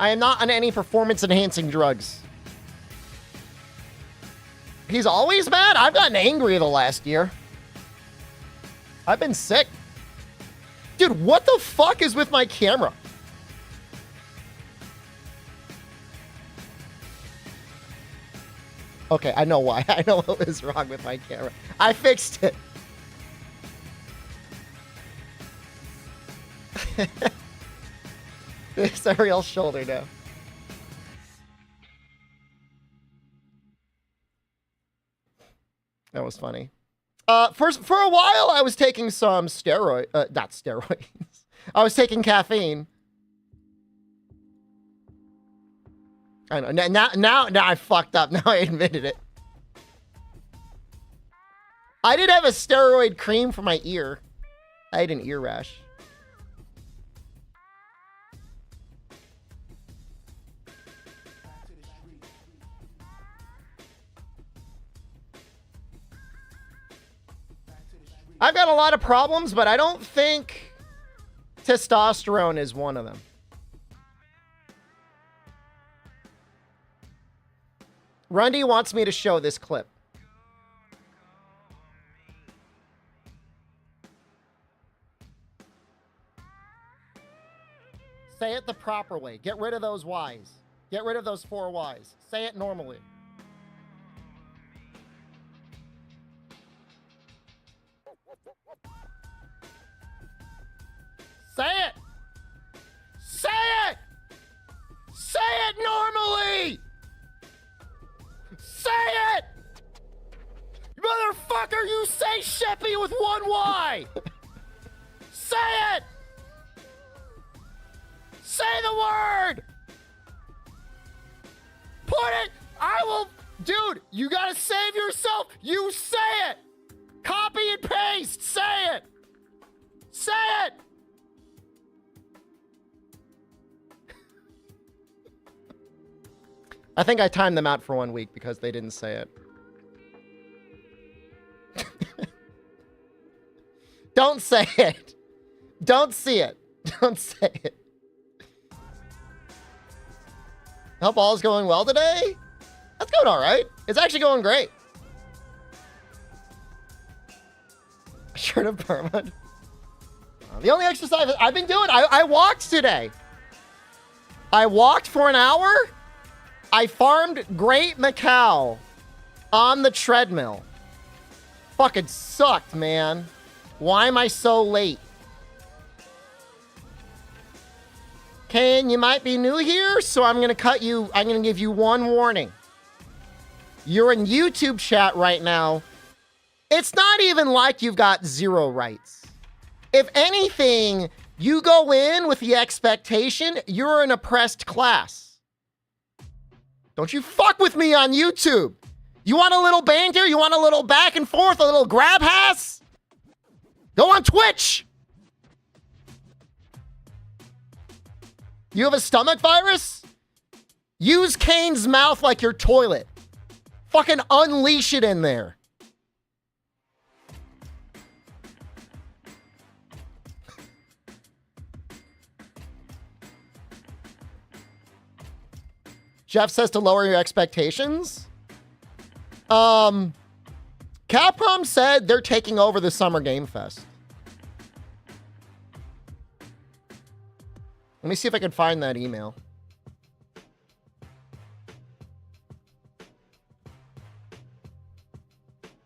I am not on any performance-enhancing drugs. He's always mad? I've gotten angry the last year. I've been sick. Dude, what the fuck is with my camera? Okay, I know why. I know what was wrong with my camera. I fixed it. It's a real shoulder now. That was funny. For a while, I was taking some not steroids. I was taking caffeine. I know. Now I fucked up. Now I admitted it. I did have a steroid cream for my ear. I had an ear rash. I've got a lot of problems, but I don't think testosterone is one of them. Rundy wants me to show this clip. Say it the proper way. Get rid of those Y's. Get rid of those 4 Y's. Say it normally. Say it! Say it! Say it normally! Say it! Motherfucker, you say Sheppy with 1 Y! Say it! Say the word! Put it! I will... Dude, you gotta save yourself! You say it! Copy and paste! Say it! Say it! I think I timed them out for 1 week because they didn't say it. Don't say it. Don't see it. Don't say it. Hope all is going well today. That's going all right. It's actually going great. Shirt of perma. The only exercise I've been doing, I walked today. I walked for an hour. I farmed Great Macau on the treadmill. Fucking sucked, man. Why am I so late? Kane, you might be new here, so I'm gonna cut you. I'm gonna give you one warning. You're in YouTube chat right now. It's not even like you've got 0 rights. If anything, you go in with the expectation you're an oppressed class. Don't you fuck with me on YouTube. You want a little banter? You want a little back and forth? A little grab ass? Go on Twitch. You have a stomach virus? Use Kane's mouth like your toilet. Fucking unleash it in there. Jeff says to lower your expectations. Capcom said they're taking over the Summer Game Fest. Let me see if I can find that email.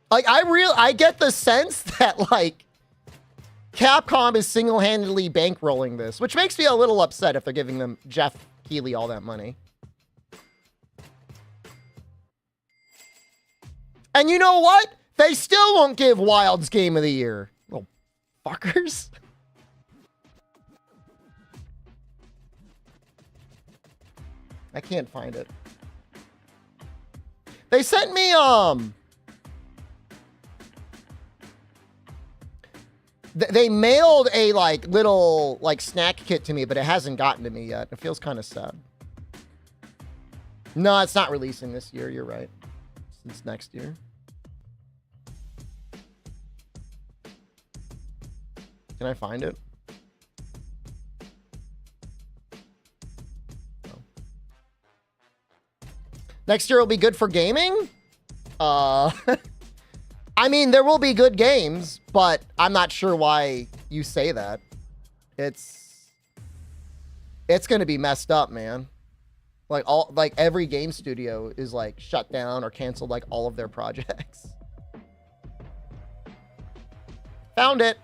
Like, I get the sense that, like, Capcom is single-handedly bankrolling this, which makes me a little upset if they're giving them Jeff Keighley all that money. And you know what? They still won't give Wild's Game of the Year. Little fuckers. I can't find it. They sent me, they mailed a, like, little, like, snack kit to me, but it hasn't gotten to me yet. It feels kind of sad. No, it's not releasing this year. You're right. It's next year. Can I find it? No. Next year will be good for gaming? I mean, there will be good games, but I'm not sure why you say that. It's going to be messed up, man. Like every game studio is like shut down or canceled like all of their projects. Found it.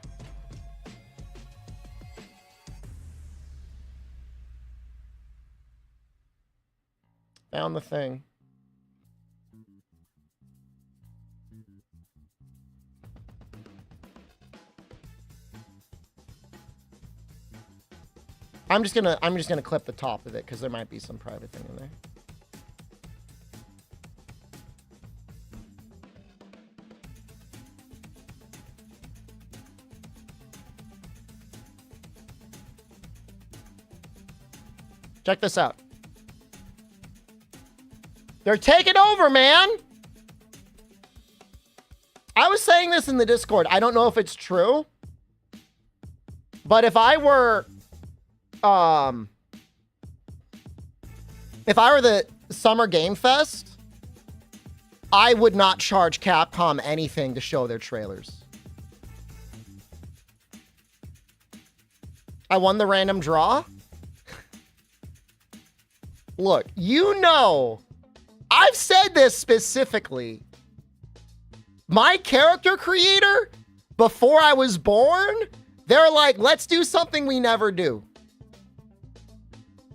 Found the thing. I'm just gonna clip the top of it because there might be some private thing in there. Check this out. They're taking over, man. I was saying this in the Discord. I don't know if it's true. But if I were the Summer Game Fest, I would not charge Capcom anything to show their trailers. I won the random draw. Look, you know, I've said this specifically. My character creator, before I was born, they're like, let's do something we never do.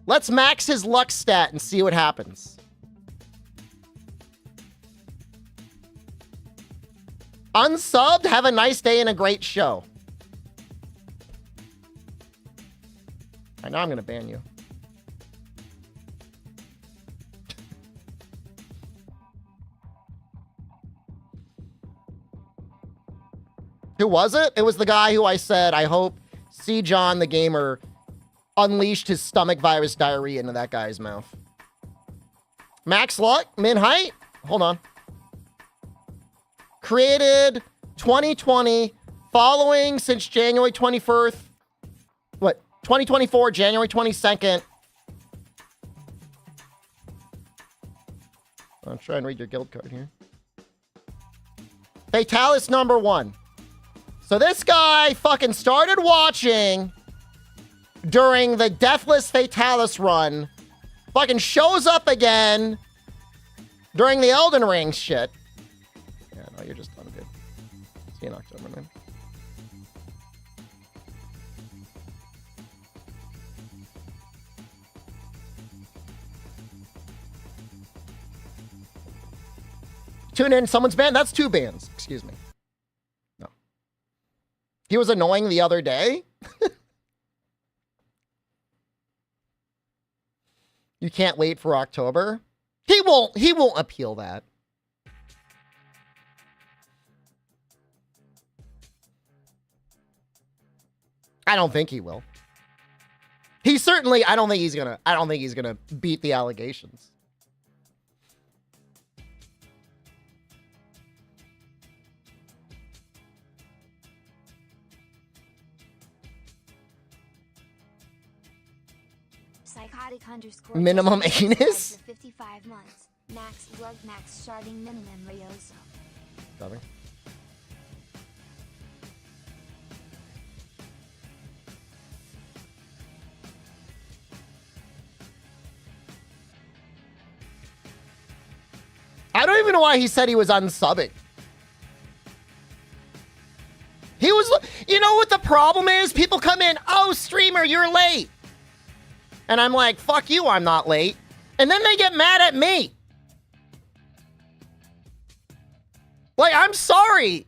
Let's max his luck stat and see what happens. Unsubbed, have a nice day and a great show. I know I'm going to ban you. Who was it? It was the guy who I said, I hope C. John the gamer unleashed his stomach virus diarrhea into that guy's mouth. Max luck, min height. Hold on. Created 2020, following since January 21st. What? 2024, January 22nd. I'll try and read your guild card here. Fatalis #1. So this guy fucking started watching during the Deathless Fatalis run, fucking shows up again during the Elden Ring shit. Yeah, no, you're just done good. See you in October, man. Tune in, someone's banned? That's 2 bans. Excuse me. No. He was annoying the other day? You can't wait for October? He won't appeal that. I don't think he will. He certainly, I don't think he's gonna beat the allegations. Minimum anus? 55 months. Max rug max starting minimum Rioso. Nothing. I don't even know why he said he was unsubbing. He was, you know what the problem is? People come in, oh, streamer, you're late. And I'm like, fuck you, I'm not late. And then they get mad at me. Like, I'm sorry.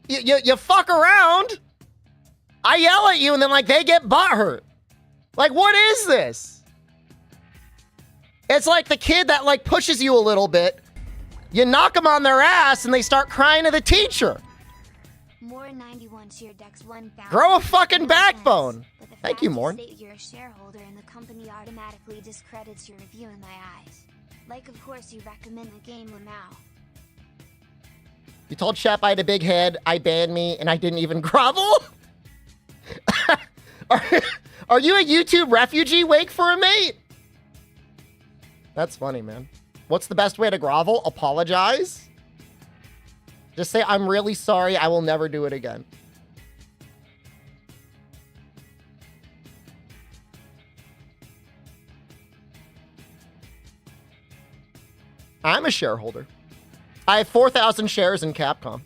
You fuck around. I yell at you and then, like, they get butthurt. Like, what is this? It's like the kid that, like, pushes you a little bit. You knock them on their ass and they start crying to the teacher. More 91 to your dex 1,000. Grow a fucking backbone. Thank you, Morn. You're a shareholder and the company automatically discredits your review in my eyes. Like, of course, you recommend the game now. You told Shep I had a big head, I banned me, and I didn't even grovel? Are you a YouTube refugee? Wake for a mate? That's funny, man. What's the best way to grovel? Apologize. Just say, I'm really sorry. I will never do it again. I'm a shareholder. I have 4,000 shares in Capcom.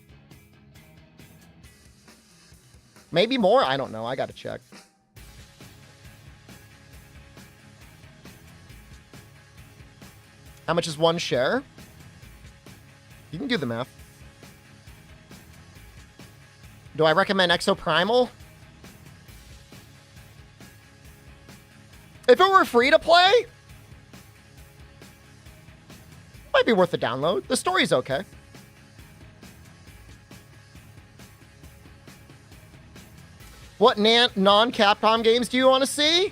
Maybe more. I don't know. I got to check. How much is one share? You can do the math. Do I recommend Exoprimal? If it were free to play, might be worth the download. The story's okay. What non-Capcom games do you want to see?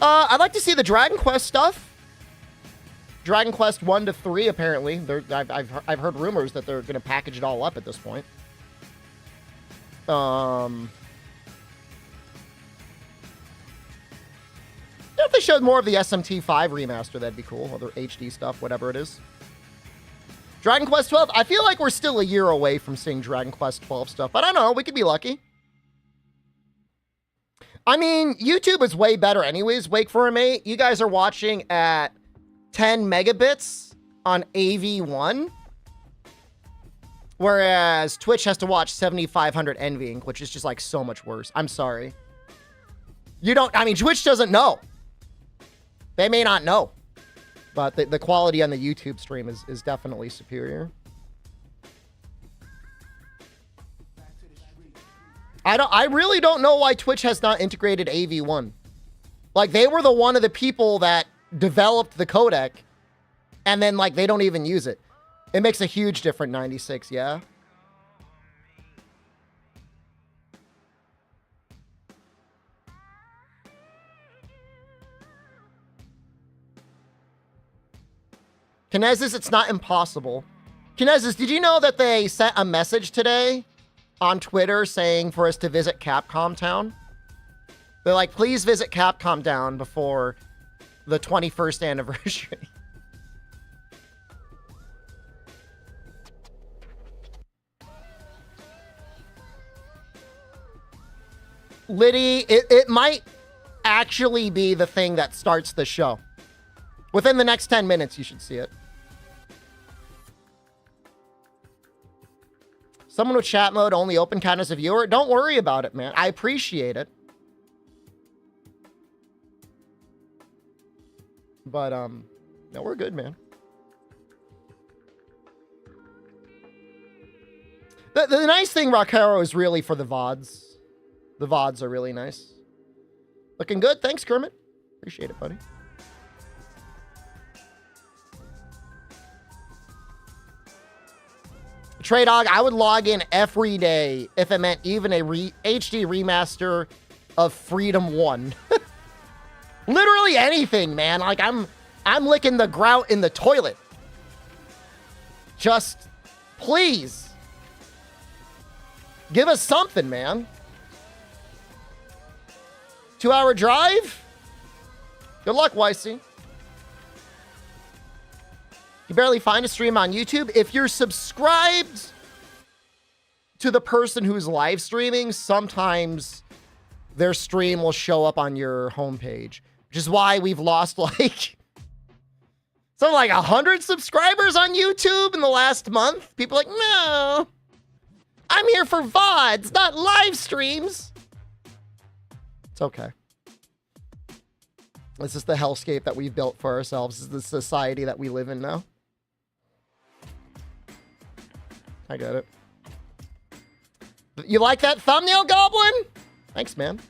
I'd like to see the Dragon Quest stuff. Dragon Quest 1 to 3, apparently. I've heard rumors that they're going to package it all up at this point. If they showed more of the SMT5 remaster, that'd be cool. Other HD stuff, whatever it is. Dragon Quest 12, I feel like we're still a year away from seeing Dragon Quest 12 stuff, but I don't know, we could be lucky. I mean, YouTube is way better anyways, Wake for a Mate. You guys are watching at 10 megabits on AV1, whereas Twitch has to watch 7,500 NVing, which is just like so much worse. I'm sorry. Twitch doesn't know. They may not know, but the quality on the YouTube stream is definitely superior. I really don't know why Twitch has not integrated AV1. Like, they were one of the people that developed the codec, and then, like, they don't even use it. It makes a huge difference, 96, yeah? Kinesis, it's not impossible. Kinesis, did you know that they sent a message today on Twitter saying for us to visit Capcom Town? They're like, please visit Capcom Town before the 21st anniversary. Liddy, it might actually be the thing that starts the show. Within the next 10 minutes, you should see it. Someone with chat mode only open count as a viewer. Don't worry about it, man. I appreciate it. But, no, we're good, man. The nice thing, Rockaro, is really for the VODs. The VODs are really nice. Looking good. Thanks, Kermit. Appreciate it, buddy. Trey Dog, I would log in every day if it meant even a HD remaster of Freedom 1. Literally anything, man. Like, I'm licking the grout in the toilet. Just, please. Give us something, man. 2-hour drive? Good luck, YC. You barely find a stream on YouTube. If you're subscribed to the person who's live streaming, sometimes their stream will show up on your homepage, which is why we've lost like 100 subscribers on YouTube in the last month. People are like, no, I'm here for VODs, not live streams. It's okay. This is the hellscape that we've built for ourselves. This is the society that we live in now. I get it. You like that thumbnail, Goblin? Thanks, man.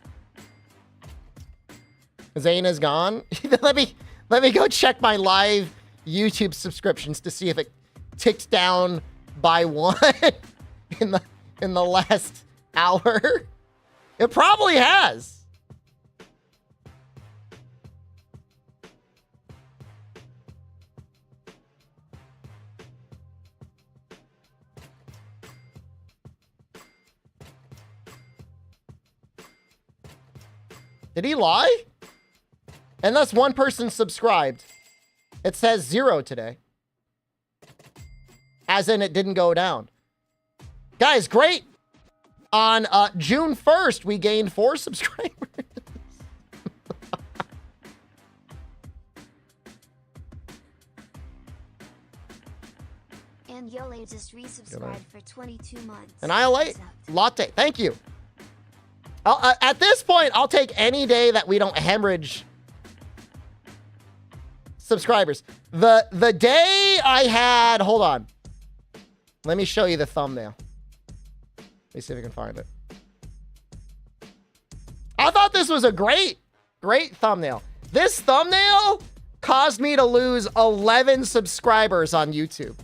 Zane is gone. let me go check my live YouTube subscriptions to see if it ticked down by 1 in the last hour. It probably has. Did he lie? Unless one person subscribed. It says 0 today. As in it didn't go down. Guys, great. On June 1st, we gained 4 subscribers. And Yole just resubscribed for 22 months. And I like latte. Thank you. At this point, I'll take any day that we don't hemorrhage subscribers. The day I had, hold on. Let me show you the thumbnail. Let me see if I can find it. I thought this was a great thumbnail. This thumbnail caused me to lose 11 subscribers on YouTube.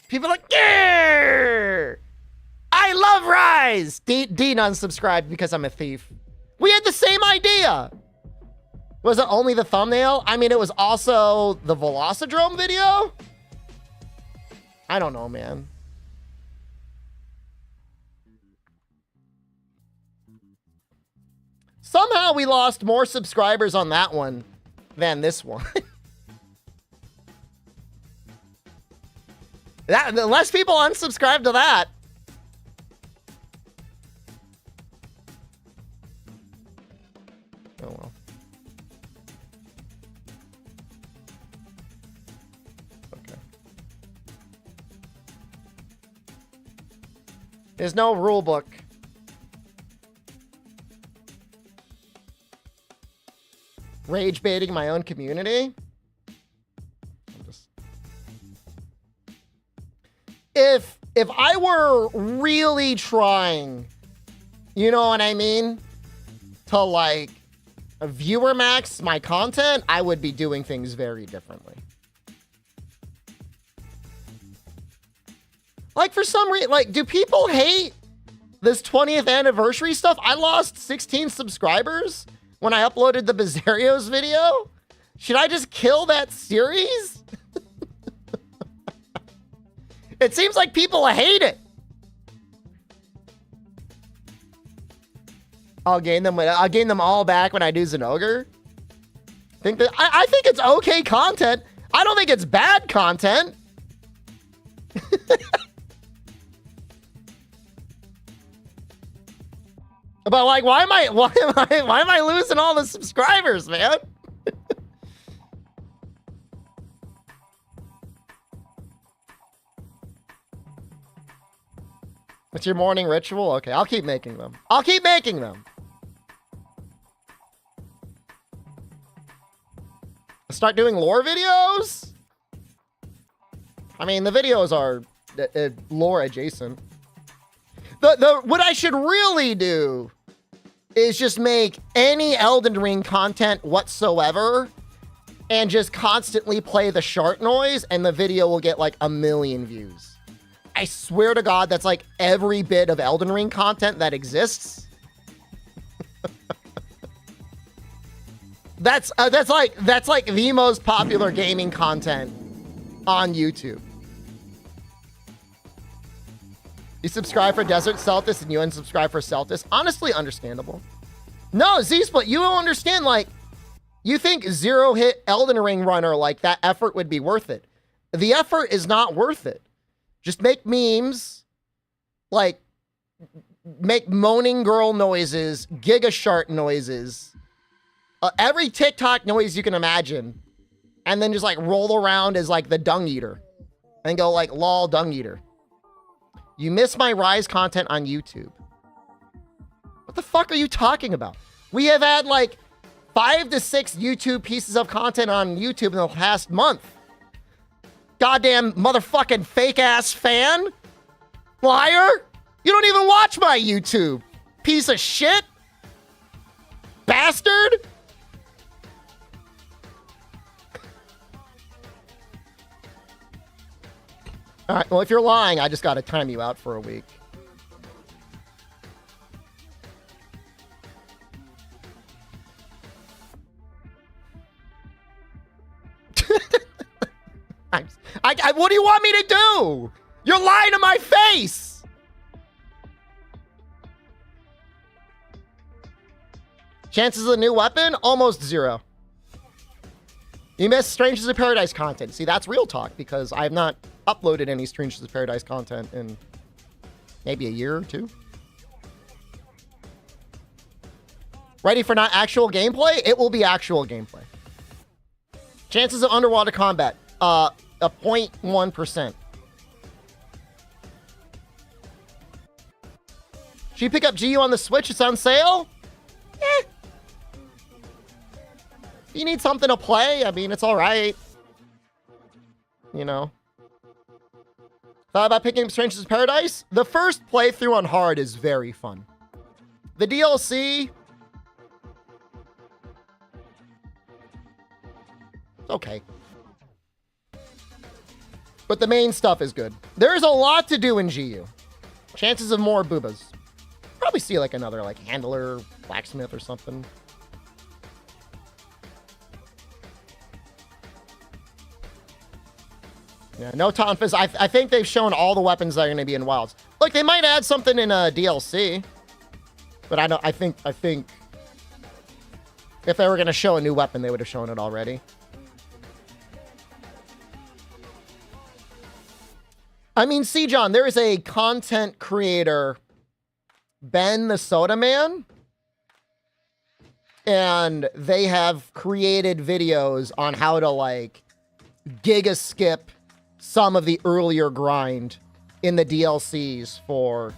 People are like, yeah! I love Rise! Dean unsubscribed because I'm a thief. We had the same idea. Was it only the thumbnail? I mean, it was also the Velocidrome video? I don't know, man. Somehow we lost more subscribers on that one than this one. The less people unsubscribe to that. Oh well. Okay. There's no rule book. Rage baiting my own community. If I were really trying, you know what I mean, to like viewer max my content, I would be doing things very differently. Like for some reason, like, do people hate this 20th anniversary stuff? I lost 16 subscribers when I uploaded the Bizarrios video. Should I just kill that series? It seems like people hate it. I'll gain them all back when I do Zenogre. I think it's okay content. I don't think it's bad content. But like, why am I losing all the subscribers, man? What's your morning ritual? Okay, I'll keep making them. I'll keep making them. Start doing lore videos? I mean, the videos are lore adjacent. What I should really do is just make any Elden Ring content whatsoever and just constantly play the shark noise and the video will get like 1 million views. I swear to God, that's like every bit of Elden Ring content that exists. That's like the most popular gaming content on YouTube. You subscribe for Desert Celtis and you unsubscribe for Celtis. Honestly, understandable. No, Z-Split, you don't understand. Like, you think 0-hit Elden Ring runner, like that effort would be worth it. The effort is not worth it. Just make memes, like make moaning girl noises, Giga Shark noises, every TikTok noise you can imagine, and then just like roll around as like the dung eater and go like lol dung eater. You miss my Rise content on YouTube. What the fuck are you talking about? We have had like 5 to 6 YouTube pieces of content on YouTube in the past month. Goddamn motherfucking fake ass fan. Liar. You don't even watch my YouTube. Piece of shit. Bastard. All right, well, if you're lying, I just got to time you out for a week. What do you want me to do? You're lying to my face. Chances of a new weapon? Almost 0. You missed Strangers of Paradise content. See, that's real talk because I have not uploaded any Strangers of Paradise content in maybe a year or 2. Ready for not actual gameplay? It will be actual gameplay. Chances of underwater combat, a 0.1%. Should you pick up GU on the Switch? It's on sale? Eh. You need something to play? I mean, it's all right. You know. Thought about picking up Strangers of Paradise? The first playthrough on hard is very fun. The DLC... okay. But the main stuff is good. There's a lot to do in GU. Chances of more boobas. Probably see like another like handler, blacksmith or something. Yeah, no Tonfas. I think they've shown all the weapons that are going to be in Wilds. Look, they might add something in a DLC. But I think if they were going to show a new weapon, they would have shown it already. I mean, see, John, there is a content creator, Ben the Soda Man, and they have created videos on how to, like, giga skip some of the earlier grind in the DLCs for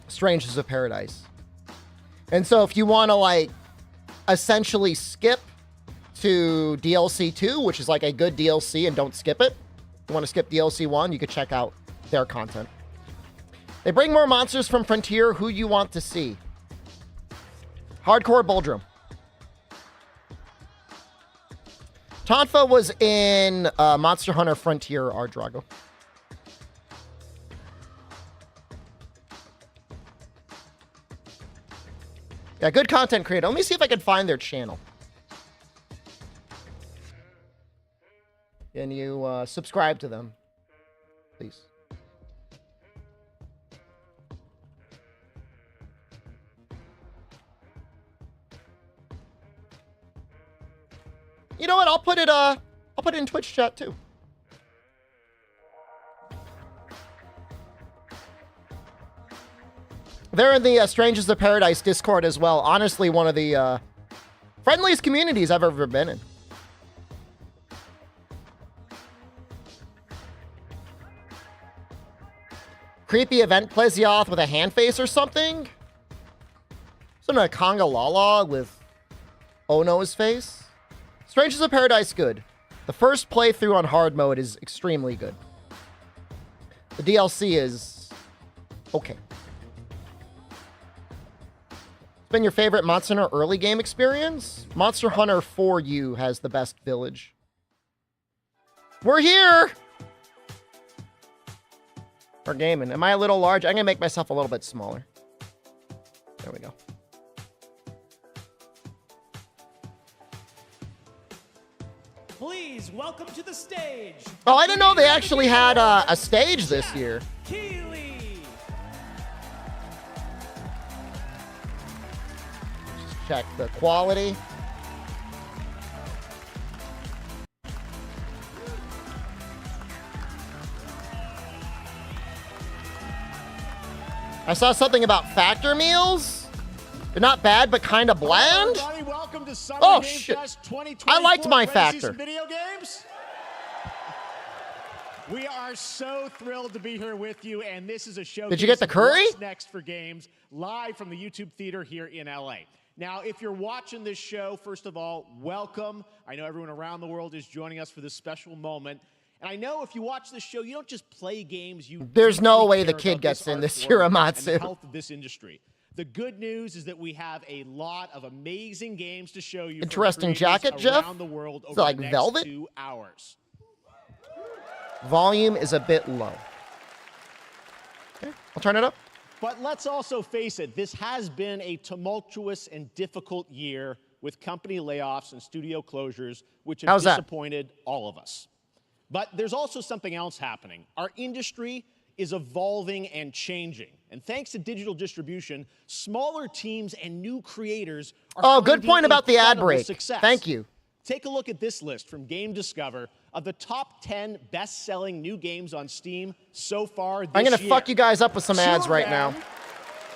Strangers of Paradise. And so if you want to, like, essentially skip to DLC 2, which is, like, a good DLC, and don't skip it, you want to skip DLC 1, you could check out their content. They bring more monsters from Frontier. Who you want to see? Hardcore Buldrum. Tonfa was in Monster Hunter Frontier R. Drago. Yeah, good content creator. Let me see if I can find their channel. Can you subscribe to them, please? You know what? I'll put it in Twitch chat too. They're in the Strangers of Paradise Discord as well. Honestly, one of the friendliest communities I've ever been in. Creepy event Plesioth with a hand face or something? Something like Conga Lala with Ono's face? Strangers of Paradise good. The first playthrough on hard mode is extremely good. The DLC is okay. It's been your favorite Monster Hunter early game experience? Monster Hunter 4U has the best village. We're here! We're gaming. Am I a little large? I'm going to make myself a little bit smaller. There we go. Please welcome to the stage. Oh, I didn't know they actually had a stage this year. Keeley. Just check the quality. I saw something about factor meals. They're not bad, but kind of bland. Hello, everybody. Welcome to Summer Oh, Game shit. Fest 2024. I liked my Ready to see factor. some video games? We are so thrilled to be here with you, and this is a show. Did you get the curry? What's next for games live from the YouTube Theater here in LA. Now, if you're watching this show, first of all, welcome. I know everyone around the world is joining us for this special moment. And I know if you watch this show, you don't just play games. There's no deeply way the care kid about gets in this art form Hiramatsu. and the health of this industry. The good news is that we have a lot of amazing games to show you. Interesting from creators jacket, Jeff. around the world Is over it like the next velvet? 2 hours. Volume is a bit low. Okay, I'll turn it up. But let's also face it, this has been a tumultuous and difficult year with company layoffs and studio closures, which have How's that? disappointed all of us. But there's also something else happening. Our industry is evolving and changing. And thanks to digital distribution, smaller teams and new creators are Oh, good finding point about the ad incredible break. success. Thank you. Take a look at this list from Game Discover of the top 10 best-selling new games on Steam so far this year. I'm going to fuck you guys up with some ads Two of right now. them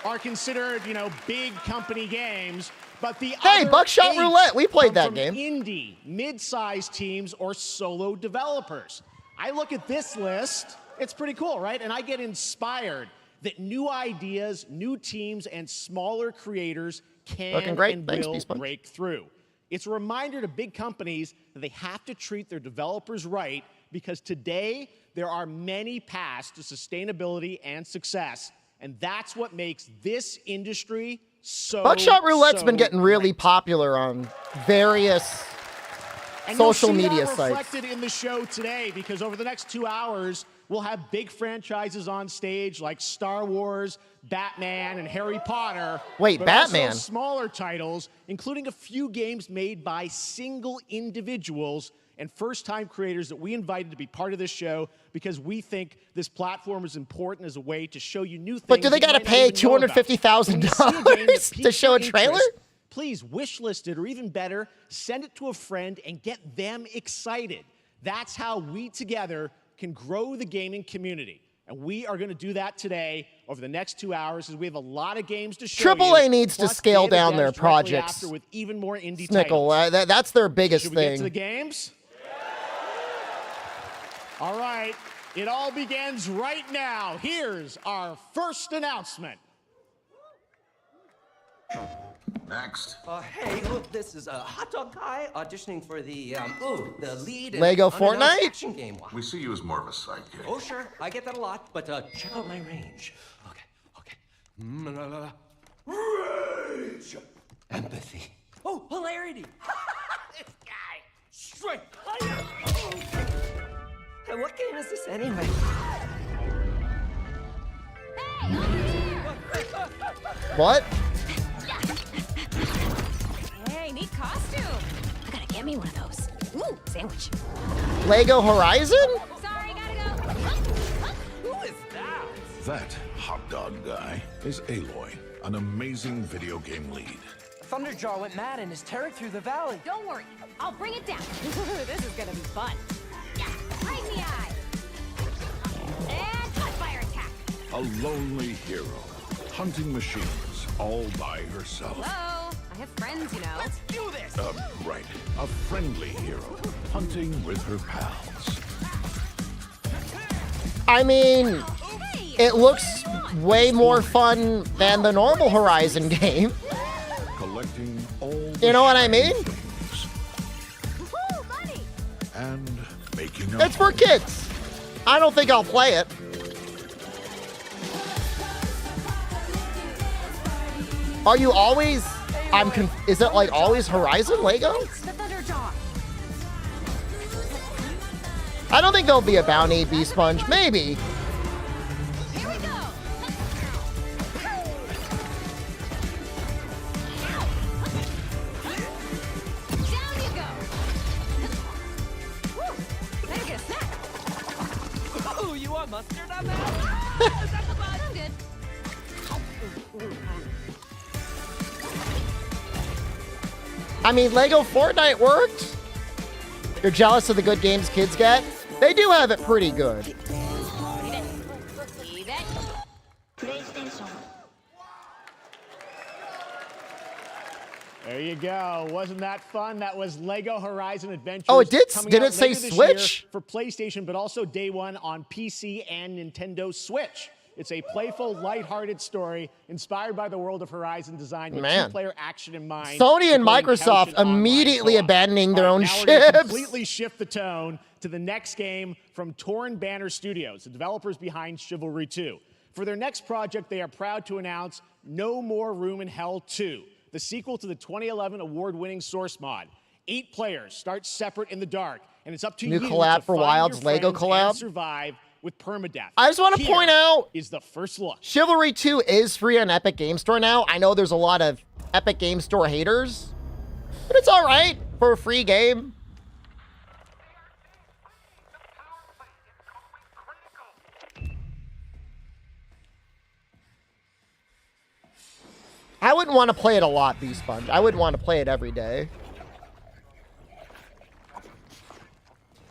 are considered, you know, big company games, but the Hey, other Buckshot 8 Roulette, we played come that from game. Indie, mid-sized teams, or solo developers. I look at this list, it's pretty cool, right? And I get inspired that new ideas, new teams, and smaller creators Looking can great. and Thanks, will Beast Punch. break through. It's a reminder to big companies that they have to treat their developers right, because today there are many paths to sustainability and success, and that's what makes this industry so Buckshot Roulette's so been getting really great. popular on various And social you'll see media that sites. reflected in the show today, because over the next 2 hours, we'll have big franchises on stage like Star Wars, Batman, and Harry Potter. Wait, but Batman? Also smaller titles, including a few games made by single individuals and first-time creators that we invited to be part of this show because we think this platform is important as a way to show you new things. But do they got to pay $250,000 to show a trailer? Please wish list it, or even better, send it to a friend and get them excited. That's how we together can grow the gaming community. And we are going to do that today over the next 2 hours, because we have a lot of games to show you. AAA needs to plus scale data down devs their directly projects. after with even more indie Snickle, titles. that's their biggest Should we get to the thing. games? All right, it all begins right now. Here's our first announcement. Next. Hey, look, this is a hot dog guy auditioning for the lead in Lego unannounced Fortnite? action game. We see you as more of a sidekick. Oh, sure, I get that a lot, but check out my range. Okay. Rage! Empathy. Oh, hilarity! This guy! Straight! Hey, what game is this anyway? What? Hey, neat costume. I gotta get me one of those. Ooh, sandwich. Lego Horizon? Sorry, gotta go. Who is that? That hot dog guy is Aloy, an amazing video game lead. Thunderjaw went mad and is tearing through the valley. Don't worry, I'll bring it down. This is gonna be fun. Yeah, right in the eye. And hot fire attack. A lonely hero, hunting machines all by herself. Hello, I have friends, you know. Let's do this! Right. A friendly hero, hunting with her pals. I mean, Hey, it looks way more fun than the normal Horizon game. Collecting all the You know what I mean? shiny things woo, money. and making a It's for home. kids. I don't think I'll play it. Are you always... is it like always Horizon Lego? It's the Thunderjaw. I don't think there'll be a bounty, Beast Sponge. Maybe. Here we go. Down you go. Woo, better get a snack. Oh, you want mustard on that? Is that the bud? I'm good. I mean, Lego Fortnite worked. You're jealous of the good games kids get? They do have it pretty good. Leave it. There you go. Wasn't that fun? That was Lego Horizon Adventures. Oh, it did? coming Did out it say later this Switch? year for PlayStation, but also day one on PC and Nintendo Switch. It's a playful, lighthearted story inspired by the world of Horizon design with Man. two-player action in mind. Sony and for playing Microsoft couch and online immediately co-op. abandoning their All own right, now we're gonna ships. completely shift the tone to the next game from Torn Banner Studios, the developers behind Chivalry 2. For their next project, they are proud to announce No More Room in Hell 2, the sequel to the 2011 award-winning Source mod. 8 players start separate in the dark, and it's up to New you collab to for find Wilds your Lego friends and collab? survive with permadeath. I just want to Here point out, is the first look. Chivalry 2 is free on Epic Game Store now. I know there's a lot of Epic Game Store haters, but it's all right for a free game. I wouldn't want to play it a lot, B-Sponge. I wouldn't want to play it every day.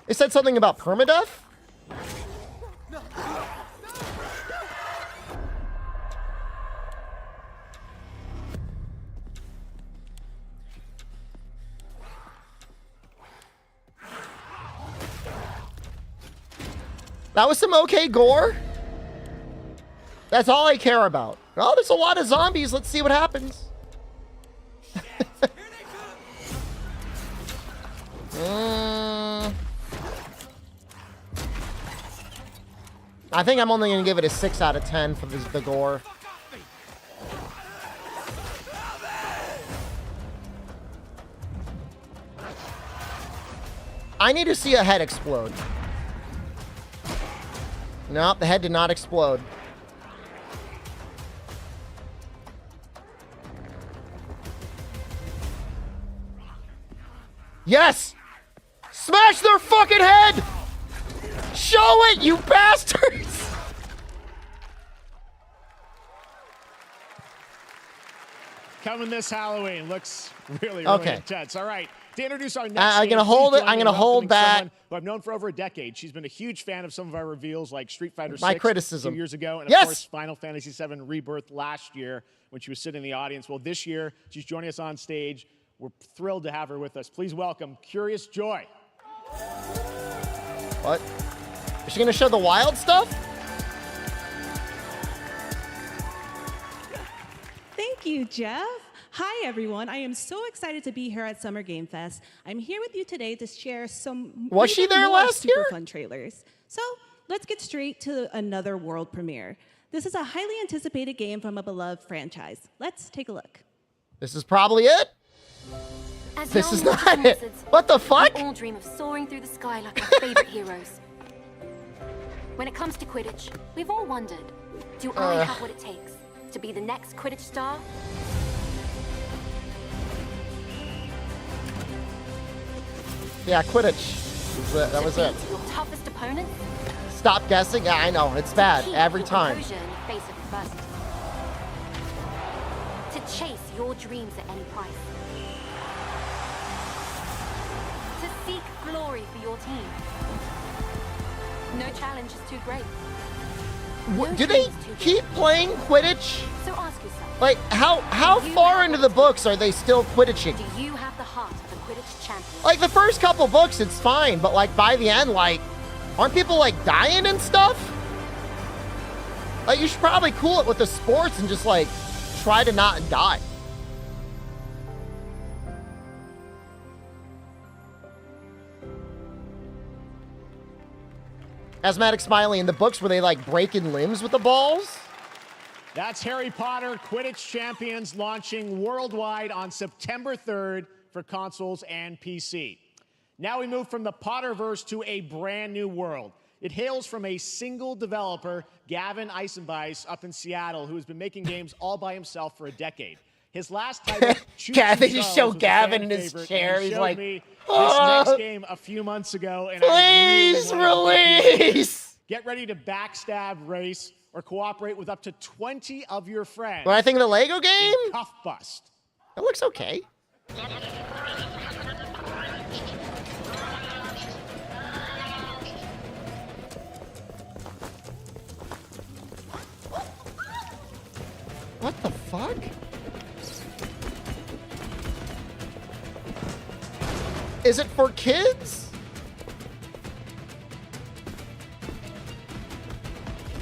It said something about permadeath? That was some okay gore. That's all I care about. Oh, there's a lot of zombies. Let's see what happens. I think I'm only going to give it a 6 out of 10 for the gore. I need to see a head explode. Nope, the head did not explode. Yes! Smash their fucking head! Show it, you bastards! Coming this Halloween. Looks really Okay. intense. All right. To introduce our next I'm gonna guest, hold please it. join I'm me gonna in hold welcoming that. someone who I've known for over a decade. She's been a huge fan of some of our reveals, like Street Fighter My 6 criticism. 2 years ago, and Yes! of course Final Fantasy VII Rebirth last year when she was sitting in the audience. Well, this year she's joining us on stage. We're thrilled to have her with us. Please welcome Curious Joy. What? Is she gonna show the wild stuff? Thank you, Jeff. Hi, everyone. I am so excited to be here at Summer Game Fest. I'm here with you today to share some Was she even there more last super year? fun trailers. So let's get straight to another world premiere. This is a highly anticipated game from a beloved franchise. Let's take a look. This is probably it. As This young is wizards not and it. wizards, What the fuck? we all dream of soaring through the sky like our favorite heroes. When it comes to Quidditch, we've all wondered, do I have what it takes to be the next Quidditch star? Yeah, Quidditch. That was it. Your toughest opponents? Stop guessing. Yeah, I know. It's bad Keep every your time. composure in the face of adversity. To chase your dreams at any price. To seek glory for your team. No challenge is too great. No Do they dream is too big. keep playing Quidditch? So ask yourself, Like, how Do you far have into what the it books are they still Quidditching? do you have the heart of a Quidditch champion? Like, the first couple books, it's fine, but, like, by the end, like, aren't people, like, dying and stuff? Like, you should probably cool it with the sports and just, like, try to not die. Asthmatic Smiley, in the books, were they, like, breaking limbs with the balls? That's Harry Potter Quidditch Champions launching worldwide on September 3rd for consoles and PC. Now we move from the Potterverse to a brand new world. It hails from a single developer, Gavin Eisenbeis, up in Seattle, who has been making games all by himself for a decade. His last title, They just show was a Gavin fan in his favorite, chair. and he He's showed like, me this "Oh, next game a few months ago, and please I really wanted to play it." release. Get ready to backstab, race, or cooperate with up to 20 of your friends. What I think of the Lego game? in Cuff Bust. It looks okay. What the fuck? Is it for kids?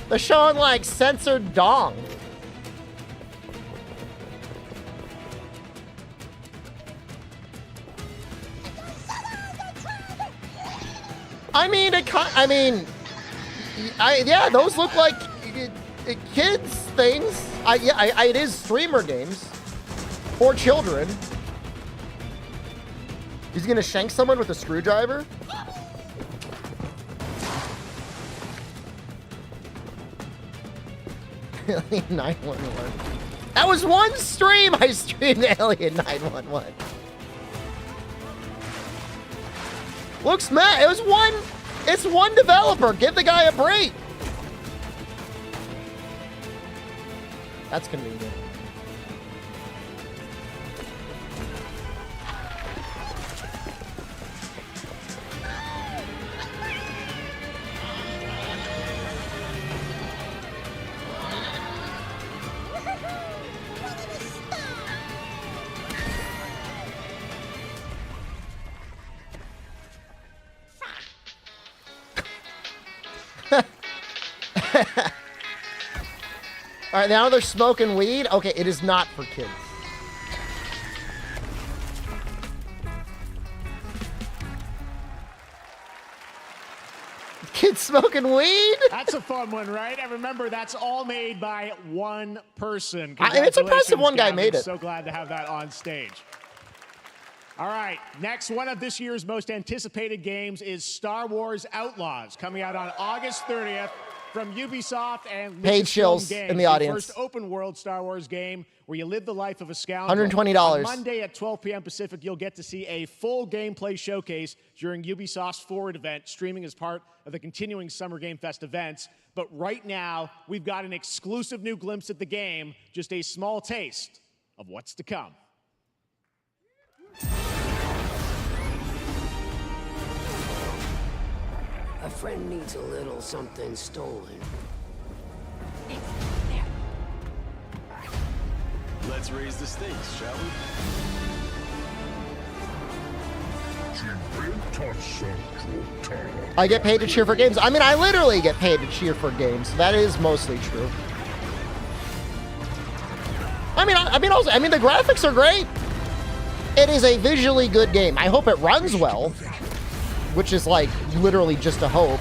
They're showing like censored dong. Yeah, those look like kids things. It is streamer games for children. He's gonna shank someone with a screwdriver. Alien 911. That was one stream I streamed Alien 911. Looks mad. It was one. It's one developer. Give the guy a break. That's convenient. All right, now they're smoking weed. Okay, it is not for kids. Kids smoking weed? That's a fun one, right? And remember, that's all made by one person. And it's impressive one guy Gavin. made it. So glad to have that on stage. All right, next one of this year's most anticipated games is Star Wars Outlaws, coming out on August 30th from Ubisoft and Paid Lucasfilm shills Games, in the audience. First open-world Star Wars game where you live the life of a scoundrel. $120. On Monday at 12 p.m. Pacific, you'll get to see a full gameplay showcase during Ubisoft's Forward event, streaming as part of the continuing Summer Game Fest events. But right now, we've got an exclusive new glimpse at the game, just a small taste of what's to come. A friend needs a little something stolen. Let's raise the stakes, shall we? I get paid to cheer for games. I mean, I literally get paid to cheer for games. That is mostly true. I mean, the graphics are great. It is a visually good game. I hope it runs well, which is like literally just a hope.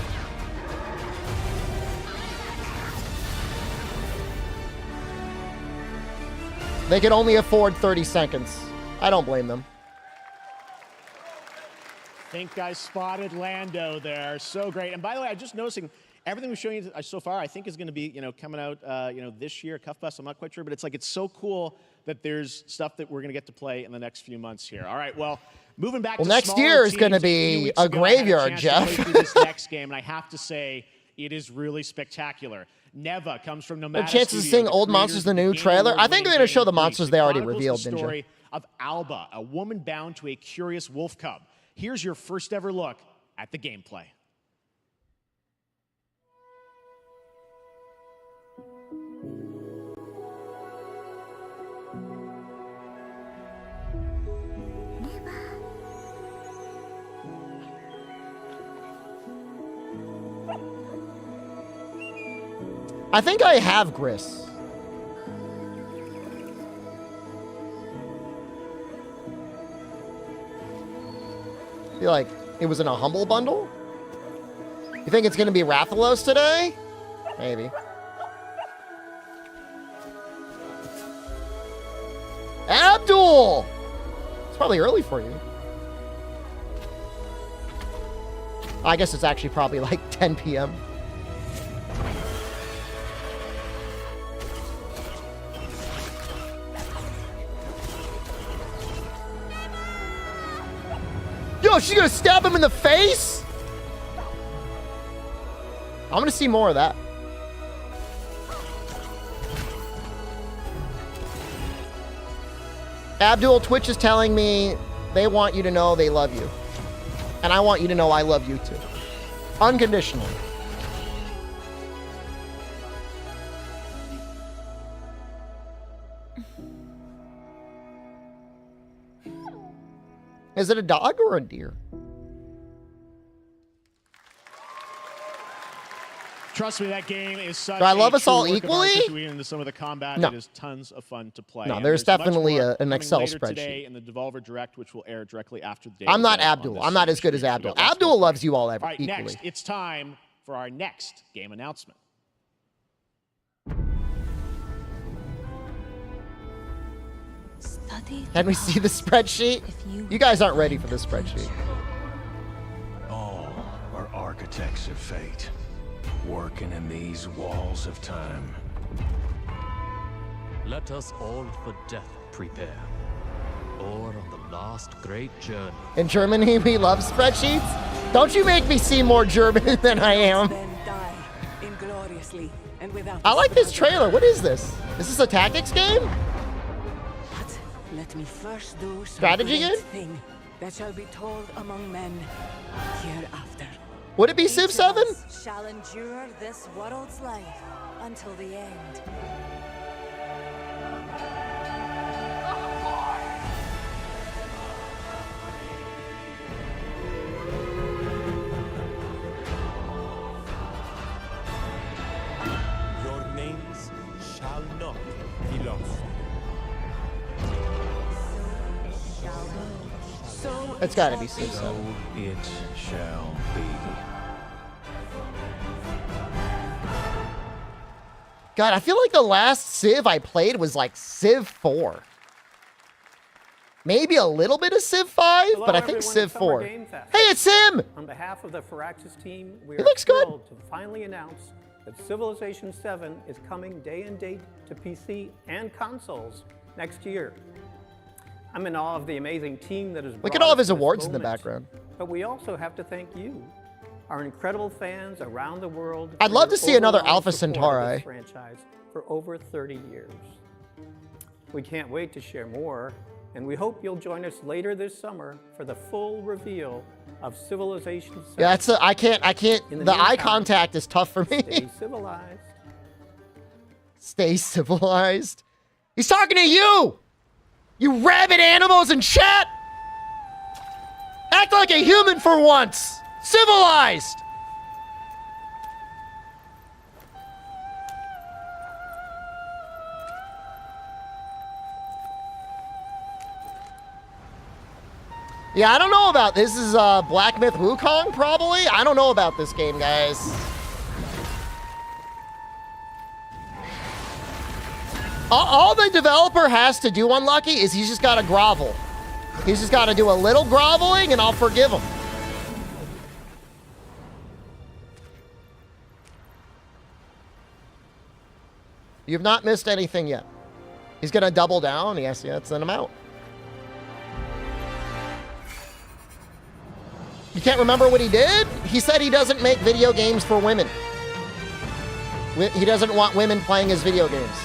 They can only afford 30 seconds. I don't blame them. I think I spotted Lando there. So great. And by the way, I'm just noticing everything we've shown you so far, I think is going to be, coming out, this year, Cuff Bus. I'm not quite sure, but it's so cool that there's stuff that we're going to get to play in the next few months here. All right, well, moving back to next smaller year is teams, going to a few be weeks a ago, I had graveyard, chance Jeff. to play through this next game, and I have to say, it is really spectacular. Neva comes from Nomada The chances of Studios, seeing the Old creators Monsters, the of new Game trailer. I Award-winning think they're going to show the game monsters Reach. they already Chronicles revealed, the Ninja. story of Alba, a woman bound to a curious wolf cub. Here's your first ever look at the gameplay. I think I have Gris. I feel like it was in a Humble Bundle. You think it's going to be Rathalos today? Maybe. Abdul! It's probably early for you. I guess it's actually probably like 10 p.m. Yo, she's gonna stab him in the face? I'm gonna see more of that. Abdul, Twitch is telling me they want you to know they love you. And I want you to know I love you too. Unconditionally. Is it a dog or a deer? Trust me, that game is such Do I love a us all true work of art. equally? As we get into some of the combat, No. it is tons of fun to play. No, And there's much definitely more an coming Excel later spreadsheet. today in the Devolver Direct, which will air directly after the day. I'm of not death on Abdul. this I'm not as good as stream. Abdul. So let's Abdul go. loves you all All right, equally. next, it's time for our next game announcement. Can we see the spreadsheet? You guys aren't ready for the spreadsheet. All are architects of fate, working in these walls of time. Let us all for death prepare, or on the last great journey. In Germany, we love spreadsheets. Don't you make me seem more German than I am. I like this trailer. What is this? Is this a tactics game? Let me first do some Strategy great game? thing that shall be told among men hereafter. Would it be Civ 7? Shall endure this world's life until the end. It's gotta be Civ 7. So it shall be. God, I feel like the last Civ I played was like Civ 4. Maybe a little bit of Civ 5, Hello, but I think everyone Civ at Summer 4. Game Fest. Hey, it's him! On behalf of the Firaxis team, we He are looks good. thrilled to finally announce that Civilization 7 is coming day and date to PC and consoles next year. I'm in awe of the amazing team that has Look brought at all of us his to this awards in the moment. background. But we also have to thank you, our incredible fans around the world. I'd for love your to see another overwhelming Alpha support of Centauri. this franchise for over 30 years. We can't wait to share more, and we hope you'll join us later this summer for the full reveal of Civilization 7. Yeah, that's I can't, In the eye meantime, contact is tough for me. Stay civilized. Stay civilized. He's talking to you! You rabid animals in chat! Act like a human for once! Civilized! Yeah, I don't know about this. This is Black Myth Wukong, probably? I don't know about this game, guys. All the developer has to do, Unlucky, is he's just got to grovel. He's just got to do a little groveling, and I'll forgive him. You've not missed anything yet. He's going to double down. Yes, yeah, send him out. You can't remember what he did? He said he doesn't make video games for women. He doesn't want women playing his video games.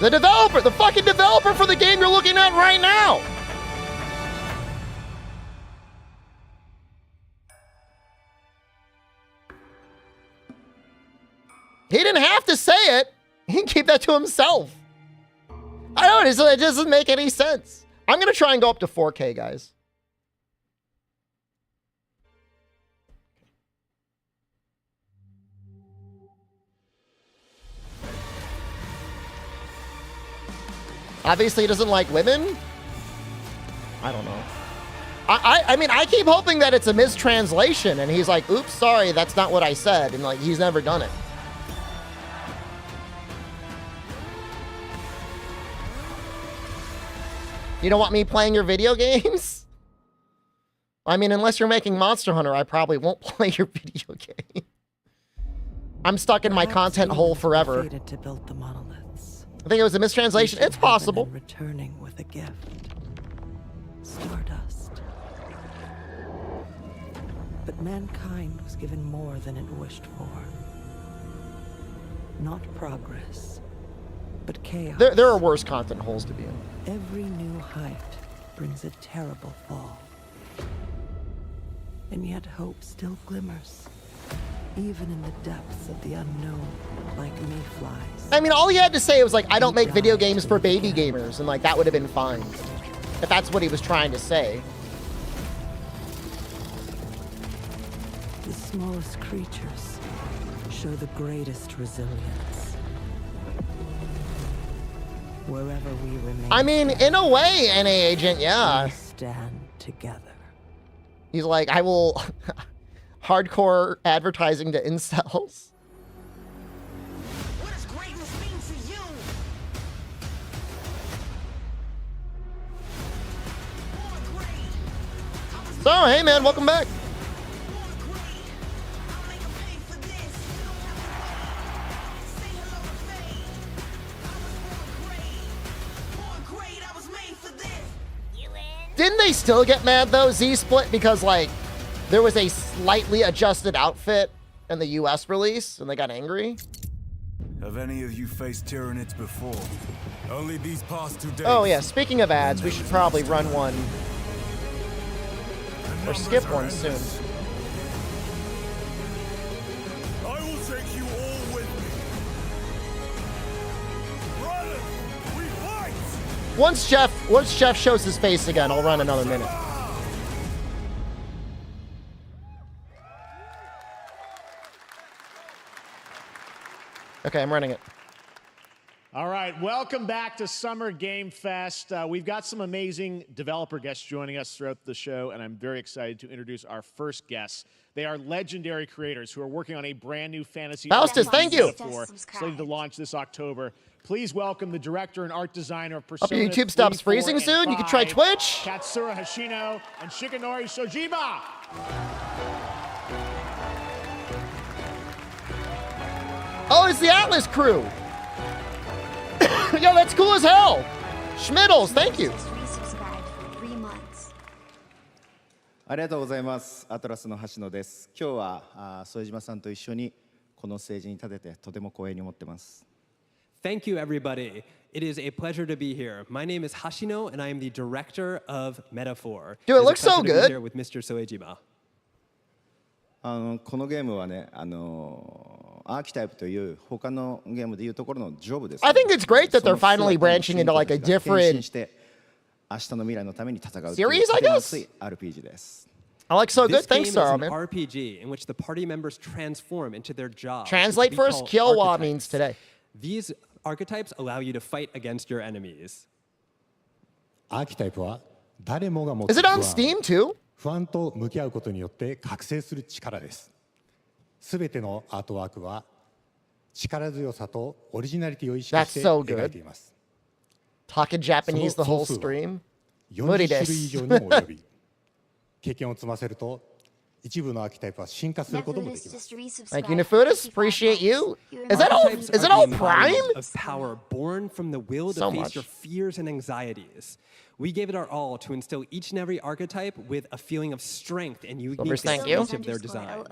The developer, the fucking developer for the game you're looking at right now. He didn't have to say it. He can keep that to himself. I don't know, it doesn't make any sense. I'm going to try and go up to 4K, guys. Obviously, he doesn't like women. I don't know. I mean, I keep hoping that it's a mistranslation, and he's like, oops, sorry, that's not what I said. And, like, he's never done it. You don't want me playing your video games? I mean, unless you're making Monster Hunter, I probably won't play your video game. I'm stuck in my content hole forever. To build the monoliths. I think it was a mistranslation. It's possible. Returning with a gift. Stardust. But mankind was given more than it wished for. Not progress, but chaos. There are worse content holes to be in. Every new height brings a terrible fall. And yet hope still glimmers, even in the depths of the unknown, like mayflies. I mean, all he had to say was like, I don't make video games for baby gamers, and like, that would have been fine. If that's what he was trying to say. The smallest creatures show the greatest resilience. Wherever we remain. I mean, in a way, NA agent, yeah. We stand together. He's like, I will hardcore advertising to incels. What does greatness mean to you? So, hey man, welcome back. Didn't they still get mad though, Z-Split, because like there was a slightly adjusted outfit in the US release and they got angry? Have any of you faced Tyranids before? Only these past 2 days. Oh yeah, speaking of ads, we should probably run one or skip one soon. I will take you all with me. Brothers, we fight! Once Jeff shows his face again, I'll run another minute. Okay, I'm running it. All right, welcome back to Summer Game Fest. We've got some amazing developer guests joining us throughout the show, and I'm very excited to introduce our first guests. They are legendary creators who are working on a brand new fantasy Faustus, thank you. slated to launch this October. Please welcome the director and art designer of Persona. Hope your YouTube stops freezing soon. You can try Twitch. Katsura Hashino and Shikanori Shojima. Oh, it's the Atlas crew. Yo, that's cool as hell. Schmiddles, thank you. ありがとうございます。アトラスの橋野です。今日は副島さんと一緒にこのステージに立ててとても光栄に思ってます。Thank you, everybody. It is a pleasure to be here. My name is Hashino, and I am the director of Metaphor. Dude, it looks so good. Here with Mr. Soejima. このゲームはね、アーキタイプという他のゲームでいうところのジョブです。I think it's great that they're finally branching into like a different series, I guess. RPG です。I like so good. Thanks, This game Sarah, is man. an RPG in which the party members transform into their jobs. Translate first. Kyowa means today. These archetypes allow you to fight against your enemies. アーキタイプは誰もが持つ Is it on Steam too? 不安と向き合うことによって覚醒する力です。すべてのアートワークは力強さとオリジナリティを意識して描いています。Talking Japanese the whole stream. 40種類以上にも及び、経験を積ませると一部のアーキタイプは進化することもできます。Thank you, Nefudis. Appreciate you. Is that all Prime? Of power born from the will to face your fears and anxieties. We gave it our all to instill each and every archetype with a feeling of strength and uniqueness in each of their designs.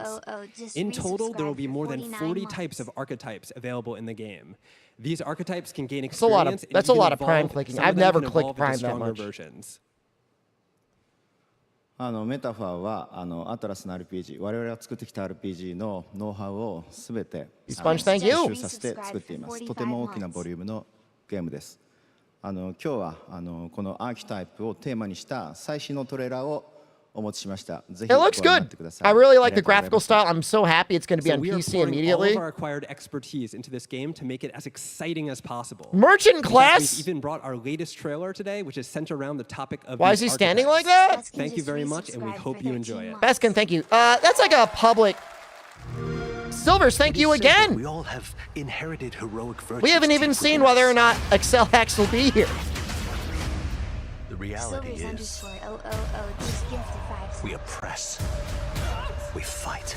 In total, there will be more than 40 types of archetypes available in the game. These archetypes can gain experience. That's a lot of Prime clicking. I've never clicked Prime that much. Versions. メタファーはアトラスの RPG、我々が作ってきた RPG のノウハウをすべて結集させて作っています。とても大きなボリュームのゲームです。今日はこのアーキタイプをテーマにした最新のトレーラーをお持ちしました。ぜひ It looks good. I really like the graphical style. I'm so happy it's going to be on PC immediately. All of our acquired expertise into this game to make it as exciting as possible. Merchant class. We've even brought our latest trailer today, which is centered around the topic of. Why is he standing like that? Thank you very much, and we hope you enjoy it. Beskin, thank you. That's like a public. Silvers, thank you again. We all have inherited heroic virtues. We haven't even seen whether or not Excel Hex will be here. The reality is, we oppress, we fight.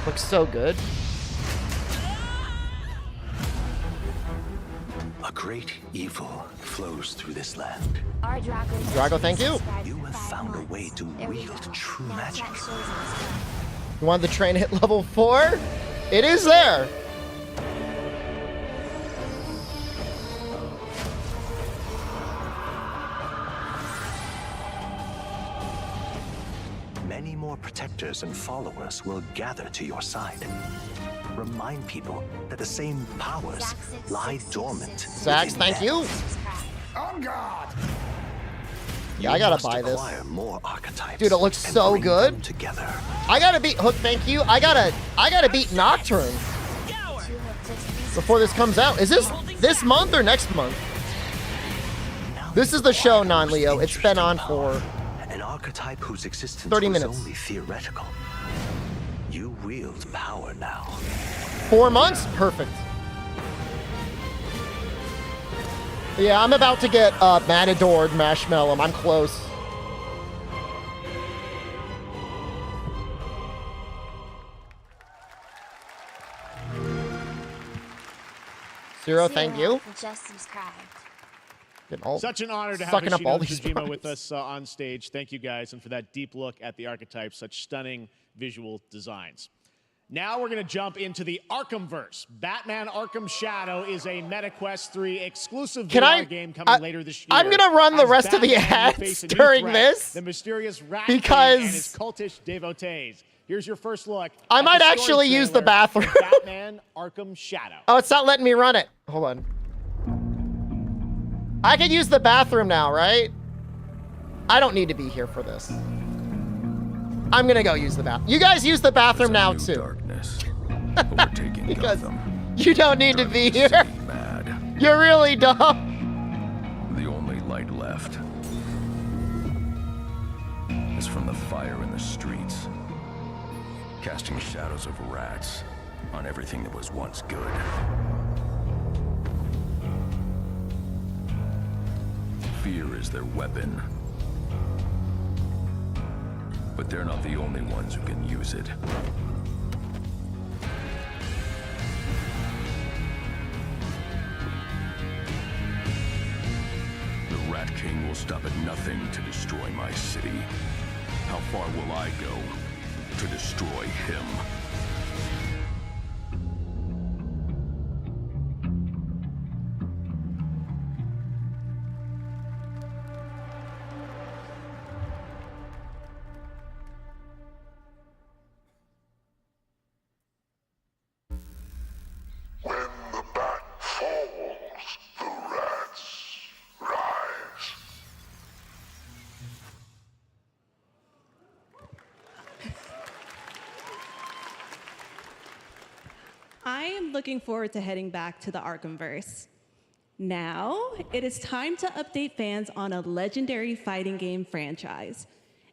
Looks so good. A great evil flows through this land. Drago, thank you. You have found a way to wield true magic. You want the train hit level 4? It is there. Many more protectors and followers will gather to your side. Remind people that the same powers lie dormant. Sax, thank you. On guard. Yeah, I gotta buy this. More archetypes. Dude, it looks so good. Together. I gotta beat Hook, thank you. I gotta beat Nocturne before this comes out. Is this month or next month? This is the show, Non-Leo. It's been on for an archetype whose existence 30 was minutes. Only theoretical. You wield power now. 4 months? Perfect. Yeah, I'm about to get Matadored Marshmallow. I'm close. Zero, thank you. Such an honor to have sucking up all these Kojima with us on stage. Thank you guys, and for that deep look at the archetypes, such stunning visual designs. Now we're going to jump into the Arkhamverse. Batman Arkham Shadow is a MetaQuest 3 exclusive VR game coming later this year. I'm going to run the rest of the ads during this the mysterious Rat because King and his cultish devotees. Here's your first look. I might actually use the bathroom. Batman Arkham Shadow. Oh, it's not letting me run it. Hold on. I can use the bathroom now, right? I don't need to be here for this. I'm gonna go use the bathroom. You guys use the bathroom now too. Because you don't need to be here. You're really dumb. The only light left is from the fire in the streets, casting shadows of rats on everything that was once good. Fear is their weapon. But they're not the only ones who can use it. The Rat King will stop at nothing to destroy my city. How far will I go to destroy him? I am looking forward to heading back to the Arkhamverse. Now, it is time to update fans on a legendary fighting game franchise.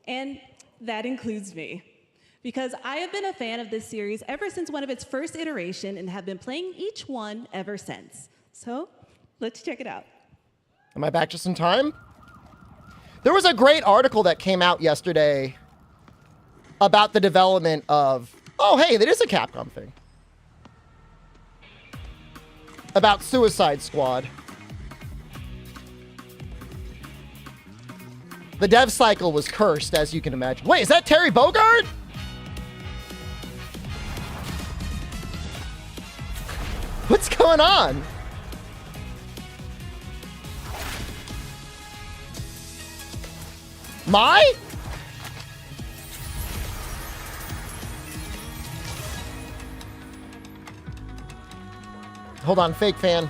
And that includes me. Because I have been a fan of this series ever since one of its first iteration and have been playing each one ever since. So, let's check it out. Am I back just in time? There was a great article that came out yesterday about the development of, oh, hey, that is a Capcom thing. About Suicide Squad. The dev cycle was cursed, as you can imagine. Wait, is that Terry Bogard? What's going on? My? Hold on, fake fan.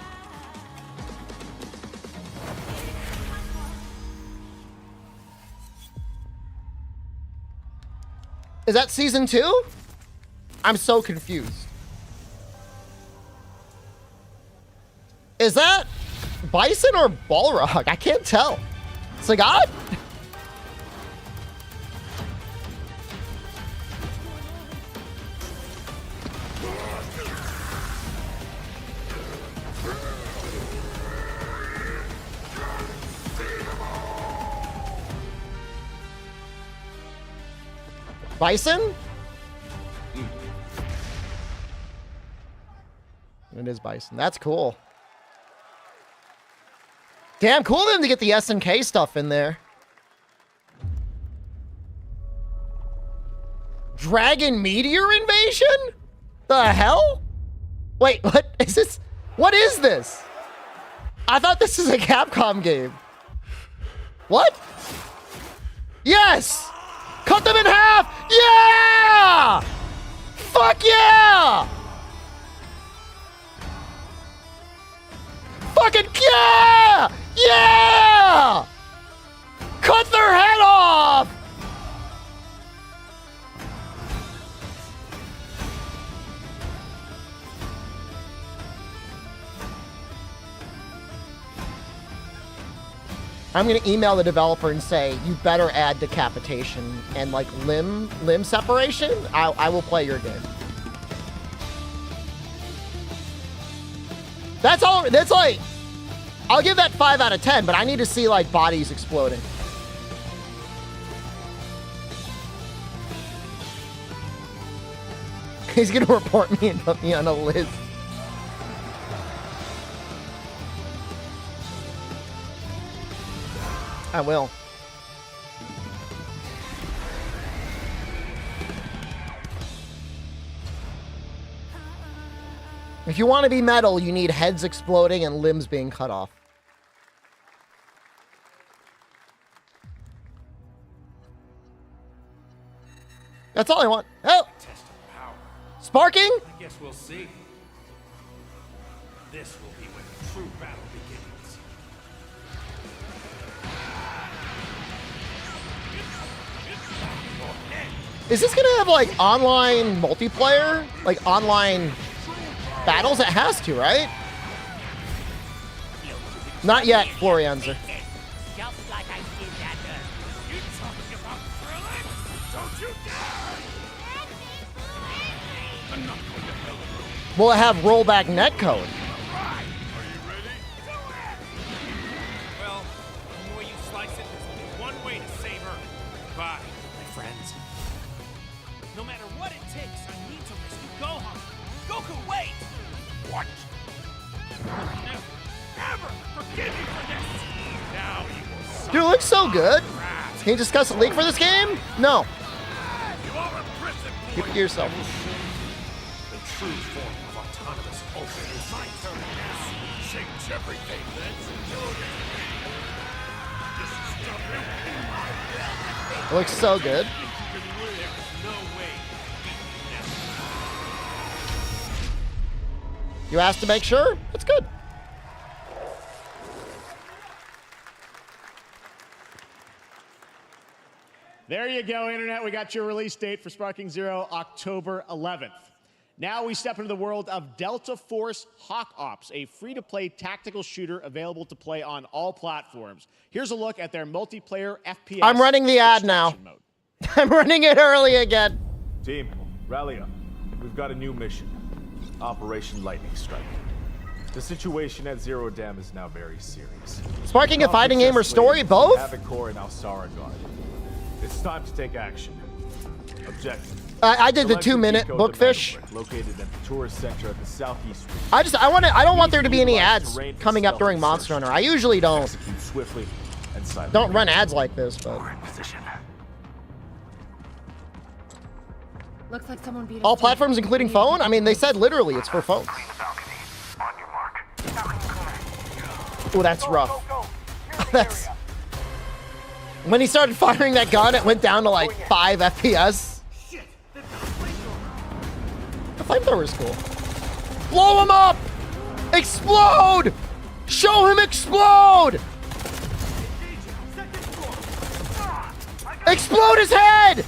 Is that season 2? I'm so confused. Is that Bison or Balrog? I can't tell. Sagat? Bison? It is Bison. That's cool. Damn, cool of them to get the SNK stuff in there. Dragon Meteor Invasion? The hell? Wait, what is this? What is this? I thought this is a Capcom game. What? Yes! Cut them in half! Yeah! Fuck yeah! Fucking yeah! Yeah! Cut their head off! I'm gonna email the developer and say, you better add decapitation and like limb separation. I will play your game. That's all. That's like, I'll give that 5 out of 10, but I need to see like bodies exploding. He's gonna report me and put me on a list. I will. If you want to be metal, you need heads exploding and limbs being cut off. That's all I want. Oh! Sparking? I guess we'll see. This will be when the true battle begins. Is this gonna have like online multiplayer? Like online battles? It has to, right? Not yet, Florianza. Just like I did that. You talking about thrilling? Don't you dare! Will it have rollback netcode? Well, the way you slice it, there's only one way to save her. Goodbye, my friends. No matter what it takes, I need to rescue Gohan. Goku, wait! What? Never forgive you for this! Now you will suffer. Dude, it looks so good. Can you discuss the leak for this game? No. Keep it to yourself. The true form of autonomous Ultra is my turn. Change everything, then. It looks so good. You asked to make sure? That's good. There you go, Internet. We got your release date for Sparking Zero, October 11th. Now we step into the world of Delta Force Hawk Ops, a free-to-play tactical shooter available to play on all platforms. Here's a look at their multiplayer FPS. I'm running the ad now. I'm running it early again. Team, rally up. We've got a new mission. Operation Lightning Strike. The situation at Zero Dam is now very serious. Sparking a fighting game or story, both? Havoc Corps and Alsara Guard. It's time to take action. Objective. I did the 2-minute bookfish. Located at the tourist center at the southeast. I don't want there to be any ads coming up during Monster Hunter. I usually don't. Swiftly and silently. Don't run ads like this, but. Looks like someone beat All platforms, including phone? I mean, they said literally it's for phones. Oh, that's rough. That's. When he started firing that gun, it went down to like 5 FPS. The flamethrower's cool. Blow him up! Explode! Show him explode! Explode his head!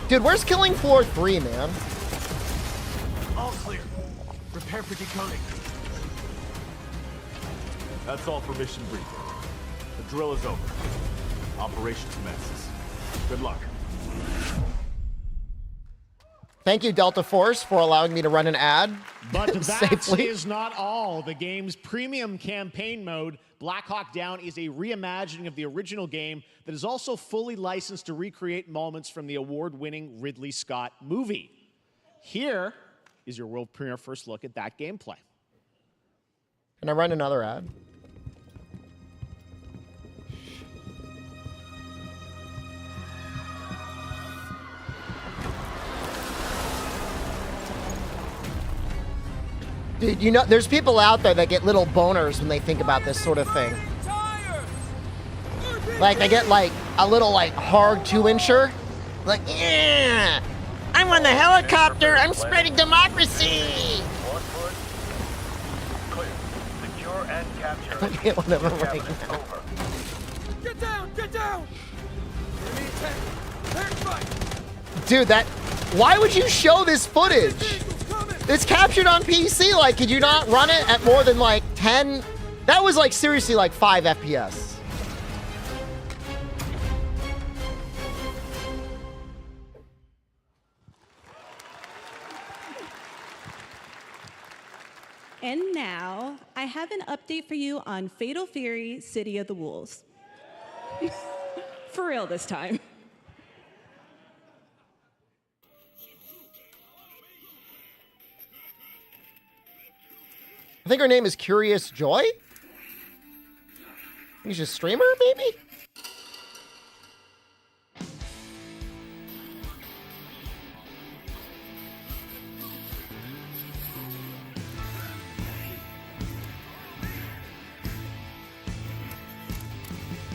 Dude, where's killing floor 3, man? All clear. Prepare for decoding. That's all for mission briefing. The drill is over. Operation commences. Good luck. Thank you, Delta Force, for allowing me to run an ad. But that safely. is not all. The game's premium campaign mode, Black Hawk Down, is a reimagining of the original game that is also fully licensed to recreate moments from the award-winning Ridley Scott movie. Here is your world premiere first look at that gameplay. Can I run another ad? Dude, you know, there's people out there that get little boners when they think about this sort of thing. Like, they get, like, a little, like, hard 2-incher. Like, yeah! I'm on the helicopter! I'm spreading democracy! I get whatever right now. Get down! Get down! Dude, that... Why would you show this footage? It's captured on PC. Like, could you not run it at more than, like, 10? That was, like, seriously, like, 5 FPS. And now, I have an update for you on Fatal Fury City of the Wolves. For real this time. I think her name is Curious Joy? He's a streamer, maybe?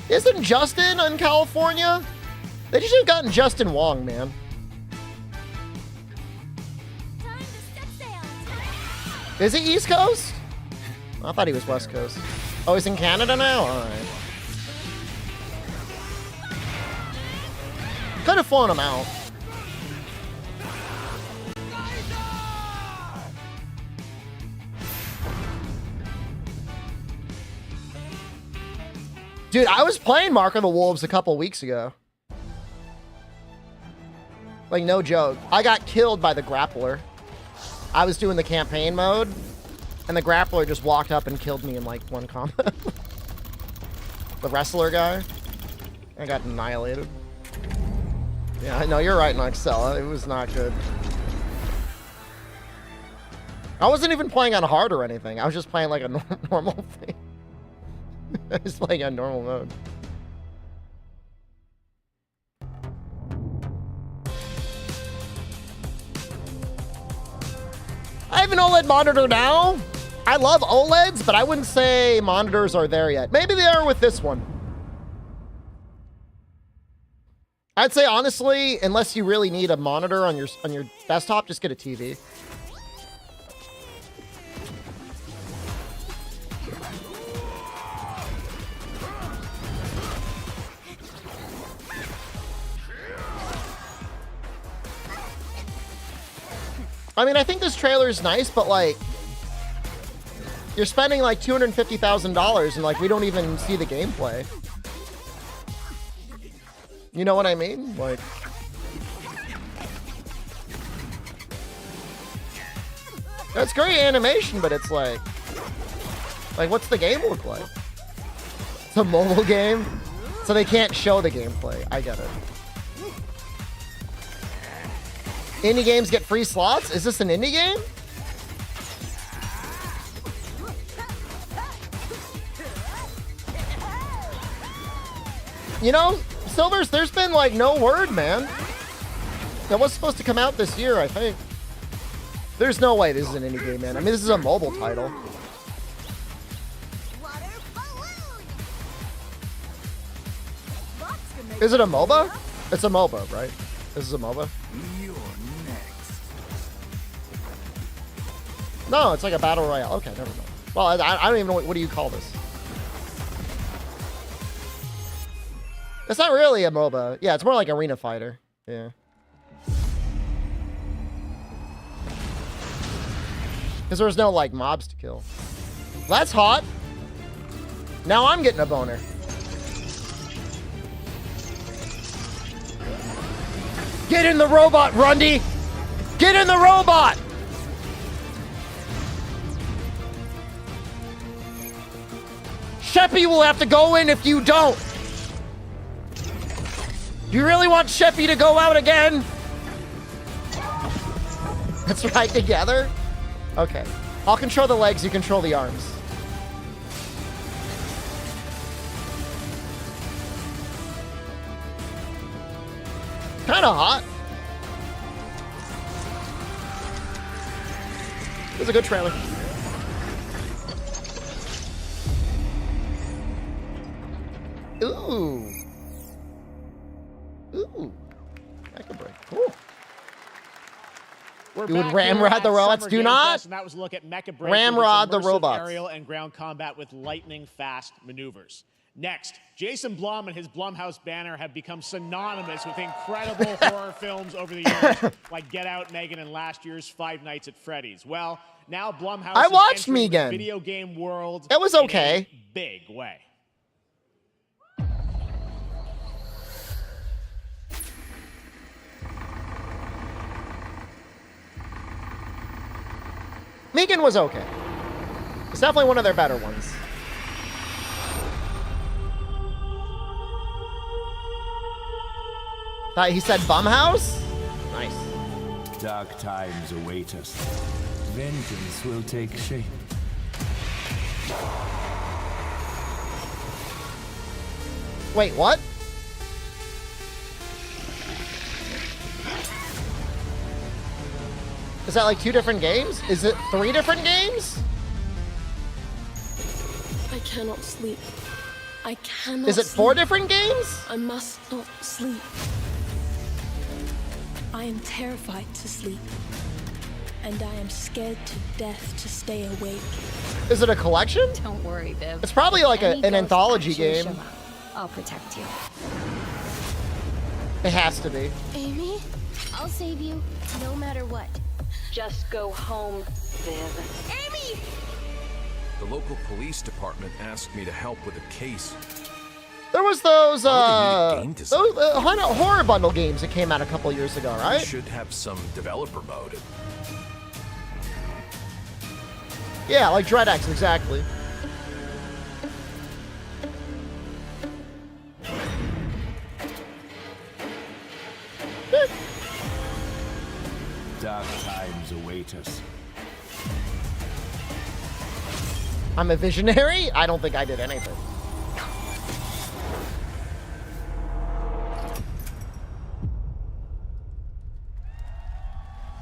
Isn't Justin in California? They should have gotten Justin Wong, man. Is he East Coast? I thought he was West Coast. Oh, he's in Canada now? Alright. Could have flown him out. Dude, I was playing Mark of the Wolves a couple weeks ago. Like, no joke. I got killed by the grappler. I was doing the campaign mode, and the grappler just walked up and killed me in, like, one combat. The wrestler guy. I got annihilated. Yeah, I know, you're right, Noxella. It was not good. I wasn't even playing on hard or anything. I was just playing like a normal thing. I was playing on normal mode. I have an OLED monitor now. I love OLEDs, but I wouldn't say monitors are there yet. Maybe they are with this one. I'd say honestly, unless you really need a monitor on your desktop, just get a TV. I mean, I think this trailer is nice, but like, you're spending like $250,000 and like, we don't even see the gameplay. You know what I mean? Like, that's great animation, but it's like what's the game look like? It's a mobile game, so they can't show the gameplay. I get it. Indie games get free slots? Is this an indie game? You know, Silvers, there's been like no word, man. That was supposed to come out this year, I think. There's no way this is an indie game, man. I mean, this is a mobile title. Is it a MOBA? It's a MOBA, right? This is a MOBA? No, it's like a battle royale. Okay, never mind. Well, I don't even know what do you call this? It's not really a MOBA. Yeah, it's more like Arena Fighter. Yeah. Because there's no like mobs to kill. That's hot. Now I'm getting a boner. Get in the robot, Rundy! Get in the robot! Sheppy will have to go in if you don't. You really want Sheppy to go out again? That's right, together? Okay. I'll control the legs, you control the arms. Kinda hot. It was a good trailer. Ooh. Ooh. That could break. Cool. We're You would back ramrod here the at robots? Summer Do Game not Fest, and that was a look at Mecha Break, ramrod the with immersive robots. aerial and ground combat with lightning fast maneuvers. Next, Jason Blum and his Blumhouse banner have become synonymous with incredible horror films over the years, like Get Out, Megan, and last year's Five Nights at Freddy's. Well, now Blumhouse I is watched entering the Megan. video game world. It was okay. In a big way. Megan was okay. It's definitely one of their better ones. Thought he said Bumhouse? Nice. Dark times await us. Vengeance will take shape. Wait, what? Is that like 2 different games? Is it 3 different games? I cannot sleep. I cannot Is it 4 sleep. different games? I must not sleep. I am terrified to sleep. And I am scared to death to stay awake. Is it a collection? Don't worry, Viv. It's probably like Any an ghost anthology actually game. show up, I'll protect you. It has to be. Amy, I'll save you, no matter what. Just go home, Viv. Amy! The local police department asked me to help with a case. There was those horror bundle games that came out a couple years ago, right? Should have some developer mode. Yeah, like DreadX, exactly. Dark times await us. I'm a visionary? I don't think I did anything.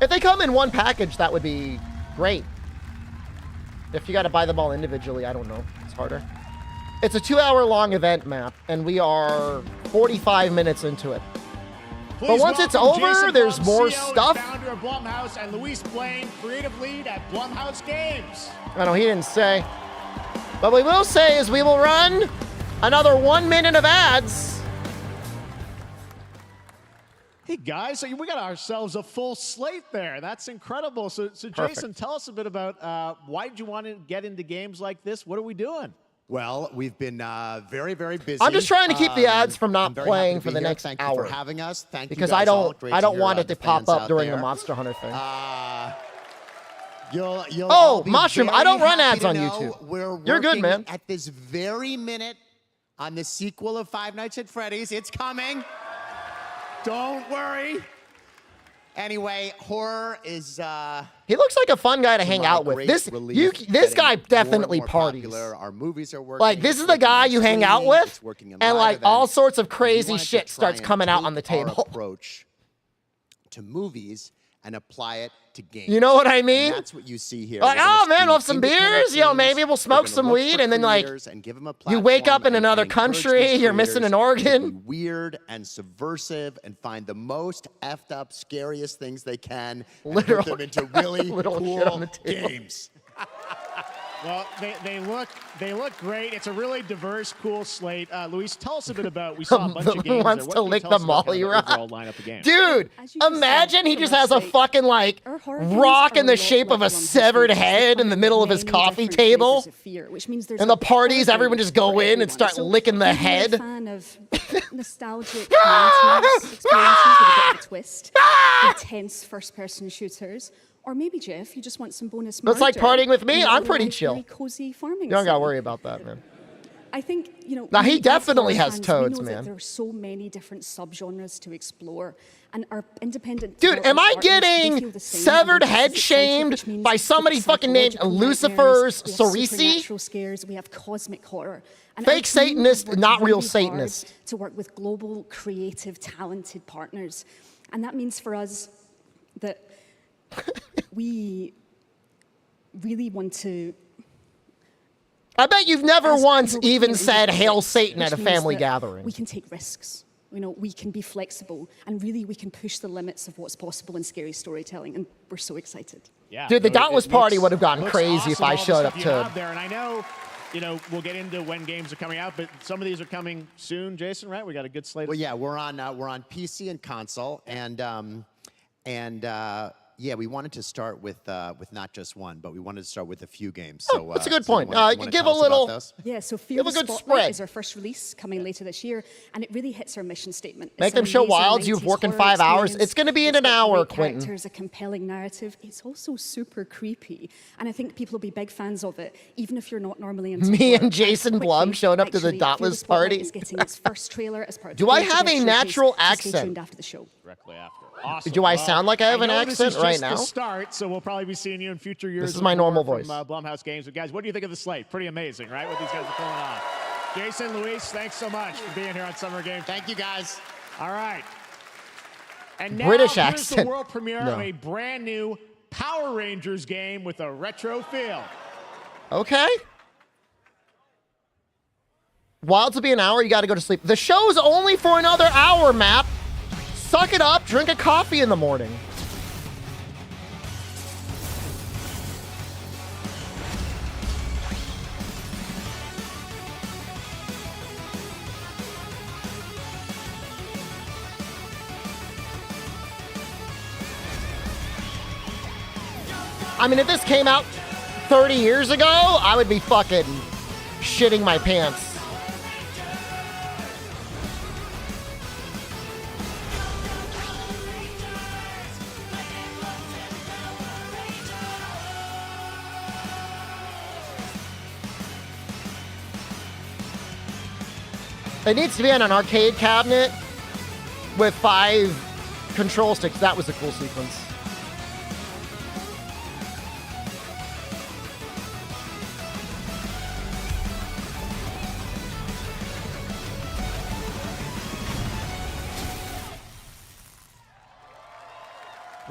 If they come in one package, that would be great. If you got to buy them all individually, I don't know. It's harder. It's a 2-hour-long event map, and we are 45 minutes into it. But once it's over, Jason there's Blum, more CEO stuff. And founder of Blumhouse, and Luis Blaine, creative lead at Blumhouse Games. I know he didn't say. But we will say is we will run another 1 minute of ads. Hey guys, so we got ourselves a full slate there. That's incredible. So Jason, tell us a bit about why did you want to get into games like this? What are we doing? Well, we've been very, very busy. I'm just trying to keep the ads from not playing for the next Thank hour. you for having us. Thank because you guys all. Great I don't hear, want it to the pop fans up out during the there. Monster Hunter thing. You'll Oh, be Mushroom, I very don't run happy ads to on know YouTube. We're You're good, working man. At this very minute on the sequel of Five Nights at Freddy's. It's coming. Don't worry. Anyway, horror is. He looks like a fun guy to hang out with. This guy definitely parties. Our movies are working. Like, this is the guy you hang out with, and like all sorts of crazy shit starts coming out on the table. Approach to movies and apply it to games. You know what I mean? And that's what you see here. Like, oh man, we'll have some beers. You know, maybe we'll smoke some weed, and then like, you wake up in another country, you're missing an organ. Weird and subversive, and find the most effed up, scariest things they can, and Literal- put them into really Literal shit on cool the table. games. Well, they look great. It's a really diverse, cool slate. Luis, tell us a bit about. We saw a bunch of games. Wants there. What to can you lick tell the us about Molly kind of rock. overall lineup of games? Dude, imagine he just has a fucking like rock in the shape of a severed head in the middle of his coffee table. And the parties, everyone just go in and start licking the head. Fan of nostalgic 90s experiences with a bit of a twist, intense first-person shooters, or maybe Jeff, you just want some bonus murder. It's like partying with me. in I'm a pretty nice, chill. very cozy farming You don't gotta scene. worry about that, man. I think, you know. Now, he we as definitely horror has fans, toads, we know man. That there are so many different subgenres to explore, and our independent. Dude, am I development partners, they feel getting the same, severed and they're head just excited, which shamed means by we somebody have fucking named psychological Lucifer's nightmares, we have Cerisi? supernatural scares, we have cosmic horror. And Fake our team Satanist, worked not real really hard Satanist. To work with global, creative, talented partners, and that means for us that we really want to. I bet you've never as once European even said Hail independents, Satan at a which means family that gathering. We can take risks. You know, we can be flexible, and really we can push the limits of what's possible in scary storytelling, and we're so excited. Yeah, Dude, the it Dauntless party would have gotten looks crazy if awesome, I all the showed stuff up you to. have there. And I know, you know, we'll get into when games are coming out, but some of these are coming soon, Jason, right? We got a good slate. Well, yeah, we're on PC and console, and yeah, we wanted to start with not just one, but we wanted to start with a few games. So that's a good so point. you wanna Give tell a us about little. those? Yeah, so Give Fear a the good Spotlight spread. is our first release coming later this year, and it really hits our mission statement. Make It's them an show amazing wilds. You've 90s worked in horror 5 hours. experience. It's going to be in It's an got hour, great Quentin. characters, a compelling narrative. It's also super creepy, and I think people will be big fans of it, even if you're not normally into Me horror. and Jason Blum showing up to the Actually, Fear Dauntless Spotlight party. is getting its first trailer as part of Do the I Creative have a Showcase, natural so Stay accent? tuned after the show. Directly after. Awesome. Do I Well, sound like I have an know this accent is right just now? The start, so we'll probably be seeing you in future years. This is with my more normal from, voice. Blumhouse Games. But guys, what do you think of the slate? Pretty amazing, right? What these guys are pulling off. Jason, Luis, thanks so much for being here on Summer Games. Thank you, guys. All right. And now British here's accent. the world premiere No. of a brand new Power Rangers game with a retro feel. Okay. Wild to be an hour, you got to go to sleep. The show's only for another hour, Map. Suck it up, drink a coffee in the morning. I mean, if this came out 30 years ago, I would be fucking shitting my pants. It needs to be on an arcade cabinet with 5 control sticks. That was a cool sequence.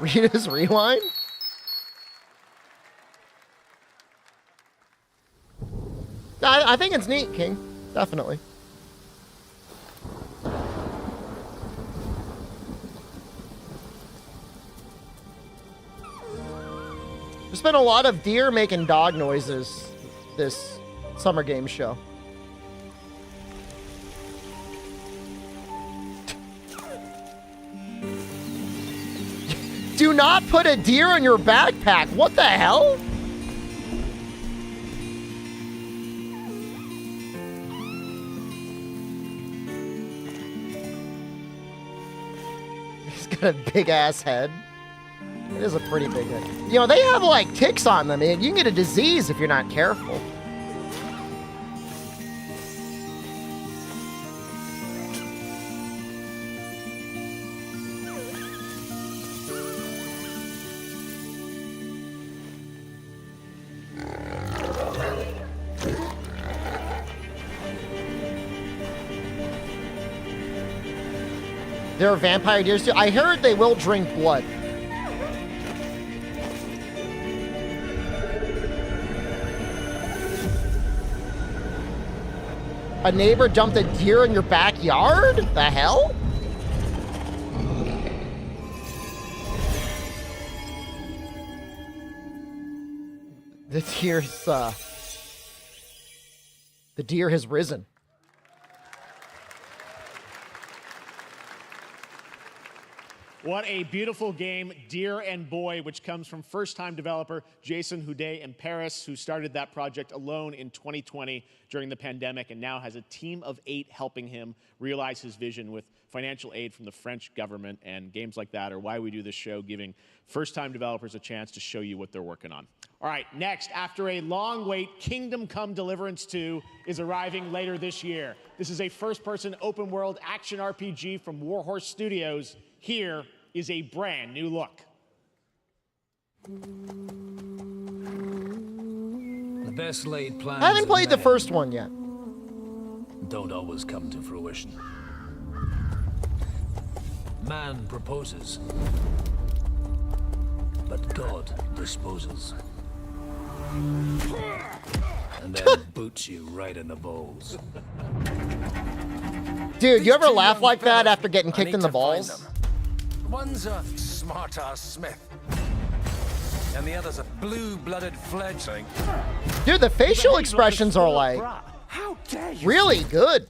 Rita's Rewind? I think it's neat, King. Definitely. There's been a lot of deer making dog noises this Summer Games show. Do not put a deer in your backpack. What the hell? He's got a big ass head. It is a pretty big head. You know, they have like ticks on them, and you can get a disease if you're not careful. There are vampire deers too. I heard they will drink blood. A neighbor dumped a deer in your backyard? The hell? The deer has risen. What a beautiful game, Deer and Boy, which comes from first-time developer Jason Houdet in Paris, who started that project alone in 2020 during the pandemic and now has a team of 8 helping him realize his vision with financial aid from the French government. And games like that are why we do this show, giving first-time developers a chance to show you what they're working on. All right, next, after a long wait, Kingdom Come Deliverance 2 is arriving later this year. This is a first-person open-world action RPG from Warhorse Studios. Here is a brand new look. The best laid plans. I haven't played the first one yet. Don't always come to fruition. Man proposes, but God disposes. And then boots you right in the balls. Dude, you ever laugh like that after getting kicked in the balls? One's a smart-ass Smith, and the other's a blue-blooded fledgling. Dude, the facial expressions are like really good.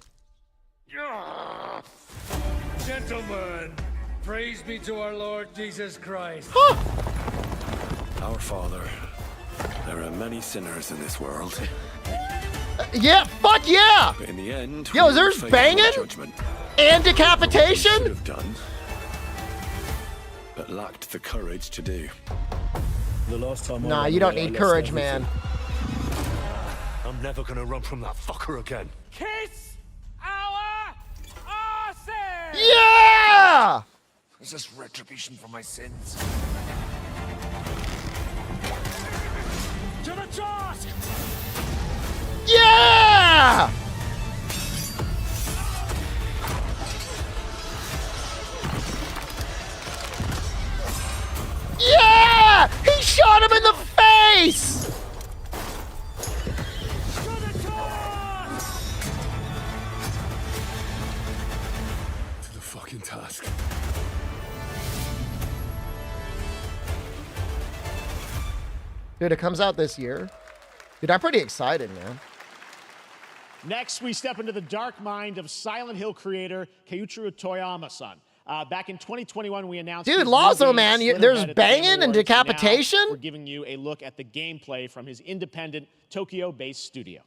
Gentlemen, praise be to our Lord Jesus Christ. Our Father, there are many sinners in this world. Yeah, fuck yeah! But in the end, yo, there's banging and decapitation. Should have done, but lacked the courage to do. The last time nah, you don't need courage, man. I'm never gonna run from that fucker again. Kiss our asses! Yeah! Is this retribution for my sins? To the task! Yeah! Yeah! He shot him in the face! To the fucking task. Dude, it comes out this year. Dude, I'm pretty excited, man. Next, we step into the dark mind of Silent Hill creator Keiichiro Toyama-san. Back in 2021, we announced... Dude, Lazo, man, there's banging and decapitation? We're giving you a look at the gameplay from his independent, Tokyo-based studio.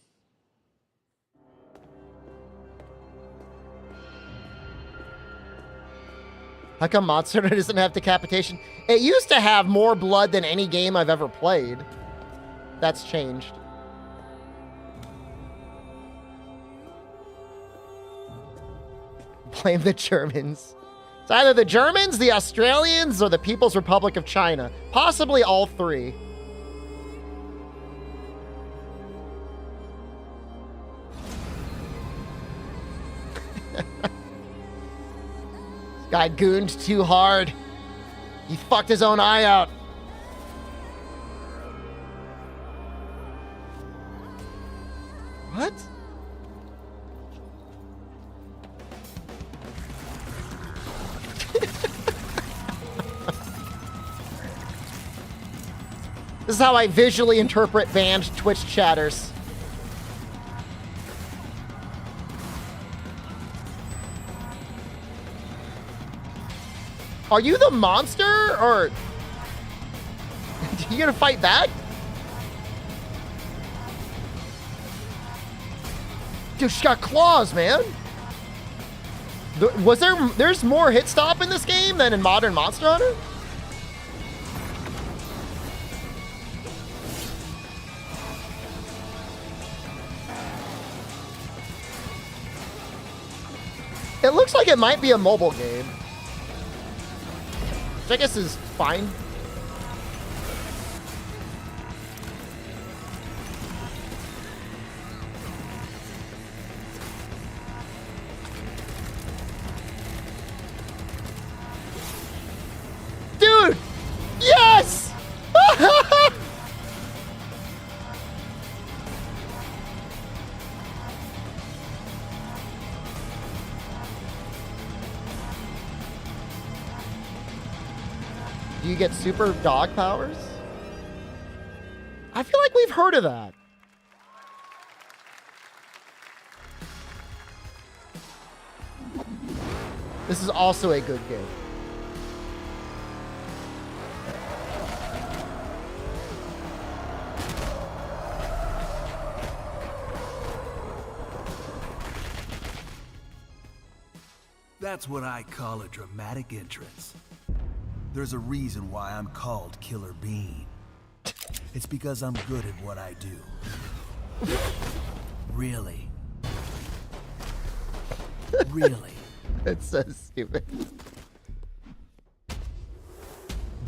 How come Monster doesn't have decapitation? It used to have more blood than any game I've ever played. That's changed. blame the Germans. It's either the Germans, the Australians, or the People's Republic of China. Possibly all three. This guy gooned too hard. He fucked his own eye out. What? This is how I visually interpret banned Twitch chatters. Are you the monster, or you gonna fight back? Dude, she's got claws, man. There's more hit stop in this game than in modern Monster Hunter? It looks like it might be a mobile game, which I guess is fine. Dude! Yes! Do you get super dog powers? I feel like we've heard of that. This is also a good game. That's what I call a dramatic entrance. There's a reason why I'm called Killer Bean. It's because I'm good at what I do. Really. Really. It's so stupid.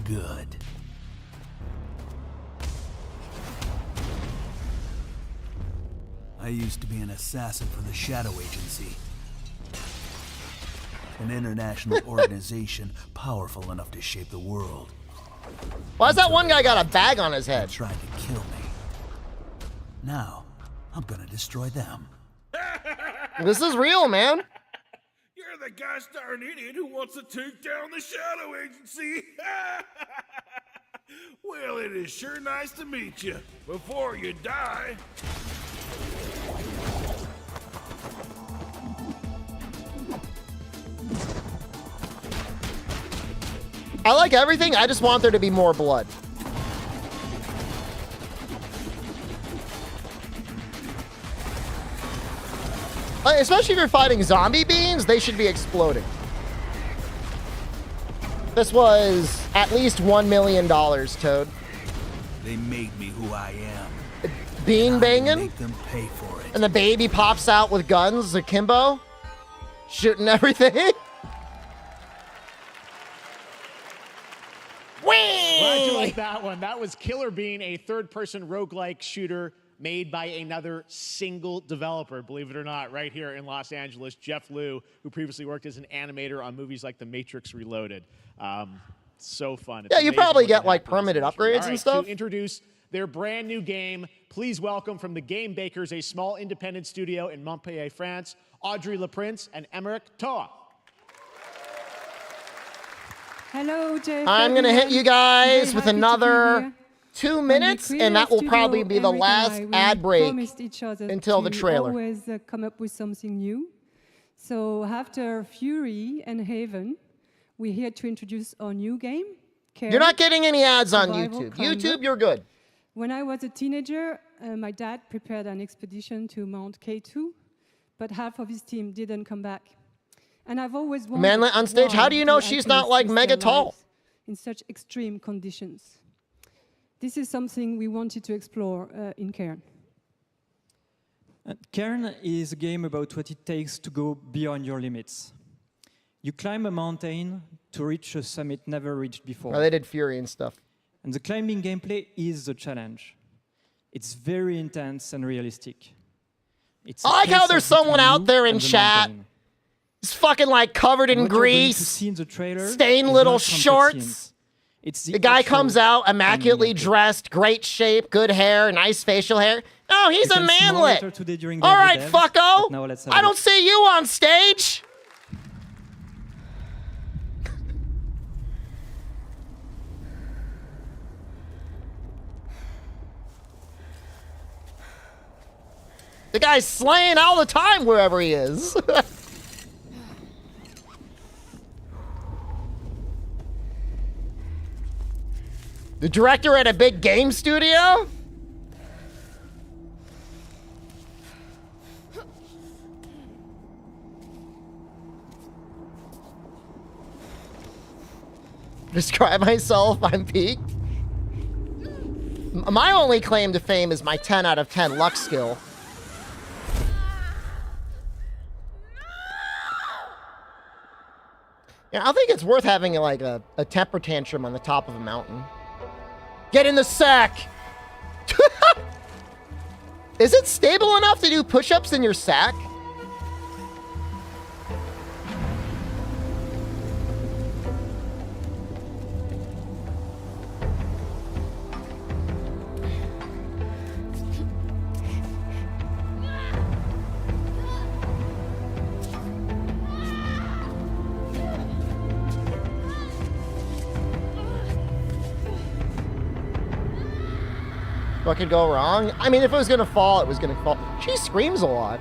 Good. I used to be an assassin for the Shadow Agency. An international organization powerful enough to shape the world. Why's that one guy got a bag on his head? Trying to kill me. Now, I'm gonna destroy them. This is real, man. You're the gosh darn idiot who wants to take down the Shadow Agency. Well, it is sure nice to meet you. Before you die. I like everything, I just want there to be more blood. Especially if you're fighting zombie beings, they should be exploding. This was at least $1 million, Toad. They made me who I am. Bean banging? Make them pay for it. And the baby pops out with guns, akimbo, shooting everything. Glad you like that one. That was Killer Bean, a third-person roguelike shooter made by another single developer, believe it or not, right here in Los Angeles, Jeff Liu, who previously worked as an animator on movies like The Matrix Reloaded. So fun. It's yeah, you probably get like happen permanent upgrades and stuff. To introduce their brand new game, please welcome from the Game Bakers, a small independent studio in Montpellier, France, Audrey Laprince and Emmerich Toa. Hello, Jeff. I'm going to hit you guys with another 2 minutes, and that will probably be the last ad break until the trailer. Always come up with something new. So after Fury and Haven, we're here to introduce our new game. You're not getting any ads on YouTube. YouTube, you're good. When I was a teenager, my dad prepared an expedition to Mount K2, but half of his team didn't come back. And I've always wondered Manlet on stage, how do you know she's not like mega tall? In such extreme conditions. This is something we wanted to explore in Cairn. Cairn is a game about what it takes to go beyond your limits. You climb a mountain to reach a summit never reached before. Oh, they did Fury and stuff. And the climbing gameplay is the challenge. It's very intense and realistic. It's I like how there's someone out there in chat. It's fucking like covered in grease, stained little shorts. The guy comes out immaculately dressed, great shape, good hair, nice facial hair. Oh, he's a manlet. All right, fucko. I don't see you on stage. The guy's slaying all the time wherever he is. The director at a big game studio? Describe myself, I'm peaked. My only claim to fame is my 10 out of 10 luck skill. Yeah, I think it's worth having like a temper tantrum on the top of a mountain. Get in the sack! Is it stable enough to do push-ups in your sack? What could go wrong? I mean, if it was gonna fall, it was gonna fall. She screams a lot.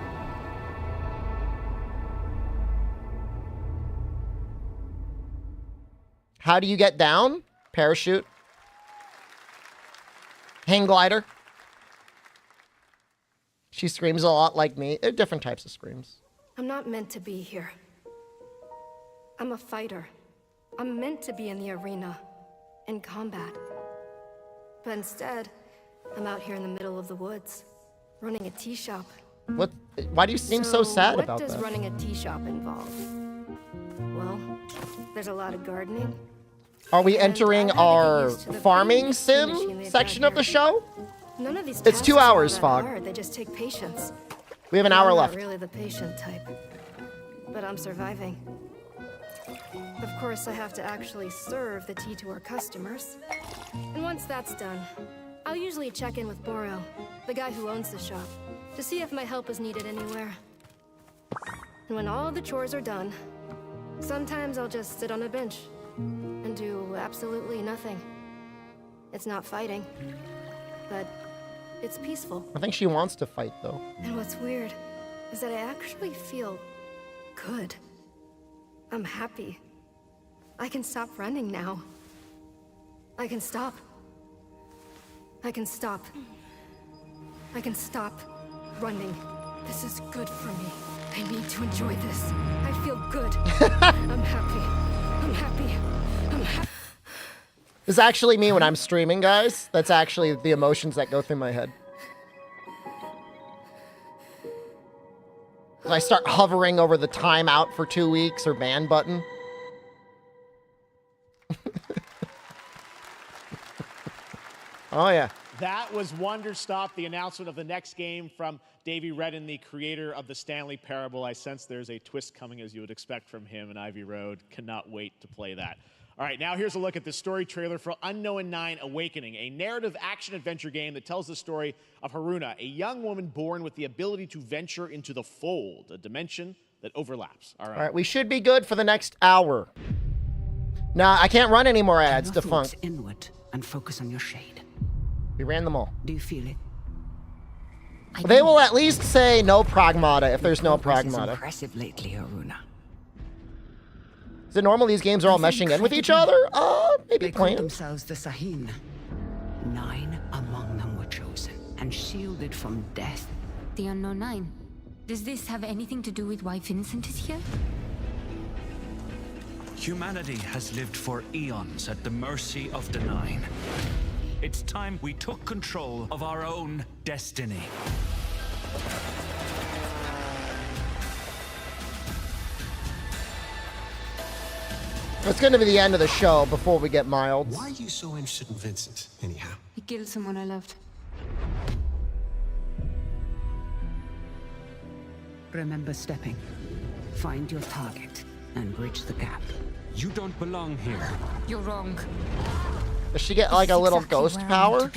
How do you get down? Parachute. Hang glider. She screams a lot like me. They're different types of screams. I'm not meant to be here. I'm a fighter. I'm meant to be in the arena, in combat. But instead, I'm out here in the middle of the woods, running a tea shop. What? Why do you seem so sad about that? What does running a tea shop involve? Well, there's a lot of gardening. Are we entering our farming sim section of the show? None of these It's 2 hours, Fog. hard. They just take patience. We have an hour I'm left. not really the patient type, but I'm surviving. Of course, I have to actually serve the tea to our customers. And once that's done, I'll usually check in with Boro, the guy who owns the shop, to see if my help is needed anywhere. And when all the chores are done, sometimes I'll just sit on a bench and do absolutely nothing. It's not fighting, but it's peaceful. I think she wants to fight, though. And what's weird is that I actually feel good. I'm happy. I can stop running now. I can stop. I can stop. I can stop running. This is good for me. I need to enjoy this. I feel good. I'm happy. I'm happy. I'm happy. This is actually me when I'm streaming, guys. That's actually the emotions that go through my head. I start hovering over the timeout for 2 weeks or ban button. Oh, yeah. That was Wonderstop, the announcement of the next game from Davey Redden, the creator of the Stanley Parable. I sense there's a twist coming, as you would expect from him in Ivy Road. Cannot wait to play that. All right, now here's a look at the story trailer for Unknown 9 Awakening, a narrative action-adventure game that tells the story of Haruna, a young woman born with the ability to venture into the fold, a dimension that overlaps. All right, we should be good for the next hour. Nah, I can't run any more ads, defunct. Inward and focus on your shade. We ran them all. Do you feel it? They will at least say no pragmata if there's no pragmata. Impressive lately, Haruna. Is it normal these games are all meshing in with each other? Maybe they call themselves the Sahin. 9 among them were chosen and shielded from death. The Unknown 9. Does this have anything to do with why Vincent is here? Humanity has lived for eons at the mercy of the 9. It's time we took control of our own destiny. It's going to be the end of the show before we get mild. Why are you so interested in Vincent, anyhow? He killed someone I loved. Remember stepping. Find your target and bridge the gap. You don't belong here. You're wrong. Does she get like a little ghost power?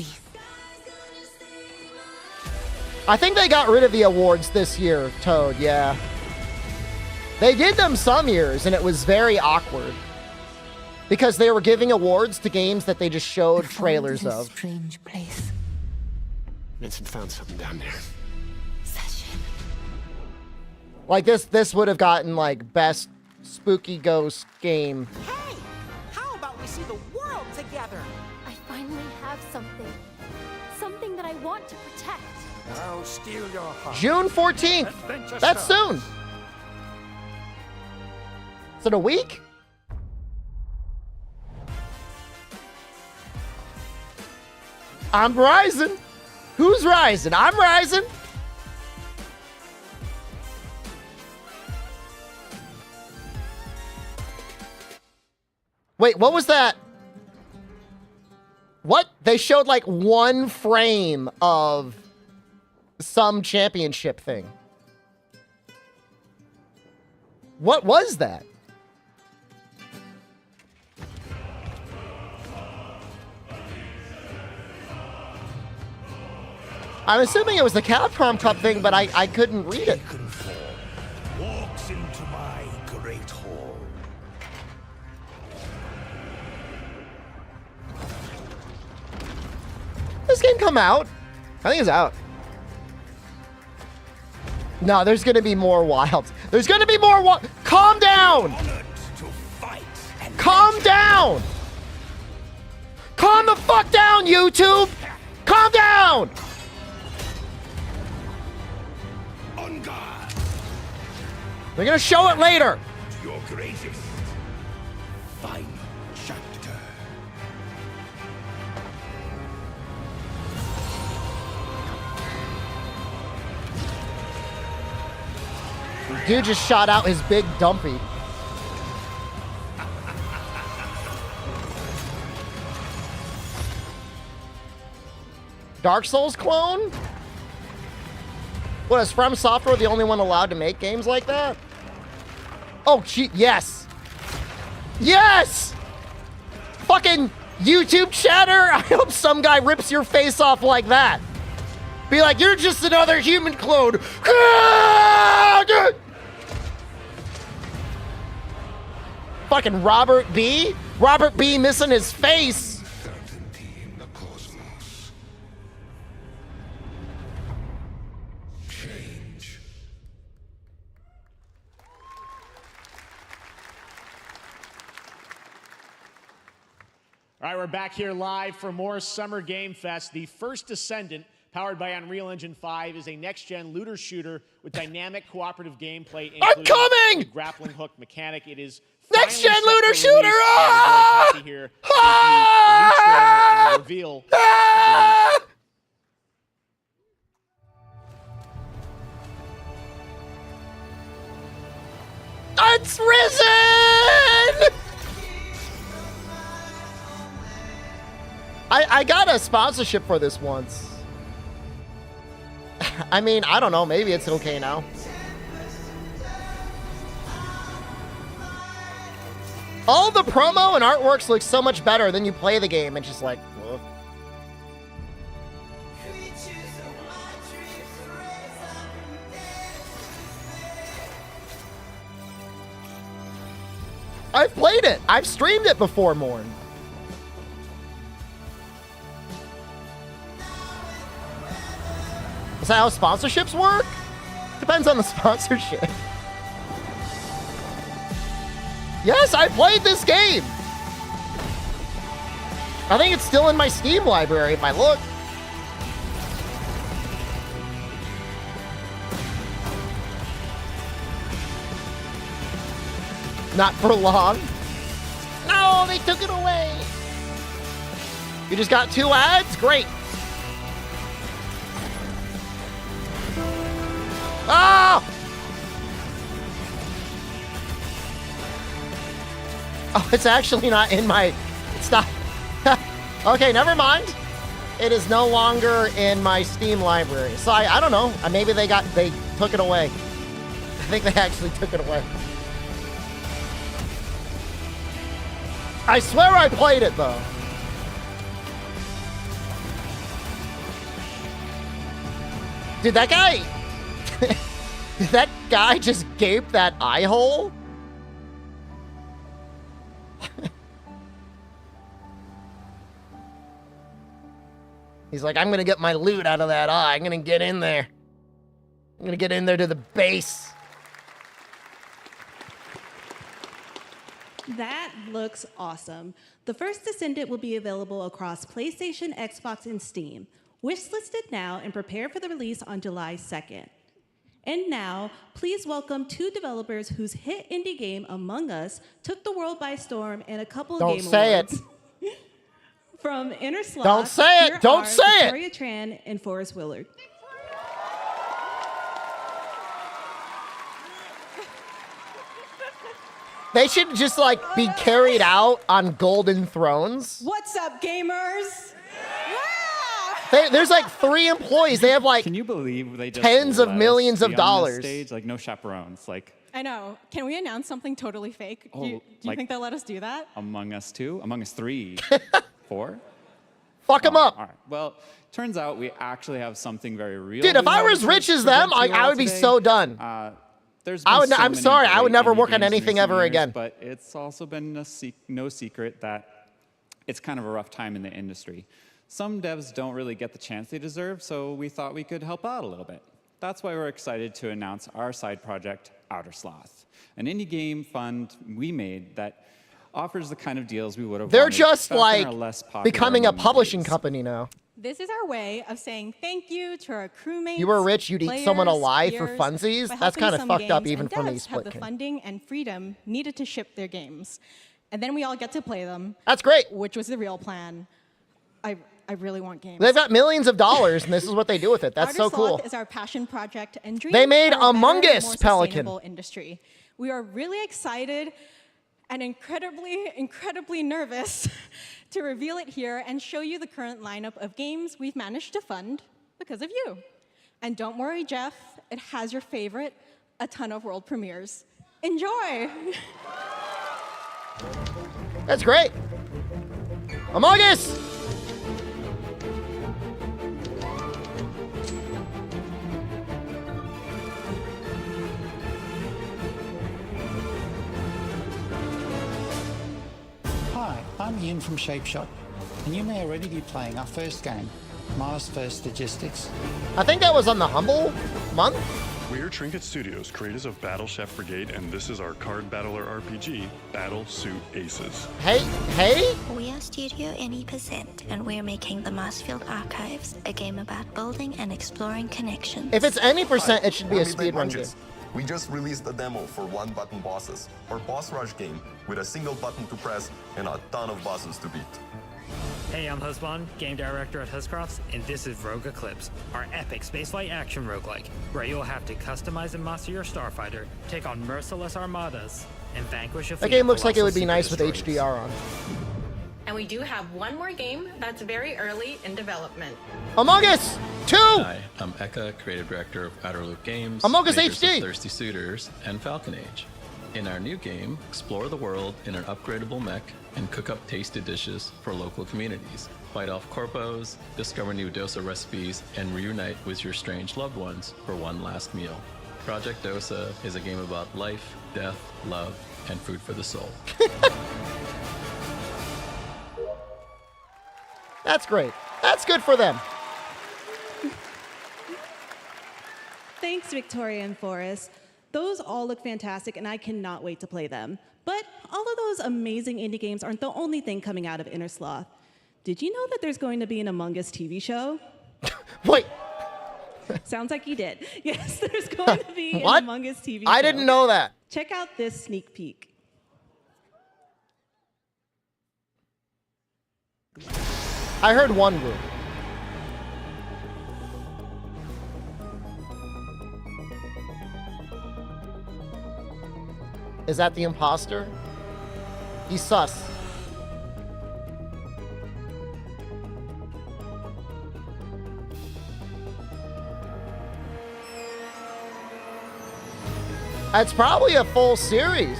I think they got rid of the awards this year, Toad, yeah. They did them some years, and it was very awkward. Because they were giving awards to games that they just showed trailers of. Strange place. Vincent found something down there. Like this would have gotten like best spooky ghost game. Hey! How about we see the world together? I finally have something. Something that I want to protect. I'll steal your heart. June 14th. Adventure That's starts. soon. Is it a week? I'm rising. Who's rising? I'm rising. Wait, what was that? What? They showed like one frame of some championship thing. What was that? I'm assuming it was the Capcom Cup thing, but I couldn't read it. Walks into my great hall. This game come out? I think it's out. No, there's gonna be more wilds. There's gonna be more Calm down! Calm down! Calm the fuck down, YouTube! Calm down! On guard. They're gonna show it later. Your greatest final chapter. Dude just shot out his big dumpy. Dark Souls clone? What, is From Software the only one allowed to make games like that? Oh, gee, yes. Yes! Fucking YouTube chatter. I hope some guy rips your face off like that. Be like, you're just another human clone. Fucking Robert B. Robert B missing his face. All right, we're back here live for more Summer Game Fest. The first Descendant, powered by Unreal Engine 5, is a next-gen looter shooter with dynamic cooperative gameplay. I'm coming! A grappling hook mechanic. It is next-gen looter shooter! Ah! Happy here. Ah! And reveal. Ah! It's risen! I got a sponsorship for this once. I mean, I don't know. Maybe it's okay now. All the promo and artworks look so much better than you play the game. It's just like, ugh. I've played it. I've streamed it before, Morn. Is that how sponsorships work? Depends on the sponsorship. Yes, I played this game. I think it's still in my Steam library if I look. Not for long. No, they took it away. You just got 2 ads? Great. Ah! Oh, it's actually not in my... It's not... Okay, never mind. It is no longer in my Steam library. So I don't know. Maybe they took it away. I think they actually took it away. I swear I played it, though. Did that guy... Did that guy just gape that eye hole? He's like, I'm gonna get my loot out of that eye. I'm gonna get in there. I'm gonna get in there to the base. That looks awesome. The first Descendant will be available across PlayStation, Xbox, and Steam. Wish-listed now and prepare for the release on July 2nd. And now, please welcome 2 developers whose hit indie game, Among Us, took the world by storm in a couple of Don't game say awards. it. From Inner Sloth, Don't say it. here Don't are say it. Victoria Tran and Forrest Willard. They should just like be carried out on golden thrones. What's up, gamers? There's like 3 employees. They have like Can you believe they just tens of let us millions of be on this dollars. Stage? Like no chaperones. Like I know. Can we announce something totally fake? Do you like- think they'll let us do that? Among Us 2, Among Us 3, 4. Fuck them up. All right. Well, turns out we actually have something very real. Dude, if we I were wanted as to rich as them, present to you I all would be today. so done. There's I been would. so I'm many sorry. I would great never indie work on games in anything recent ever years, again. But it's also been no secret that it's kind of a rough time in the industry. Some devs don't really get the chance they deserve, so we thought we could help out a little bit. That's why we're excited to announce our side project, Outer Sloth, an indie game fund we made that offers the kind of deals we would have They're wanted just back in like our less popular becoming a Among Us publishing days. company now. This is our way of saying thank you to our crewmates. You were rich, you'd eat someone players, alive for peers, funsies? by That's helping kinda some fucked up games even and for me, devs have the Splitkin. funding and freedom needed to ship their games. And then we all get to play them. That's great. Which was the real plan. I really want games. They've got millions of dollars, and this is what they do with it. That's Outer so Sloth cool. is our passion project and dream They made for a better Among and Us, more Pelican. sustainable industry. We are really excited and incredibly nervous to reveal it here and show you the current lineup of games we've managed to fund because of you. And don't worry, Jeff, it has your favorite, a ton of world premieres. Enjoy! That's great. Among Us! Hi, I'm Ian from Shapeshot, and you may already be playing our first game, Mars First Logistics. I think that was on the Humble month. We're Trinket Studios, creators of Battle Chef Brigade, and this is our card battler RPG, Battle Suit Aces. Hey? We are Studio Any%, and we're making the Marsfield Archives, a game about building and exploring connections. If it's any percent, it should be a We're Midnight speedrun game. Munches. We just released a demo for one-button bosses, our boss rush game, with a single button to press and a ton of bosses to beat. Hey, I'm Husband, game director at Huscrofts, and this is Rogue Eclipse, our epic spaceflight action roguelike, where you'll have to customize and master your starfighter, take on merciless armadas, and vanquish a That fleet game of looks like it colossal would be nice with super destroyers. HDR on. And we do have one more game that's very early in development. Among Us 2! Hi, I'm Eka, creative director of Outer Loop Games, Among Us makers of HD. Thirsty Suitors, and Falcon Age. In our new game, explore the world in an upgradable mech and cook up tasty dishes for local communities. Fight off corpos, discover new dosa recipes, and reunite with your strange loved ones for one last meal. Project Dosa is a game about life, death, love, and food for the soul. That's great. That's good for them. Thanks, Victoria and Forrest. Those all look fantastic, and I cannot wait to play them. But all of those amazing indie games aren't the only thing coming out of Inner Sloth. Did you know that there's going to be an Among Us TV show? Wait. Sounds like you did. Yes, there's going to be What? an Among Us TV show. I didn't know that. Check out this sneak peek. I heard one room. Is that the imposter? He's sus. It's probably a full series.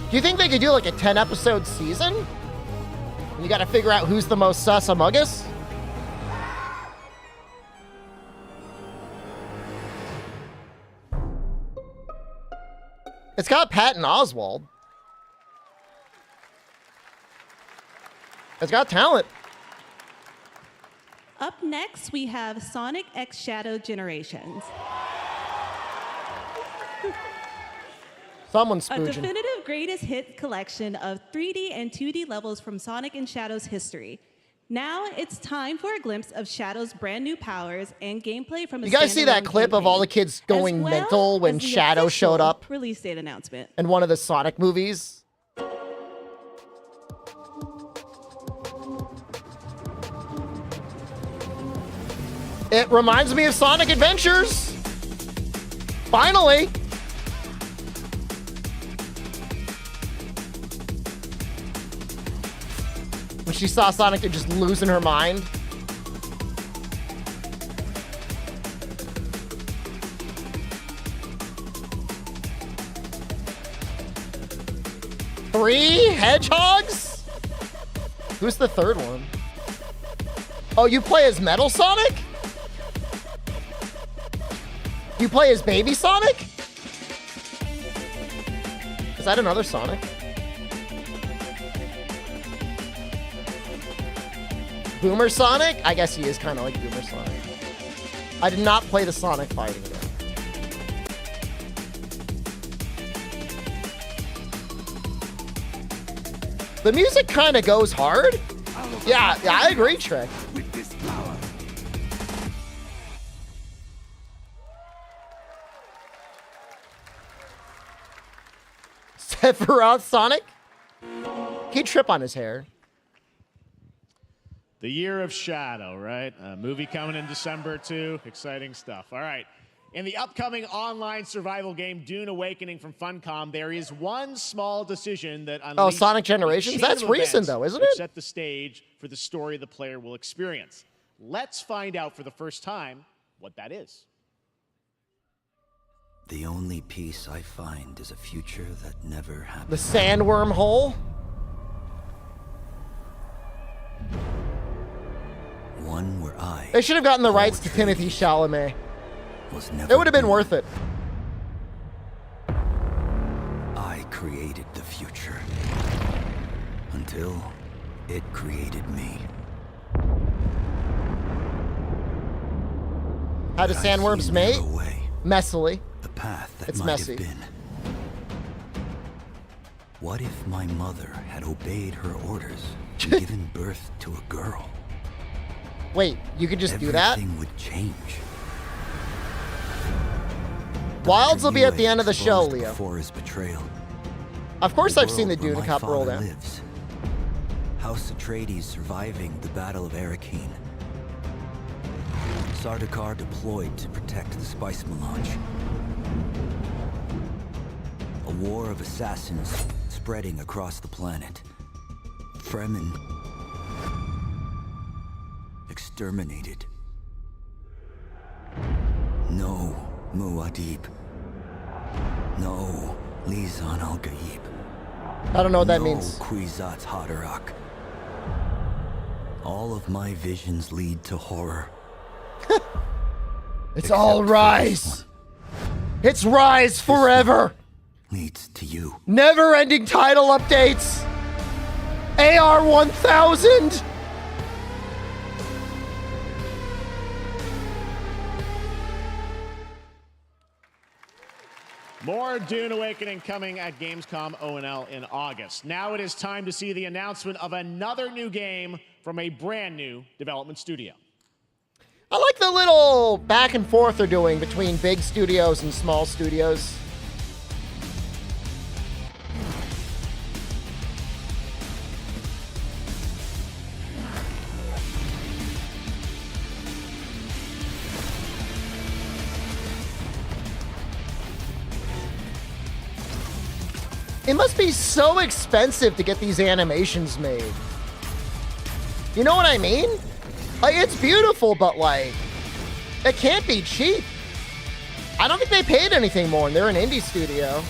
Do you think they could do like a 10-episode season? And you got to figure out who's the most sus among us? It's got Patton Oswalt. It's got talent. Up next, we have Sonic X Shadow Generations. Someone's A spooging. definitive greatest hit collection of 3D and 2D levels from Sonic and Shadow's history. Now it's time for a glimpse of Shadow's brand new powers and gameplay from a You guys see that standalone clip of all the kids going as well mental when as the Shadow showed official up Release date announcement. in one of the Sonic movies? It reminds me of Sonic Adventures. Finally. When she saw Sonic just losing her mind. Three hedgehogs? Who's the third one? Oh, you play as Metal Sonic? You play as Baby Sonic? Is that another Sonic? Boomer Sonic? I guess he is kind of like Boomer Sonic. I did not play the Sonic fighting game. The music kind of goes hard. Yeah, I agree, Trek. Sephiroth Sonic? He'd trip on his hair. The Year of Shadow, right? A movie coming in December, too. Exciting stuff. All right. In the upcoming online survival game, Dune Awakening from Funcom, there is one small decision that unleashed Sonic Generations? a chain That's of recent, events though, isn't which it? set the stage for the story the player will experience. Let's find out for the first time what that is. The only peace I find is a future that never happened. The sandworm hole? One where I They should have gotten the rights to Timothy Chalamet. was never It would have been worth it. I created the future until it created me. How do sandworms mate? Messily. The path that It's might messy. have been. What if my mother had obeyed her orders and given birth to a girl? Wait, you could just do that? Everything would change. Wilds will be at the end of the show, Exposed Leo. Before his betrayal. Of course The I've seen the world where Dune my Cup roll father down. lives. House Atreides surviving the Battle of Arrakeen. Sardaukar deployed to protect the spice melange. A war of assassins spreading across the planet. Fremen exterminated. No Muad'Dib. No Lisan al-Gaib. I don't know what that No means. Kwisatz Haderach. All of my visions lead to horror. It's all Rise. It's Rise forever. Leads to you. Never-ending title updates. AR 1000. More Dune Awakening coming at Gamescom O&L in August. Now it is time to see the announcement of another new game from a brand new development studio. I like the little back and forth they're doing between big studios and small studios. It must be so expensive to get these animations made. You know what I mean? Like, it's beautiful, but like, it can't be cheap. I don't think they paid anything more, and they're an indie studio.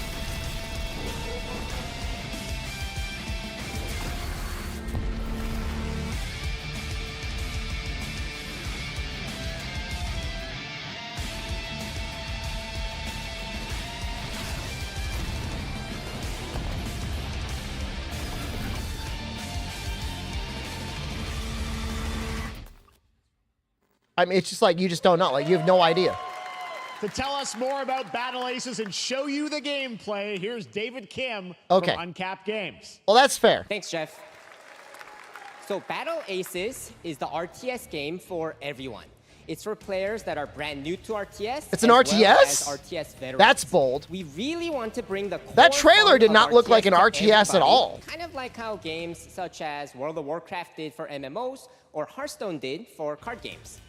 I mean, it's just like, you just don't know. Like, you have no idea. To tell us more about Battle Aces and show you the gameplay, here's David Kim Okay. from Uncapped Games. Well, that's fair. Thanks, Jeff. So Battle Aces is the RTS game for everyone. It's for players that are brand new to RTS. It's an as RTS? well as RTS veterans. That's bold. We really want to bring the core That trailer fun did of not look like an to RTS at everybody, all. Kind of like how games such as World of Warcraft did for MMOs or Hearthstone did for card games.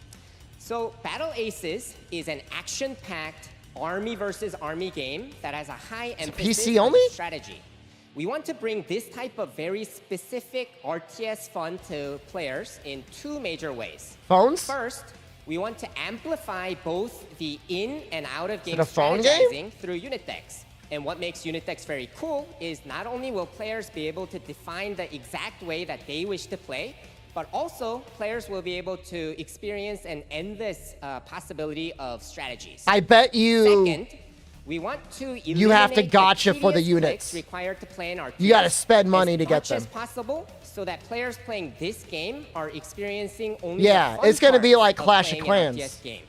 So Battle Aces is an action-packed army versus army game that has a high emphasis PC only? on strategy. We want to bring this type of very specific RTS fun to players in two major ways. Phones? First, we want to amplify both the in and out of game a phone game? strategizing through unit decks. And what makes unit decks very cool is not only will players be able to define the exact way that they wish to play, but also players will be able to experience an endless possibility of strategies. I bet you. Second, we want to You have to eliminate gotcha the for the tedious units. clicks required to play an RTS You got to spend money to get as them. much as possible, so that players playing this game are experiencing only Yeah, the fun it's gonna be parts like of Clash of playing an Clans. RTS game.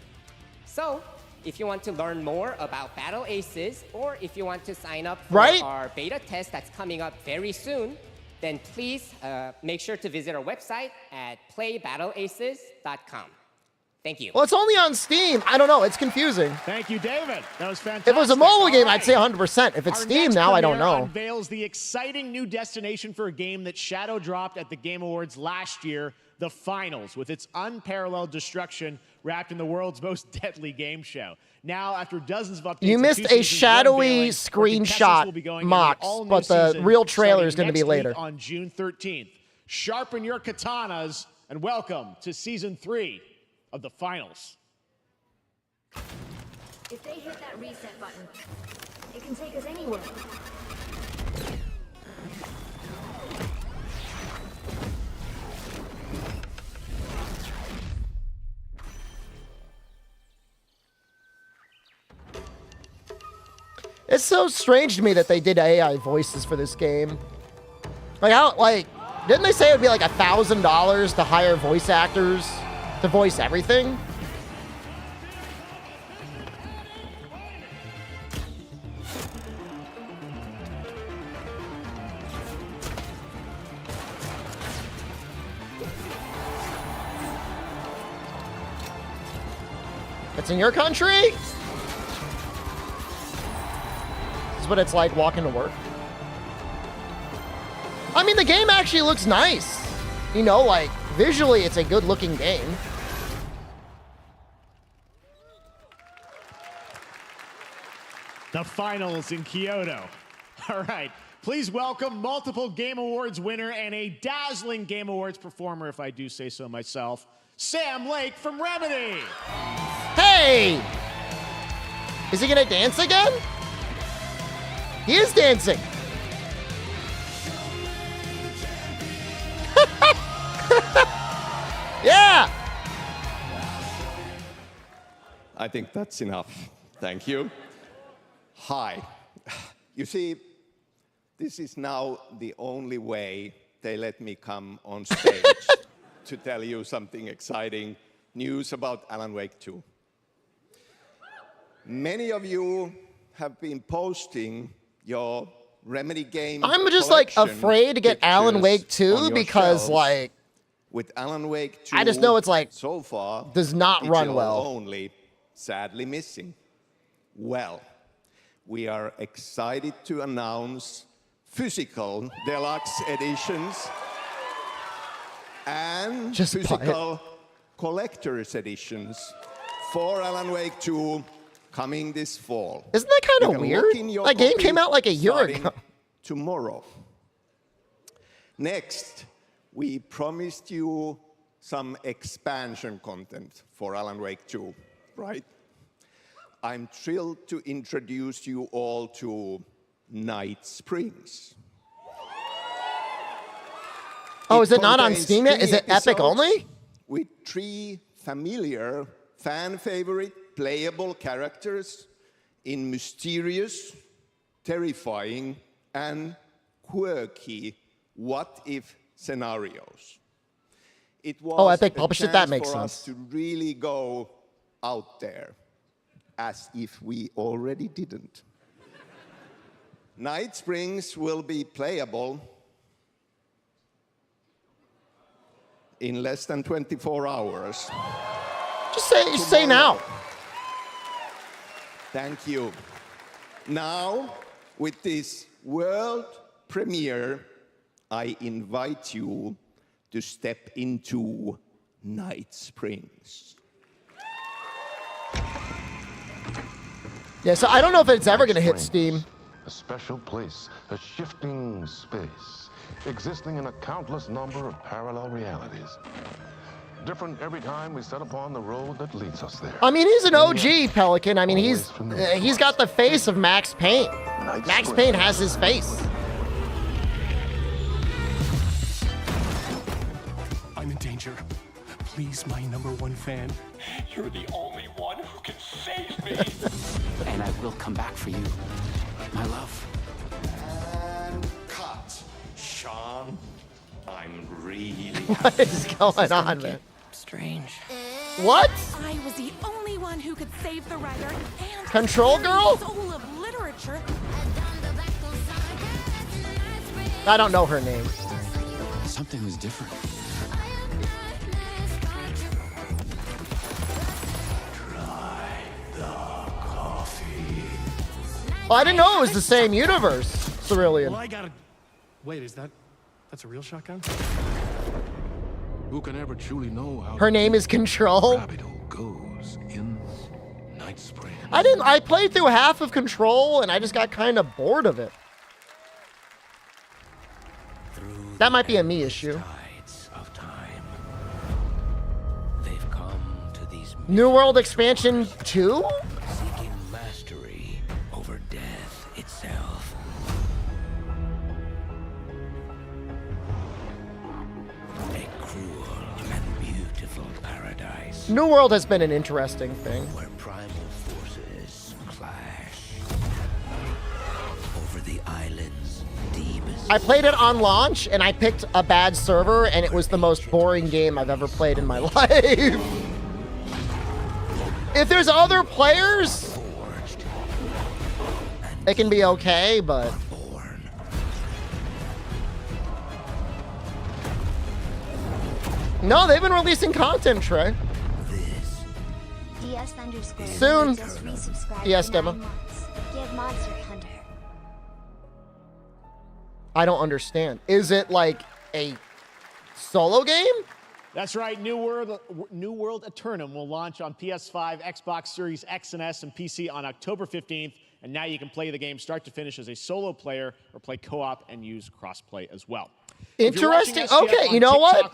So, if you want to learn more about Battle Aces, or if you want to sign up for Right? our beta test that's coming up very soon, then please make sure to visit our website at playbattleaces.com. Thank you. Well, it's only on Steam. I don't know. It's confusing. Thank you, David. That was fantastic. If it was a mobile game, All I'd say right. 100%. If it's Our Steam next now, I don't premiere know. Unveils the exciting new destination for a game that Shadow dropped at the Game Awards last year, the Finals, with its unparalleled destruction wrapped in the world's most deadly game show. Now, after dozens of updates, You and missed 2 a seasons, shadowy unveiling, where contestants will be going screenshot into Mox, the all-new but the season real trailer is starting going to be next week later. on June 13th. Sharpen your katanas and welcome to Season 3 of the Finals. If they hit that reset button, it can take us anywhere. It's so strange to me that they did AI voices for this game. Like, how, like, didn't they say it would be like $1,000 to hire voice actors to voice everything? It's in your country? This is what it's like walking to work. I mean, the game actually looks nice. You know, like, visually, it's a good-looking game. The Finals in Kyoto. All right. Please welcome multiple Game Awards winner and a dazzling Game Awards performer, if I do say so myself, Sam Lake from Remedy. Hey! Is he gonna dance again? He is dancing. Yeah! I think that's enough. Thank you. Hi. You see, this is now the only way they let me come on stage to tell you something exciting news about Alan Wake 2. Many of you have been posting your Remedy game. I'm just like afraid to get Alan Wake 2 because like with Alan Wake 2, I just know it's like so far does not run digital well. Only, sadly missing. Well, we are excited to announce physical deluxe editions and Just buy it. physical collector's editions for Alan Wake 2 coming this fall. Isn't that kind You of can weird? lock in your That game copy came out like a year starting ago. tomorrow. Next, we promised you some expansion content for Alan Wake 2, right? I'm thrilled to introduce you all to Night Springs. Oh, is it not on Steam yet? Is it Epic only? With 3 familiar, fan-favorite playable characters in mysterious, terrifying, and quirky what-if scenarios. It was Epic published it. That makes for sense. us to really go out there, as if we already didn't. Night Springs will be playable in less than 24 hours. Just say now. Thank you. Now, with this world premiere, I invite you to step into Night Springs. Yeah, so I don't know if it's ever going to hit Steam. A special place, a shifting space, existing in a countless number of parallel realities. Different every time we set upon the road that leads us there. I mean, he's an OG Pelican. I mean, he's got the face of Max Payne. Max Payne has his face. I'm in danger. Please, my #1 fan. You're the only one who can save me. And I will come back for you, my love. And cut. Sean, I'm really... What is going on, man? Strange. What? I was the only one who could save the writer and Control Girl? soul of literature. I don't know her name. Something was different. Oh, I didn't know it was the same universe, Cerulean. Well, I gotta... Wait, that's a real shotgun? Who can ever truly know how... Her name is Control. goes in Night Springs. I played through half of Control and I just got kind of bored of it. That might be a me issue. Of time. They've come to these New World Expansion 2? seeking mastery over death itself. A cruel and beautiful paradise New World has been an interesting thing. where primal forces clash over the island's deepest. I played it on launch and I picked a bad server and it was the most boring game I've ever played in my life. If there's other players, it can be okay, but... No, they've been releasing content, Trey. DS_. Soon. Just resubscribed Yes, for Demo. 9 months. Give Monster Hunter. I don't understand. Is it like a solo game? That's right. New World Eternum will launch on PS5, Xbox Series X and S, and PC on October 15th. And now you can play the game start to finish as a solo player or play co-op and use crossplay as well. Interesting. Okay, you know what?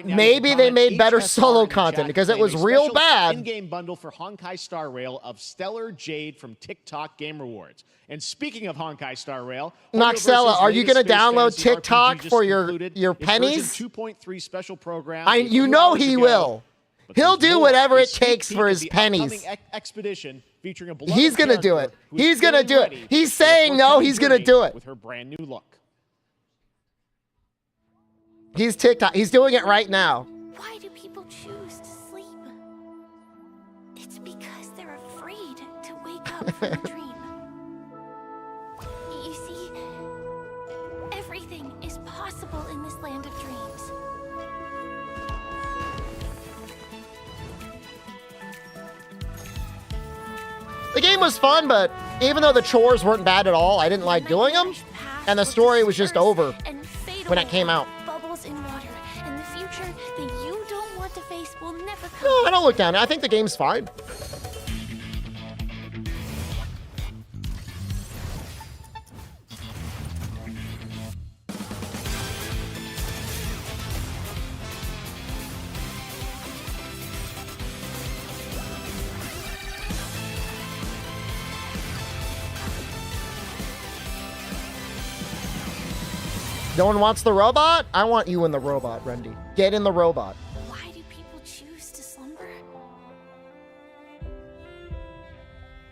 Maybe they made better solo content because it was real bad. In-game bundle for Honkai Star Rail of Stellar Jade from TikTok Game Rewards. And speaking of Honkai Star Rail, Noxella, are you going to download TikTok for your pennies? 2.3 special program. You know he will. He'll do whatever it takes for his pennies. Expedition featuring a He's going to do it. He's going to do it. He's saying no, he's going to do it. With her brand new look. He's TikTok. He's doing it right now. Why do people choose to sleep? It's because they're afraid to wake up from a dream. You see, everything is possible in this land of dreams. The game was fun, but even though the chores weren't bad at all, I didn't like doing them. And the story was just over when it came out. Bubbles in water, and the future that you don't want to face will never come. No, I don't look down. I think the game's fine. No one wants the robot? I want you in the robot, Rendy. Get in the robot. Why do people choose to slumber?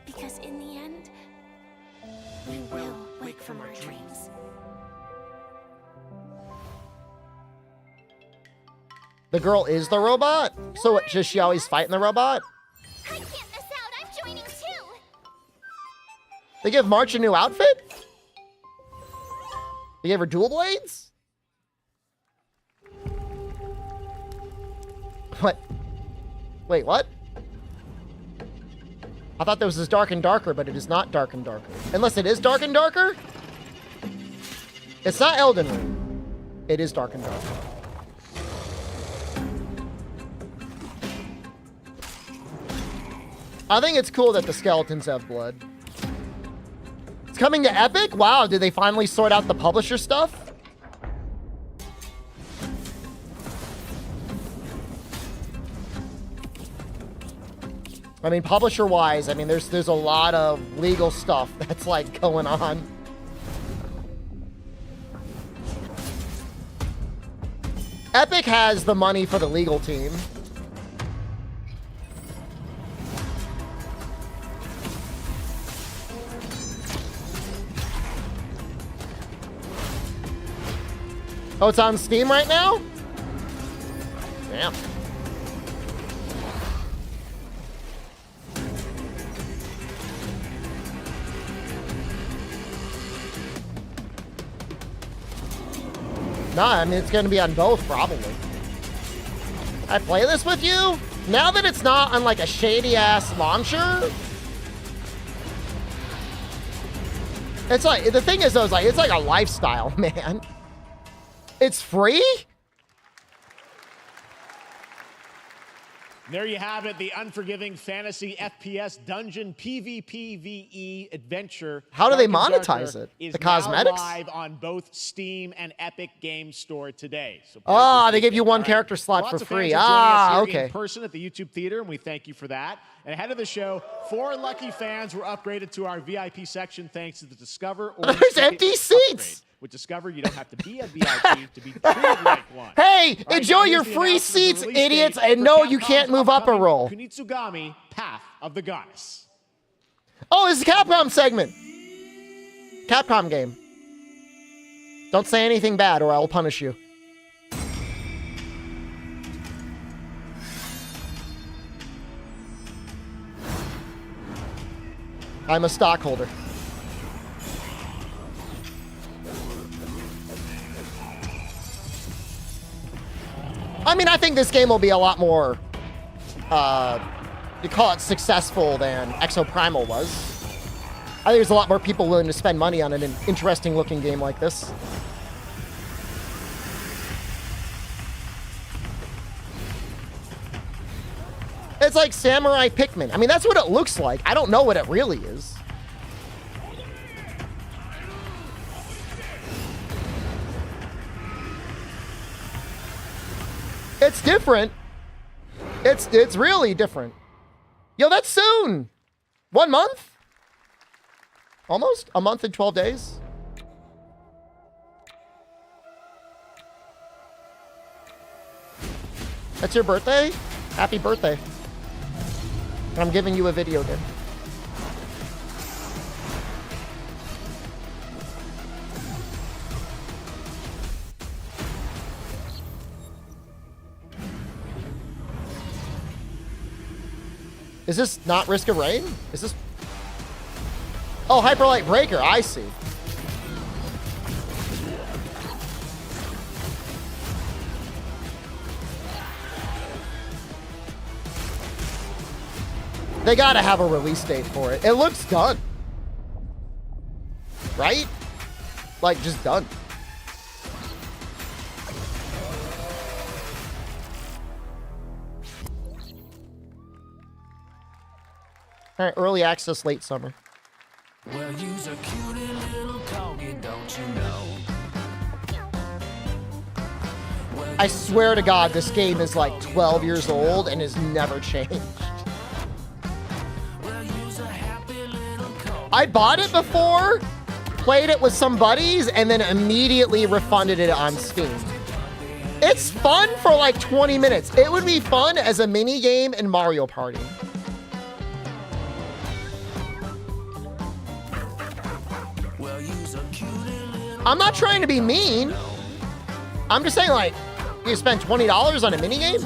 Because in the end, we will wake from our dreams. The girl is the robot? So what, does she always fight in the robot? I can't miss out. I'm joining too. They give March a new outfit? They gave her dual blades? What? Wait, what? I thought this was Dark and Darker, but it is not Dark and Darker. Unless it is Dark and Darker? It's not Elden Ring. It is Dark and Darker. I think it's cool that the skeletons have blood. It's coming to Epic? Wow, did they finally sort out the publisher stuff? I mean, publisher-wise, I mean, there's a lot of legal stuff that's, like, going on. Epic has the money for the legal team. Oh, it's on Steam right now? Damn. Nah, I mean, it's going to be on both, probably. I play this with you? Now that it's not on, like, a shady-ass launcher? It's like, the thing is, though, it's like a lifestyle, man. It's free? There you have it, the unforgiving fantasy FPS dungeon PvPvE adventure. How do they Dark and monetize Darker it? is The cosmetics? now live on both Steam and Epic Games Store today. So Oh, they give you one character slot Lots for of free. fans are joining us here Okay. in person at the YouTube Theater, and we thank you for that. And ahead of the show, 4 lucky fans were upgraded to our VIP section thanks to the Discover or There's empty seats. With Discover, you don't have to be a VIP to be treated like one. Hey, All right, enjoy now your here's the free announcement seats, of the release idiots, date and for no, you Capcom's can't move up a upcoming roll. Kunitsugami Path of the Goddess. Oh, this is a Capcom segment. Capcom game. Don't say anything bad or I will punish you. I'm a stockholder. I mean, I think this game will be a lot more, you call it successful than Exoprimal was. I think there's a lot more people willing to spend money on an interesting looking game like this. It's like Samurai Pikmin. I mean, that's what it looks like. I don't know what it really is. It's different. It's really different. Yo, that's soon. 1 month? Almost? A month and 12 days? That's your birthday? Happy birthday. And I'm giving you a video game. Is this not Risk of Rain? Is this... Oh, Hyperlight Breaker, I see. They gotta have a release date for it. It looks done. Right? Like, just done. All right, early access, late summer. Well, you's a cutie little corgi, don't you know? I swear to God, this game is like 12 years old and has never changed. I bought it before, played it with some buddies, and then immediately refunded it on Steam. It's fun for like 20 minutes. It would be fun as a mini game in Mario Party. I'm not trying to be mean. I'm just saying, like, you spend $20 on a mini game?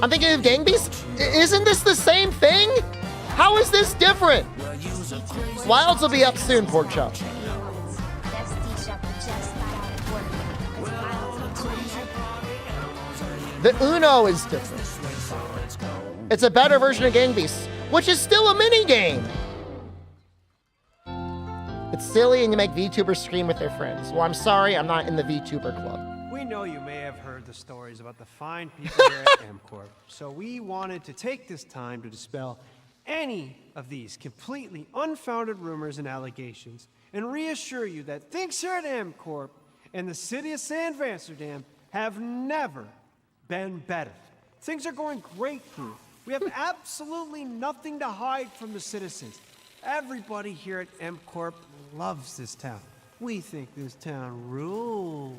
I'm thinking of Gang Beasts. Isn't this the same thing? How is this different? Wilds will be up soon, Pork Chop. The Uno is different. It's a better version of Gang Beasts, which is still a mini game. It's silly and you make VTubers scream with their friends. Well, I'm sorry, I'm not in the VTuber club. We know you may have heard the stories about the fine people here at MCorp, so we wanted to take this time to dispel any of these completely unfounded rumors and allegations and reassure you that things here at MCorp and the city of San Amsterdam have never been better. Things are going great here. We have absolutely nothing to hide from the citizens. Everybody here at MCorp loves this town. We think this town rules.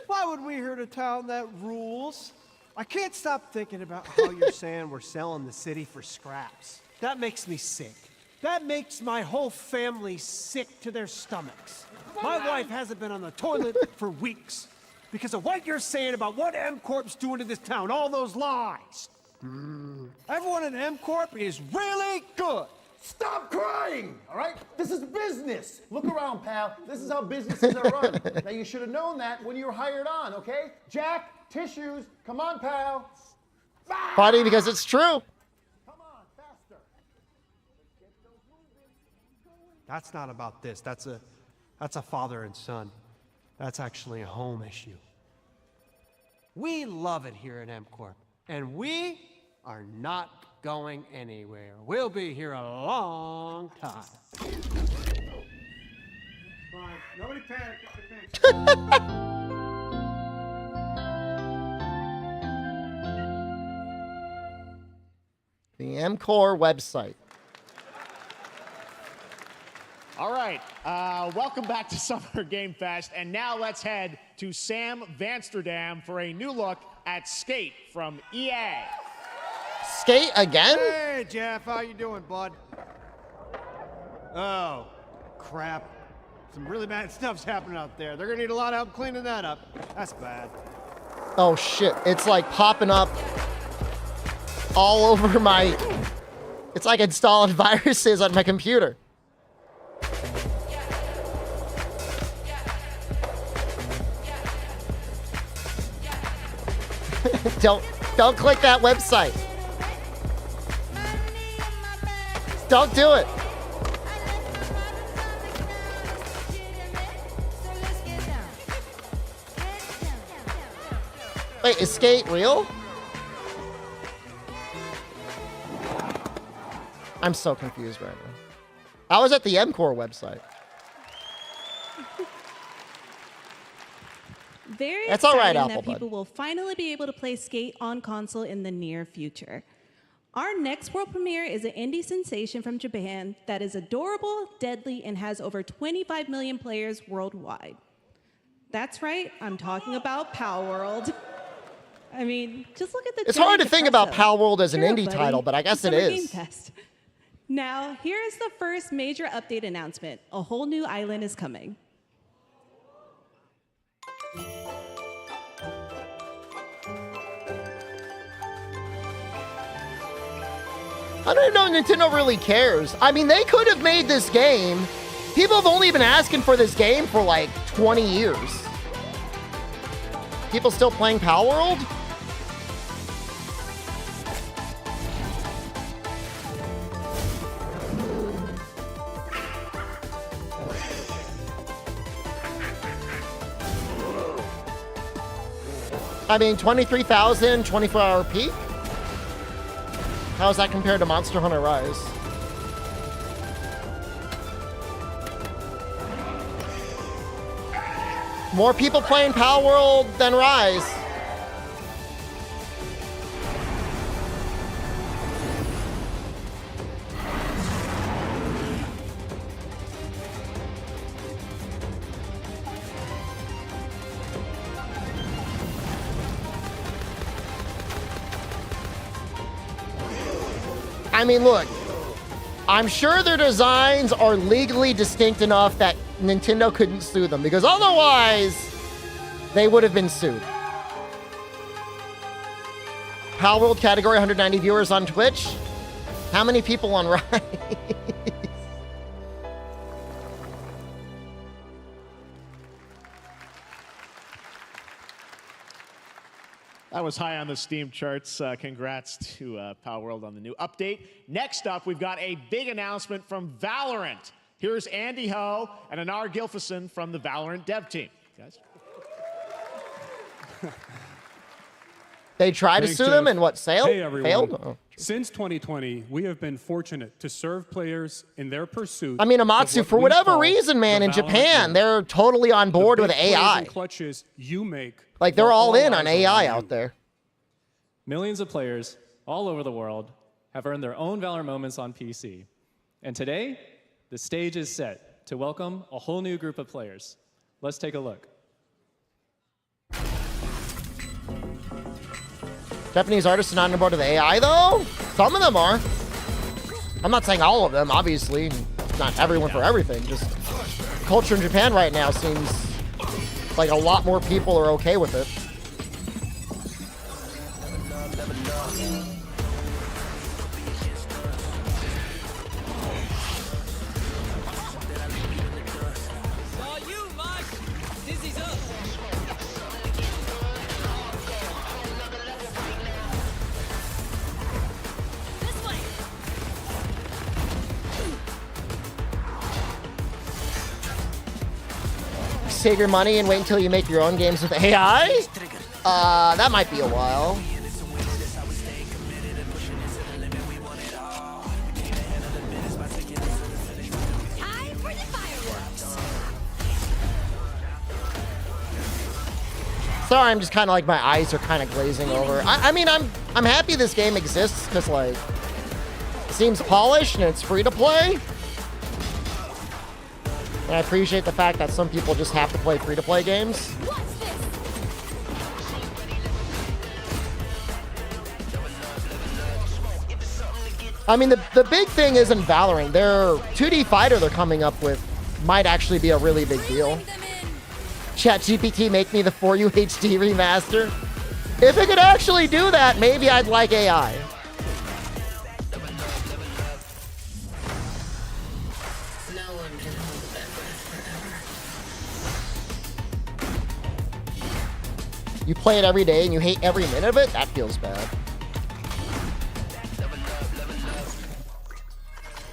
Why would we hurt a town that rules? I can't stop thinking about how you're saying we're selling the city for scraps. That makes me sick. That makes my whole family sick to their stomachs. My wife hasn't been on the toilet for weeks because of what you're saying about what MCorp's doing to this town, all those lies. Everyone at MCorp is really good. Stop crying, all right? This is business. Look around, pal. This is how businesses are run. Now, you should have known that when you were hired on, okay? Jack, tissues. Come on, pal. Funny because it's true. That's not about this. That's a father and son. That's actually a home issue. We love it here at MCorp, and we are not going anywhere. We'll be here a long time. Fine. Nobody panic. The MCore website. All right, welcome back to Summer Game Fest, and now let's head to Sam Amsterdam for a new look at Skate from EA. Skate again? Hey, Jeff, how you doing, bud? Oh, crap. Some really bad stuff's happening out there. They're gonna need a lot of help cleaning that up. That's bad. Oh shit, it's like popping up all over my... It's like installing viruses on my computer. Don't click that website. Don't do it. Wait, is Skate real? I'm so confused right now. I was at the MCore website. Very That's all right, exciting Apple that Bud. people will finally be able to play Skate on console in the near future. Our next world premiere is an indie sensation from Japan that is adorable, deadly, and has over 25 million players worldwide. That's right, I'm talking about Palworld. I mean, just look at the... It's hard to giant think about espresso. Palworld as an Sure, indie buddy. title, but I guess it Summer is. Game Fest. Now, here is the first major update announcement. A whole new island is coming. I don't even know if Nintendo really cares. I mean, they could have made this game. People have only been asking for this game for like 20 years. People still playing Palworld? I mean, 23,000, 24-hour peak? How is that compared to Monster Hunter Rise? More people playing Palworld than Rise. I mean, look, I'm sure their designs are legally distinct enough that Nintendo couldn't sue them, because otherwise they would have been sued. Pal World category, 190 viewers on Twitch. How many people on Rise? That was high on the Steam charts. Congrats to Power World on the new update. Next up, we've got a big announcement from Valorant. Here's Andy Ho and Anar Gilfison from the Valorant dev team. Guys. They tried to sue them and what, failed? Hey everyone. Failed? Oh. Since 2020, we have been fortunate to serve players in their pursuit. I mean, Amatsu, for whatever reason, man, in Japan, they're totally on board with AI. Clutches you make. Like, they're all in on AI out there. Millions of players all over the world have earned their own Valorant moments on PC. And today, the stage is set to welcome a whole new group of players. Let's take a look. Japanese artists are not on board with AI, though? Some of them are. I'm not saying all of them, obviously. Not everyone for everything. Just culture in Japan right now seems like a lot more people are okay with it. Save your money and wait until you make your own games with AI? That might be a while. Sorry, I'm just kind of like my eyes are kind of glazing over. I mean, I'm happy this game exists because like it seems polished and it's free to play. And I appreciate the fact that some people just have to play free-to-play games. I mean, the big thing isn't Valorant. Their 2D fighter they're coming up with might actually be a really big deal. ChatGPT, make me the 4U HD remaster. If it could actually do that, maybe I'd like AI. You play it every day and you hate every minute of it? That feels bad.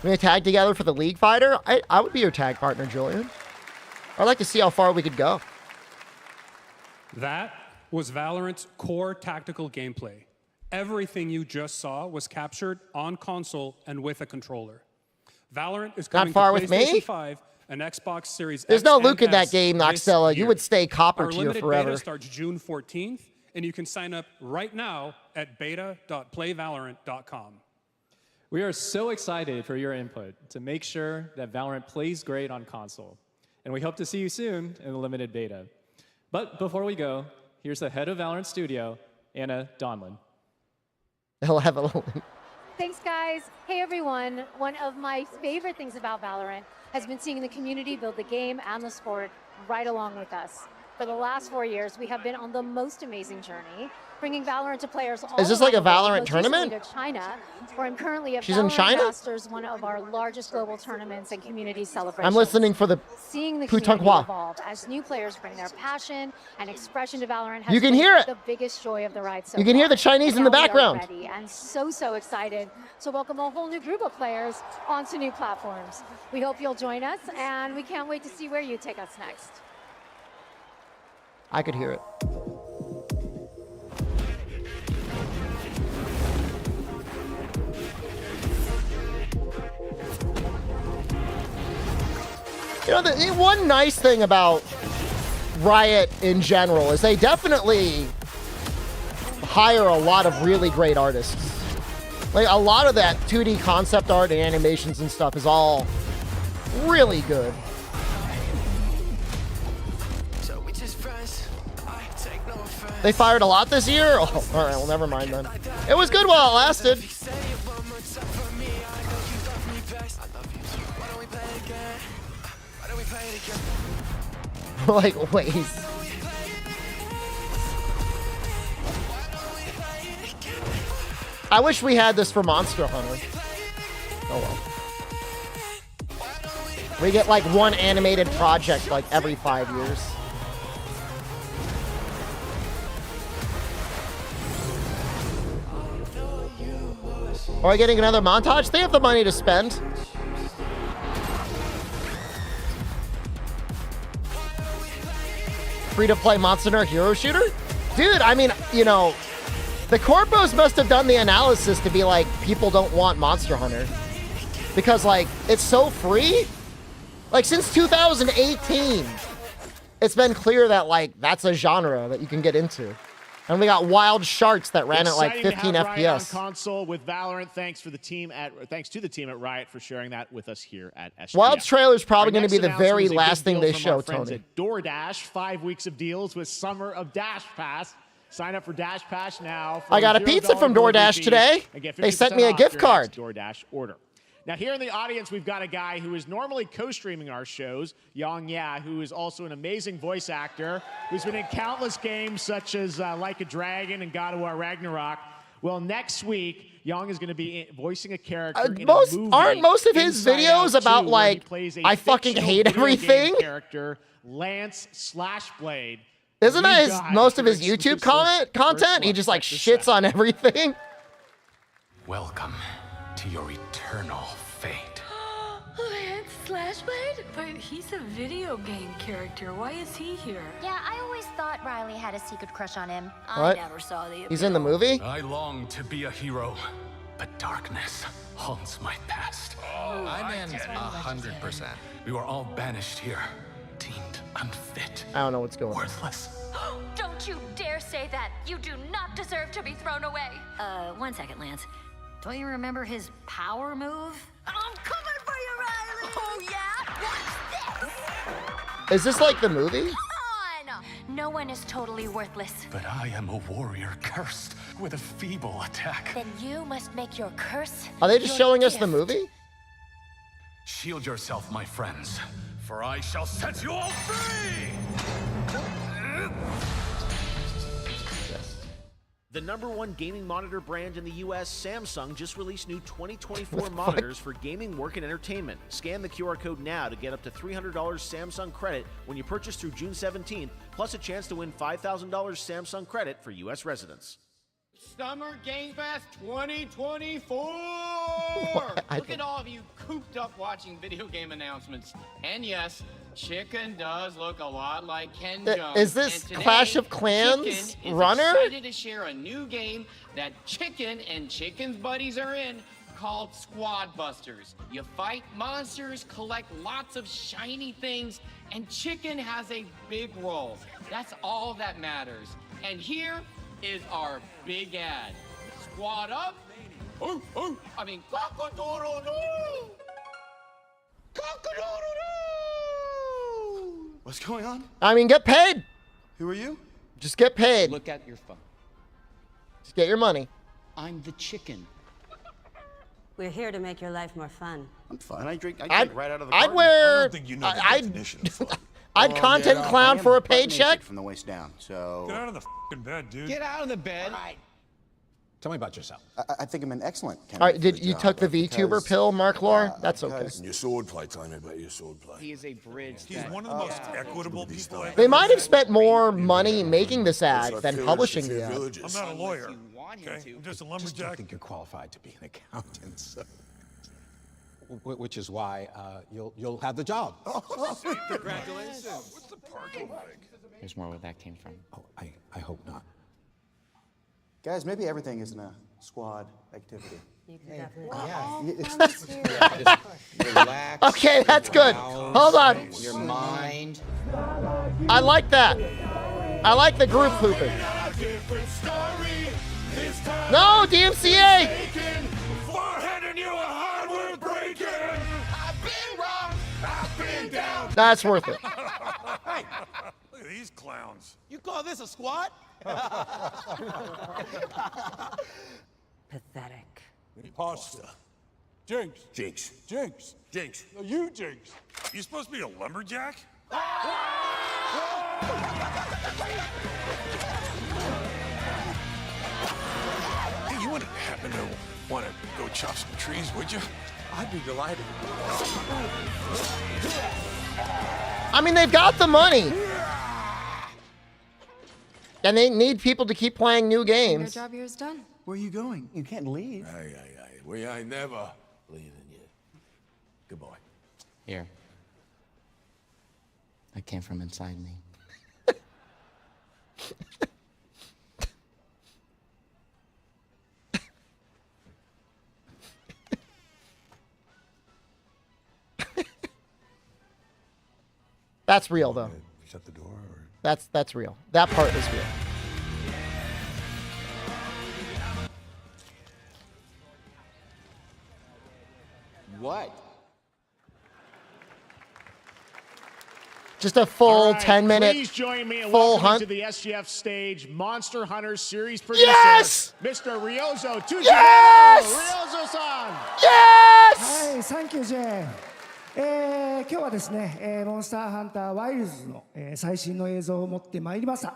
We're gonna tag together for the League fighter? I would be your tag partner, Julian. I'd like to see how far we could go. That was Valorant's core tactical gameplay. Everything you just saw was captured on console and with a controller. Valorant is coming Not far to with PlayStation me? 5 and Xbox Series There's X no and Luke in that S game, this Noxella. You year. would stay copper Our tier limited forever. beta starts June 14th, and you can sign up right now at beta.playvalorant.com. We are so excited for your input to make sure that Valorant plays great on console. And we hope to see you soon in the limited beta. But before we go, here's the head of Valorant Studio, Anna Donlin. He'll have a little... Thanks, guys. Hey, everyone. One of my favorite things about Valorant has been seeing the community build the game and the sport right along with us. For the last 4 years, we have been on the most amazing journey, bringing Valorant to players all Is this like a around the world, Valorant most tournament? recently to China, where I'm currently at She's in Valorant China? Masters, one of our largest global tournaments and community celebrations. I'm listening for the Seeing the Putonghua. community evolve as new players bring their passion and expression to Valorant has You can been hear it. the biggest joy of the ride so You can hear far. the Chinese And in the now we are background. ready and so excited to welcome a whole new group of players onto new platforms. We hope you'll join us, and we can't wait to see where you take us next. I could hear it. You know, the one nice thing about Riot in general is they definitely hire a lot of really great artists. Like, a lot of that 2D concept art and animations and stuff is all really good. They fired a lot this year? Oh, all right, well, never mind then. It was good while it lasted. Like ways. I wish we had this for Monster Hunter. Oh well. We get like one animated project like every 5 years. Are we getting another montage? They have the money to spend. Free-to-play Monster Hunter Hero Shooter? Dude, I mean, you know, the corpos must have done the analysis to be like, people don't want Monster Hunter. Because, like, it's so free. Like, since 2018, it's been clear that, like, that's a genre that you can get into. And we got Wild Sharks that ran at, like, 15 Riot FPS. on console with Valorant. Thanks to the team at Riot for sharing that with us here at SGF. Wild's trailer is probably Our going to be next the very announcement is a last big thing deal they from show, our friends Tony. at DoorDash, 5 weeks of deals with Summer of Dash Pass. Sign up for Dash Pass now. For I got a $0 pizza from delivery DoorDash fees today. and get They sent 50% me a off gift your card. next DoorDash order. Now, here in the audience, we've got a guy who is normally co-streaming our shows, Yang Ya, who is also an amazing voice actor, who's been in countless games such as Like a Dragon and God of War Ragnarok. Well, next week, Yang is going to be voicing a character in a movie. Aren't most of his Inside videos Out 2, about, where like, he plays a I fucking fictional hate video game everything? character, Lance Slashblade. Isn't that You his, guys most of are his YouTube exclusive content? He first just, like, look. shits on everything. Welcome to your eternal fate. Lance Slashblade? But he's a video game character. Why is he here? Yeah, I always thought Riley had a secret crush on him. What? I never saw the He's in the movie? I long to be a hero, but darkness haunts my past. I'm in 100%. We were all banished here, deemed unfit, I don't know what's going on. worthless. Don't you dare say that. You do not deserve to be thrown away. 1 second, Lance. Don't you remember his power move? I'm coming for you, Riley. Oh, yeah? Watch this. Is this like the movie? Come on. No one is totally worthless. But I am a warrior cursed with a feeble attack. Then you must make your curse. Are they just your showing us the gift. movie? Shield yourself, my friends, for I shall set you all free! The #1 gaming monitor brand in the US, Samsung, just released new 2024 monitors for gaming, work, and entertainment. Scan the QR code now to get up to $300 Samsung credit when you purchase through June 17th, plus a chance to win $5,000 Samsung credit for US residents. Summer Game Fest 2024! Look at all of you cooped up watching video game announcements. And yes, Chicken does look a lot like Ken Jones. Is this And today, Clash of Clans Chicken is runner? excited to share a new game that Chicken and Chicken's buddies are in called Squad Busters. You fight monsters, collect lots of shiny things, and Chicken has a big role. That's all that matters. And here is our big ad. Squad up. I mean, cock-a-doodle-doo! Cock-a-doodle-doo! What's going on? I mean, get paid. Who are you? Just get paid. Look at your phone. Just get your money. I'm the chicken. We're here to make your life more fun. I'm fine. I drink right out of the I'd carton. wear. I don't think you know the definition of fun. I'd Well, content I clown am for a butt naked paycheck. from the waist down. So Get out of the f***ing bed, dude. Get out of the bed. tell me about yourself. I think I'm an excellent All right, candidate. did you took the VTuber pill, Mark Lore? That's okay. Your swordplay. Tell me about your swordplay. He is a bridge. He's one of the most equitable people I've They might have spent more money making this ad than publishing the ad. I'm not a lawyer. Okay? I'm just a lumberjack. I think you're qualified to be an accountant, so. Which is why you'll have the job. Congratulations. What's the parking like? There's more where that came from. Oh, I hope not. Guys, maybe everything isn't a squad activity. Relax. Okay, that's good. Hold on. Your mind. I like that. I like the group pooping. No, DMCA. That's worth it. Hey, look at these clowns. You call this a squat? Pathetic. Pasta. Jinx. Jinx. Jinx. Jinx. No, you Jinx. You supposed to be a lumberjack? Hey, you wouldn't happen to want to go chop some trees, would you? I'd be delighted. I mean, they've got the money. And they need people to keep playing new games. Their job here is done. Where are you going? You can't leave. Aye. We ain't never leaving you. Good boy. Here. That came from inside me. That's real, though. Shut the door. Or... That's real. That part is real. What? Just a full 10-minute Please join me in full welcoming hunt. to the SGF stage Monster Hunter series producer, Yes! Mr. Ryozo Tujiro. Yes! Ryozo-san. Yes! はい、サンキュージェーン。今日はですね、モンスターハンターワイルズの、最新の映像を持ってまいりました。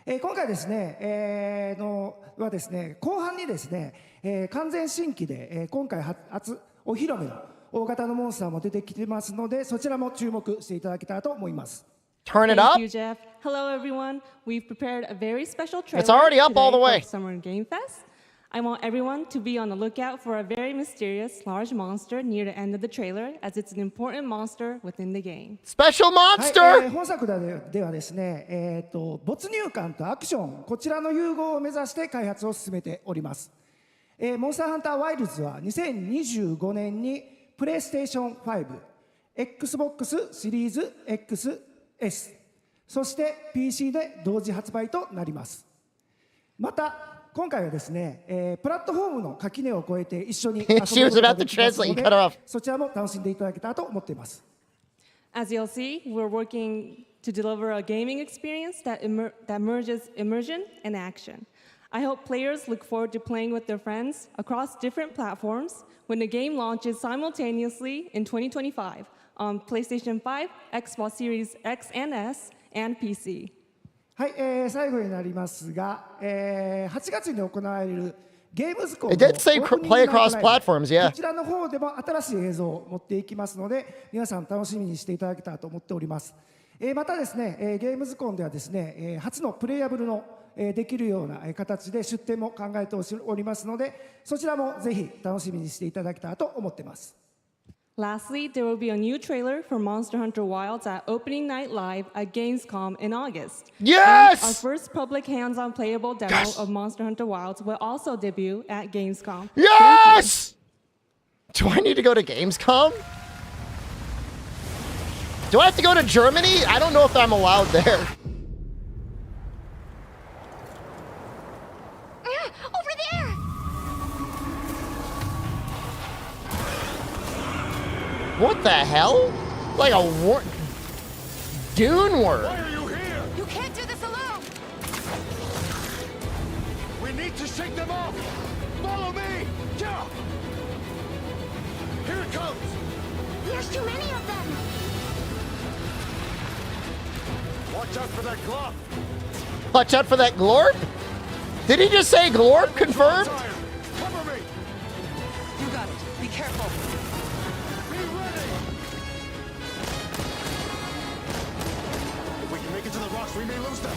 今回ですね、はですね、後半にですね、完全新規で、今回初お披露目の大型のモンスターも出てきてますので、そちらも注目していただけたらと思います。Turn it up. Thank you, Jeff. Hello, everyone. We've prepared a very special trailer. It's already up all the today way. For Summer Game Fest. I want everyone to be on the lookout for a very mysterious large monster near the end of the trailer, as it's an important monster within the game. Special monster! はい、本作ではですね、没入感とアクション、こちらの融合を目指して開発を進めております。モンスターハンターワイルズは2025年にプレイステーション5、Xbox シリーズ XS、そして PC で同時発売となります。また、今回はですね、プラットフォームの垣根を越えて一緒に遊ぶことができますので、そちらも楽しんでいただけたらと思っています。As you'll see, we're working to deliver a gaming experience that merges immersion and action. I hope players look forward to playing with their friends across different platforms when the game launches simultaneously in 2025 on PlayStation 5, Xbox Series X and S, and PC. はい、最後になりますが、8月に行われるゲームズコンの It did say play across platforms, yeah. こちらの方でも新しい映像を持っていきますので、皆さん楽しみにしていただけたらと思っております。またですね、ゲームズコンではですね、初のプレイアブルのできるような形で出展も考えておりますので、そちらもぜひ楽しみにしていただけたらと思っています。Lastly, there will be a new trailer for Monster Hunter Wilds at Opening Night Live at Gamescom in August. Yes! And our first public hands-on playable demo of Monster Hunter Wilds will also debut at Gamescom. Yes! Do I need to go to Gamescom? Do I have to go to Germany? I don't know if I'm allowed there. Over there! What the hell? Like a Dune worm. Why are you here? You can't do this alone! We need to shake them off. Follow me. Yeah. Here it comes. There's too many of them! Watch out for that glove. Watch out for that glorp? Did he just say glorp? Confirmed? Cover me. You got it. Be careful. Be ready. If we can make it to the rocks, we may lose them.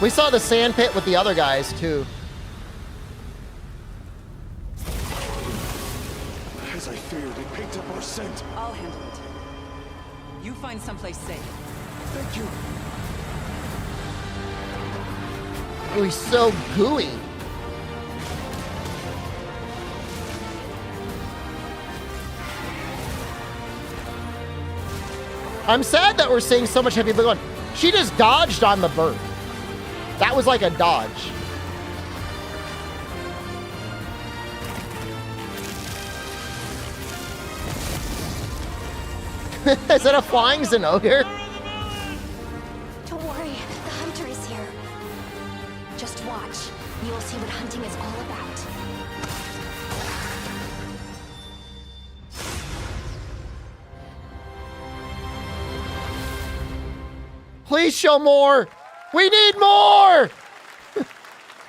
We saw the sand pit with the other guys, too. As I feared, it picked up our scent. I'll handle it. You find someplace safe. Thank you. Oh, he's so gooey. I'm sad that we're seeing so much heavy going. She just dodged on the bird. That was like a dodge. Is that a flying Zenogre? Don't worry, the hunter is here. Just watch. You'll see what hunting is all about. Please show more. We need more.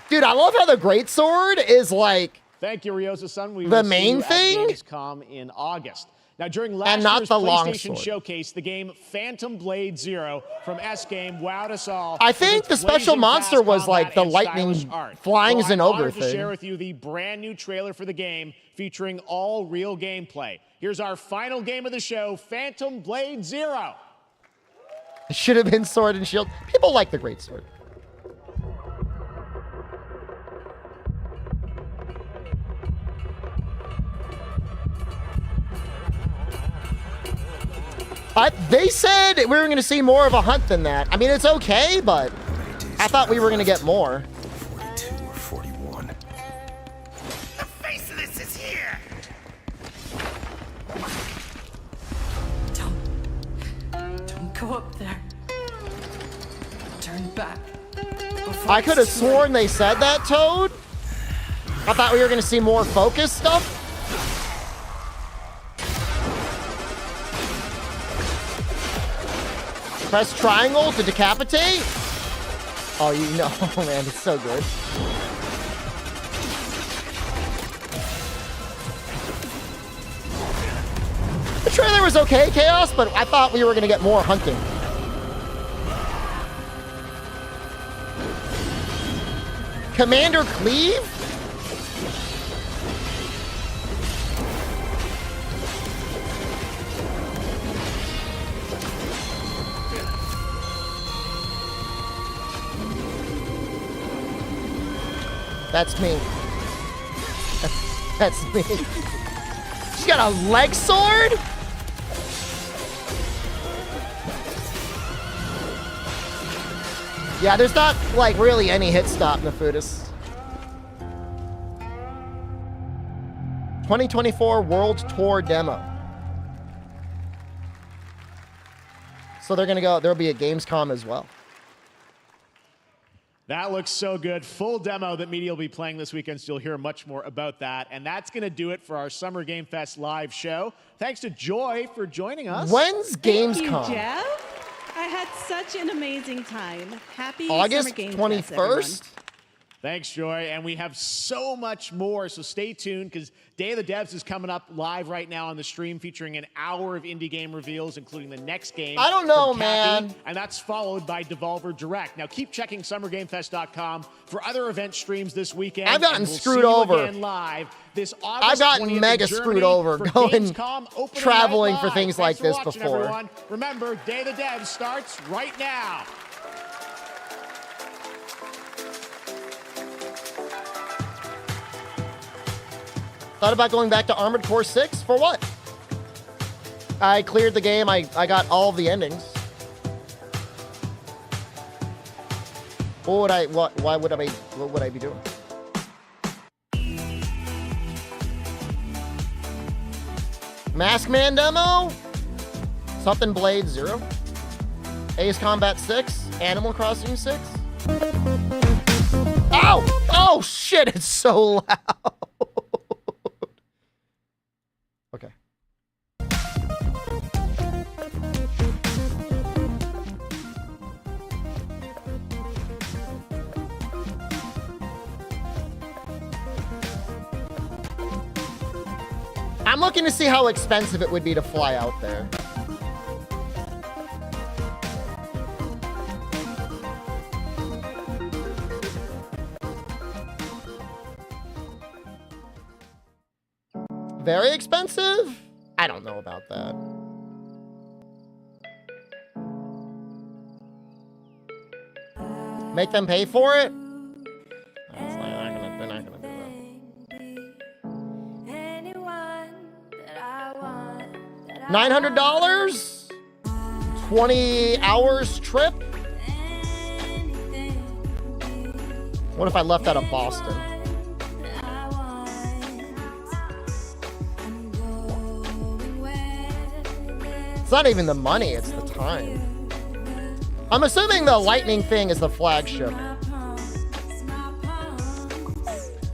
Dude, I love how the greatsword is like Thank you, Ryosa-san. We the will main see you thing? at Gamescom in August. Now, during last And not year's the PlayStation longsword. Showcase, the game Phantom Blade Zero from S-Game wowed us all. I with think its the special blazing monster fast was like combat the and lightning stylish art. flying as Well, an I'm ogre honored to thing. share with you the brand new trailer for the game featuring all real gameplay. Here's our final game of the show, Phantom Blade Zero. It should have been sword and shield. People like the greatsword. They said we were going to see more of a hunt than that. I mean, it's okay, but I thought we were going to get more. 42 or 41. The faceless is here! Don't go up there. Turn back. I could have sworn they said that, Toad. I thought we were going to see more focus stuff. Press triangle to decapitate. Oh, you know, man, it's so good. The trailer was okay, Chaos, but I thought we were going to get more hunting. Commander Cleave? That's me. That's me. She got a leg sword? Yeah, there's not, like, really any hit stop, Nefudis. 2024 World Tour demo. So they're gonna go, there'll be a Gamescom as well. That looks so good. Full demo that media will be playing this weekend, so you'll hear much more about that. And that's going to do it for our Summer Game Fest live show. Thanks to Joy for joining us. When's Thank you, Gamescom? Jeff. I had such an amazing time. Happy August Summer Game Fest, everyone. 21st? Thanks, Joy. And we have so much more, so stay tuned because Day of the Devs is coming up live right now on the stream featuring an hour of indie game reveals, including the next game. I don't know, from Kathy, man. And that's followed by Devolver Direct. Now keep checking SummerGameFest.com for other event streams this weekend. I've gotten and we'll screwed see you over. again live this August I've gotten 20th mega in Germany screwed over for going Gamescom opening traveling night for live. things Thanks like for this watching, before. Everyone. Remember, Day of the Devs starts right now. Thought about going back to Armored Core 6? For what? I cleared the game. I got all of the endings. What would I be doing? Mask Man demo? Something Blade 0? Ace Combat 6? Animal Crossing 6? Ow! Oh shit, it's so loud. Okay. I'm looking to see how expensive it would be to fly out there. Very expensive? I don't know about that. Make them pay for it? They're not gonna do that. $900? 20 hours trip? What if I left out of Boston? It's not even the money, it's the time. I'm assuming the lightning thing is the flagship.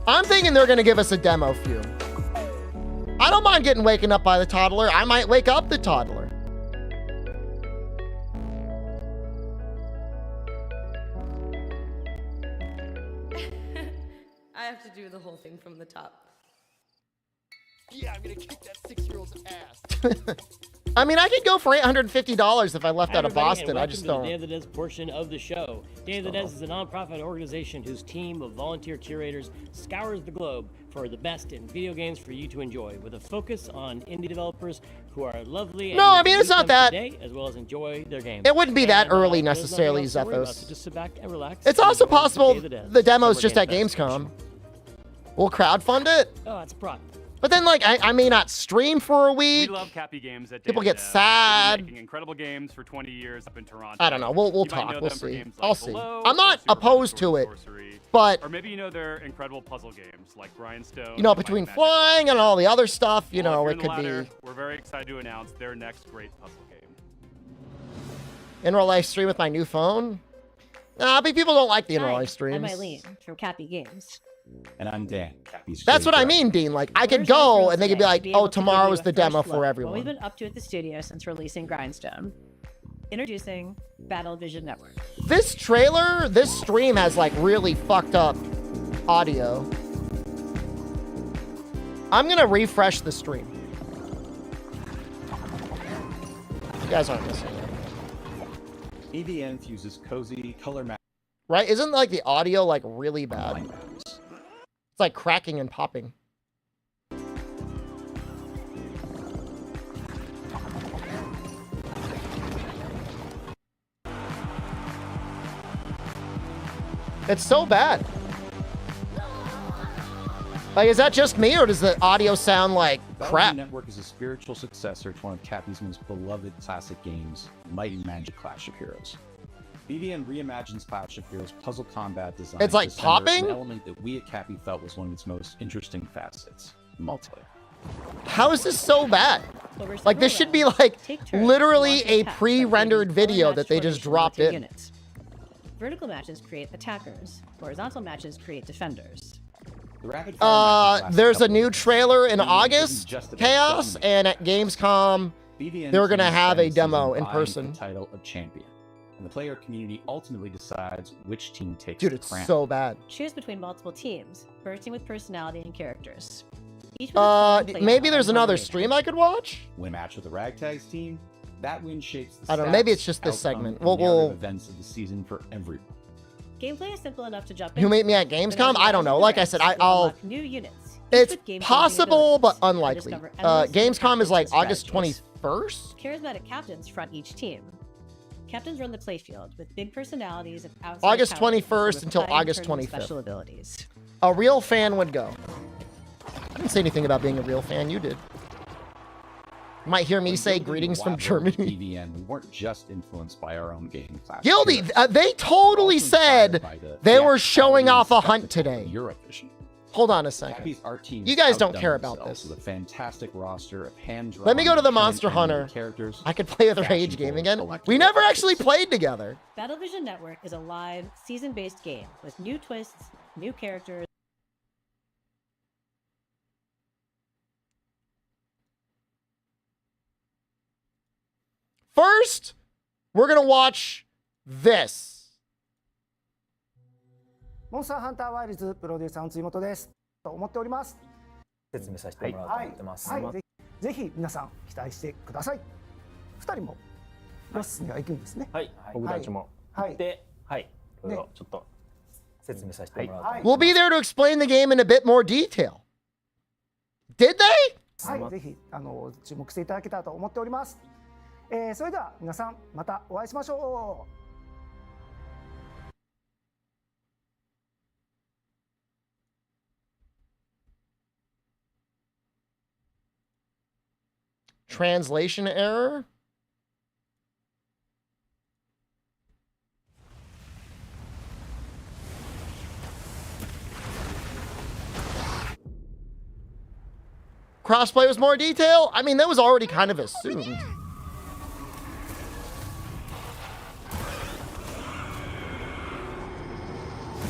I'm thinking they're going to give us a demo few. I don't mind getting waken up by the toddler. I might wake up the toddler. I have to do the whole thing from the top. Yeah, I'm gonna kick that 6-year-old's ass. I mean, I could go for $850 if I left out of Boston. I just don't. Day of the Des portion of the show. Day of the Des is a nonprofit organization whose team of volunteer curators scours the globe for the best in video games for you to enjoy, with a focus on indie developers who are lovely. No, I mean, it's not that. Today, as well as enjoy their games. It wouldn't be that early there's necessarily, nothing else to worry about, Zethos. so just sit back and relax. It's and also enjoy possible Day of the Des the demo's Summer just at Games Fest. Gamescom. We'll crowdfund it. Oh, it's a prop. But then, like, I may not stream for a We week. love Cappy Games at People Day of get the Des. sad. They've been making incredible games for 20 years up in Toronto. I don't know. We'll You might talk. know We'll them for see. games like I'll see. Below I'm not or Super opposed to it, Sorcery. but Or maybe you know their incredible puzzle games like Grindstone. you know, and between Might and Magic flying and all the other stuff, you Well, know, if it you're could in the latter, be We're very excited to announce their next great puzzle game. in real life stream with my new phone. Nah, but people don't like the in real life streams. I'm Eileen from Cappy Games. And I'm Dan. Cappy's That's what I favorite. mean, Dean. Like, I could We're so go thrilled and they could be today like, to oh, able to give tomorrow's you a the demo first for look at everyone. What we've been up to at the studio since releasing Grindstone. Introducing Battle Vision Network. This trailer, this stream has like really fucked up audio. I'm gonna refresh the stream. You guys aren't listening. EVN fuses cozy color map. Right? Isn't like the audio like really bad? It's like cracking and popping. It's so bad. Like, is that just me, or does the audio sound like crap? Network is a spiritual successor to one of Cappy's most beloved classic games, Might and Magic Clash of Heroes. BVN reimagines Clash of Heroes puzzle combat design. It's like to center popping? An element that we at Cappy felt was one of its most interesting facets: multiplayer. How is this so bad? Like, this should be like literally a pre-rendered video that they just dropped in. Units. Vertical matches create attackers. Horizontal matches create defenders. The rapid fire matches last There's a couple new of trailer in isn't August, just about Chaos, gunmen. and at Gamescom, BVN they're gonna teams have a spend demo season in vying person. for the title of champion, and the player community ultimately decides which team takes Dude, the it's crown. so bad. Choose between multiple teams, bursting with personality and characters. Each with its own play Maybe style there's and another motivation. stream I could watch? Win a match with the Ragtags team, that win shapes the I don't know, maybe stats, it's just this outcome, segment. and We'll- narrative events of the season for everyone. Gameplay is simple enough to jump You meet me at but Gamescom? as I don't know. Like I said, you'll I'll... unlock new units. each It's with game-changing possible, but abilities, and unlikely. discover endless new Gamescom is like tactics and August strategies. 21st? Charismatic captains front each team. Captains run the playfield with big personalities and outside August talent 21st with until exciting August tournament 25th. Special abilities. A real fan would go. I didn't say anything about being a real fan. You did. You might hear me say greetings from Germany. BVN, we weren't just influenced by our own game Clash of Guilty. Heroes. They totally said by the they were theatrical showing off a hunt spectacle today. of Eurovision. Hold on a second. Cappy's art teams You guys don't outdone care about themselves this. With a fantastic roster of hand-drawn. Let me go to the and Monster animated Hunter. Characters. I could play with Rage Game again. We never actually played together. Battle Vision Network is a live, season-based game with new twists, new characters. First, we're gonna watch this. モンスターハンターワイルズプロデューサーの辻本ですと思っております。説明させてもらおうと思ってます。はい、ぜひ皆さん期待してください。2人もロスには行くんですね。はい、僕たちもはい行って、はい、いろいろちょっと説明させてもらおうと思います。 We'll be there to explain the game in a bit more detail. Did they? はい、ぜひ注目していただけたらと思っております。それでは皆さんまたお会いしましょう。 Translation error? Crossplay was more detail? I mean, that was already kind of assumed.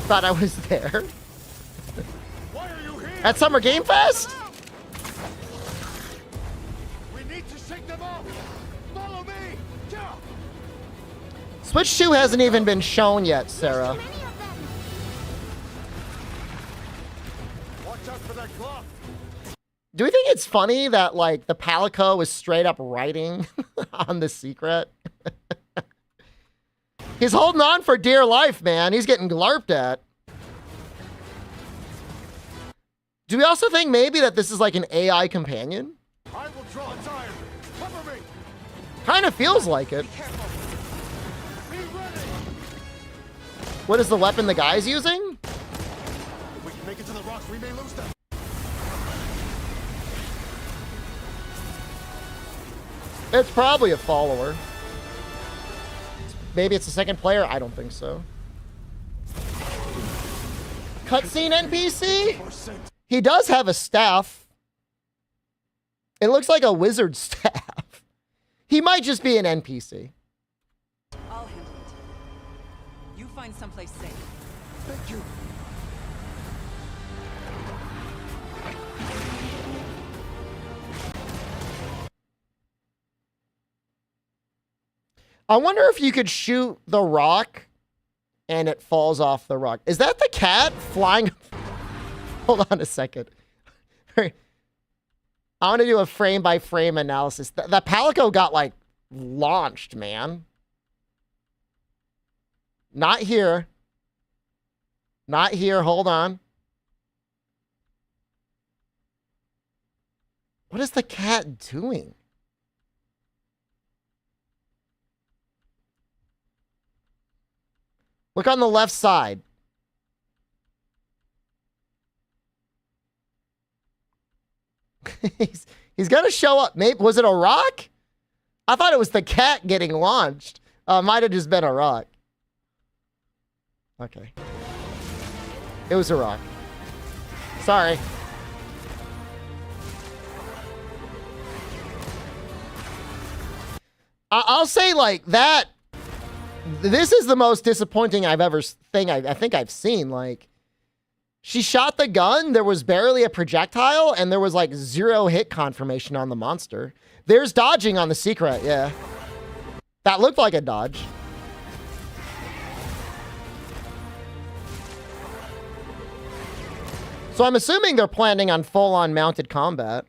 Thought I was there. Why At Summer Game Fest? We need to shake them off. Follow me. Yeah. Switch 2 hasn't even been shown yet, Sarah. Watch out for that glove. Do we think it's funny that, like, the Palico is straight up writing on the secret? He's holding on for dear life, man. He's getting glarped at. Do we also think maybe that this is like an AI companion? I will draw its iron. Cover me. Kind of feels like it. What is the weapon the guy's using? If we can make it to the rocks, we may lose them. It's probably a follower. Maybe it's a second player? I don't think so. Cutscene NPC? He does have a staff. It looks like a wizard staff. He might just be an NPC. I'll handle it. You find someplace safe. Thank you. I wonder if you could shoot the rock and it falls off the rock. Is that the cat flying? Hold on a second. I want to do a frame-by-frame analysis. The Palico got, like, launched, man. Not here. Not here. Hold on. What is the cat doing? Look on the left side. he's gonna show up. Maybe was it a rock? I thought it was the cat getting launched. Might have just been a rock. Okay. It was a rock. Sorry. I'll say like that. This is the most disappointing I think I've seen. Like, she shot the gun, there was barely a projectile, and there was like 0 hit confirmation on the monster. There's dodging on the secret, yeah. That looked like a dodge. So I'm assuming they're planning on full-on mounted combat.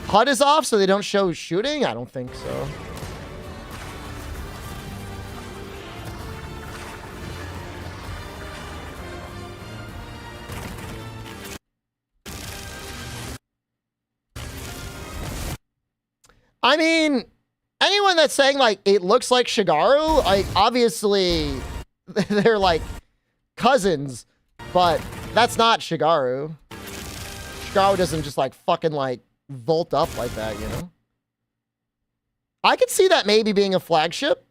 HUD is off, so they don't show shooting? I don't think so. I mean, anyone that's saying, like, it looks like Shigaru, like, obviously, they're, like, cousins, but that's not Shigaru. Shigaru doesn't just, like, fucking, like, vault up like that, you know? I could see that maybe being a flagship.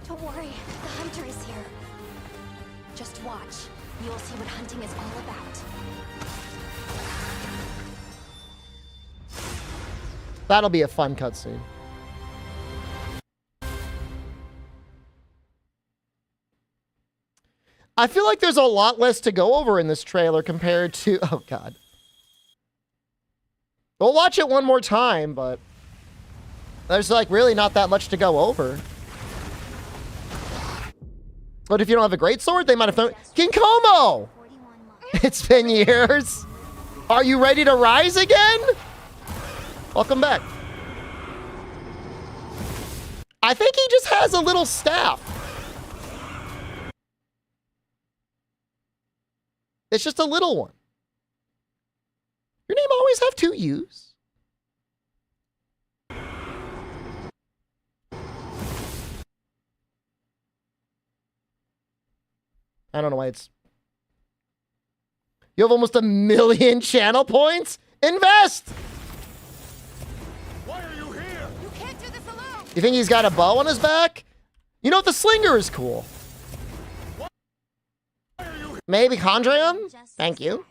Don't worry, the hunter is here. Just watch. You'll see what hunting is all about. That'll be a fun cutscene. I feel like there's a lot less to go over in this trailer compared to... Oh, God. We'll watch it one more time, but... There's, like, really not that much to go over. But if you don't have a greatsword, they might have thrown... King Como! It's been years. Are you ready to rise again? Welcome back. I think he just has a little staff. It's just a little one. Your name always have 2 U's? I don't know why it's... You have almost 1 million channel points? Invest! Why are you here? You can't do this alone. You think he's got a bow on his back? You know what? The slinger is cool. Why are you Maybe Condrium? Thank you.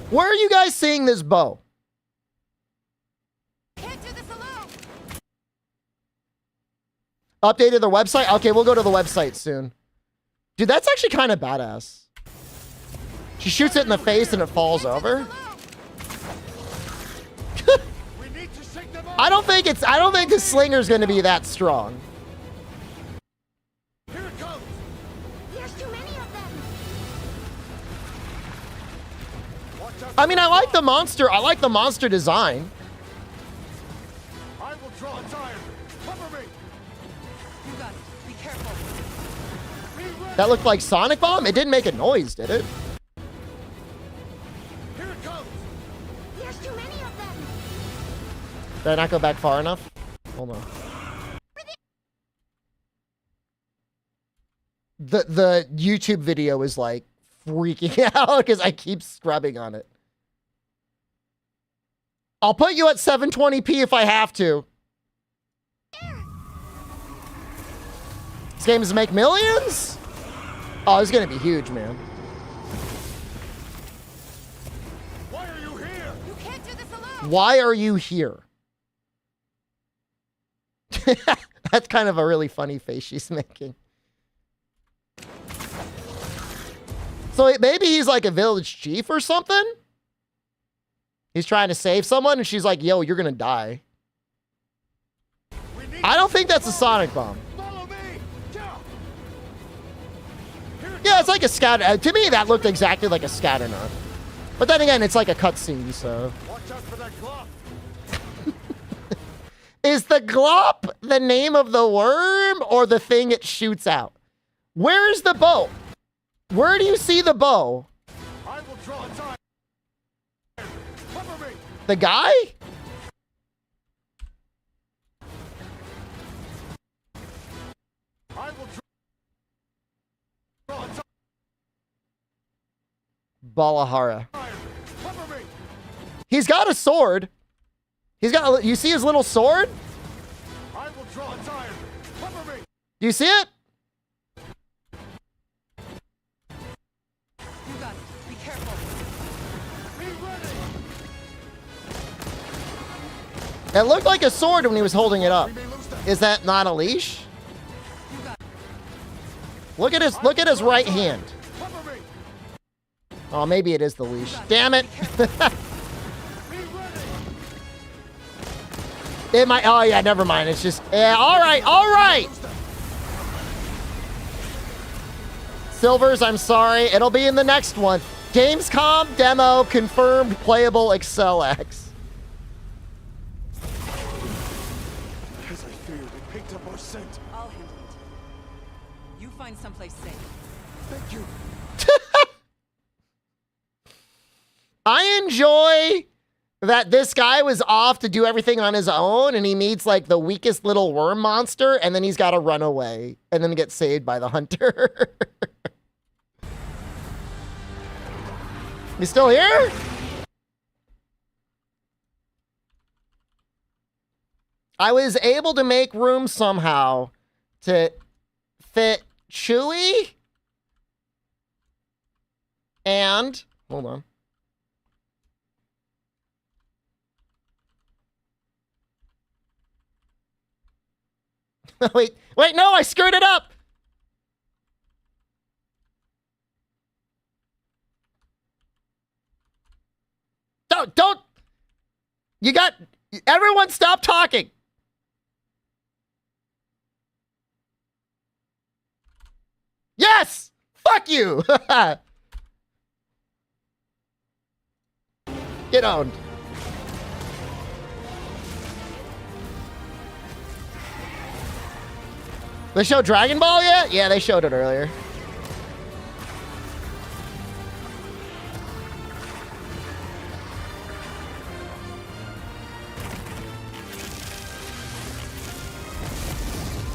Where are you guys seeing this bow? Updated their website? Okay, we'll go to the website soon. Dude, that's actually kind of badass. She shoots it in the face and it falls over. I don't think the slinger's gonna be that strong. Here it comes. There's too many of them. I mean, I like the monster design. I will draw a tire. Cover me. You got it. Be careful. That looked like Sonic Bomb? It didn't make a noise, did it? Here it comes. There's too many of them. Did I not go back far enough? Hold on. The YouTube video is like freaking out because I keep scrubbing on it. I'll put you at 720p if I have to. This game is make millions? Oh, it's gonna be huge, man. Why are you here? You can't do this alone. Why are you here? That's kind of a really funny face she's making. So maybe he's like a village chief or something? He's trying to save someone and she's like, yo, you're gonna die. I don't think that's a Sonic Bomb. Yeah, it's like a scatter. To me, that looked exactly like a scatter knot. But then again, it's like a cutscene, so. Watch out for that glop. Is the glop the name of the worm or the thing it shoots out? Where is the bow? Where do you see the bow? I will draw a tire. Cover me. The guy? I will draw a tire. Balahara. Cover me. He's got a sword. You see his little sword? I will draw a tire. Cover me. Do you see it? You got it. Be careful. Be ready. It looked like a sword when he was holding it up. Is that not a leash? Look at his right hand. Oh, maybe it is the leash. Damn it. It might. Oh yeah, never mind. It's just. Yeah. All right. All right. Silvers, I'm sorry. It'll be in the next one. Gamescom demo confirmed playable XLX. As I feared, it picked up our scent. I'll handle it. You find someplace safe. Thank you. I enjoy that this guy was off to do everything on his own and he meets like the weakest little worm monster and then he's got to run away and then get saved by the hunter. You still here? I was able to make room somehow to fit Chewie and, hold on. Wait, no, I screwed it up. Don't. Everyone stop talking. Yes, fuck you. Get owned. They showed Dragon Ball yet? Yeah, they showed it earlier.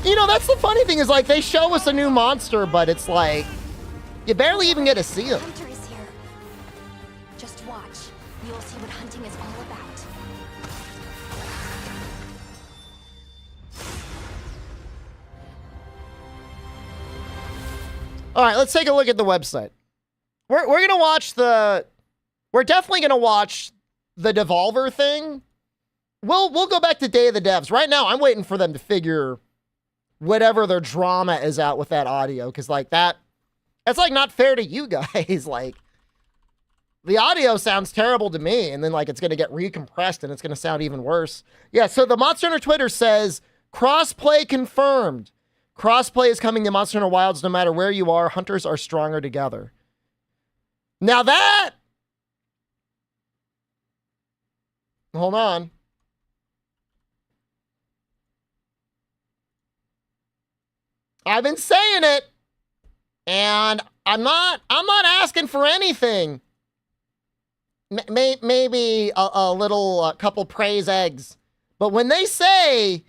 You know, that's the funny thing is like they show us a new monster, but it's like you barely even get to see him. Hunter is here. Just watch. You'll see what hunting is all about. All right, let's take a look at the website. We're gonna watch the. We're definitely gonna watch the Devolver thing. We'll go back to Day of the Devs. Right now, I'm waiting for them to figure whatever their drama is out with that audio, because like that's like not fair to you guys. Like the audio sounds terrible to me, and then like it's gonna get recompressed and it's gonna sound even worse. Yeah. So the Monster Hunter Twitter says crossplay confirmed. Crossplay is coming to Monster Hunter Wilds no matter where you are. Hunters are stronger together. Now that. Hold on. I've been saying it, and I'm not asking for anything. Maybe a little couple praise eggs. But when they say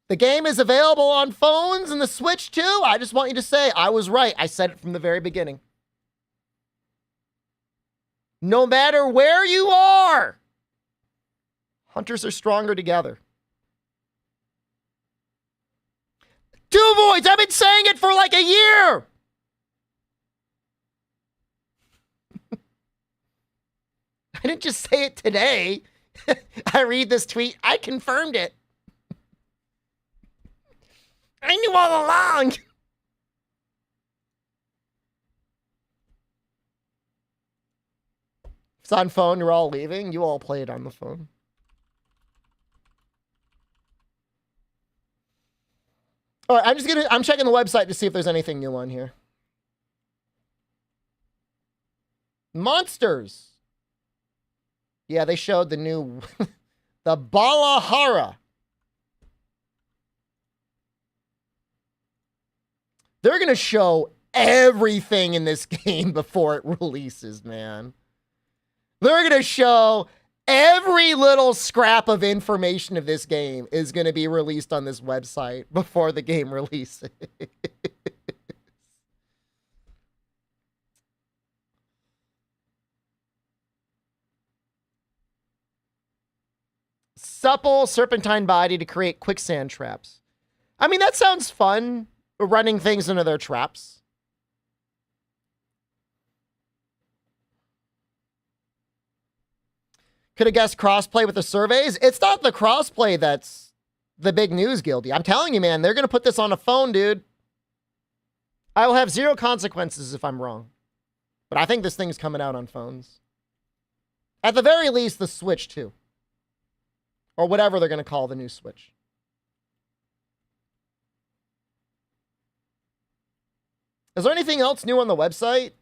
the game is available on phones and the Switch too, I just want you to say I was right. I said it from the very beginning. No matter where you are, hunters are stronger together. Two Voids, I've been saying it for like a year. I didn't just say it today. I read this tweet. I confirmed it. I knew all along. It's on phone. You're all leaving. You all play it on the phone. All right, I'm checking the website to see if there's anything new on here. Monsters. Yeah, they showed the new, the Balahara. They're going to show everything in this game before it releases, man. They're going to show every little scrap of information of this game is going to be released on this website before the game releases. Supple serpentine body to create quicksand traps. I mean, that sounds fun, running things into their traps. Could have guessed crossplay with the surveys. It's not the crossplay that's the big news, Guilty. I'm telling you, man, they're going to put this on a phone, dude. I will have zero consequences if I'm wrong. But I think this thing's coming out on phones. At the very least, the Switch, too. Or whatever they're going to call the new Switch. Is there anything else new on the website?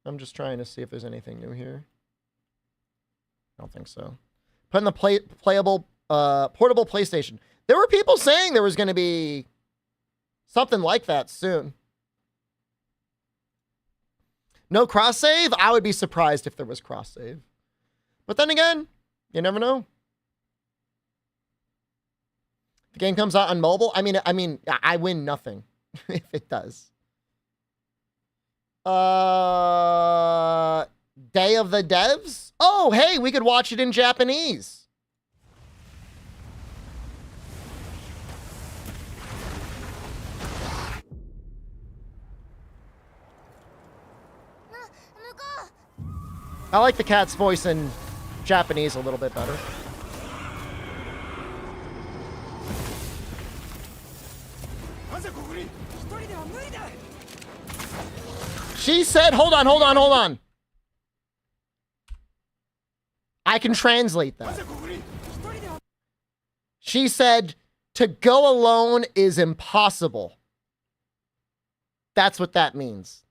I'm just trying to see if there's anything new here. I don't think so. Putting the playable, portable PlayStation. There were people saying there was going to be something like that soon. No cross save? I would be surprised if there was cross save. But then again, you never know. The game comes out on mobile. I mean, I win nothing if it does. Day of the Devs? Oh, hey, we could watch it in Japanese. I like the cat's voice in Japanese a little bit better. She said, hold on. I can translate that. She said, to go alone is impossible. That's what that means.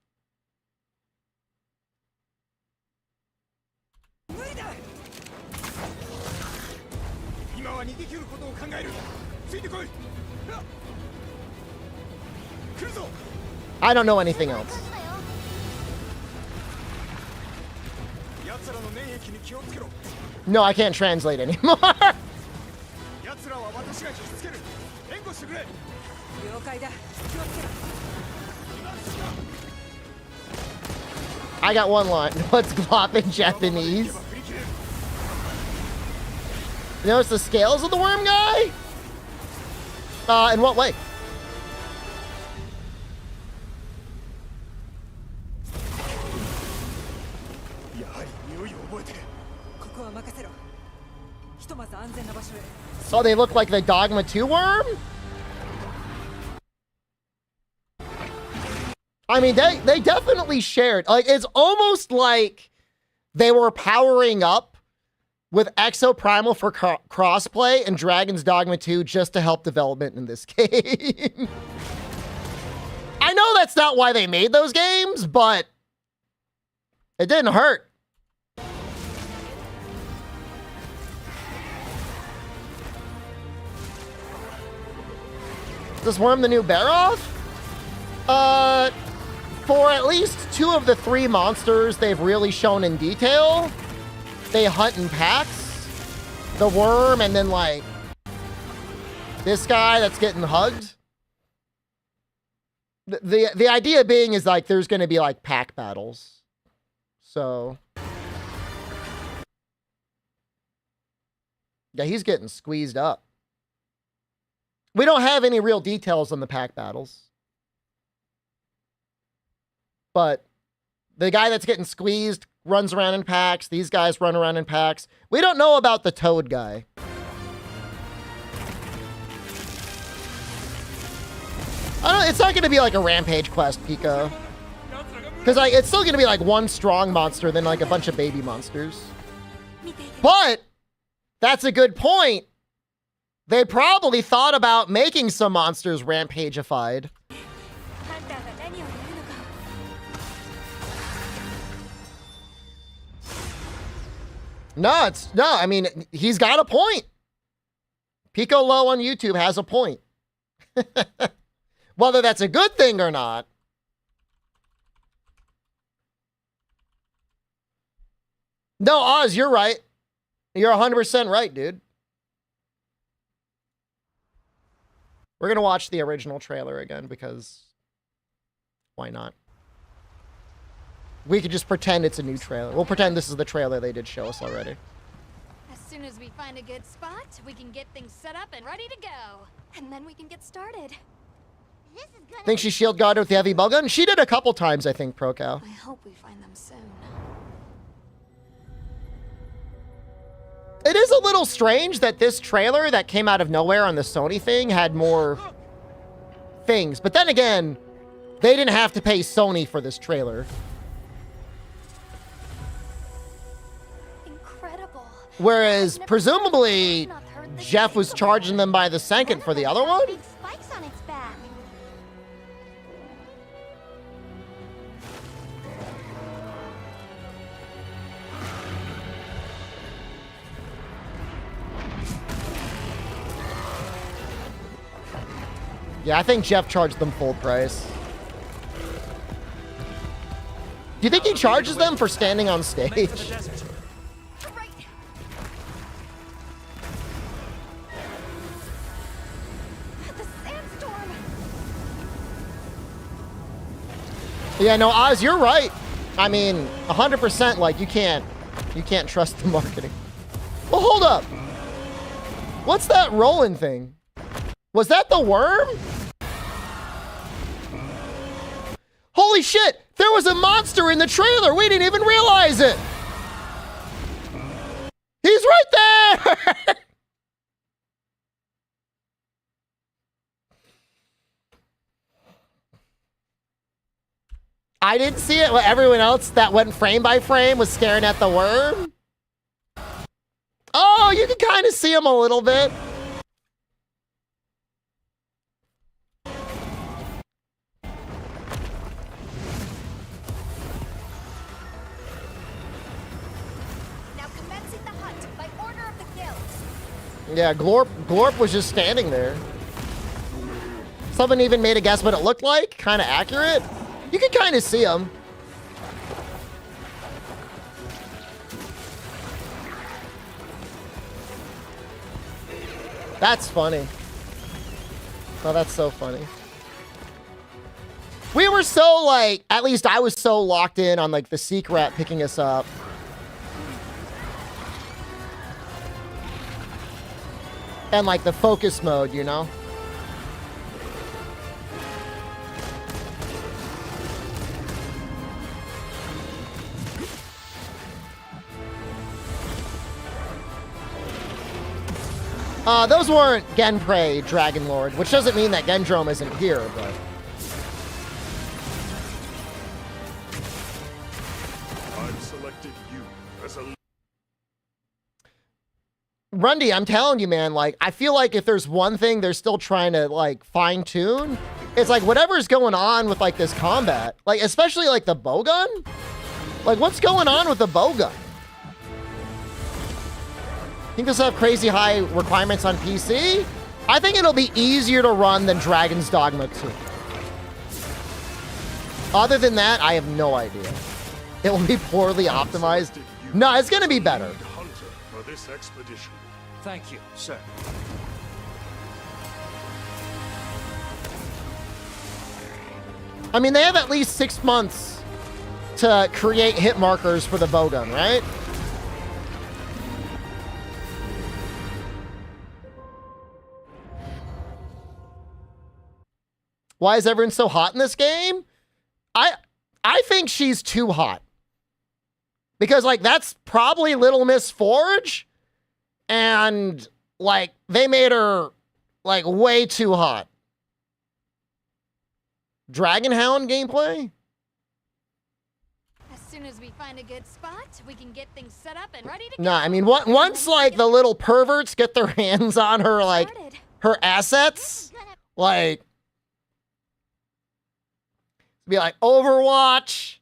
I don't know anything else. No, I can't translate anymore. I got one line. What's glop in Japanese? You notice the scales of the worm guy? In what way? Oh, they look like the Dogma 2 worm? I mean, they definitely shared. Like, it's almost like they were powering up with Exoprimal for crossplay and Dragon's Dogma 2 just to help development in this game. I know that's not why they made those games, but it didn't hurt. Is this worm the new Baroth? For at least 2 of the 3 monsters they've really shown in detail, they hunt in packs. The worm and then like this guy that's getting hugged. The idea being is like there's going to be like pack battles. So yeah, he's getting squeezed up. We don't have any real details on the pack battles. But the guy that's getting squeezed runs around in packs. These guys run around in packs. We don't know about the Toad guy. It's not going to be like a rampage quest, Pico. Because like, it's still going to be like one strong monster, then like a bunch of baby monsters. But that's a good point. They probably thought about making some monsters rampagified. No, I mean, he's got a point. Pico Low on YouTube has a point. Whether that's a good thing or not. No, Oz, you're right. You're 100% right, dude. We're going to watch the original trailer again because why not? We could just pretend it's a new trailer. We'll pretend this is the trailer they did show us already. As soon as we find a good spot, we can get things set up and ready to go. And then we can get started. This is gonna Think she shield guarded with the heavy ball gun? She did a couple times, I think, ProCal. I hope we find them soon. It is a little strange that this trailer that came out of nowhere on the Sony thing had more things. But then again, they didn't have to pay Sony for this trailer. Incredible. Whereas, presumably, Jeff was charging them by the second for the other one? Big spikes on its back. Yeah, I think Jeff charged them full price. Do you think he charges them for standing on stage? Yeah, no, Oz, you're right. I mean, 100%, like, you can't trust the marketing. Well, hold up. What's that rolling thing? Was that the worm? Holy shit! There was a monster in the trailer! We didn't even realize it! He's right there! I didn't see it. Well, everyone else that went frame by frame was staring at the worm. Oh, you can kind of see him a little bit. Yeah, Glorp was just standing there. Someone even made a guess what it looked like. Kind of accurate. You can kind of see him. That's funny. Oh, that's so funny. We were so like, at least I was so locked in on like the secret picking us up. And like the focus mode, you know? Those weren't Genprey Dragon Lord, which doesn't mean that Gendrome isn't here, but... I've selected you as a... Rundy, I'm telling you, man, like, I feel like if there's one thing they're still trying to, like, fine-tune, it's like whatever's going on with, like, this combat. Like, especially, like, the bowgun? Like, what's going on with the bowgun? Think this will have crazy high requirements on PC? I think it'll be easier to run than Dragon's Dogma 2. Other than that, I have no idea. It will be poorly optimized. No, it's gonna be better. Hunter for this expedition. Thank you, sir. I mean, they have at least 6 months to create hit markers for the bowgun, right? Why is everyone so hot in this game? I think she's too hot. Because, like, that's probably Little Miss Forge. And, like, they made her, like, way too hot. Dragonhound gameplay? As soon as we find a good spot, we can get things set up and ready to go. No, I mean, once, like, the little perverts get their hands on her, like, her assets, like... Be like, Overwatch.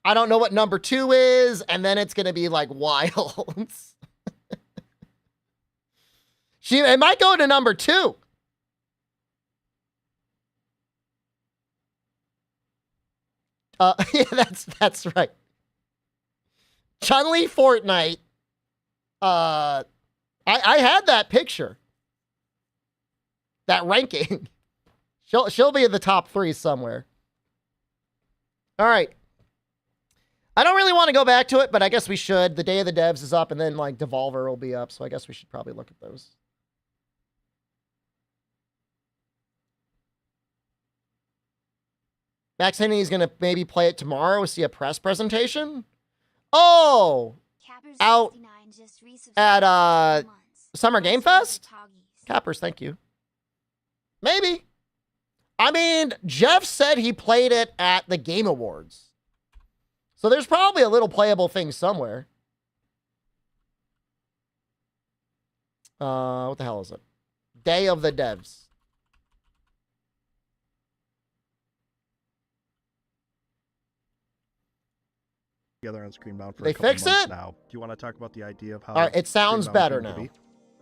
I don't know what number 2 is. And then it's going to be like Wilds. It might go to number 2. Yeah, that's right. Chun-Li Fortnite. I had that picture. That ranking. She'll be in the top 3 somewhere. All right. I don't really want to go back to it, but I guess we should. The Day of the Devs is up, and then, like, Devolver will be up, so I guess we should probably look at those. Max Henry is going to maybe play it tomorrow, see a press presentation. Oh! Out at Summer Game Fest? Cappers, thank you. Maybe. I mean, Jeff said he played it at the Game Awards. So there's probably a little playable thing somewhere. What the hell is it? Day of the Devs. Together on Screenbound for They a couple fix months it? now. Do you want to talk about the idea of how? All right, it sounds Screenbound better came to now. be?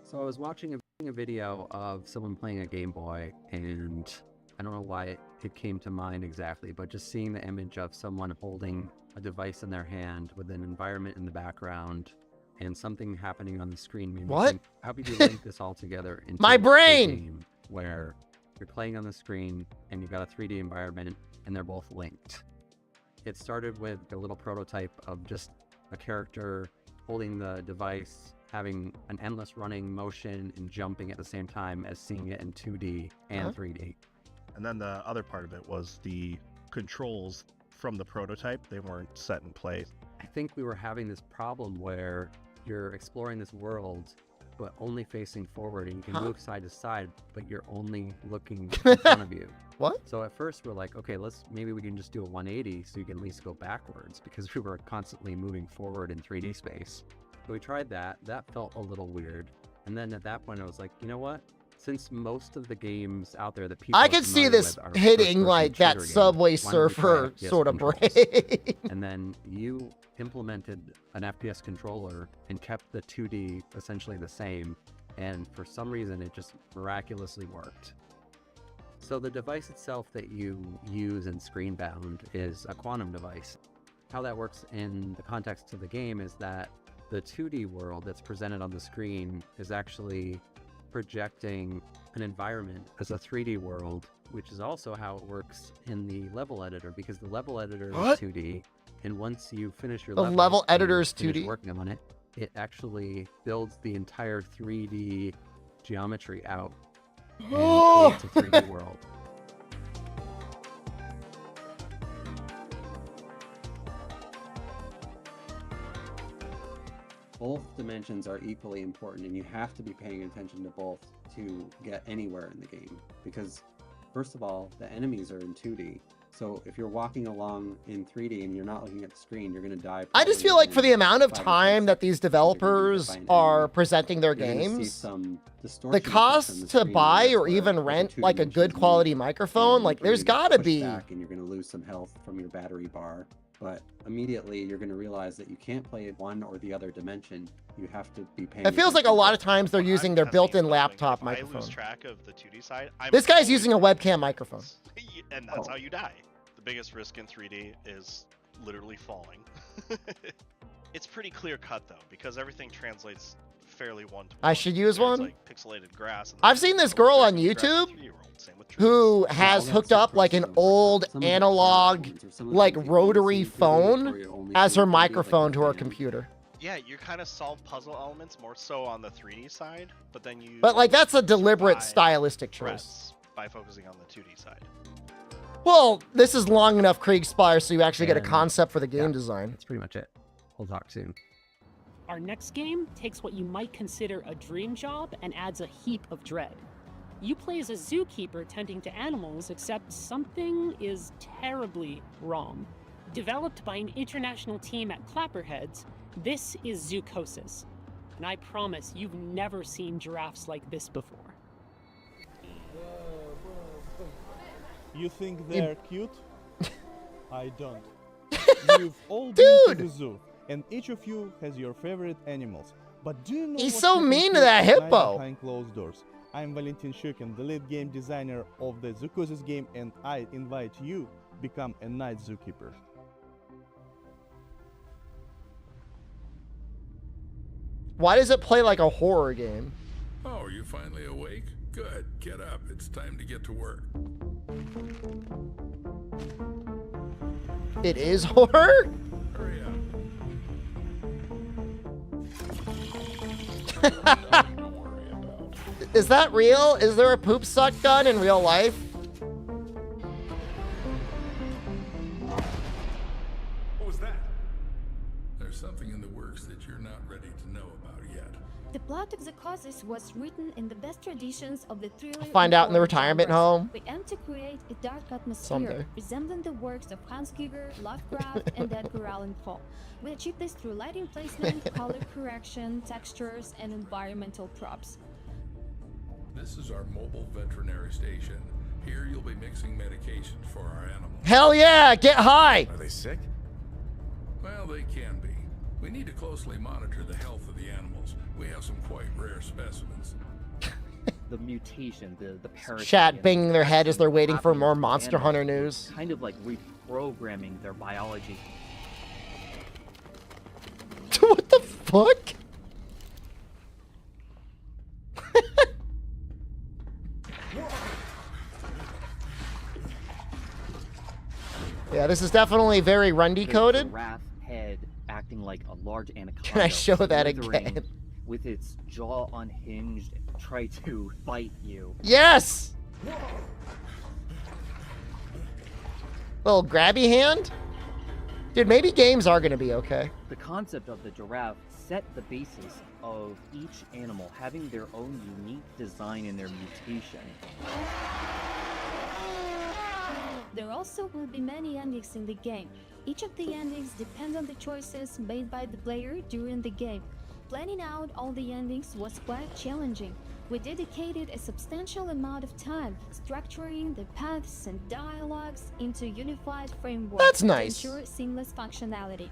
So I was watching a video of someone playing a Game Boy, and I don't know why it came to mind exactly, but just seeing the image of someone holding a device in their hand with an environment in the background and something happening on the screen made me What? think, how could you link this all together into My a brain! game where you're playing on the screen and you've got a 3D environment and they're both linked? It started with a little prototype of just a character holding the device, having an endless running motion and jumping at the same time as seeing it in 2D and 3D. And then the other part of it was the controls from the prototype. They weren't set in place. I think we were having this problem where you're exploring this world, but only facing forward, and you can move side to side, but you're only looking in front of you. What? So at first we're like, okay, maybe we can just do a 180 so you can at least go backwards, because we were constantly moving forward in 3D space. So we tried that. That felt a little weird. And then at that point I was like, you know what? Since most of the games out there that people I are can see familiar this with are hitting first-person like that shooter games, Subway why don't we try Surfer FPS sort of controls? brain. And then you implemented an FPS controller and kept the 2D essentially the same, and for some reason it just miraculously worked. So the device itself that you use in Screenbound is a quantum device. How that works in the context of the game is that the 2D world that's presented on the screen is actually projecting an environment as a 3D world, which is also how it works in the level editor, because the level editor What? is 2D, and once you finish your The level and editor is finish 2D? working on it, it actually builds the entire 3D geometry out and Oh! creates a 3D world. both dimensions are equally important, and you have to be paying attention to both to get anywhere in the game. Because, first of all, the enemies are in 2D. So if you're walking along in 3D and you're not looking at the screen, you're going to die. I just feel like for the amount of time that these developers are presenting their games, the cost to buy or even rent like a good quality microphone, like there's gotta be. And you're going to lose some health from your battery bar. But immediately you're going to realize that you can't play one or the other dimension. You have to be paying. It feels like a lot of times they're using their built-in laptop I microphone. lose track of the 2D side. This guy's using a webcam microphone. And that's how you die. The biggest risk in 3D is literally falling. It's pretty clear cut though, because everything translates fairly one-to-one. I should use There's, one? like, pixelated grass. I've seen this girl on YouTube who has hooked up like an old analog, like rotary phone as her microphone to her computer. Yeah, you kind of solve puzzle elements more so on the 3D side, but then you. But like that's a deliberate stylistic choice. By focusing on the 2D side. Well, this is long enough Kriegspire so you actually get a concept for the game design. That's pretty much it. We'll talk soon. Our next game takes what you might consider a dream job and adds a heap of dread. You play as a zookeeper tending to animals, except something is terribly wrong. Developed by an international team at Clapperheads, this is Zoocosis. And I promise you've never seen giraffes like this before. You think they're cute? I don't. You've all been to the zoo, and each of you has your favorite animals. But do you know He's what so happens mean to that night hippo. behind closed doors? I'm Valentin Shukin, the lead game designer of the Zoocosis game, and I invite you to become a night zookeeper. Why does it play like a horror game? Oh, are you finally awake? Good. Get up. It's time to get to work. It is horror? Hurry up. Is that real? Is there a poop suck gun in real life? What was that? There's something in the works that you're not ready to know about yet. The plot of Zoocosis was written in the best traditions of the thriller. Find out in the retirement home. We aim to create a dark atmosphere Someday. resembling the works of Hans Giger, Lovecraft, and Edgar Allan Poe. We achieve this through lighting placement, color correction, textures, and environmental props. This is our mobile veterinary station. Here you'll be mixing medications for our animals. Hell yeah, get high. Are they sick? Well, they can be. We need to closely monitor the health of the animals. We have some quite rare specimens. The mutation, the parasite. Chat banging their head as they're waiting for more Monster Hunter news. Kind of like reprogramming their biology. What the fuck? Yeah, this is definitely very Rundy coded. Giraffe head acting like a large anaconda. Can I show that slithering again? With its jaw unhinged, try to bite you. Yes! Little grabby hand? Dude, maybe games are gonna be okay. The concept of the giraffe set the basis of each animal having their own unique design in their mutation. There also will be many endings in the game. Each of the endings depends on the choices made by the player during the game. Planning out all the endings was quite challenging. We dedicated a substantial amount of time structuring the paths and dialogues into a unified framework. That's nice. To ensure seamless functionality.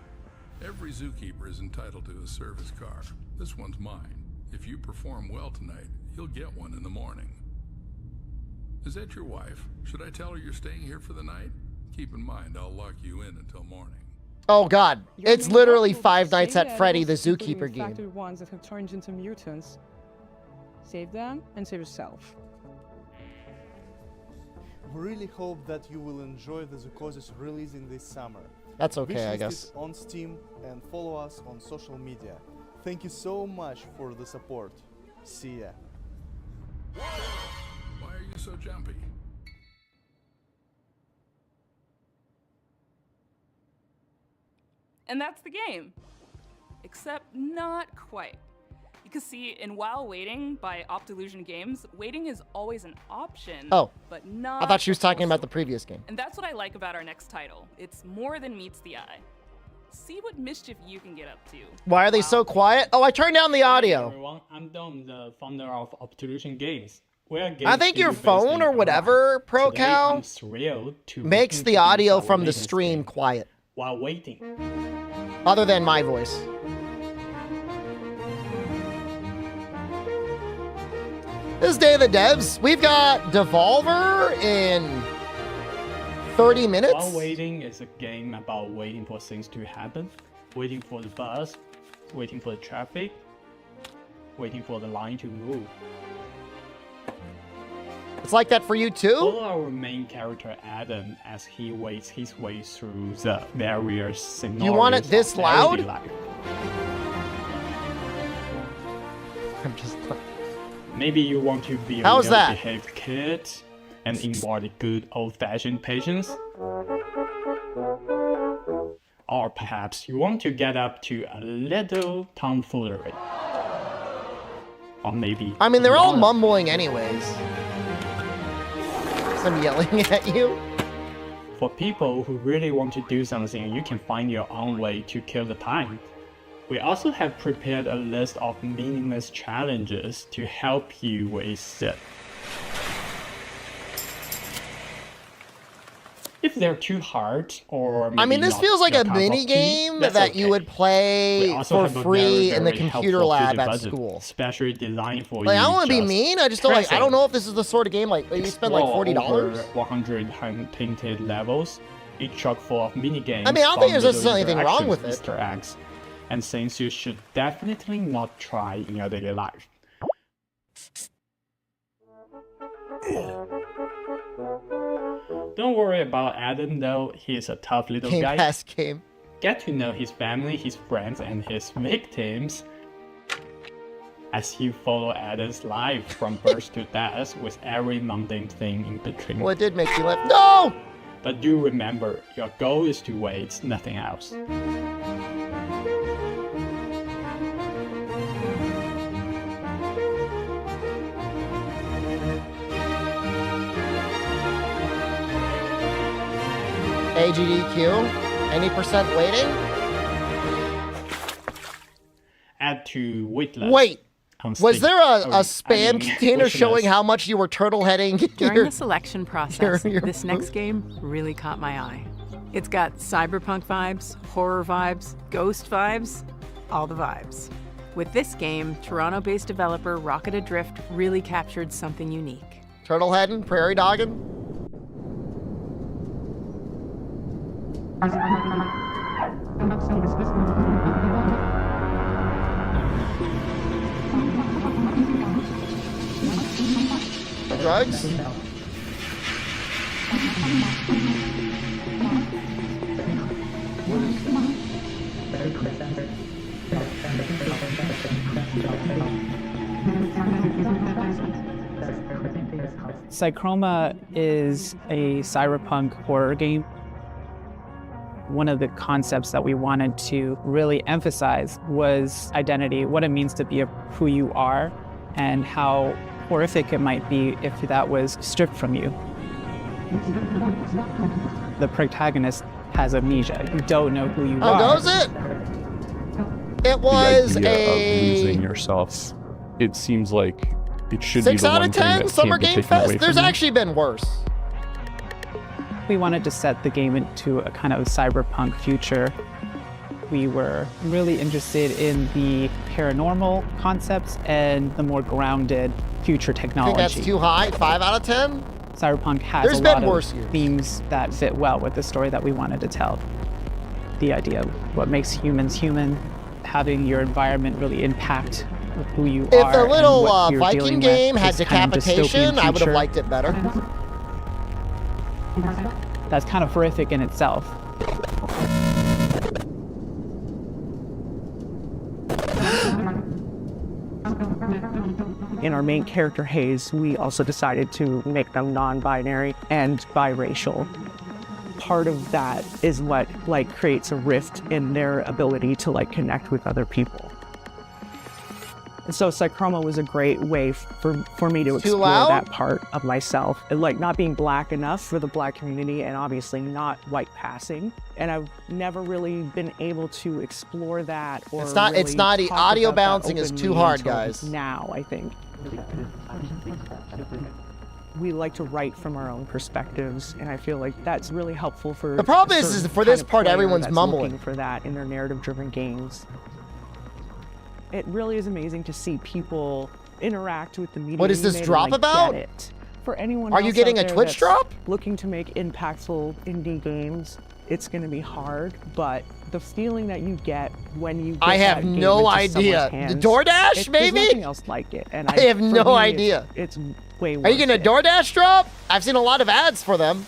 Every zookeeper is entitled to a service car. This one's mine. If you perform well tonight, you'll get one in the morning. Is that your wife? Should I tell her you're staying here for the night? Keep in mind, I'll lock you in until morning. Oh god, it's literally Five Nights at Freddy, the Including Zookeeper game. infected ones that have turned into mutants. Save them and save yourself. We really hope that you will enjoy the Zoocosis releasing this summer. That's okay, I Wishlist guess. it on Steam and follow us on social media. Thank you so much for the support. See ya. Why are you so jumpy? And that's the game. except not quite. Because see, in While Waiting by Optilusion Games, waiting is always an option, Oh, but not I thought she was the full talking about the story. previous game. And that's what I like about our next title. It's more than meets the eye. See what mischief you can get up to. Why are they so quiet? Oh, I turned down the audio. Everyone, I'm Dom, the founder of Optilusion Games. We're a game I think your studio based phone in or Taiwan. whatever, Pro Today, Cow, I'm thrilled to makes the introduce audio our from the latest stream game, quiet. While Waiting. Other than my voice. This is Day of the Devs. We've got Devolver in 30 minutes. While Waiting is a game about waiting for things to happen, waiting for the bus, waiting for the traffic, waiting for the line to move. It's like that for you too? Follow our main character Adam as he waits his way through the various scenarios. You want it this of everyday loud? life. I'm just... Maybe you want to be a How's that? well-behaved kid and embody good old-fashioned patience. Or perhaps you want to get up to a little tomfoolery. Or maybe... I mean, they're all not. mumbling anyways. I'm yelling at you. For people who really want to do something, you can find your own way to kill the time. We also have prepared a list of meaningless challenges to help you with it. If they're too hard, or I mean, maybe this not feels like your a cup of mini tea, game that's that okay. you would play We also for have a free very, in the very computer helpful lab video at budget, school. specially designed for Like, you. I don't want to be just mean. I just don't like. I don't present. know if this is the sort of game like you spend like Explore $40. over 100 hand-painted levels, each chock full of mini games. I mean, I don't think fun there's little necessarily anything wrong with interactions, it. Easter eggs, and things you should definitely not try in your daily life. Don't worry about Adam though, he's a tough little Game guy. Pass game. Get to know his family, his friends, and his victims as you follow Adam's life from birth to death with every mundane thing in between. Well, it did make you laugh. No! But do remember, your goal is to wait, nothing else. AGDQ. Any percent waiting? Add to waitlist. Wait. on Was Steam. there a I spam mean, container wish showing list. how much you were turtle heading? During the selection process, your this next game really caught my eye. It's got cyberpunk vibes, horror vibes, ghost vibes, all the vibes. With this game, Toronto-based developer Rocket Adrift really captured something unique. Turtle heading? Prairie dogging? Drugs? Psychroma is a cyberpunk horror game. One of the concepts that we wanted to really emphasize was identity, what it means to be who you are, and how horrific it might be if that was stripped from you. The protagonist has amnesia. You don't know who you are. Oh, does it? It was the idea a of losing yourself. It seems like it should 6 be the out one of thing 10 that Summer can't be Game taken away Fest. from There's you. actually been worse. We wanted to set the game into a kind of cyberpunk future. We were really interested in the paranormal concepts and the more grounded future I technology. think that's too high. 5 out of 10? Cyberpunk has There's a been lot worse of years. themes that fit well with the story that we wanted to tell. The idea of what makes humans human, having your environment really impact who you If are. the and little what you're Viking dealing game with, had this kind of decapitation, dystopian I would have future. liked it better. That's kind of horrific in itself. In our main character, Hayes, we also decided to make them non-binary and biracial. Part of that is what like creates a rift in their ability to like connect with other people. And so Psychroma was a great way for me to explore that part of myself. And like not being black enough for the black community and obviously not white passing. And I've never really been able to explore that or it's not really audio balancing is too hard, guys. Now, I think. We like to write from our own perspectives, and I feel like that's really helpful for the problem is for this part everyone's mumbling for that in their narrative-driven games. It really is amazing to see people interact with the media. What is this drop about? For anyone are you getting a Twitch drop? Looking to make impactful indie games, it's going to be hard, but the feeling that you get when you get I have no idea. Hands, the DoorDash, maybe? There's nothing else like it. And I have no idea. It's way worth Are you getting a DoorDash drop? I've seen a lot of ads for them.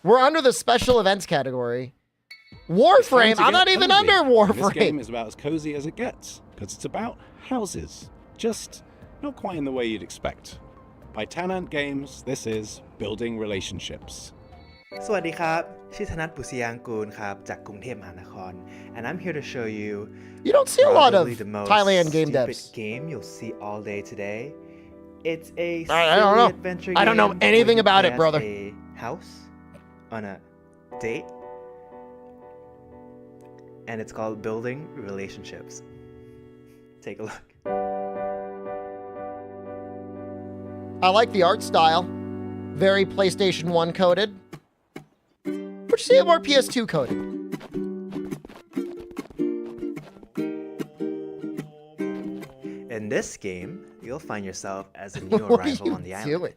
We're under the special events category. Warframe? I'm not even under Warframe. This game is about as cozy as it gets, because it's about houses. Just not quite in the way you'd expect. By Tanant Games, this is Building Relationships. สวัสดีครับชื่อธนัท บุษยางกูลครับจากกรุงเทพมหานคร and I'm here to show you You don't see a lot of the most Thailand game stupid devs. Game you'll see all day today. It's a I don't know. adventure I don't know game anything where you about it, get brother. A house on a date, and it's called Building Relationships. Take a look. I like the art style. Very PlayStation 1 coded. But you see it more PS2 coded. In this game, you'll find yourself as a new What are arrival you on the island. doing?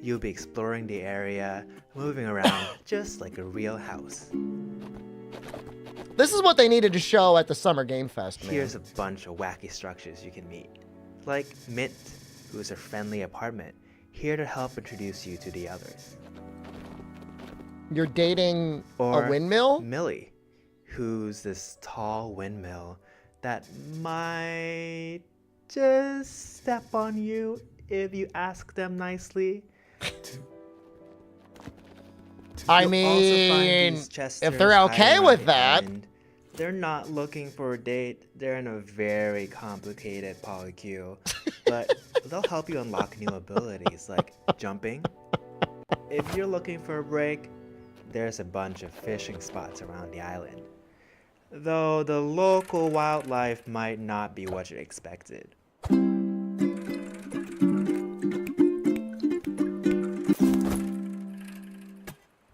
You'll be exploring the area, moving around just like a real house. This is what they needed to show at the Summer Game Fest, man. Here's a bunch of wacky structures you can meet. Like Mint, who's a friendly apartment, here to help introduce you to the others. You're dating Or a windmill? Millie, who's this tall windmill that might just step on you if you ask them nicely. I You'll mean, also find these if Chesters they're okay hiding with on the that. island. They're not looking for a date. They're in a very complicated polycule, but they'll help you unlock new abilities like jumping. If you're looking for a break, there's a bunch of fishing spots around the island. Though the local wildlife might not be what you expected.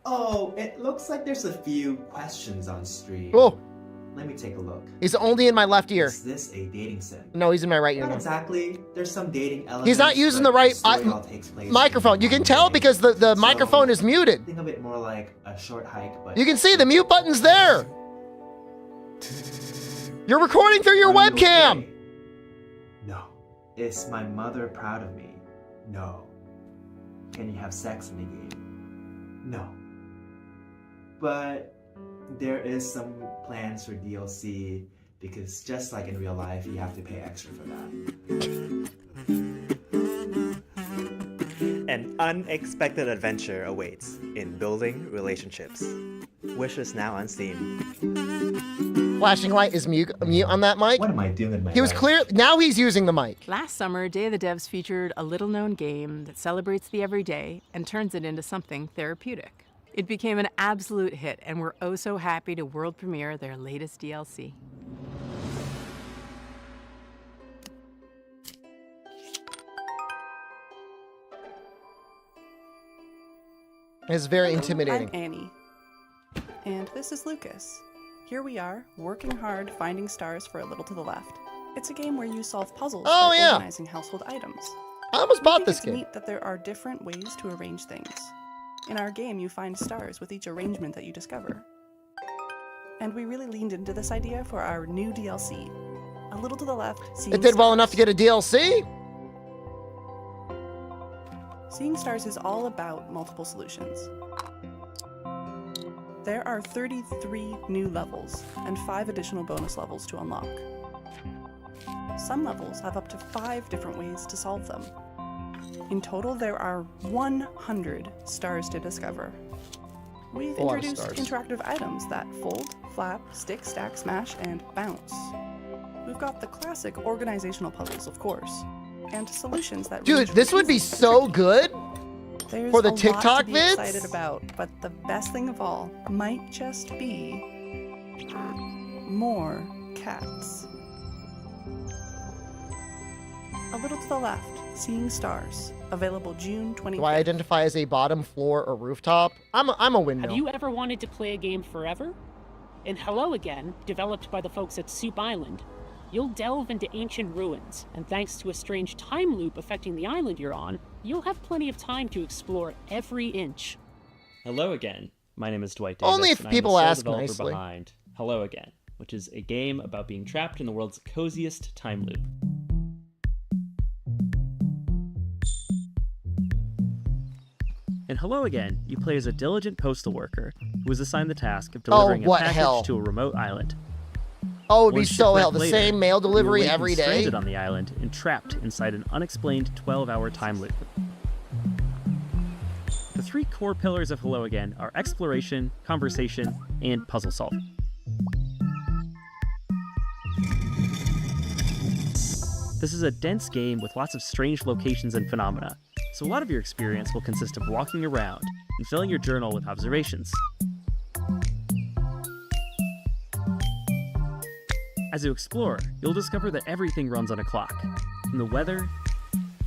Oh, it looks like there's a few questions on stream. Oh. Let me take a look. He's only in my left ear. Is this a dating sim? No, he's in my right ear. Not now. exactly. There's some dating elements. He's not using but the right story all takes place microphone. You can tell because the microphone is muted. Think of it more like a short hike, but You can see the mute button's there. You're recording through your Are you webcam. okay? No. Is my mother proud of me? No. Can you have sex in the game? No. But there is some plans for DLC because just like in real life, you have to pay extra for that. An unexpected adventure awaits in Building Relationships. Wish is now on Steam. Flashing light is mute on that mic. What am I doing with my He was life? clear. Now he's using the mic. Last summer, Day of the Devs featured a little-known game that celebrates the everyday and turns it into something therapeutic. It became an absolute hit, and we're oh so happy to world premiere their latest DLC. It's very Hello, intimidating. I'm Annie. And this is Lucas. Here we are, working hard, finding stars for A Little to the Left. It's a game where you solve puzzles Oh, by yeah. organizing household items. I almost bought this It's game. neat that there are different ways to arrange things. In our game, you find stars with each arrangement that you discover. And we really leaned into this idea for our new DLC. A Little to the Left, Seeing It did well Stars. enough to get a DLC. Seeing Stars is all about multiple solutions. There are 33 new levels and 5 additional bonus levels to unlock. Some levels have up to 5 different ways to solve them. In total, there are 100 stars to discover. We've A lot of introduced stars. interactive items that fold, flap, stick, stack, smash, and bounce. We've got the classic organizational puzzles, of course, and solutions that Dude, this would be so good There's for the a lot TikTok to be vids. excited about, but the best thing of all might just be more cats. A little to the left, Seeing Stars, available June 25th. Do I identify as a bottom floor or rooftop? I'm a windmill. Have you ever wanted to play a game forever? In Hello Again, developed by the folks at Soup Island, you'll delve into ancient ruins, and thanks to a strange time loop affecting the island you're on, you'll have plenty of time to explore every inch. Hello again. My name is Dwight Davis. Only if and people I'm the ask sole developer nicely. behind Hello Again, which is a game about being trapped in the world's coziest time loop. In Hello Again, you play as a diligent postal worker who is assigned the task of delivering a what package hell? to a remote island. Oh, it'd be One so hell. shipwreck The later, same mail you delivery awaken every day. stranded on the island and trapped inside an unexplained 12-hour time loop. The three core pillars of Hello Again are exploration, conversation, and puzzle solving. This is a dense game with lots of strange locations and phenomena, so a lot of your experience will consist of walking around and filling your journal with observations. As you explore, you'll discover that everything runs on a clock, from the weather,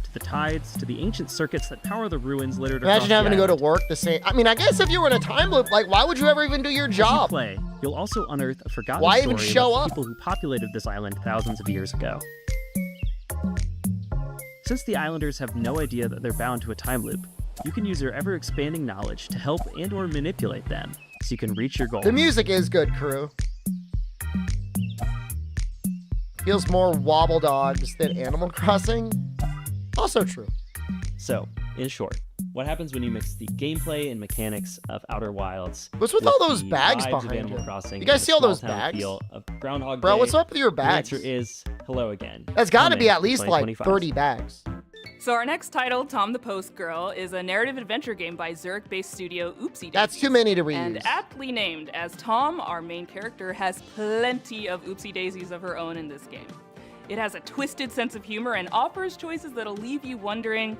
to the tides, to the ancient circuits that power the ruins littered across Imagine the having to go to island. work the same. I mean, I guess if you were in a time loop, like, why would you ever even do your As you job? play, you'll also unearth a forgotten Why story even show about up? the people who populated this island thousands of years ago. Since the islanders have no idea that they're bound to a time loop, you can use your ever-expanding knowledge to help and/or manipulate them so you can reach your goal. The music is good, crew. Feels more Wobble Dogs than Animal Crossing. Also true. So, in short, what happens when you mix the gameplay and mechanics of Outer Wilds What's with all those the bags vibes of behind Animal you? Crossing You guys and see all the those small-town bags? feel of Groundhog Bro, Day? what's up with your bags? The answer is Hello Again. That's got to be coming at least in like 2025. 30 bags. So our next title, Tom the Post Girl, is a narrative adventure game by Zurich-based studio Oopsie Daisies. That's too many to reuse. And aptly named, as Tom, our main character, has plenty of Oopsie Daisies of her own in this game. It has a twisted sense of humor and offers choices that'll leave you wondering,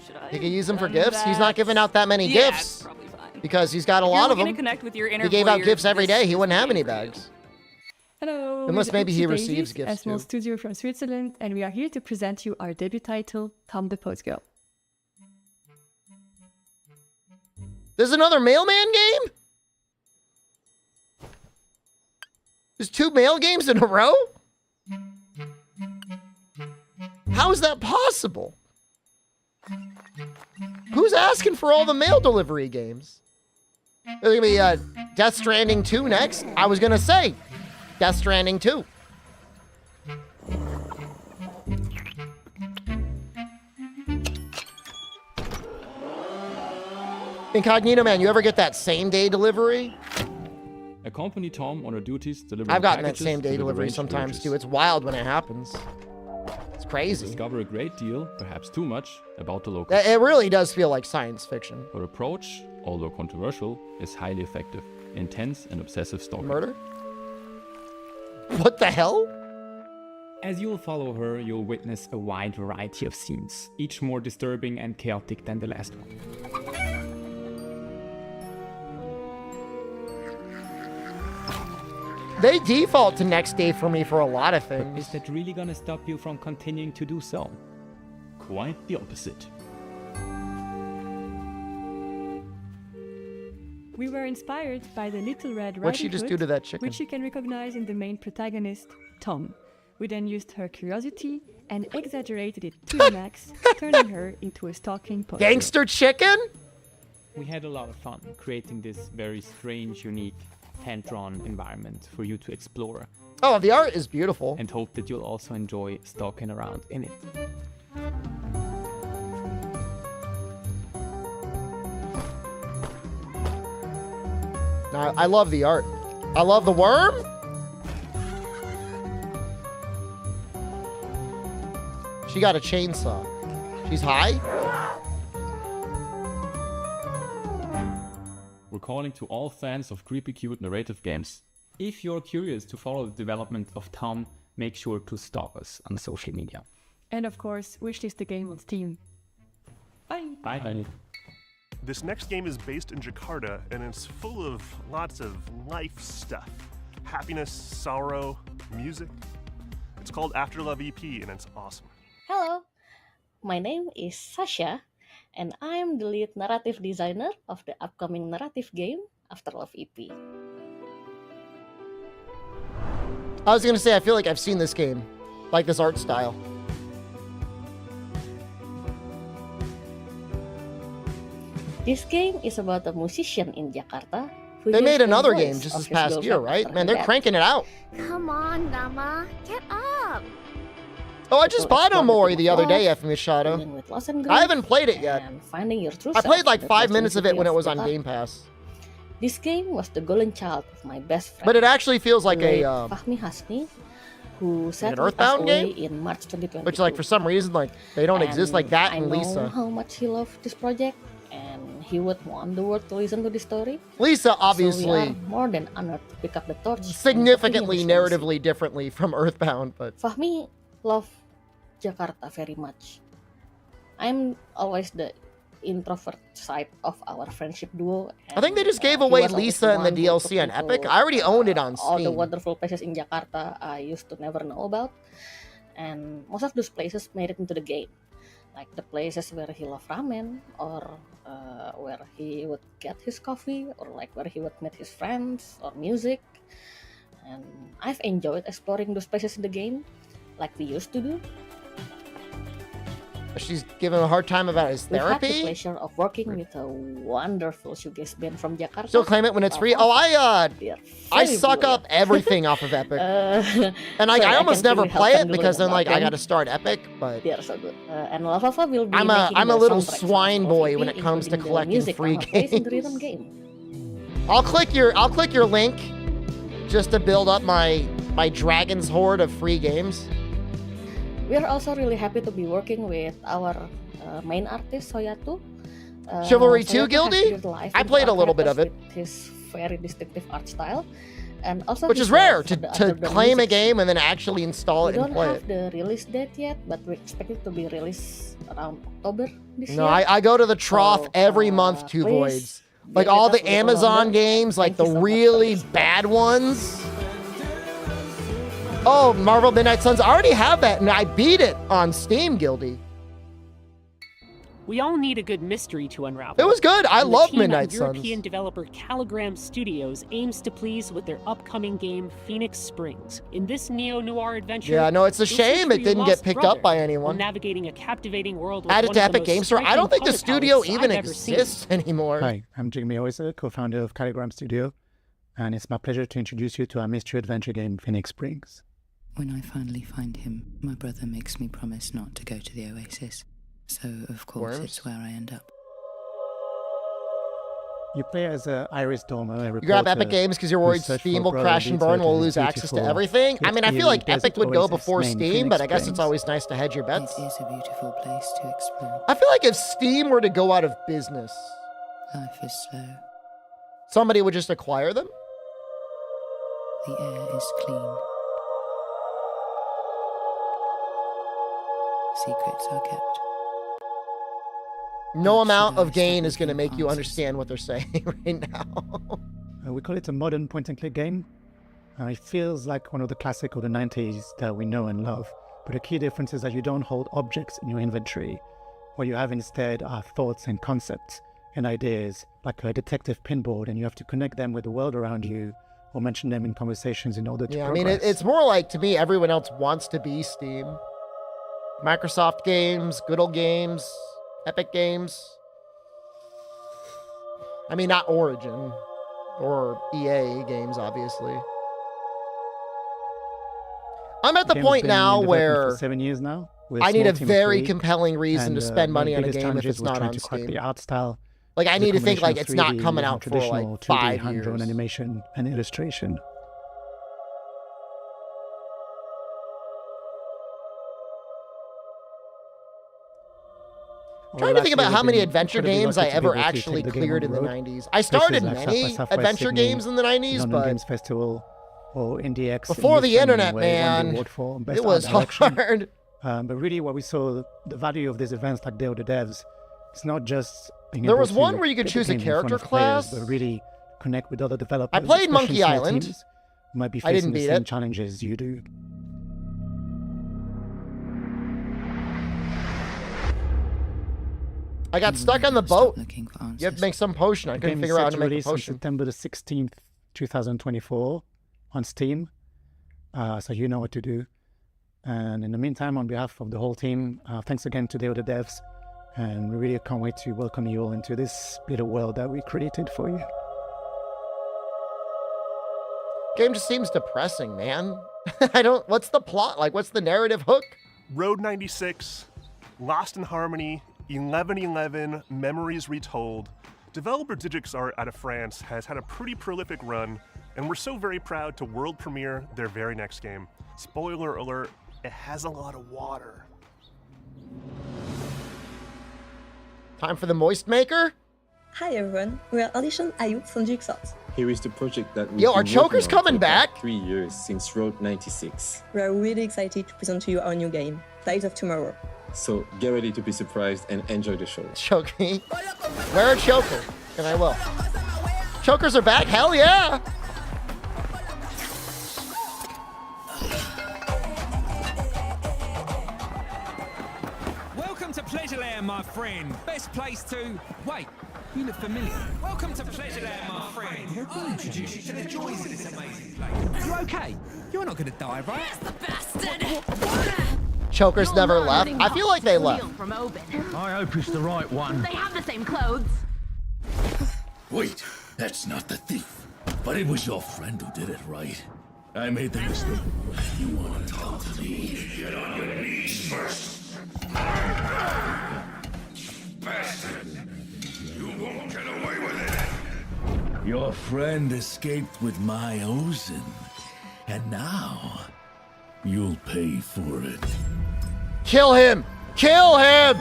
should I You can use them for done gifts. He's not that? giving out that many Yeah, gifts it's probably fine. because he's got a If lot you're of looking them. to connect with your inner He gave out voyeurs, gifts every this day. He is wouldn't the have game any for you. bags. Hello, Unless we're the maybe he Oopsie receives Daisies, gifts a small too. studio from Switzerland, and we are here to present you our debut title, Tom the Post Girl. There's another mailman game? There's 2 mail games in a row? How is that possible? Who's asking for all the mail delivery games? There's gonna be Death Stranding 2 next. I was gonna say Death Stranding 2. Incognito Man, you ever get that same day delivery? Accompany Tom on her duties, delivering I've gotten that packages same day to the delivery arranged sometimes villages. too. It's wild when it happens. It's crazy. Discover a great deal, perhaps too much, about the locals. It really does feel like science fiction. Her approach, although controversial, is highly effective. Intense and obsessive stalking. Murder? What the hell? As you'll follow her, you'll witness a wide variety of scenes, each more disturbing and chaotic than the last one. They default to next day for me for a lot of But things. is that really gonna stop you from continuing to do so? Quite the opposite. We were inspired by the Little Red Riding What'd she just Hood, do to that chicken? which you can recognize in the main protagonist, Tom. We then used her curiosity and exaggerated it to the max, turning her into a stalking poster. Gangster chicken? We had a lot of fun creating this very strange, unique, hand-drawn environment for you to explore. Oh, the art is beautiful. And hope that you'll also enjoy stalking around in it. No, I love the art. I love the worm. She got a chainsaw. She's high. We're calling to all fans of creepy cute narrative games. If you're curious to follow the development of Tom, make sure to stalk us on social media. And of course, wishlist the game on Steam. Bye! Bye. This next game is based in Jakarta, and it's full of lots of life stuff. Happiness, sorrow, music. It's called After Love EP, and it's awesome. Hello, my name is Sasha, and I'm the lead narrative designer of the upcoming narrative game After Love EP. I was gonna say, I feel like I've seen this game, like this art style. This game is about a musician in Jakarta. They made another game just this past year, right? Man, they're cranking it out. Come on, Nama, get up! Oh, I just bought Omori the other day, F. Machado. I haven't played it yet. I played like 5 minutes of it when it was on Game Pass. This game was the golden child of my best friend. But it actually feels like a Fahmi Hasni, who an Earthbound game in March 2022. Which, like, for some reason, like they don't exist like that in Lisa. I know how much he loved this project, and he would want the world to listen to the story. Lisa, So we obviously, are more than honored to pick up the torch. and significantly continue this narratively differently from Earthbound, but Fahmi loved Jakarta very much. I'm always the introvert side of our friendship duo. I think they just gave he away was always Lisa and the one who took DLC on me Epic. to, I already owned it on all the Steam. wonderful places in Jakarta I used to never know about, and most of those places made it into the game, like the places where he loved ramen, or where he would get his coffee, or like where he would meet his friends, or music. And I've enjoyed exploring those places in the game, like we used to do. She's giving him a hard time about his We've had the therapy. pleasure of working with a wonderful shoegaze band from Jakarta. Still claim it when it's free. Oh, I suck up everything off of Epic, and like I almost never play it because then like I got to start Epic. But they are so good. And Lavava will be I'm making a the little soundtracks swine of boy EP, when it comes to including the collecting music free on our place in the games. rhythm game. I'll click your link just to build up my Dragon's Horde of free games. We are also really happy to be working with our main artist Soyatu. Chivalry 2 Soyatu has Guilty? breathed life I into played a our little bit of characters it. with his very distinctive art style, and also Which his is rare love to for the to underground claim a music game and then actually install We it and don't play have it. the release date yet, but we expect it to be released around October this No, year. I go to the trough every month, Two please Voids. Like give all it the a little Amazon longer. games, like Thank you the so much for really this. bad ones. Oh, Marvel Midnight Suns. I already have that, and I beat it on Steam, Guilty. We all need a good mystery to unravel. It was good. I And the love team Midnight at Suns. European developer Caligram Studios aims to please with their upcoming game Phoenix Springs. In this neo-noir adventure, Yeah, no, it's a you'll search shame for it your didn't get lost picked brother up by while anyone. navigating a captivating world with Add it one to of the Epic most Game Store. I striking don't think the color studio palettes even I've ever seen. exists anymore. Hi, I'm Jigme Oysa, co-founder of Caligram Studio, and it's my pleasure to introduce you to our mystery adventure game, Phoenix Springs. When I finally find him, my brother makes me promise not to go to the Oasis. So, of course, it's where I end up. You play as Iris Dormer, You grab Epic Games because you're worried Steam will crash and burn, we'll lose access to everything. I mean, I feel like Epic would go before Steam, but I guess it's always nice to hedge your bets. It is a beautiful place to explore. I feel like if Steam were to go out of business, Life is slow. somebody would just acquire them. The air is clean. Secrets are kept. No amount of gain is going to make you understand what they're saying right now. We call it a modern point-and-click game. It feels like one of the classic of the 90s that we know and love. But the key difference is that you don't hold objects in your inventory. What you have instead are thoughts and concepts and ideas, like a detective pinboard, and you have to connect them with the world around you or mention them in conversations in order to Yeah, I progress. mean, it's more like, to me, everyone else wants to be Steam. Microsoft games, Good Old Games, Epic Games. I mean, not Origin or EA games, obviously. I'm at the Game's point been now in development where for 7 years now. We're I need a small team of very 3, compelling reason and, to spend one of money the on a biggest game if challenges it's was not trying on to crack Steam. the art style. Like, I The need to think, like, combination it's of not 3D coming and out for, traditional like, 2D 5 hand-drawn years. animation and illustration. Trying to think about how many been adventure incredibly games I lucky to be ever able to actually take the game cleared on in the the road. 90s. I started Places like many South by Southwest adventure Sydney, games in the 90s, London but Games Festival, or IndieX before in the Lisbon, internet, where it won the man, award for Best it was Art Direction. hard. But really, what we saw, the value of these events like Day of the Devs, it's not just being There able was to one where you could get the choose a game in front character of players, class. but really connect with other developers. I played especially Monkey small Island. teams who might be I facing didn't the beat same it. challenges you do. I got stuck on the boat. You have to make some potion. I The couldn't game figure is out how set to to make a release on potion. September the 16th, 2024 on Steam. So you know what to do. And in the meantime, on behalf of the whole team, thanks again to Day of the Devs. And we really can't wait to welcome you all into this little world that we created for you. Game just seems depressing, man. What's the plot? Like, what's the narrative hook? Road 96, Lost in Harmony, 1111, Memories Retold. Developer Digix Art out of France has had a pretty prolific run, and we're so very proud to world premiere their very next game. Spoiler alert, it has a lot of water. Time for the Moist Maker? Hi everyone, we are Alicia and Ayub from Jigsaws. Here is the project that we've Yo, are been Chokers working on coming for about back? 3 years since Road 96. We are really excited to present to you our new game, Days of Tomorrow. So get ready to be surprised and enjoy the show. Choking. Where are Chokers? And I will. Chokers are back? Hell yeah! Welcome to Pleasureland, my friend. Best place to... Wait, you look familiar. Welcome to Pleasureland, my friend. I'll introduce you to the joys of this amazing place. You okay? You're not gonna die, right? Yes, the bastard! Chokers never left. I feel like they left. From Oben. I hope it's the right one. They have the same clothes. Wait, that's not the thief. But it was your friend who did it, right? I made the mistake. You want to talk to me? Get on your knees first. Bastard! You won't get away with it! Your friend escaped with my Ozen. And now, you'll pay for it. Kill him! Kill him!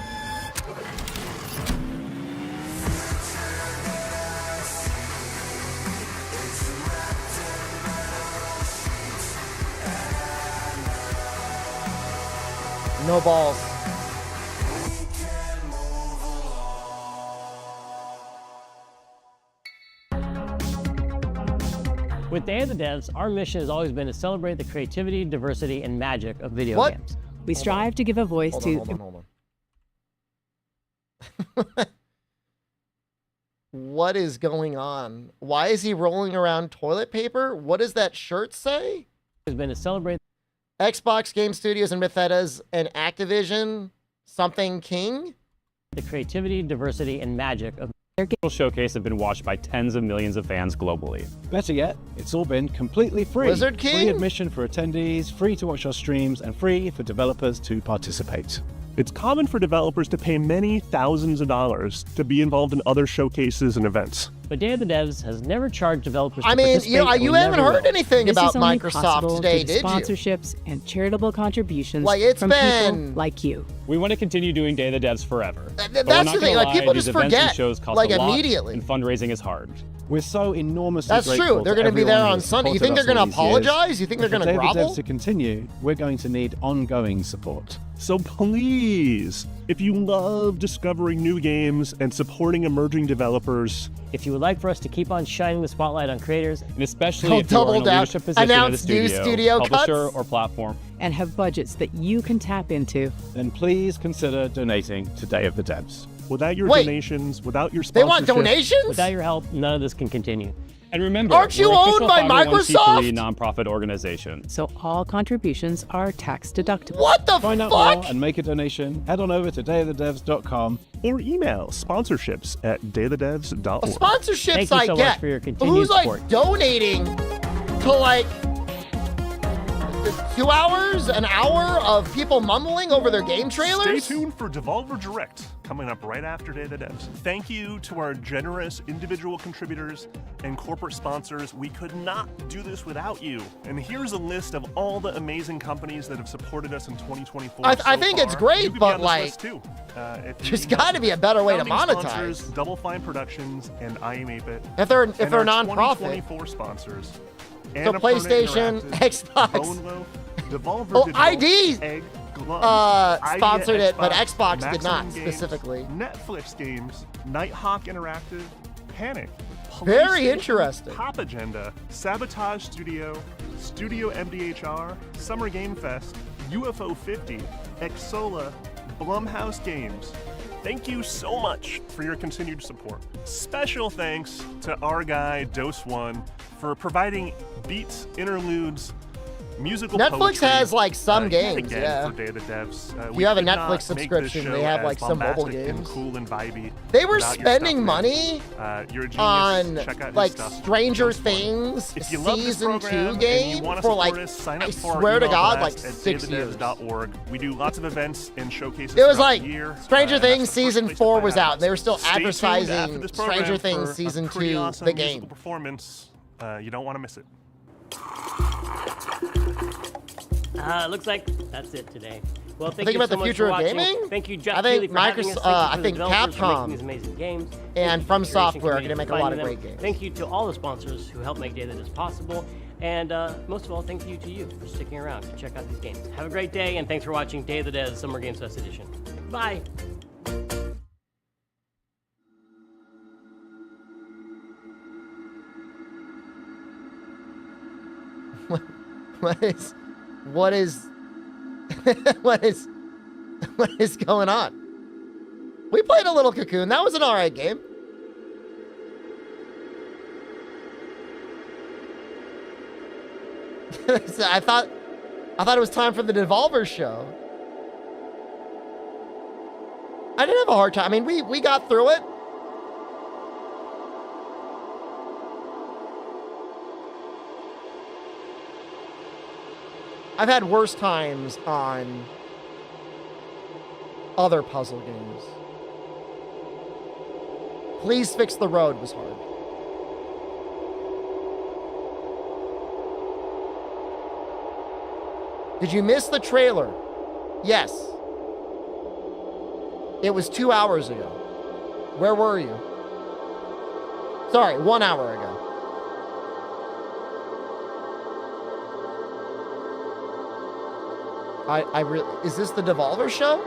No balls. With Day of the Devs, our mission has always been to celebrate the creativity, diversity, and magic of video games. We strive to give a voice to... Hold on. What is going on? Why is he rolling around toilet paper? What does that shirt say? Has been to celebrate Xbox Game Studios and Bethesda's and Activision something king? The creativity, diversity, and magic of their game showcase have been watched by tens of millions of fans globally. Better yet, it's all been completely free. Wizard King? Free admission for attendees, free to watch our streams, and free for developers to participate. It's common for developers to pay many thousands of dollars to be involved in other showcases and events. But Day of the Devs has never charged developers to I mean, participate. you haven't heard anything This about is only Microsoft possible today, through the did you? sponsorships and charitable contributions Like, it's from been- people like you. We want to continue doing Day of the Devs forever. But we're that's not the thing, gonna like, people lie, just these events and forget, shows cost like, a lot, immediately. and fundraising is hard. We're so enormously That's grateful true. They're to going to be there everyone who on has Sunday. You supported think they're us going to all these years. apologize? You think they're But going to for Day of the grovel? Devs to continue, we're going to need ongoing support. So please, if you love discovering new games and supporting emerging developers, If you would like for us to keep on shining the spotlight on creators, And especially They'll if you're in double a down. leadership position at a Announce new studio, studio publisher, cuts. or platform, And have budgets that you can tap into. Then please consider donating to Day of the Devs. without your Wait. donations, without your They want sponsorship, donations? without your help, none of this can continue. And remember, Aren't you we're owned official by 501c3 Microsoft? nonprofit organization. So all contributions are tax deductible. What the Find out fuck? more and make a donation. Head on over to dayofthedevs.com. or email sponsorships@dayofthedevs.org. Thank Sponsorships you I so get. much for your continued Who's like support. donating to like 2 hours, an hour of people mumbling over their game trailers? Stay tuned for Devolver Direct, coming up right after Day of the Devs. Thank you to our generous individual contributors and corporate sponsors. We could not do this without you. And here's a list of all the amazing companies that have supported us in 2024. I so think far. it's great, You could be but on this like, list too. There's got to be a better way to Founding monetize. sponsors, Double Fine Productions and I Am 8-Bit. If they're And a our non-profit. 2024 sponsors. So PlayStation, Xbox. Bone Loaf, Devolver Oh, Digital, ID Egg, Glum, sponsored Idea it, but Xbox, Xbox did Maximum not Games, specifically. Netflix Games, Nighthawk Interactive, Panic. Very PlayStation, interesting. Pop Agenda, Sabotage Studio, Studio MDHR, Summer Game Fest, UFO 50, Exola, Blumhouse Games. Thank you so much for your continued support. Special thanks to our guy, Dose One, for providing beats, interludes, musical Netflix poetry, has, like, some yet games, again yeah. for Day of the Devs. If We you have a could not Netflix make this subscription, they show have, as like, some mobile bombastic and games. cool and vibey They were without your spending stuff, man. money You're a genius. on, Check out his like, stuff. Stranger Dose One. Things If you love this Season program 2 and game you wanna for, support like, us, sign up I for our swear to email God, blast like, at 6 years. dayofthedevs.org. We do lots of events and showcases It was throughout like the year. Stranger and that's Things the first Season place to 4 find was out, and they were still Stay tuned after advertising this program Stranger for Things a Season pretty 2, awesome the musical game. performance. You don't want to miss it. Looks like that's it today. Well, thank Think you about so the much future for of watching. gaming? Thank you, Jeff I think Keighley, for having us. Microsoft, Thank you I to the think developers for Capcom making these amazing games. and Thank you From to the creation Software are community gonna make for a lot of finding great them. games. Thank you to all the sponsors who help make Day That Is possible. And most of all, thank you to you for sticking around to check out these games. Have a great day, and thanks for watching Day of the Dead Summer Games Fest Edition. Bye! What is what is going on? We played a little Cocoon. That was an alright game. I thought it was time for the Devolver show. I didn't have a hard time. I mean, we got through it. I've had worse times on other puzzle games. Please Fix the Road was hard. Did you miss the trailer? Yes. It was 2 hours ago. Where were you? Sorry, 1 hour ago. Is this the Devolver show?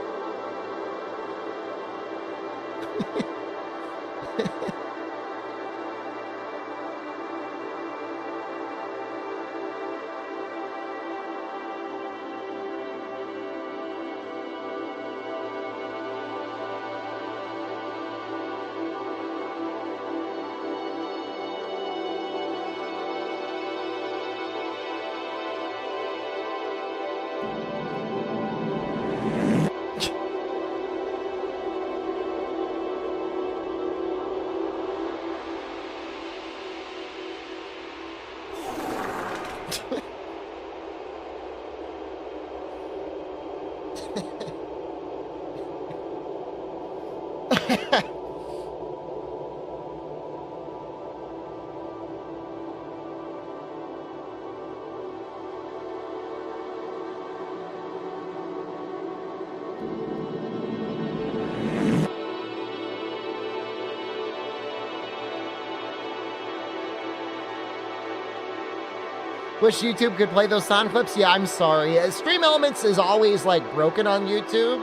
Wish YouTube could play those sound clips. Yeah, I'm sorry. Stream Elements is always like broken on YouTube.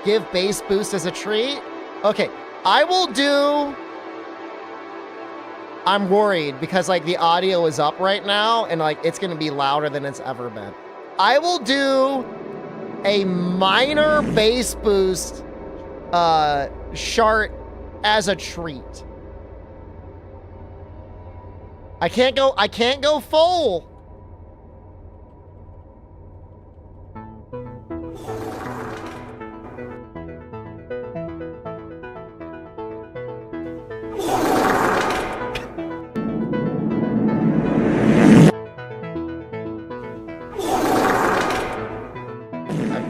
Give bass boost as a treat. Okay, I will do. I'm worried because like the audio is up right now and like it's gonna be louder than it's ever been. I will do a minor bass boost shart as a treat. I can't go full.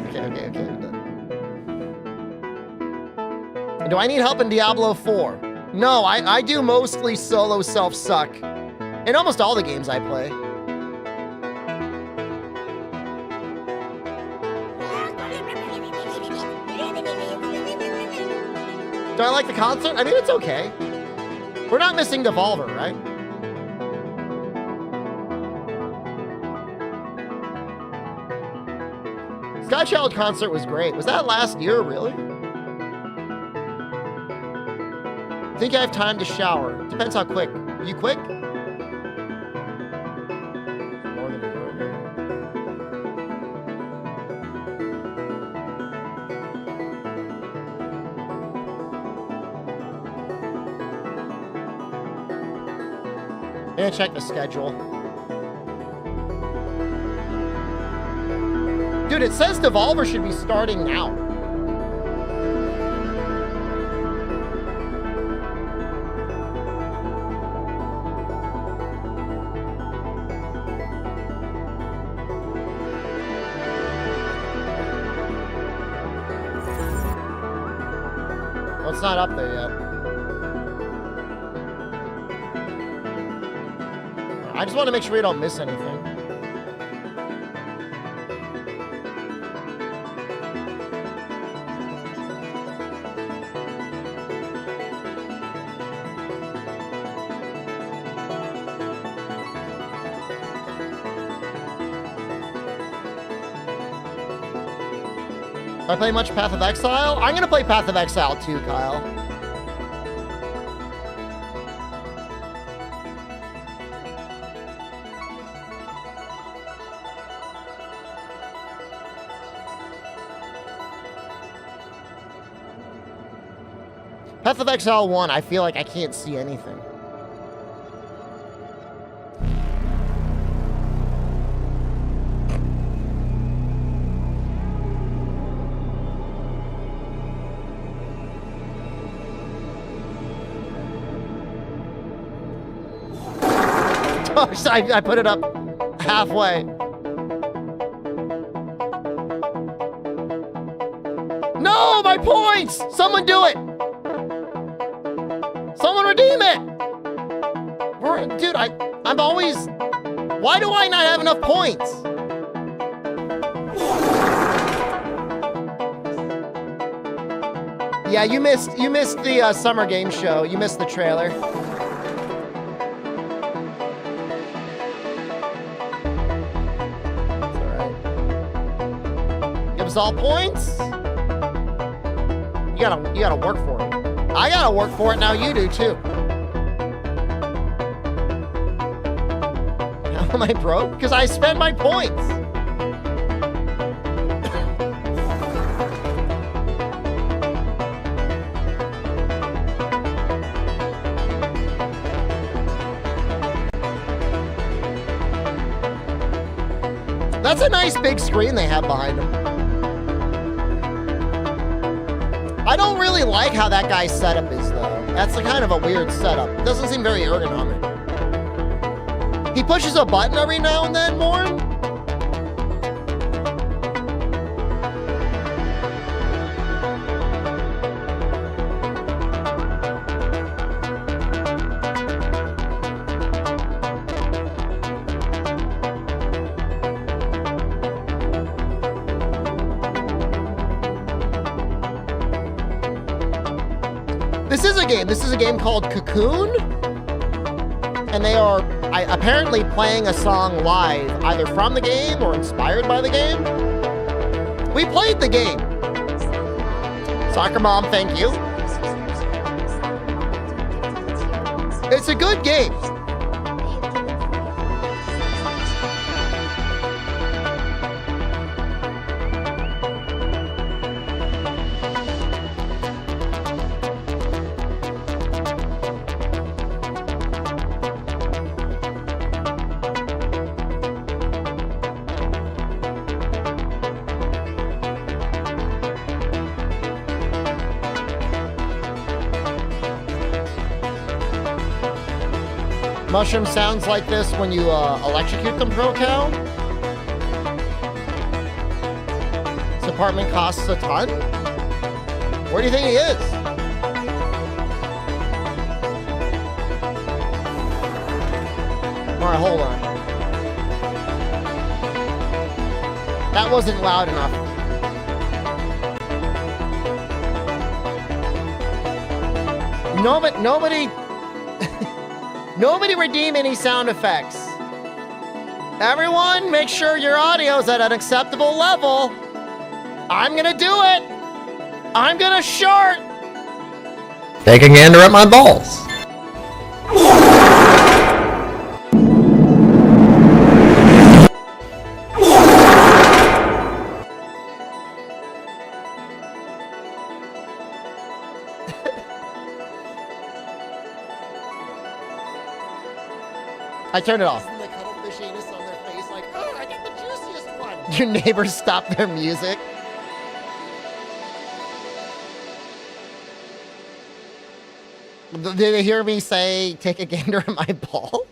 Okay. Do I need help in Diablo 4? No, I do mostly solo self-suck. In almost all the games I play. Do I like the concert? I mean, it's okay. We're not missing Devolver, right? Sky Child concert was great. Was that last year, really? Think I have time to shower. Depends how quick. You quick? More than a year ago. I'm gonna check the schedule. Dude, it says Devolver should be starting now. Well, it's not up there yet. I just want to make sure we don't miss anything. I play much Path of Exile? I'm gonna play Path of Exile too, Kyle. Path of Exile 1, I feel like I can't see anything. I put it up halfway. No, my points! Someone do it! Someone redeem it! Dude, I'm always... Why do I not have enough points? Yeah, you missed the summer game show. You missed the trailer. All points. You gotta work for it. I gotta work for it now. You do too. How am I broke? Because I spent my points. That's a nice big screen they have behind them. I don't really like how that guy's setup is, though. That's a kind of a weird setup. It doesn't seem very ergonomic. He pushes a button every now and then, Morin. This is a game called Cocoon, and they are apparently playing a song live, either from the game or inspired by the game. We played the game. Soccer Mom, thank you. It's a good game. Mushroom sounds like this when you electrocute them, Pro Cow. This apartment costs a ton? Where do you think he is? Alright, hold on. That wasn't loud enough. Nobody redeem any sound effects. Everyone, make sure your audio's at an acceptable level. I'm gonna do it. I'm gonna shart. Take a gander at my balls. I turned it off. Your neighbors stop their music. Did they hear me say, take a gander at my balls?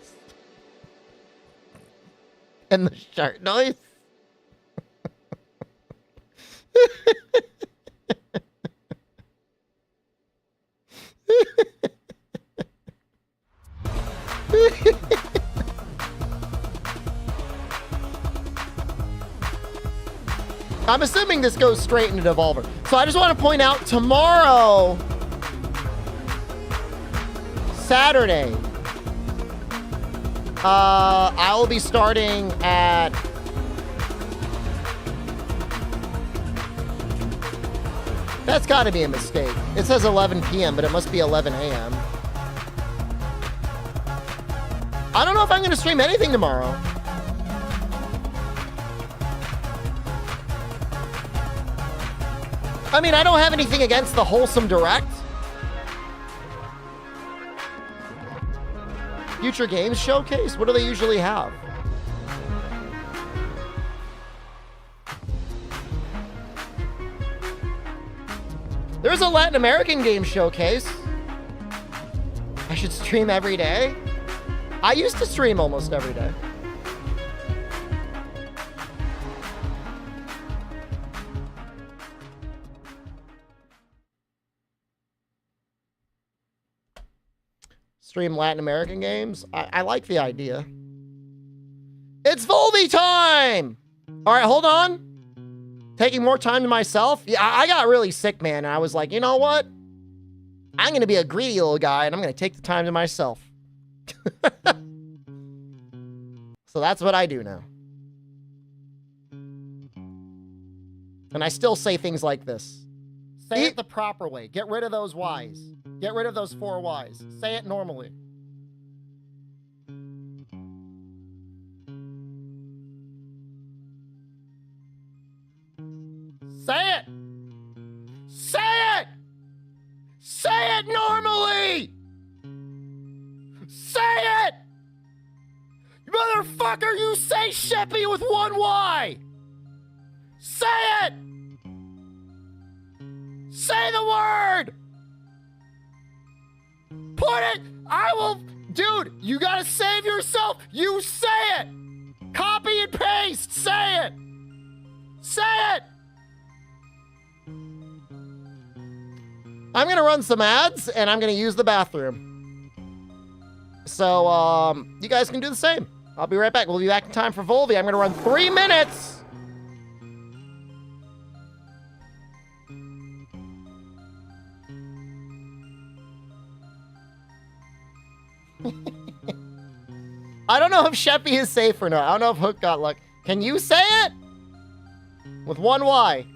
And the shark noise? I'm assuming this goes straight into Devolver. So I just want to point out tomorrow, Saturday, I will be starting at that's got to be a mistake. It says 11 p.m., but it must be 11 a.m. I don't know if I'm going to stream anything tomorrow. I mean, I don't have anything against the Wholesome Direct. Future Games Showcase? What do they usually have? There's a Latin American game showcase. I should stream every day. I used to stream almost every day. Stream Latin American games. I like the idea. It's Volby time! All right, hold on. Taking more time to myself. Yeah, I got really sick, man. And I was like, you know what? I'm going to be a greedy little guy, and I'm going to take the time to myself. So that's what I do now. And I still say things like this. Say it the proper way. Get rid of those Y's. Get rid of those 4 Y's. Say it normally. Say it! Say it! Say it normally! Say it! Motherfucker, you say Sheppy with 1 Y! Say it! Say the word! Put it! I will... Dude, you gotta save yourself! You say it! Copy and paste! Say it! Say it! I'm gonna run some ads, and I'm gonna use the bathroom. So, you guys can do the same. I'll be right back. We'll be back in time for Volby. I'm gonna run 3 minutes! I don't know if Sheppy is safe or not. I don't know if Hook got luck. Can you say it? With 1 Y.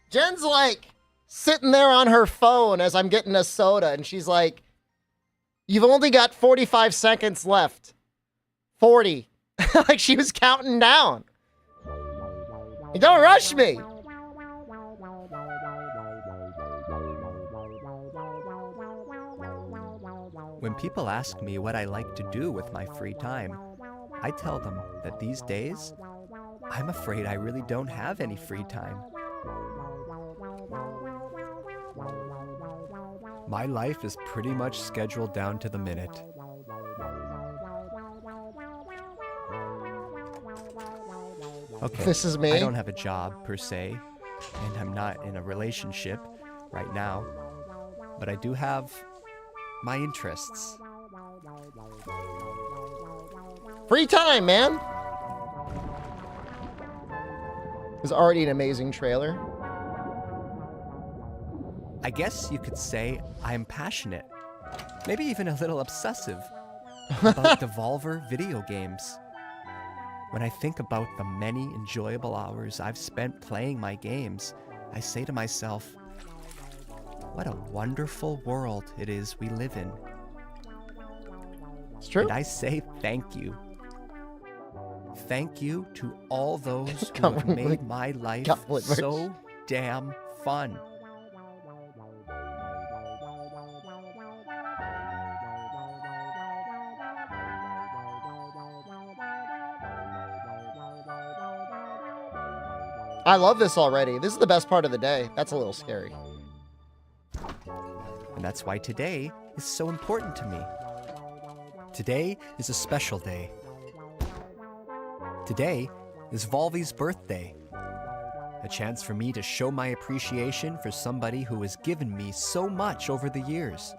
Jen's like sitting there on her phone as I'm getting a soda, and she's like, you've only got 45 seconds left. 40. Like she was counting down. Don't rush me. When people ask me what I like to do with my free time, I tell them that these days, I'm afraid I really don't have any free time. My life is pretty much scheduled down to the minute. Okay, this is me. I don't have a job per se, and I'm not in a relationship right now, but I do have my interests. Free time, man. It's already an amazing trailer. I guess you could say I'm passionate, maybe even a little obsessive, about Devolver video games. When I think about the many enjoyable hours I've spent playing my games, I say to myself, what a wonderful world it is we live in. It's true. And I say thank you. Thank you to all those who have made my life so damn fun. I love this already. This is the best part of the day. That's a little scary. And that's why today is so important to me. Today is a special day. Today is Volvy's birthday. A chance for me to show my appreciation for somebody who has given me so much over the years.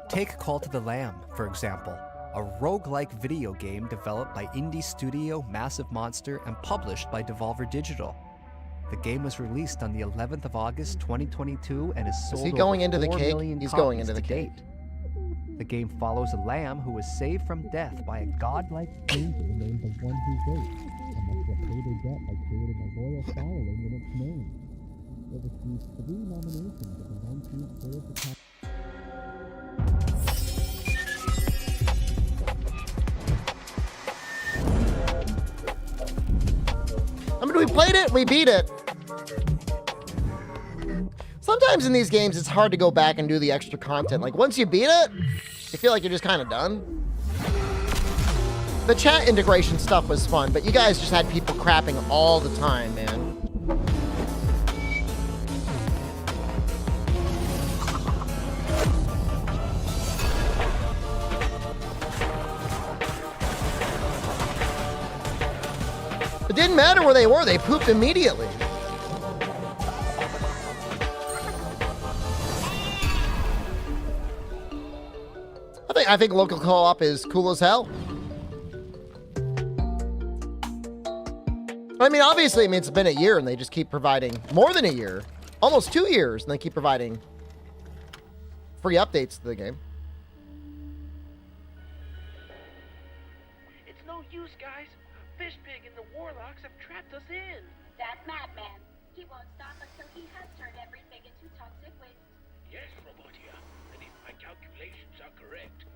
Take Call to the Lamb, for example, a roguelike video game developed by indie studio Massive Monster and published by Devolver Digital. The game was released on the 11th of August 2022 and is sold Is he going over into the 4 cake? million He's going copies into the to cake. date. The game follows a lamb who was saved from death by a godlike stranger named the One Who Waits, and must repay their debt by creating a loyal following in its name. It received 3 nominations at the 19th British Academy. I mean, we played it, we beat it. Sometimes in these games, it's hard to go back and do the extra content. Like, once you beat it, you feel like you're just kind of done. The chat integration stuff was fun, but you guys just had people crapping all the time, man. It didn't matter where they were, they pooped immediately. I think local co-op is cool as hell. I mean, obviously, it's been a year and they just keep providing more than a year, almost 2 years, and they keep providing free updates to the game. It's no use, guys. Fishpig and the Warlocks have trapped us in. That madman. He won't stop until he has turned everything into toxic waste. Yes, Robotia. And if my calculations are correct,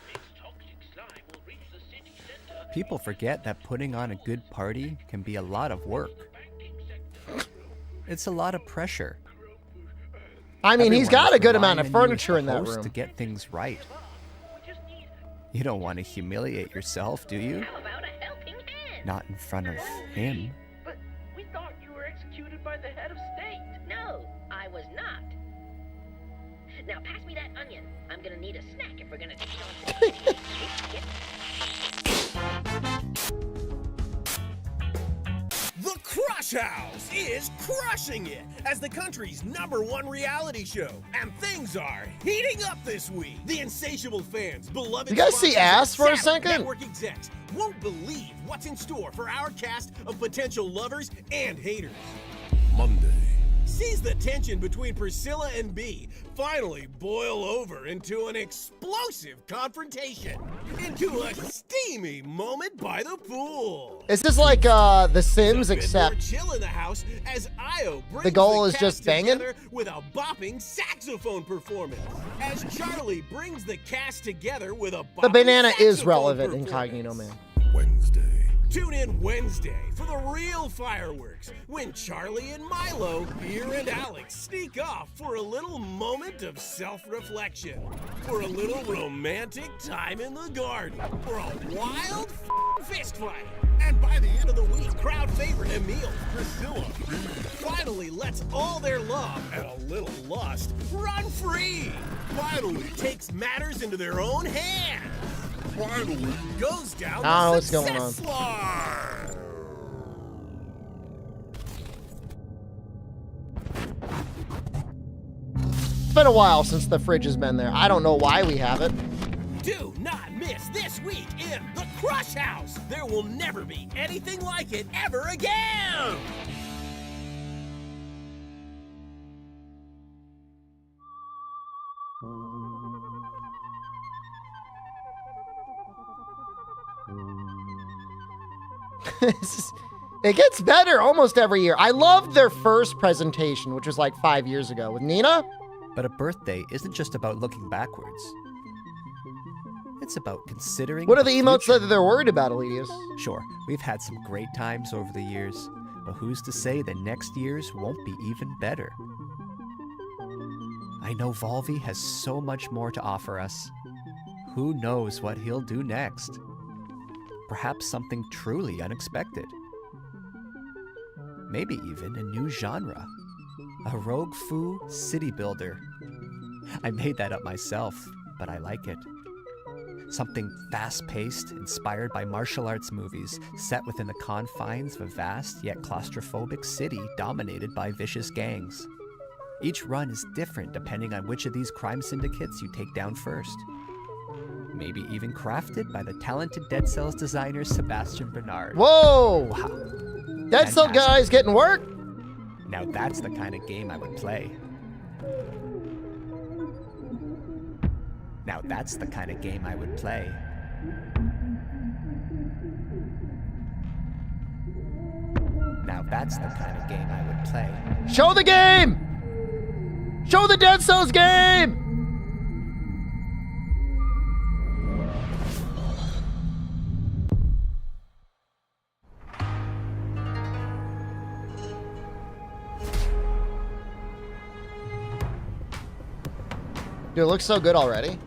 Fishpig's toxic slime will reach the city center. People forget that putting on a good party can be a lot of work. It's a lot of pressure. I mean, he's Everyone got is a good amount of relying on you as furniture the in that host room. to get things right. You don't want to humiliate yourself, do you? How about a helping hand? Not in front of him. But we thought you were executed by the head of state. No, I was not. Now pass me that onion. I'm gonna need a snack if we're gonna take on The Crush House is crushing it as the country's #1 reality show. And things are heating up this week. The insatiable fans, beloved You guys see sponsors, ass for a savvy second? network execs won't believe what's in store for our cast of potential lovers and haters. Monday, sees the tension between Priscilla and B finally boil over into an explosive confrontation, into a steamy moment by the pool. Is this like The Sims, It's a bit more except chill in the house as Io brings the goal is cast just banging? together with a bopping saxophone performance. As Charlie brings the cast together with a bopping The banana is saxophone relevant, performance. Incognito Man. Tune in Wednesday for the real fireworks when Charlie and Milo, Beer and Alex sneak off for a little moment of self-reflection, for a little romantic time in the garden, for a wild fist fight. And by the end of the week, crowd favorite Emil, Priscilla, finally lets all their love and a little lust run free. Finally takes matters into their own hands. Finally goes down I don't know the what's going on. success line. It's been a while since the fridge has been there. I don't know why we have it. Do not miss this week in the Crush House. There will never be anything like it ever again. It gets better almost every year. I loved their first presentation, which was like 5 years ago with Nina. But a birthday isn't just about looking backwards. It's about considering. What are the emotes that they're worried about, Elias? Sure, we've had some great times over the years, but who's to say that next year's won't be even better? I know Volvi has so much more to offer us. Who knows what he'll do next? Perhaps something truly unexpected. Maybe even a new genre. A rogue foo city builder. I made that up myself, but I like it. Something fast-paced, inspired by martial arts movies, set within the confines of a vast yet claustrophobic city dominated by vicious gangs. Each run is different depending on which of these crime syndicates you take down first. Maybe even crafted by the talented Dead Cells designer Sebastian Bernard. Whoa! Wow. Dead Cell guys getting work? Now that's the kind of game I would play. Now that's the kind of game I would play. Now that's the kind of game I would play. Show the game! Show the Dead Cells game! Dude, it looks so good already.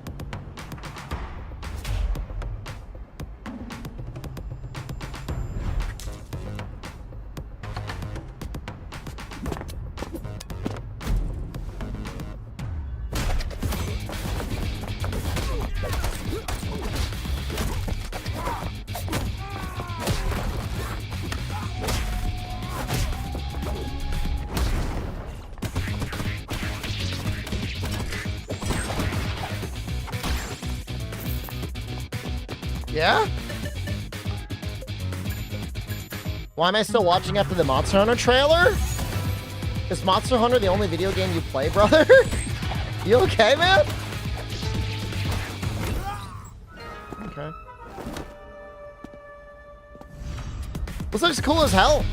Yeah? Why am I still watching after the Monster Hunter trailer? Is Monster Hunter the only video game you play, brother? You okay, man? Okay. This looks cool as hell.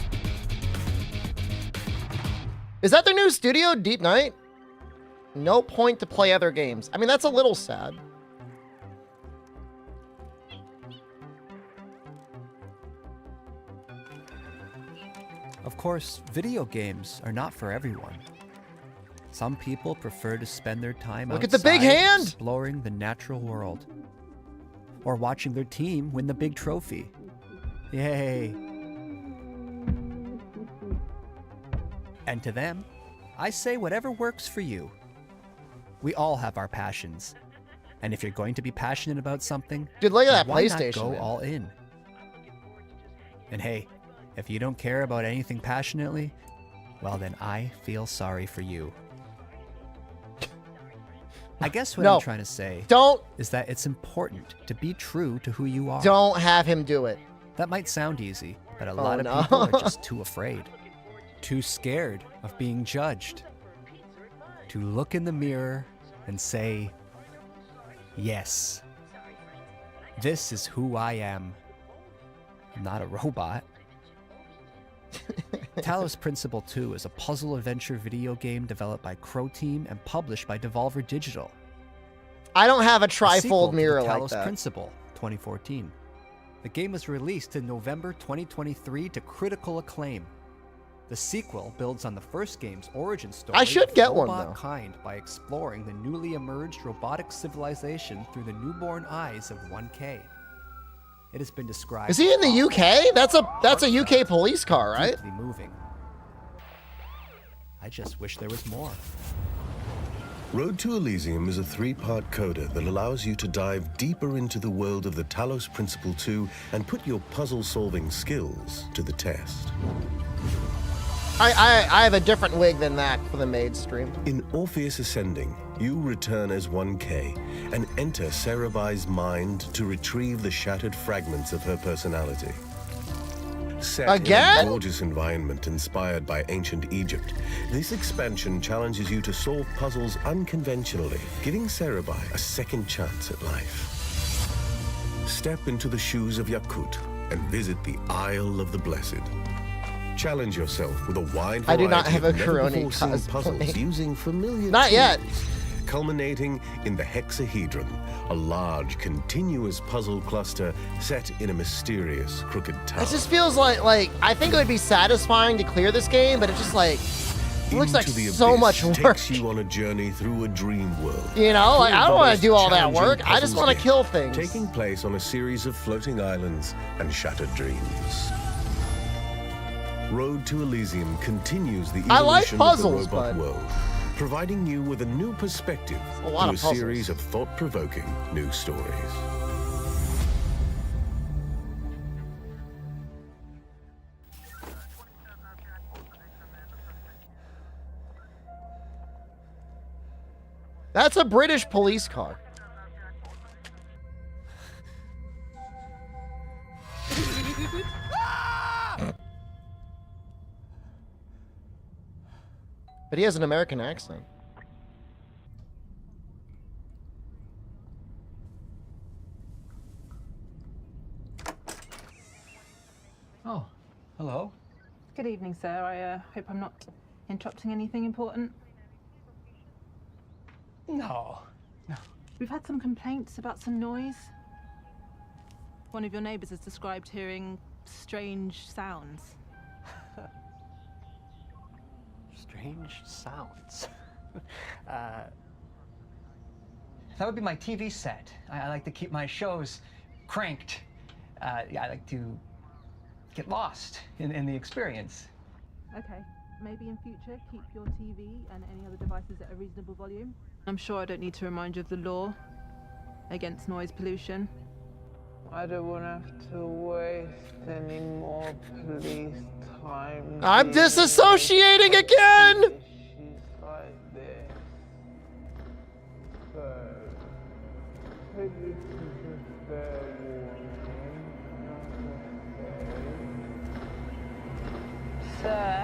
Is that their new studio, Deep Night? No point to play other games. I mean, that's a little sad. Of course, video games are not for everyone. Some people prefer to spend their time Look at the big outside hand! exploring the natural world, or watching their team win the big trophy. Yay! And to them, I say whatever works for you. We all have our passions, and if you're going to be passionate about something, dude, look at that why PlayStation, not go man. all in? And hey, if you don't care about anything passionately, well then I feel sorry for you. I guess what No. I'm trying to say is that it's important to be true to who you are. Don't have him do it. That might sound easy, but a Oh, lot of no. people are just too afraid. Too scared of being judged to look in the mirror and say, yes, this is who I am. I'm not a robot. Talos Principle 2 is a puzzle adventure video game developed by Crow Team and published by Devolver Digital. I don't have a A sequel trifold to mirror the like Talos that. Principle 2014. The game was released in November 2023 to critical acclaim. The sequel builds on the first game's origin story I should of get one, robotkind by exploring the newly emerged robotic civilization through the newborn eyes of 1K. It has been described Is he in the UK? That's a UK police car, right? deeply moving. I just wish there was more. Road to Elysium is a 3-part coda that allows you to dive deeper into the world of the Talos Principle 2 and put your puzzle-solving skills to the test. I have a different wig than that for the maid stream. In Orpheus Ascending, you return as 1K and enter Cerebi's mind to retrieve the shattered fragments of her personality. Set Again? in a gorgeous environment inspired by ancient Egypt, this expansion challenges you to solve puzzles unconventionally, giving Cerebi a second chance at life. Step into the shoes of Yakut and visit the Isle of the Blessed. Challenge yourself with a wide variety I do not have a of Kuroni never-before-seen cosplay. puzzles using familiar Not yet. tools, culminating in the Hexahedron, a large, continuous puzzle cluster set in a mysterious, crooked tower. It just feels like I think it would be satisfying to clear this game, but it's just like it looks like Into the so Abyss much work. takes you on a journey through a dream world. You know, like, I don't want to do all that Challenging work. I just puzzles want to game, kill things. Taking place on a series of floating islands and shattered dreams. Road to Elysium continues the I like evolution puzzles, of the robot bud. world, providing you with a new perspective A lot through of a puzzles. series of thought-provoking new stories. That's a British police car. But he has an American accent. Oh, hello. Good evening, sir. I hope I'm not interrupting anything important. No. We've had some complaints about some noise. One of your neighbors has described hearing strange sounds. Strange sounds. That would be my TV set. I like to keep my shows cranked. I like to get lost in the experience. Okay, maybe in future keep your TV and any other devices at a reasonable volume. I'm sure I don't need to remind you of the law against noise pollution. I don't want to have to waste any more police time. I'm disassociating again! Issues like this. So, take this as a fair warning. Sir?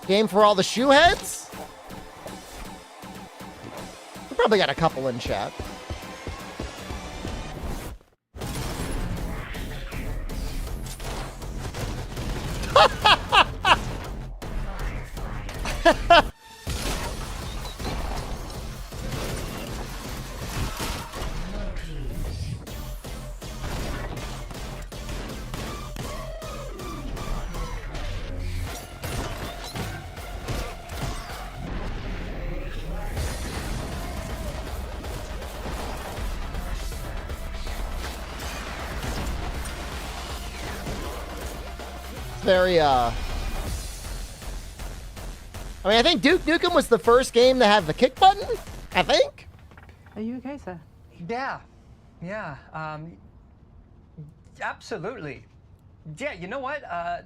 Game for all the shoe heads? We probably got a couple in chat. Very, I mean, I think Duke Nukem was the first game to have the kick button, I think. Are you okay, sir? Yeah, absolutely. Yeah, you know what?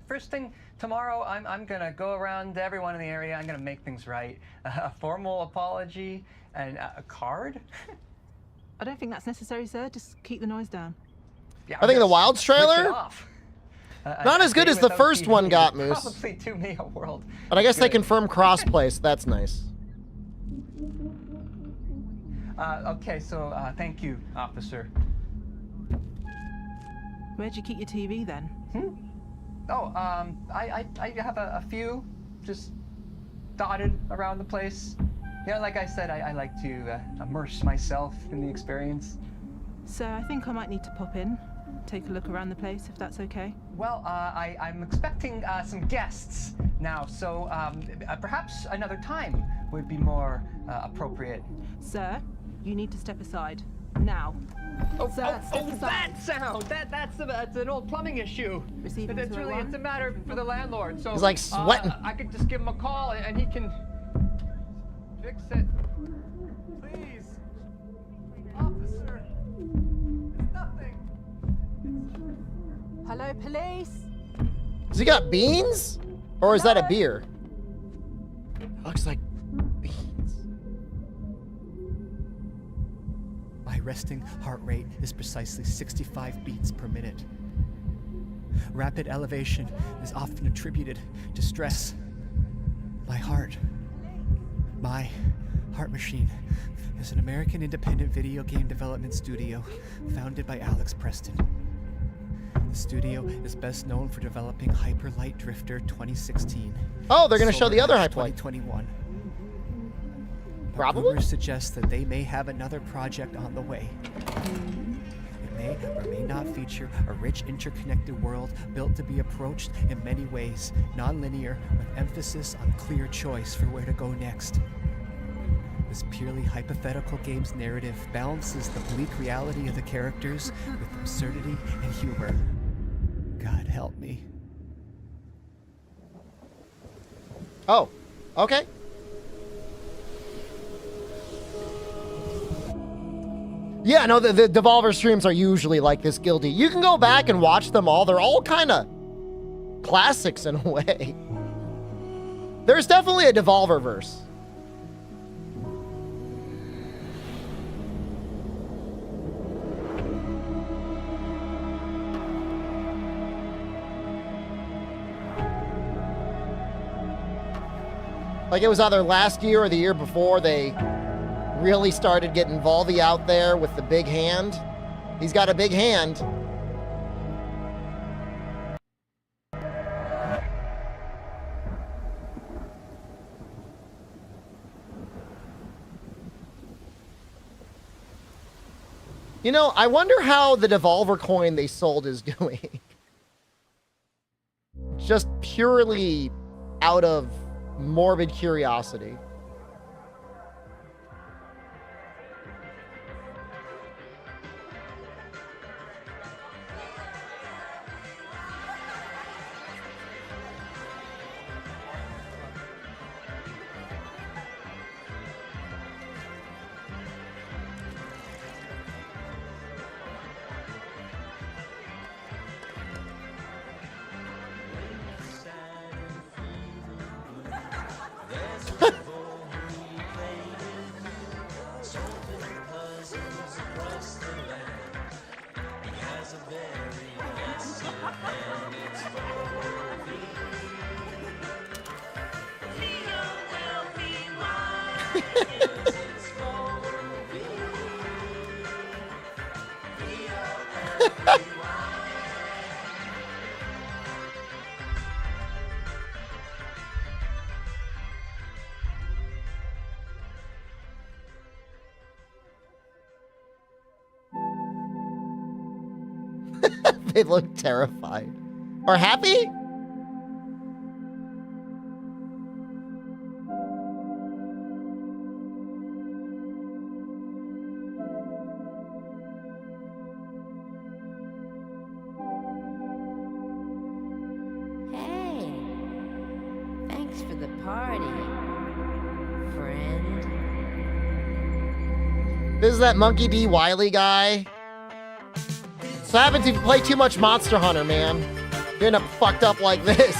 First thing tomorrow, I'm gonna go around to everyone in the area. I'm gonna make things right. A formal apology and a card. I don't think that's necessary, sir. Just keep the noise down. Yeah, I think the just Wilds switch it trailer, off. not as good day as the without first TV one got, would Moose. Probably do me a world. But I guess they good. confirmed crossplay, so that's nice. Okay, so thank you, officer. Where'd you keep your TV then? Oh, I have a few just dotted around the place. You know, like I said, I like to immerse myself in the experience. So I think I might need to pop in, take a look around the place, if that's okay. Well, I'm expecting some guests now, so perhaps another time would be more appropriate. Sir, you need to step aside. Now. Sir, step aside. That sound! That's an old plumbing issue. Receiving That's really, it's a matter for the landlord. So He's like sweating. I could just give him a call and he can fix it. Please, officer. It's nothing. Hello, police? Has he got beans? Or is that a beer? Looks like beans. My resting heart rate is precisely 65 beats per minute. Rapid elevation is often attributed to stress. My heart machine is an American independent video game development studio founded by Alex Preston. The studio is best known for developing Hyper Light Drifter 2016. Oh, they're going to show the other Hyper Hyper Light. 2021. Probably. Rumors suggest that they may have another project on the way. It may or may not feature a rich interconnected world built to be approached in many ways, non-linear, with emphasis on clear choice for where to go next. This purely hypothetical game's narrative balances the bleak reality of the characters with absurdity and humor. God help me. Oh, okay. Yeah, no, the Devolver streams are usually like this, Guilty. You can go back and watch them all. They're all kind of classics in a way. There's definitely a Devolver verse. Like it was either last year or the year before they really started getting Volvy out there with the big hand. He's got a big hand. You know, I wonder how the Devolver coin they sold is doing. Just purely out of morbid curiosity. They look terrified. Or happy? Hey, thanks for the party, friend. This is that Monkey D. Wily guy. So happens if you play too much Monster Hunter, man. You end up fucked up like this.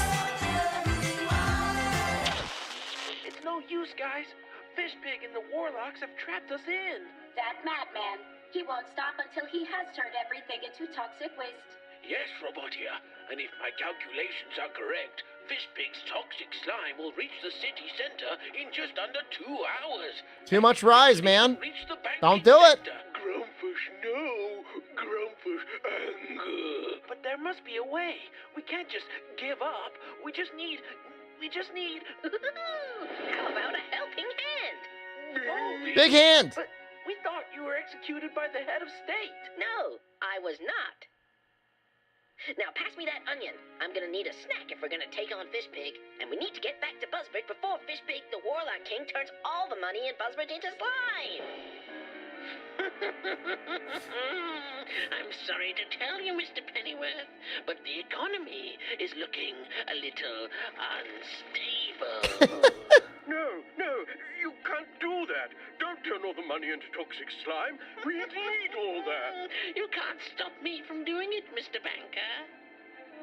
It's no use, guys. Fishpig and the Warlocks have trapped us in. That madman. He won't stop until he has turned everything into toxic waste. Yes, Robotia, and if my calculations are correct, Fishpig's toxic slime will reach the city center in just under 2 hours. Too much rise, man. Don't do it. Grumpus, no. Grumpus, anger. But there must be a way. We can't just give up. We just need... How about a helping hand? Big hand. But we thought you were executed by the head of state. No, I was not. Now pass me that onion. I'm gonna need a snack if we're gonna take on Fishpig. And we need to get back to Buzzbridge before Fishpig, the Warlock King, turns all the money in Buzzbridge into slime. I'm sorry to tell you, Mr. Pennyworth, but the economy is looking a little unstable. No, you can't do that. Don't turn all the money into toxic slime. We need all that. You can't stop me from doing it, Mr. Banker.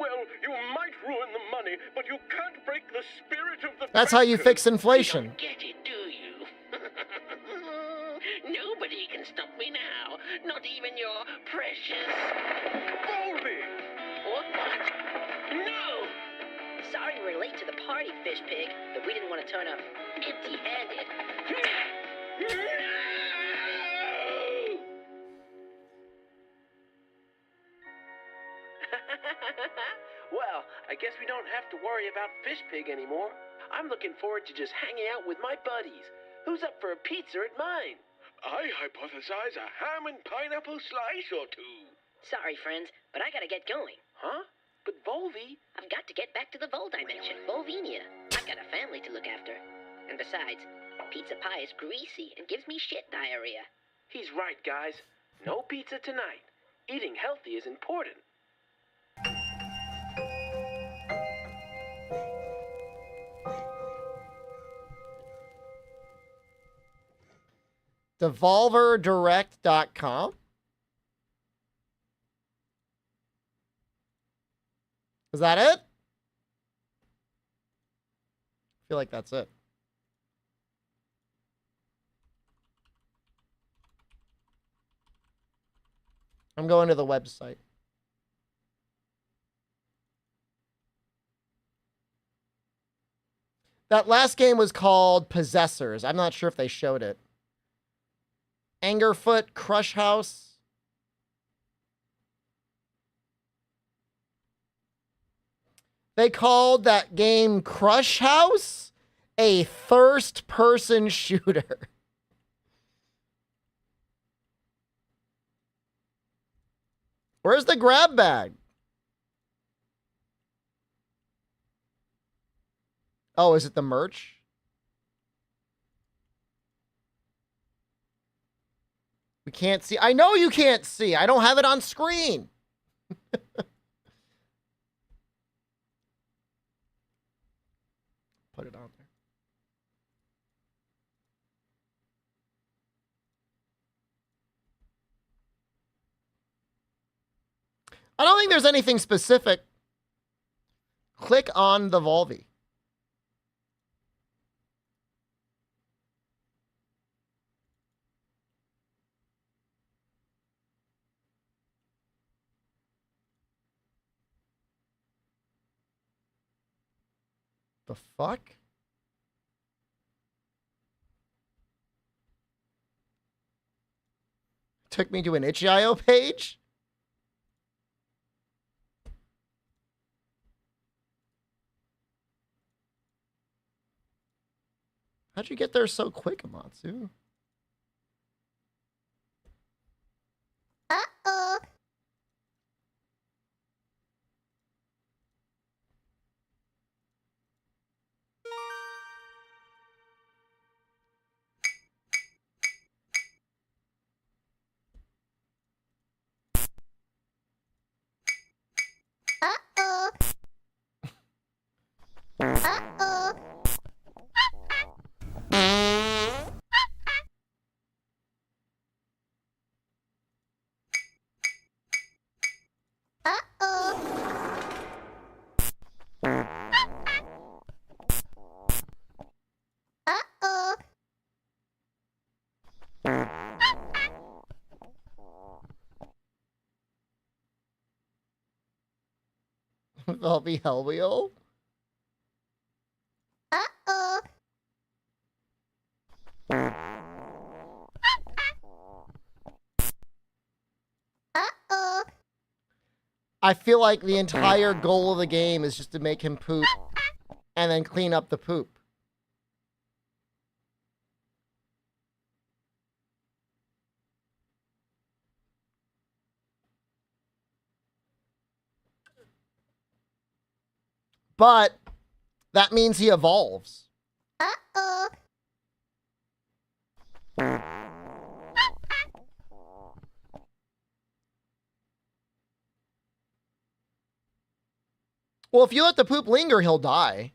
Well, you might ruin the money, but you can't break the spirit of the That's how you fix inflation. You don't get it, do you? Nobody can stop me now. Not even your precious... Volby! What? No! Sorry we're late to the party, Fishpig, but we didn't want to turn up empty-handed. Well, I guess we don't have to worry about Fishpig anymore. I'm looking forward to just hanging out with my buddies. Who's up for a pizza at mine? I hypothesize a ham and pineapple slice or two. Sorry, friends, but I gotta get going. Huh? But Volvi... I've got to get back to the Vol Dimension, Volvinia. I've got a family to look after. And besides, pizza pie is greasy and gives me shit diarrhea. He's right, guys. No pizza tonight. Eating healthy is important. Devolverdirect.com. Is that it? I feel like that's it. I'm going to the website. That last game was called Possessors. I'm not sure if they showed it. Angerfoot, Crush House. They called that game Crush House a first-person shooter. Where's the grab bag? Oh, is it the merch? We can't see. I know you can't see. I don't have it on screen. Put it on there. I don't think there's anything specific. Click on the Volvi. The fuck? Took me to an itch.io page? How'd you get there so quick, Amatsu? Uh-oh. Uh-oh. Uh-oh. Volby Hellwheel. I feel like the entire goal of the game is just to make him poop and then clean up the poop. But that means he evolves. Well, if you let the poop linger, he'll die.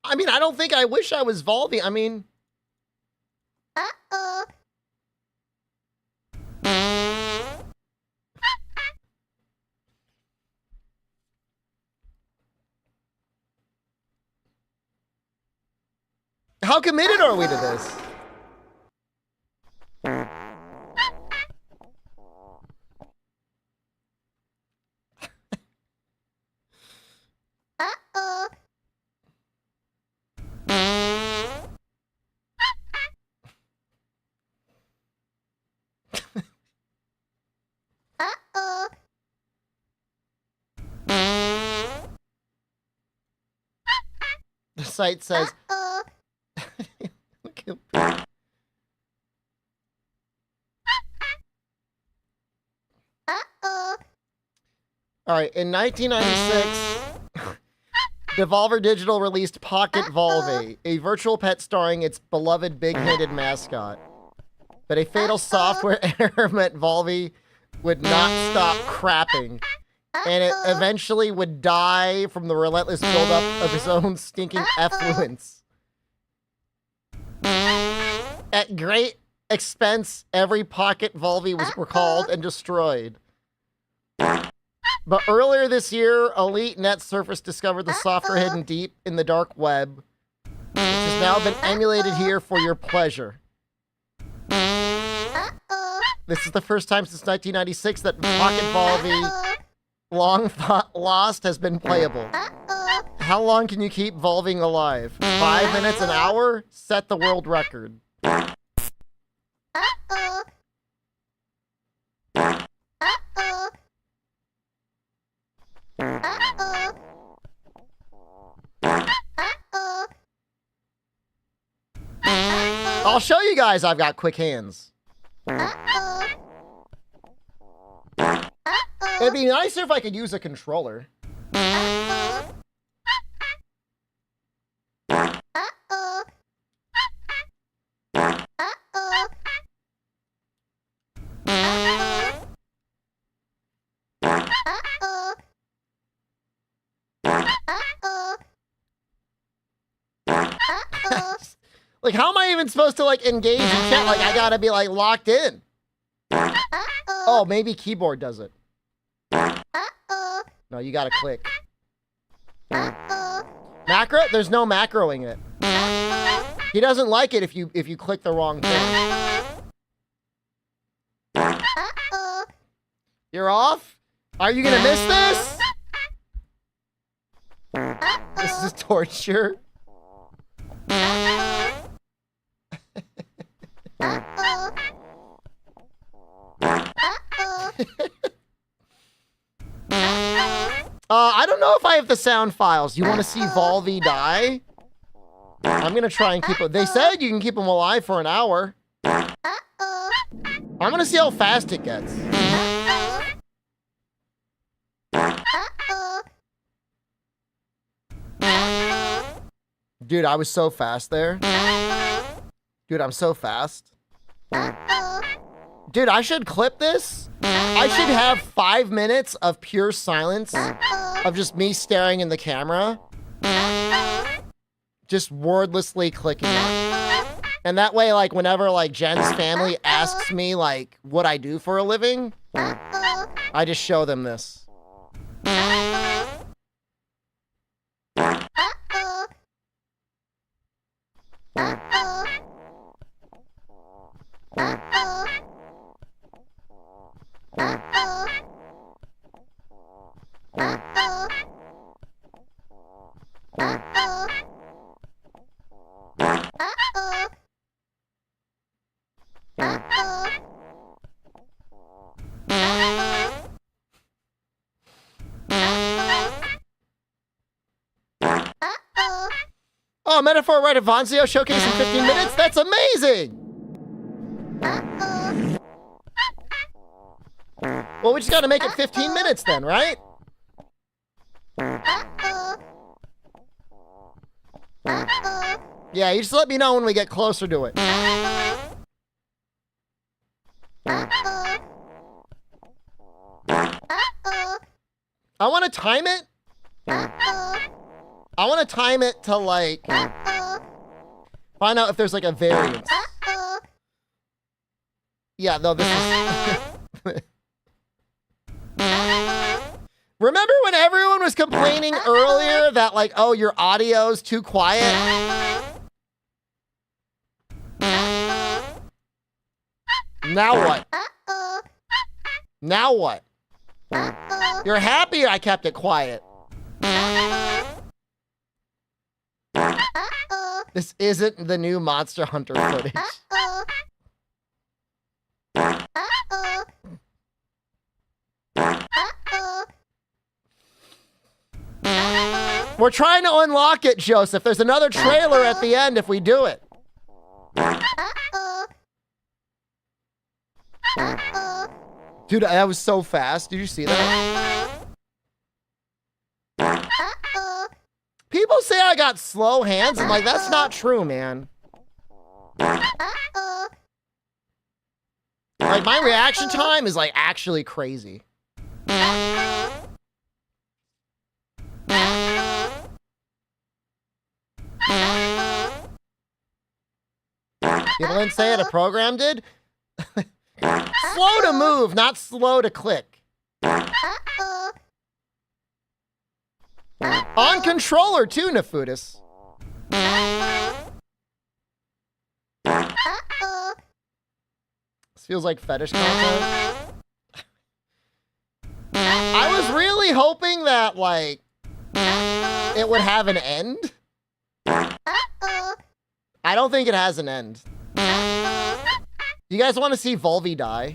I mean, I don't think I wish I was Volby. I mean... How committed are we to this? The site says... All right, in 1996, Devolver Digital released Pocket Volby, a virtual pet starring its beloved big-headed mascot. But a fatal software error meant Volby would not stop crapping, and it eventually would die from the relentless buildup of his own stinking effluence. At great expense, every Pocket Volby was recalled and destroyed. But earlier this year, Elite Net Surface discovered the software hidden deep in the dark web, which has now been emulated here for your pleasure. This is the first time since 1996 that Pocket Volby, long thought lost, has been playable. How long can you keep volving alive? 5 minutes, an hour? Set the world record. I'll show you guys I've got quick hands. It'd be nicer if I could use a controller. Like, how am I even supposed to, like, engage in chat? Like, I gotta be, like, locked in. Oh, maybe keyboard does it. No, you gotta click. Macro? There's no macroing it. He doesn't like it if you click the wrong thing. You're off? Are you gonna miss this? This is torture. I don't know if I have the sound files. You want to see Volby die? I'm gonna try and keep it. They said you can keep him alive for an hour. I'm gonna see how fast it gets. Dude, I was so fast there. Dude, I'm so fast. Dude, I should clip this. I should have 5 minutes of pure silence of just me staring in the camera. Just wordlessly clicking it. And that way, like, whenever, like, Jen's family asks me, like, what I do for a living, I just show them this. Oh, Metaphor right Avanzio showcase in 15 minutes? That's amazing! Well, we just gotta make it 15 minutes then, right? Yeah, you just let me know when we get closer to it. I want to time it. I want to time it to like find out if there's like a variance. Yeah, no, this is. Remember when everyone was complaining earlier that like, oh, your audio's too quiet? Now what? Now what? You're happy I kept it quiet. This isn't the new Monster Hunter footage. We're trying to unlock it, Joseph. There's another trailer at the end if we do it. Dude, that was so fast. Did you see that? People say I got slow hands. I'm like, that's not true, man. Like, my reaction time is, like, actually crazy. People didn't say it, a program did? Slow to move, not slow to click. On controller too, Nefudis. This feels like fetish content. I was really hoping that, like, it would have an end. I don't think it has an end. You guys want to see Volvi die?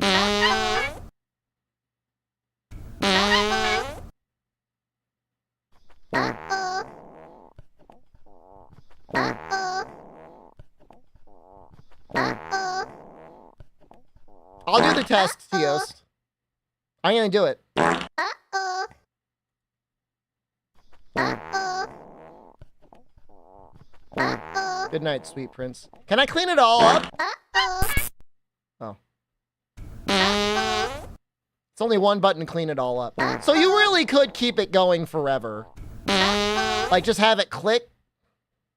I'll do the test, Theos. I'm gonna do it. Good night, sweet prince. Can I clean it all up? Oh. It's only one button to clean it all up. So you really could keep it going forever. Like, just have it click.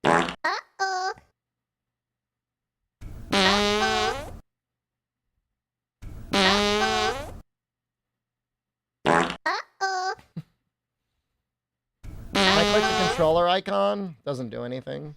I click the controller icon. Doesn't do anything.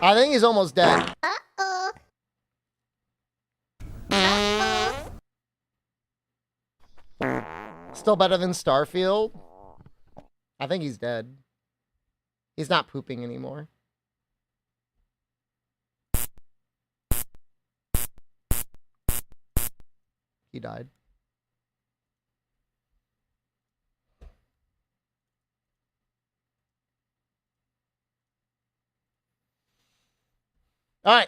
I think he's almost dead. Still better than Starfield? I think he's dead. He's not pooping anymore. He died. All right.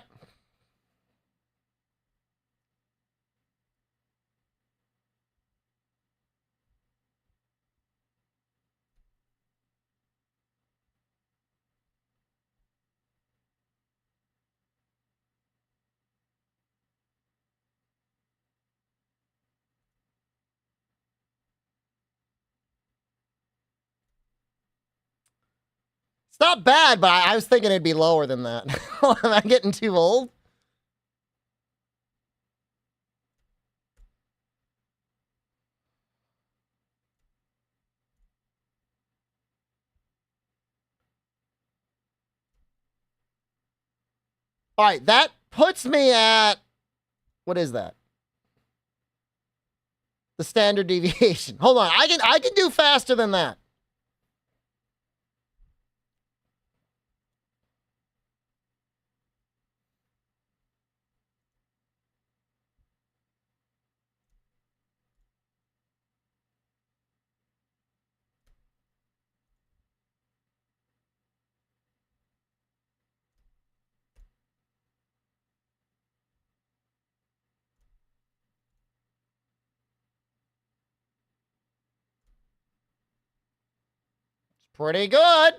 It's not bad, but I was thinking it'd be lower than that. Am I getting too old? All right, that puts me at, what is that? The standard deviation. Hold on, I can do faster than that. Pretty good.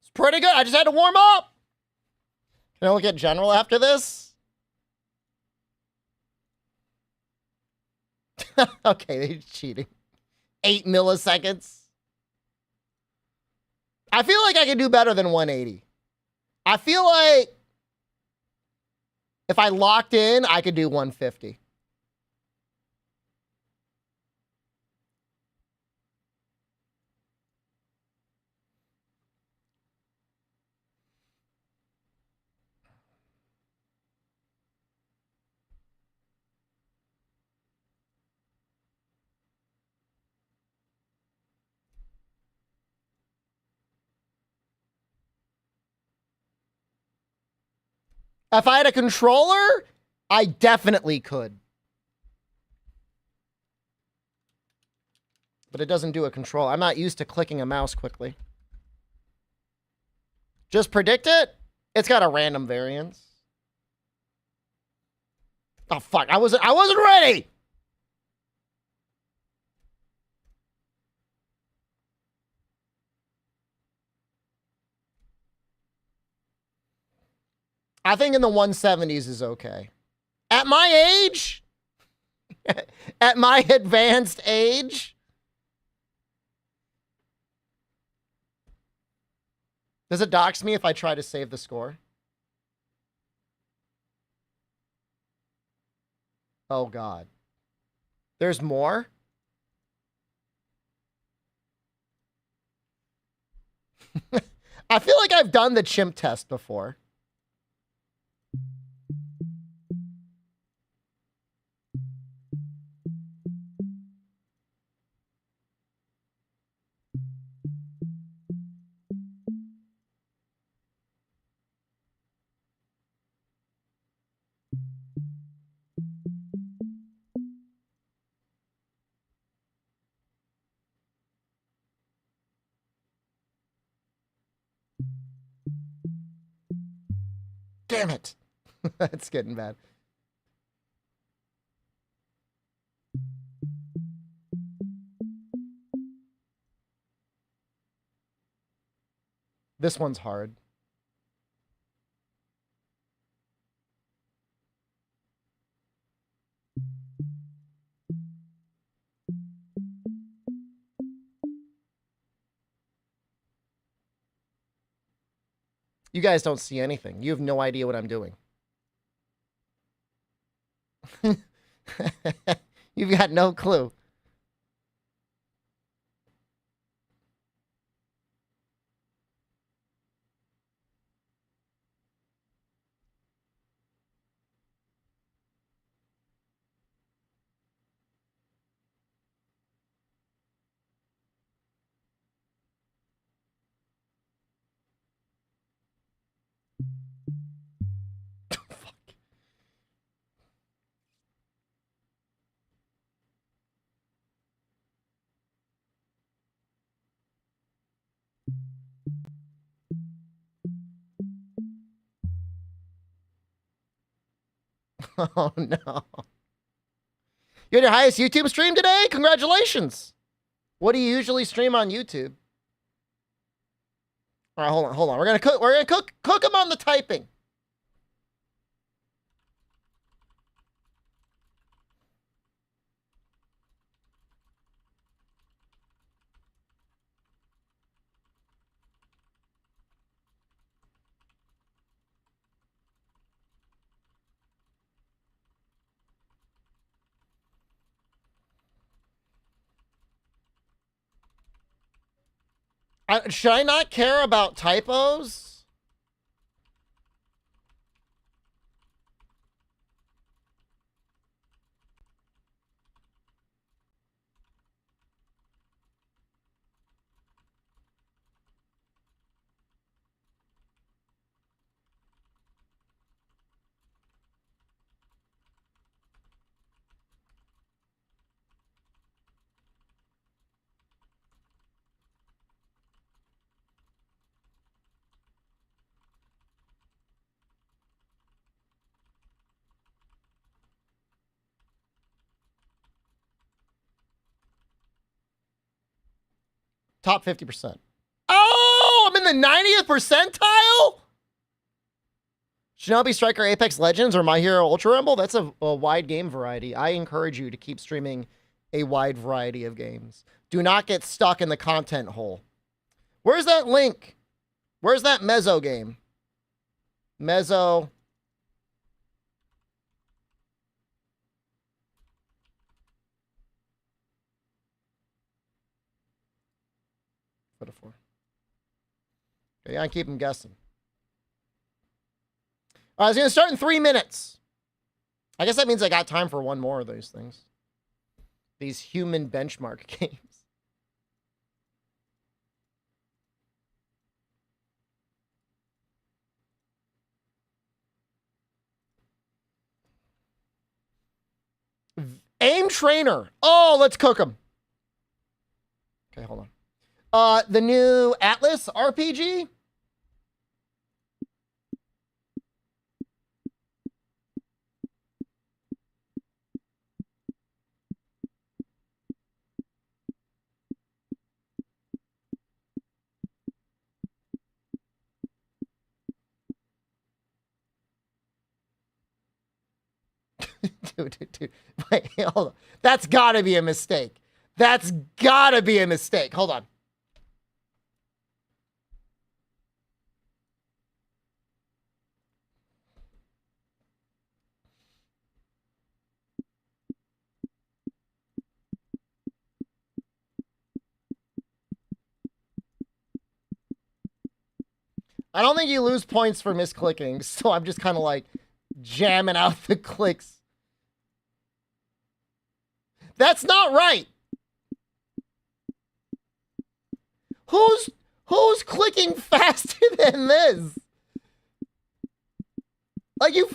It's pretty good. I just had to warm up. Can I look at general after this? Okay, they're cheating. 8 milliseconds. I feel like I could do better than 180. I feel like if I locked in, I could do 150. If I had a controller, I definitely could. But it doesn't do a control. I'm not used to clicking a mouse quickly. Just predict it? It's got a random variance. Oh fuck, I wasn't ready! I think in the 170s is okay. At my age, at my advanced age, does it dox me if I try to save the score? Oh God. There's more? I feel like I've done the chimp test before. Damn it. That's getting bad. This one's hard. You guys don't see anything. You have no idea what I'm doing. You've got no clue. Oh no. You had your highest YouTube stream today? Congratulations. What do you usually stream on YouTube? All right, hold on. We're gonna cook them on the typing. Should I not care about typos? Top 50%. Oh, I'm in the 90th percentile? Shinobi Striker Apex Legends or My Hero Ultra Rumble? That's a wide game variety. I encourage you to keep streaming a wide variety of games. Do not get stuck in the content hole. Where's that link? Where's that Mezzo game? Mezzo. What a four. Okay, I keep them guessing. All right, it's going to start in 3 minutes. I guess that means I got time for one more of those things. These human benchmark games. Aim Trainer. Oh, let's cook them. Okay, hold on. The new Atlas RPG. Dude. Wait, hold on. That's gotta be a mistake. That's gotta be a mistake. Hold on. I don't think you lose points for misclicking, so I'm just kind of like jamming out the clicks. That's not right. Who's clicking faster than this? Like you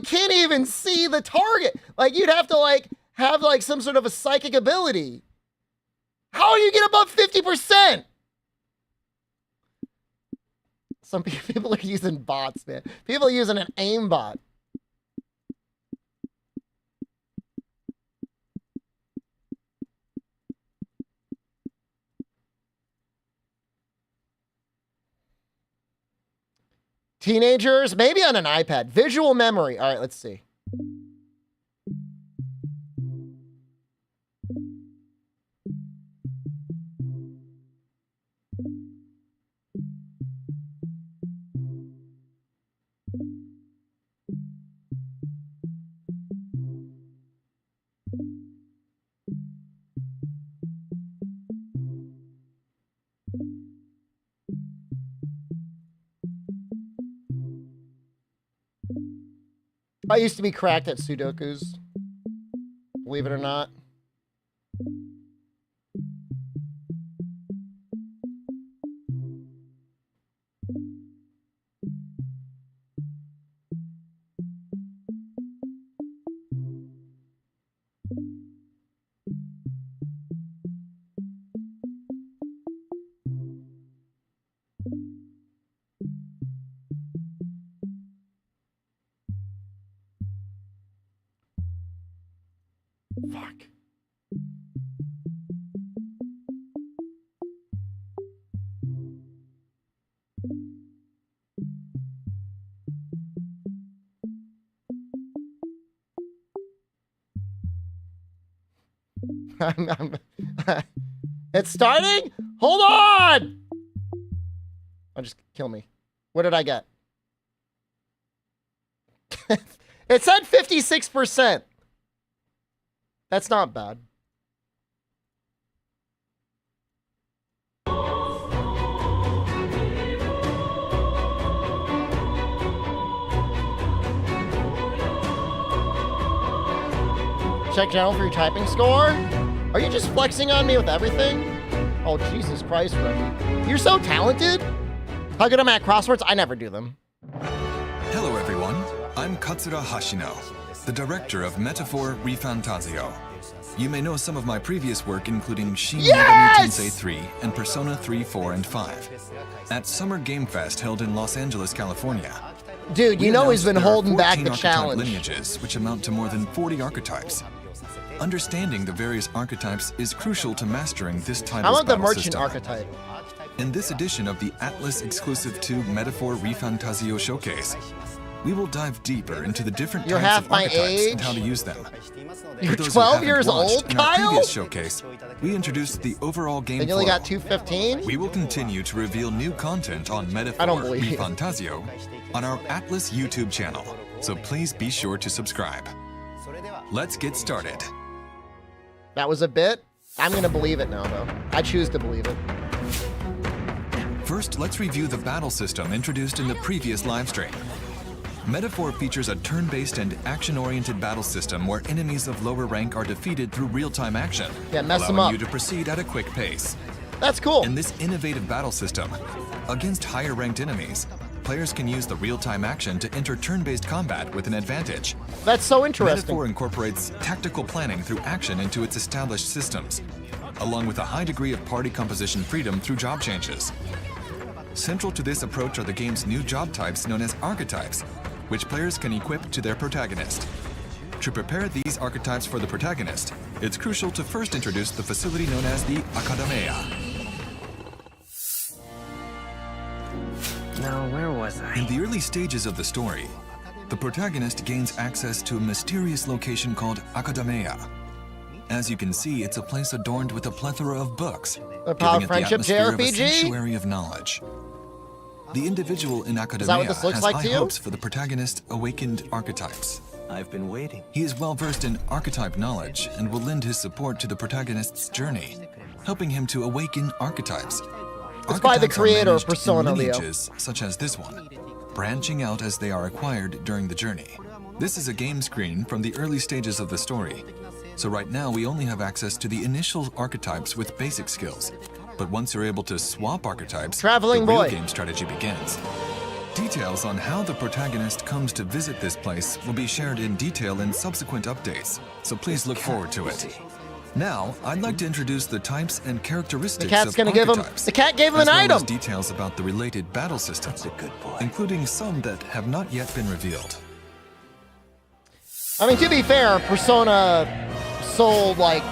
can't even see the target. Like you'd have to like have like some sort of a psychic ability. How do you get above 50%? Some people are using bots, man. People are using an aimbot. Teenagers, maybe on an iPad. Visual memory. All right, let's see. I used to be cracked at Sudokus. Believe it or not. Fuck. It's starting? Hold on! Oh, just kill me. What did I get? It said 56%. That's not bad. Check channel for your typing score? Are you just flexing on me with everything? Oh, Jesus Christ, Reggie. You're so talented. How good am I at crosswords? I never do them. Hello, everyone. I'm Katsura Hashino, the director of Metaphor Refantasio. You may know some of my previous work, including Shin Megami Tensei 3 and Persona 3, 4, and 5. At Summer Game Fest held in Los Angeles, California. Dude, you know he's been holding back the challenge. Lineages, which amount to more than 40 archetypes. Understanding the various archetypes is crucial to mastering this I title's want the battle merchant system. archetype. In this edition of the Atlas exclusive to Metaphor ReFantazio Showcase, we will dive deeper into the different You're types half of my archetypes and age. how to use them. You're For those who 12 haven't years watched, old, in our Kyle? previous showcase, we introduced the overall game And you only flow. got 215? We will continue to reveal new content on Metaphor I don't believe you. ReFantazio on our Atlas YouTube channel, so please be sure to subscribe. Let's get started. That was a bit. I'm going to believe it now, though. I choose to believe it. First, let's review the battle system introduced in the previous livestream. Metaphor features a turn-based and action-oriented battle system where enemies of lower rank are defeated through real-time action, Yeah, mess them allowing up. you to proceed at a quick pace. That's cool. In this innovative battle system, against higher-ranked enemies, players can use the real-time action to enter turn-based combat with an advantage. That's so interesting. Metaphor incorporates tactical planning through action into its established systems, along with a high degree of party composition freedom through job changes. Central to this approach are the game's new job types known as archetypes, which players can equip to their protagonist. To prepare these archetypes for the protagonist, it's crucial to first introduce the facility known as the Academia. Now, where was I? In the early stages of the story, the protagonist gains access to a mysterious location called Academia. As you can see, it's a place adorned with a plethora of books, The Power giving of it the Friendship atmosphere of a JRPG? sanctuary of knowledge. The individual in that Academia what this looks has like high to you? hopes for the protagonist's awakened archetypes. I've been waiting. He is well versed in archetype knowledge and will lend his support to the protagonist's journey, helping him to awaken archetypes. It's by the Archetypes are creator of managed in Persona, Leo. lineages, such as this one, branching out as they are acquired during the journey. This is a game screen from the early stages of the story. So right now we only have access to the initial archetypes with basic skills. But once you're able to swap archetypes, Traveling the real boy. game strategy begins. Details on how the protagonist comes to visit this place will be shared in detail in subsequent updates, so please look forward to it. Now, I'd like to introduce the types and characteristics The cat's of gonna give him. archetypes, The cat gave him as an well as item. details about the related battle systems, including some that have not yet been revealed. I mean, to be fair, Persona sold like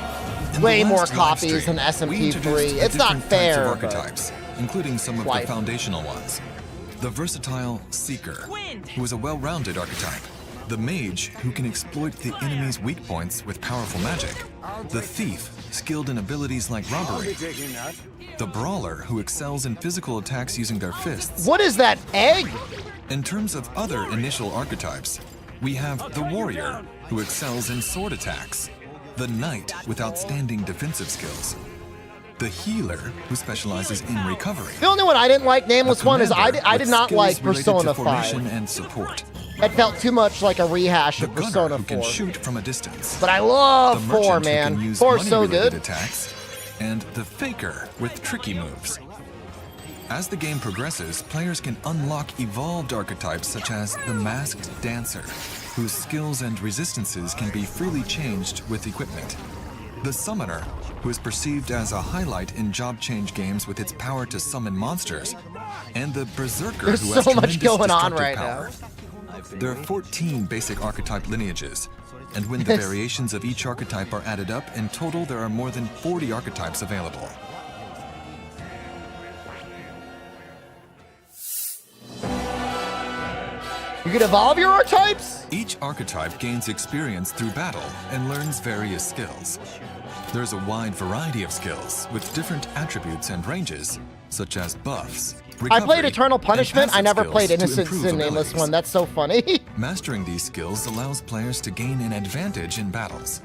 In way the more last copies than livestream, we SMP3. introduced the It's not different types fair. of but- archetypes, including some of Life. the foundational ones. The versatile Seeker, who is a well-rounded archetype. The Mage, who can exploit the enemy's weak points with powerful magic. The Thief, skilled in abilities like robbery. The Brawler, who excels in physical attacks using their fists. What is that egg? In terms of other initial archetypes, we have the Warrior, who excels in sword attacks. The Knight, with outstanding defensive skills. The Healer, who specializes in recovery. The only one I didn't like, Nameless One, is I Commander, did with not skills like related Persona to formation 5. and support. It felt too much like a rehash The of Gunner, Persona who 4. can shoot from a distance. But I love the 4, Merchant, who man. can use 4 is so money-related good. attacks. And the Faker, with tricky moves. As the game progresses, players can unlock evolved archetypes such as the Masked Dancer, whose skills and resistances can be freely changed with equipment. The Summoner, who is perceived as a highlight in job change games with its power to summon monsters. And the Berserker, There's who has so much tremendous going on destructive right power. There are 14 basic archetype lineages, and when the variations of each archetype are added up, in total there are more than 40 archetypes available. You can evolve your archetypes? Each archetype gains experience through battle and learns various skills. There's a wide variety of skills with different attributes and ranges, such as buffs, I played recovery, Eternal and Punishment. I passive never skills played to Innocence improve in Nameless abilities. One. That's so funny. Mastering these skills allows players to gain an advantage in battles.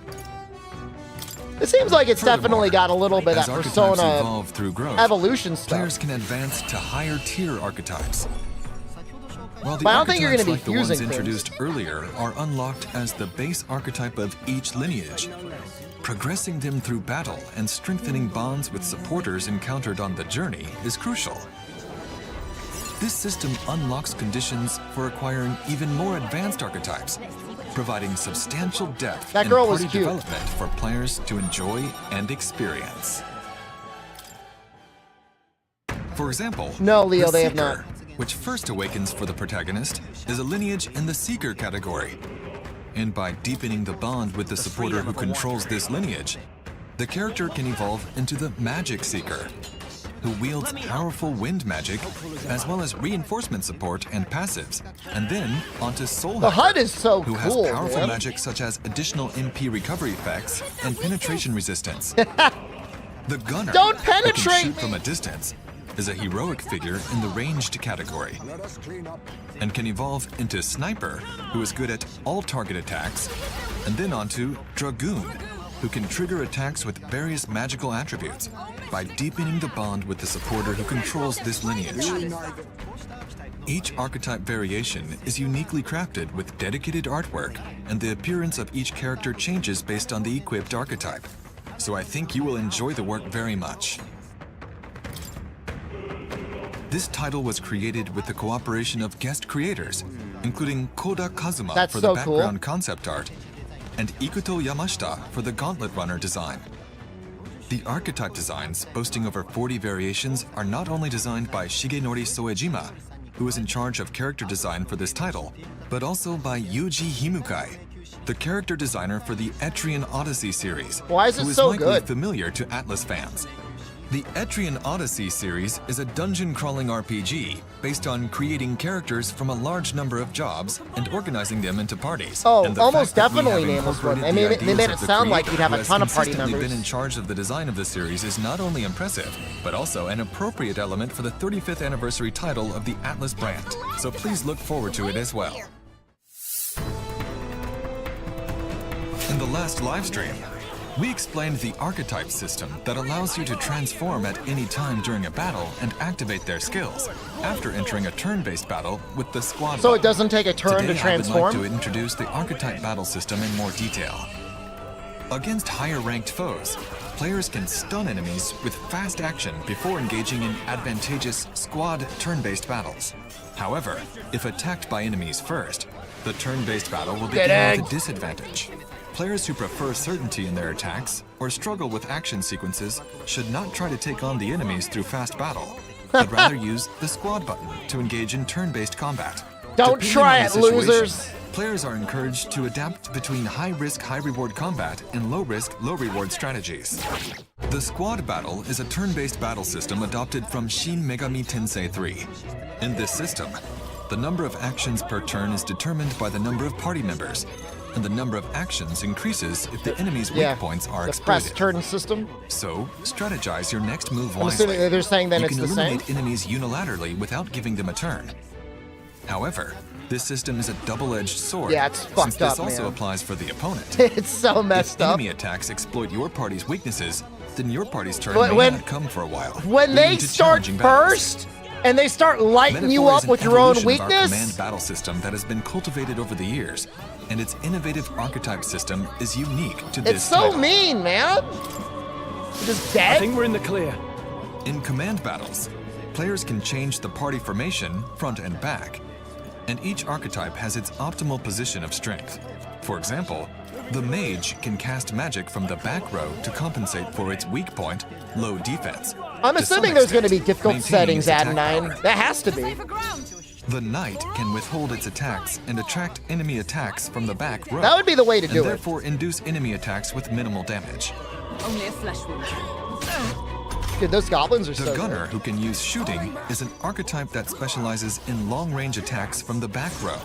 It seems like it's definitely got a little bit of As that archetypes Persona evolve through growth, evolution stuff. players can advance to higher tier archetypes. While the But I don't think you're archetypes gonna be like the ones fusing things. introduced earlier are unlocked as the base archetype of each lineage, progressing them through battle and strengthening bonds with supporters encountered on the journey is crucial. This system unlocks conditions for acquiring even more advanced archetypes, providing substantial depth That and girl was party cute. development for players to enjoy and experience. For example, No, Leo, the they have Seeker, not. which first awakens for the protagonist, is a lineage in the Seeker category. and by deepening the bond with the supporter who controls this lineage, the character can evolve into the Magic Seeker, who wields powerful wind magic, as well as reinforcement support and passives, and then onto Soul The Hacker, HUD is so who cool, has powerful man. magic such as additional MP recovery effects and penetration resistance. The Gunner, Don't who can penetrate shoot from a distance, is a heroic figure in the ranged category, and can evolve into Sniper, who is good at all target attacks, and then onto Dragoon, who can trigger attacks with various magical attributes by deepening the bond with the supporter who controls this lineage. Each archetype variation is uniquely crafted with dedicated artwork, and the appearance of each character changes based on the equipped archetype. So I think you will enjoy the work very much. This title was created with the cooperation of guest creators, including Koda Kazuma That's for the so cool. background concept art, and Ikuto Yamashita for the Gauntlet Runner design. The archetype designs, boasting over 40 variations, are not only designed by Shigenori Soejima, who is in charge of character design for this title, but also by Yuji Himukai, the character designer for the Etrian Odyssey series, Why is it who is so likely good? familiar to Atlas fans. The Etrian Odyssey series is a dungeon-crawling RPG based on creating characters from a large number of jobs and organizing them into parties. Oh, And the almost fact that we definitely have nameless one. incorporated I mean, the they made ideas it of the sound like creator you'd have who a has ton of party consistently members. been in charge of the design of the series is not only impressive, but also an appropriate element for the 35th anniversary title of the Atlas brand. So please look forward to it as well. In the last livestream, we explained the archetype system that allows you to transform at any time during a battle and activate their skills after entering a turn-based battle with the squad. So it button. doesn't take a turn Today, to transform? I would like to introduce the archetype battle system in more detail. Against higher-ranked foes, players can stun enemies with fast action before engaging in advantageous squad turn-based battles. However, if attacked by enemies first, the turn-based battle will begin with a disadvantage. Players who prefer certainty in their attacks or struggle with action sequences should not try to take on the enemies through fast battle, but rather use the squad button to engage in turn-based combat. Don't Depending try on the it, situation, losers. Players are encouraged to adapt between high-risk, high-reward combat and low-risk, low-reward strategies. The squad battle is a turn-based battle system adopted from Shin Megami Tensei 3. In this system, the number of actions per turn is determined by the number of party members, and the number of actions increases if the enemy's weak points are the exploited. press turn system. So, strategize your next move I'm wisely. assuming they're saying then you it's can the same? eliminate enemies unilaterally without giving them a turn. However, this system is a double-edged sword, Yeah, it's since fucked this up, also man. applies for the opponent. It's so messed If up. enemy attacks exploit your party's weaknesses, then your party's turn But may when- not come for a while. When they leading to start challenging battles. first and they start lighting you Metaphor is up an with your own evolution of our weakness, command battle system that has been cultivated over the years, and its innovative archetype system is unique to this it's so title. mean, man. You're just dead. I think we're in the clear. In command battles, players can change the party formation, front and back, and each archetype has its optimal position of strength. For example, the mage can cast magic from the back row to compensate for its weak point, low defense. I'm To some assuming there's going to be extent, difficult maintaining settings, its attack Adenine. power. That has to be. The knight can withhold its attacks and attract enemy attacks from the back row. That would be the way to do it. And therefore induce enemy attacks with minimal damage. Only a flesh wound. Dude, those goblins are The so gunner good. who can use shooting is an archetype that specializes in long-range attacks from the back row.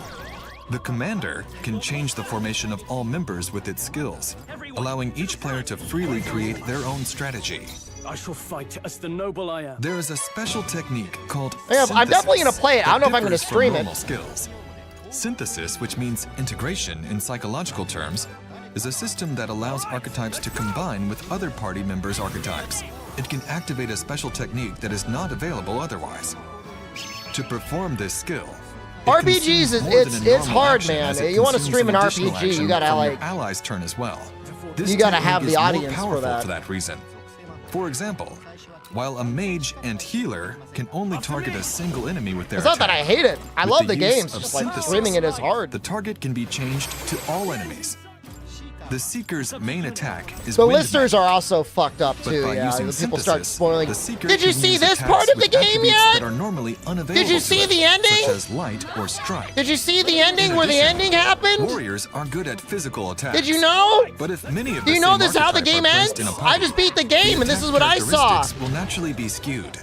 The commander can change the formation of all members with its skills, allowing each player to freely create their own strategy. I shall fight as the noble I am. There is a special technique called Yeah, I'm definitely gonna synthesis play it. I don't know if that I'm gonna differs from stream it. normal skills. Synthesis, which means integration in psychological terms, is a system that allows archetypes to combine with other party members' archetypes. It can activate a special technique that is not available otherwise. To perform this skill, it RPGs consumes is more than a it's normal hard, action, man. as it You want to consumes stream an additional RPG, action you gotta from like your ally's turn as well. This You gotta technique have the is more audience for powerful that. for that reason. For example, while a mage and healer can only target a single enemy with their It's not that I attack, hate it. I with love the use games, of just like synthesis, streaming it is hard. The target can be changed to all enemies. The Seeker's main attack is The wind listeners are also fucked up But too. by Yeah, using the people start synthesis, spoiling. the Seeker Did you can see use this attacks part of the with game attributes yet? that are normally unavailable Did you to see it, the ending? such as light or strike. Did you see the ending In where the addition, ending happened? Warriors are good at physical attacks. Did you know? But if many of Do the you know same this is how the archetype game are ends? placed in a I party, just beat the game, and this attack is what I saw. characteristics will naturally be skewed.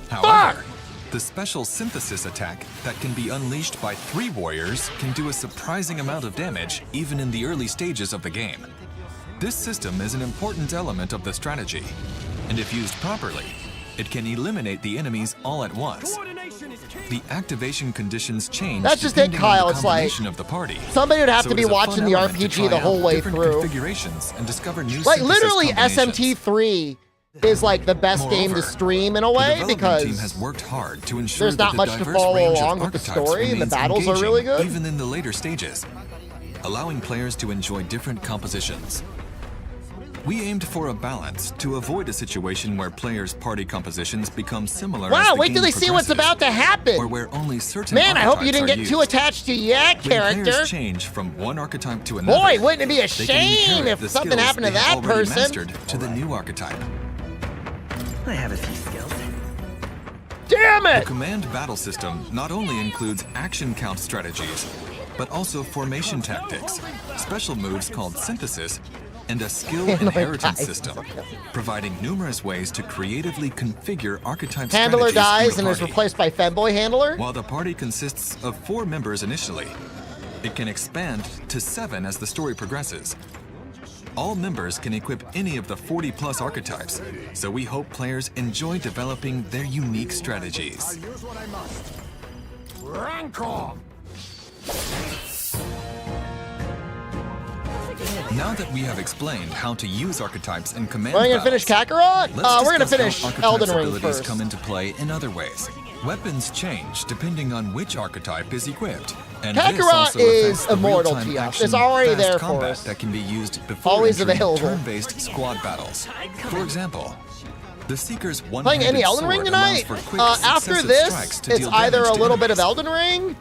However, the special synthesis attack that can be unleashed by 3 warriors can do a surprising amount of damage even in the early stages of the game. This system is an important element of the strategy, and if used properly, it can eliminate the enemies all at once. The activation conditions change That's just it, depending Kyle. on the It's like combination of the party. somebody would have So to it be is a watching fun the element to RPG try the out whole way different through. configurations and discover new Like synthesis literally, combinations. SMT3 is like the best game to Moreover, stream in a The way development because team has worked hard to ensure there's that not the much to diverse follow range of along with the archetypes story, and the remains battles are really engaging good. even in the later stages, allowing players to enjoy different compositions. We aimed for a balance to avoid a situation where players' party compositions become similar. Wow, as the wait till game they see what's progresses, about to happen. or where only certain Man, I hope you archetypes didn't are get too used. attached to your When character. players change from one archetype to another, Boy, wouldn't it be a they can shame inherit if the something skills happened to they have that already person? mastered to the new archetype. I have a few skills. Damn The it! command battle system not only includes action count strategies, but also formation tactics, special moves called synthesis, and a skill inheritance system, providing numerous ways to creatively configure archetype Handler strategies in dies the and is party. replaced by Femboy Handler? While the party consists of 4 members initially, it can expand to 7 as the story progresses. All members can equip any of the 40+ archetypes, so we hope players enjoy developing their unique strategies. Rancor! Now that we have explained how to use archetypes in command Are we gonna finish Kakarot? let's We're gonna discuss finish how archetypes' Elden Ring abilities first. come into play in other ways. Weapons change depending on which archetype is equipped. And this Kakarot also is affects the immortal real-time to us. action It's already fast there for combat us. that can be used before Always entering available. turn-based squad battles. For example, the Seeker's Playing one-handed any Elden Ring sword allows tonight? for quick, After successive this, strikes to it's deal either damage a to little bit of enemies. Elden Ring.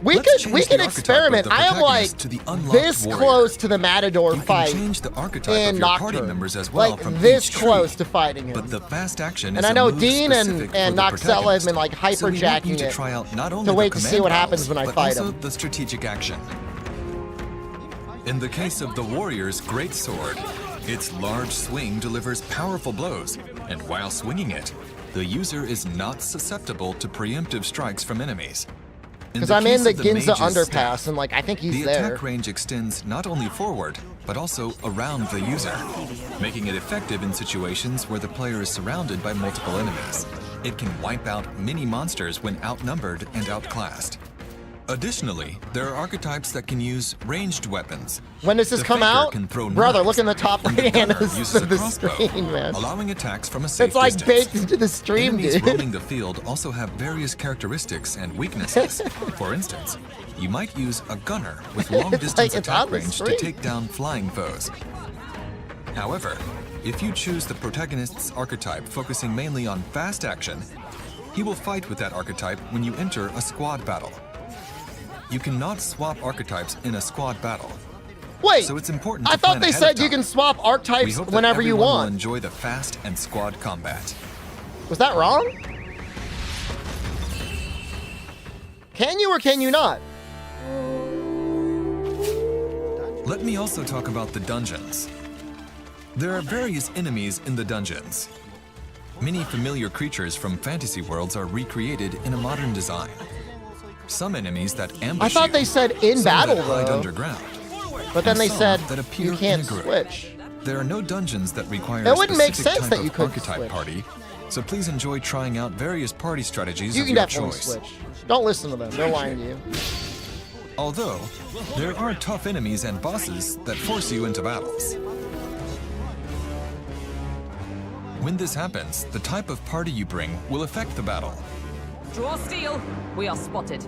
We Let's could change the archetype experiment. of the I am like protagonist to the unlocked this warrior. close to the Matador You can fight change the archetype in of your party Nocturne. members as well Like from this each tree. close to fighting him. But the fast action And is I know a move Dean specific and for the Noxella have protagonist. been like So we want you hyperjacking to it try out not only to the wait to see command what battles, happens when I but fight also him. the strategic action. In the case of the warrior's great sword, its large swing delivers powerful blows, and while swinging it, the user is not susceptible to preemptive strikes from enemies. Because I'm in the Ginza mage's underpass, staff, and like I think he's the there. attack range extends not only forward, but also around the user, making it effective in situations where the player is surrounded by multiple enemies. It can wipe out many monsters when outnumbered and outclassed. Additionally, there are archetypes that can use ranged weapons. When does this The come Faker out? can throw Brother, knives, look in the top and the right hand Gunner of uses a the crossbow, screen, man. allowing attacks from a safe It's like distance. baked into the stream, Enemies dude. roaming the field also have various characteristics and weaknesses. For instance, you might use a gunner with long-distance like it's on attack the range to screen. take down flying foes. However, if you choose the protagonist's archetype focusing mainly on fast action, he will fight with that archetype when you enter a squad battle. You cannot swap archetypes in a squad battle. Wait, So it's important I to thought plan they ahead said of you time. can swap We archetypes hope that whenever you everyone will want. enjoy the fast and squad combat. Was that wrong? Can you or can you not? Let me also talk about the dungeons. There are various enemies in the dungeons. Many familiar creatures from fantasy worlds are recreated in a modern design. Some enemies that ambush I thought you, they said in some battle that hide though. underground, But then and they some said that appear you in can't a group. switch. There are no dungeons that require It a wouldn't make specific sense type that you of couldn't archetype switch. party, so please enjoy trying out various party strategies You of can your definitely choice. switch. Don't listen to them. They're lying to you. Although, there are tough enemies and bosses that force you into battles. When this happens, the type of party you bring will affect the battle. Draw steel. We are spotted.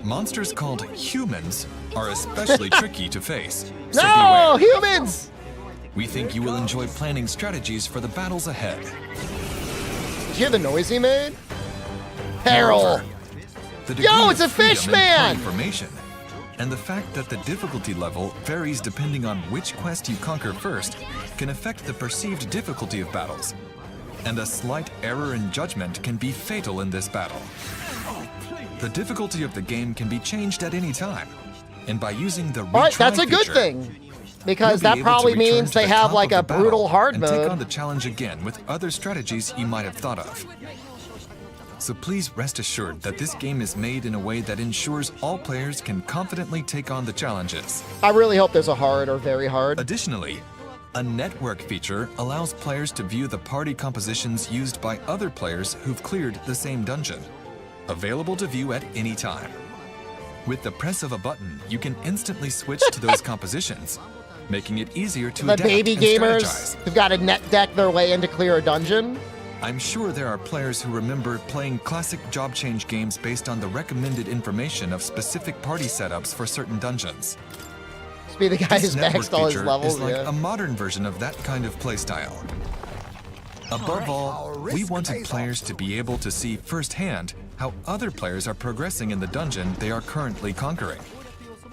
Monsters called humans are especially tricky to face. So No, beware. humans! We think you will enjoy planning strategies for the battles ahead. Did you hear the noise he made? Peril! The Yo, degree it's a of freedom fish in man! party formation And the fact that the difficulty level varies depending on which quest you conquer first can affect the perceived difficulty of battles. And a slight error in judgment can be fatal in this battle. The difficulty of the game can be changed at any time. And by using the retry All right, that's a good feature, thing. Because you'll that be able to probably return means to they the have top like of a the battle brutal hard and take on mode. the challenge again with other strategies you might have thought of. So please rest assured that this game is made in a way that ensures all players can confidently take on the challenges. I really hope there's a hard or very hard. Additionally, a network feature allows players to view the party compositions used by other players who've cleared the same dungeon, available to view at any time. With the press of a button, you can instantly switch to those compositions, making it easier to The adapt baby and gamers strategize. who've got to net deck their way in to clear a dungeon. I'm sure there are players who remember playing classic job change games based on the recommended information of specific party setups for certain dungeons. Must be the guy This who's network maxed all his feature levels. is like Yeah. a modern version of that kind of playstyle. Above all, we wanted players to be able to see firsthand how other players are progressing in the dungeon they are currently conquering,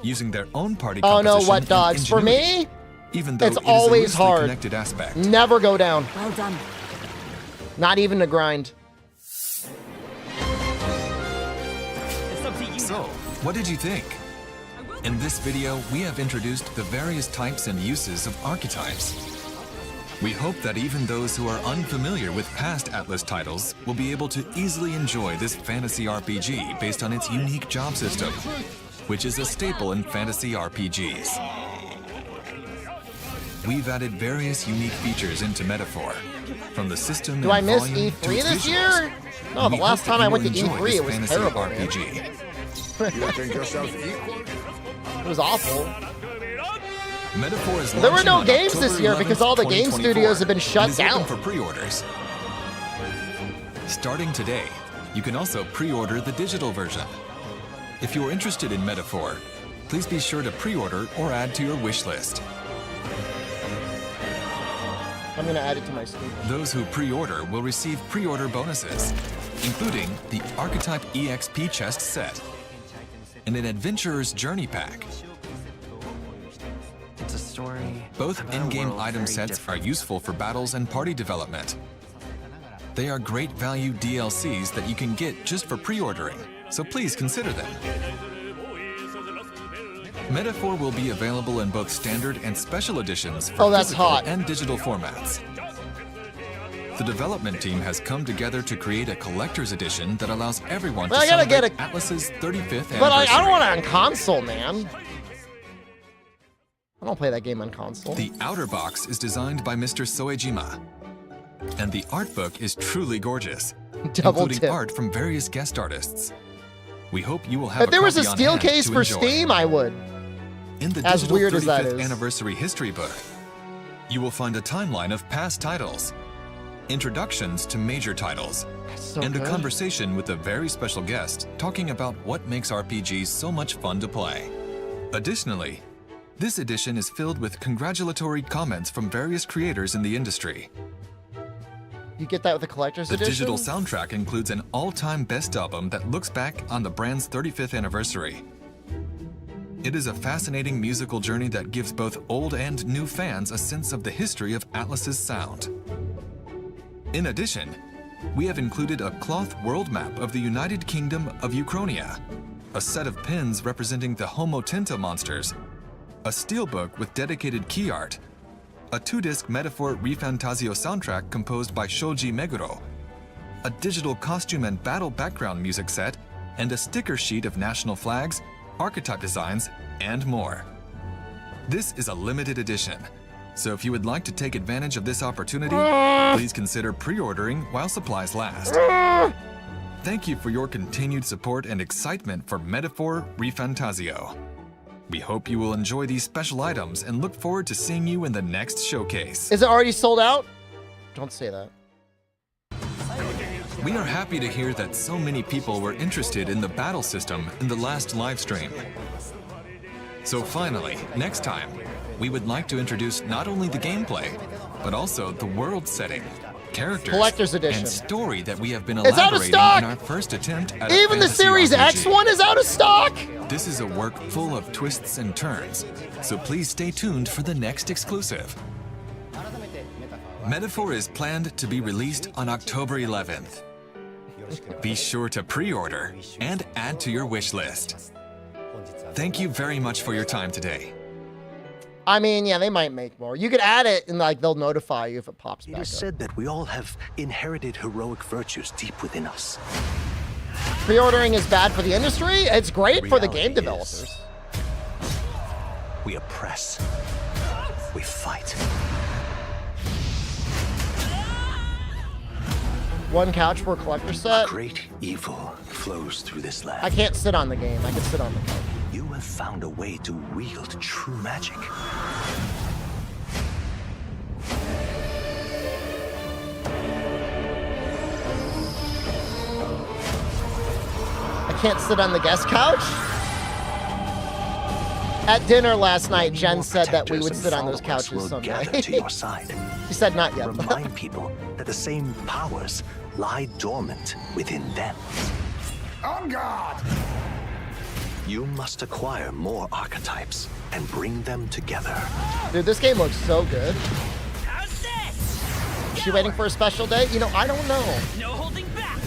using their own party Oh composition no, what and dogs? For ingenuity, me, even though it's it is always a loosely hard. connected aspect. Never go down. Well done. Not even to grind. So, what did you think? In this video, we have introduced the various types and uses of archetypes. We hope that even those who are unfamiliar with past Atlas titles will be able to easily enjoy this fantasy RPG based on its unique job system, which is a staple in fantasy RPGs. We've added various unique features into Metaphor, from the system Do and I miss volume to E3 its this visuals. year? No, the We last hope time that I you went will to enjoy E3, this it was fantasy terrible, man. RPG. You think yourself equal? It was awful. Metaphor is There were launching no on games October this year 11th, because all the game 2024, studios have been and shut is open down. for pre-orders. Starting today, you can also pre-order the digital version. If you are interested in Metaphor, please be sure to pre-order or add to your wish list. I'm gonna add it to my Steam. Those who pre-order will receive pre-order bonuses, including the Archetype EXP chest set and an Adventurer's Journey pack. It's a story. Both about a in-game world item very sets are useful for battles and party development. They are great value DLCs that you can get just for pre-ordering, so please consider them. Metaphor will be available in both standard and special editions for Oh, that's physical hot. and digital formats. The development team has come together to create a collector's edition that allows everyone Well, to I gotta get celebrate Atlas's 35th But I anniversary. don't want it on console, man. I don't play that game on console. The outer box is designed by Mr. Soejima, and the art book is truly gorgeous, Double including tip. art from various guest artists. We hope you will have If there was a copy on steel hand case to for enjoy. Steam, I would. In the As digital weird as that 35th is. anniversary history book, you will find a timeline of past titles, introductions to major titles, so and a good. conversation with a very special guest talking about what makes RPGs so much fun to play. Additionally, this edition is filled with congratulatory comments from various creators in the industry. You get that with the collector's The edition? digital soundtrack includes an all-time best album that looks back on the brand's 35th anniversary. It is a fascinating musical journey that gives both old and new fans a sense of the history of Atlas's sound. In addition, we have included a cloth world map of the United Kingdom of Uchronia, a set of pins representing the Homo Tinta monsters, a steelbook with dedicated key art, a 2-disc Metaphor ReFantazio soundtrack composed by Shoji Meguro, a digital costume and battle background music set, and a sticker sheet of national flags, archetype designs, and more. This is a limited edition, so if you would like to take advantage of this opportunity, please consider pre-ordering while supplies last. Thank you for your continued support and excitement for Metaphor ReFantazio. We hope you will enjoy these special items and look forward to seeing you in the next showcase. Is it already sold out? Don't say that. We are happy to hear that so many people were interested in the battle system in the last live stream. So finally, next time, we would like to introduce not only the gameplay, but also the world setting, characters, Collector's edition. and story that we have been It's out of elaborating stock! in our first attempt at a Even the fantasy Series RPG. X one is out of stock! This is a work full of twists and turns, so please stay tuned for the next exclusive. Metaphor is planned to be released on October 11th. Be sure to pre-order and add to your wish list. Thank you very much for your time today. I mean, yeah, they might make more. You could add it and like they'll notify you if it pops back up. It is said that we all have inherited heroic virtues deep within us. Pre-ordering is bad for the industry. It's great for the game developers. We oppress. We fight. One couch for a collector set. A great evil flows through this land. I can't sit on the game. I can sit on the couch. You have found a way to wield true magic. I can't sit on the guest couch? At dinner last night, Jen said that we would sit on those couches someday. Gather to your side. She said not yet. Remind people that the same powers lie dormant within them. On guard! You must acquire more archetypes and bring them together. Dude, this game looks so good. How's this? Is she waiting for a special day? You know, I don't know. No holding back.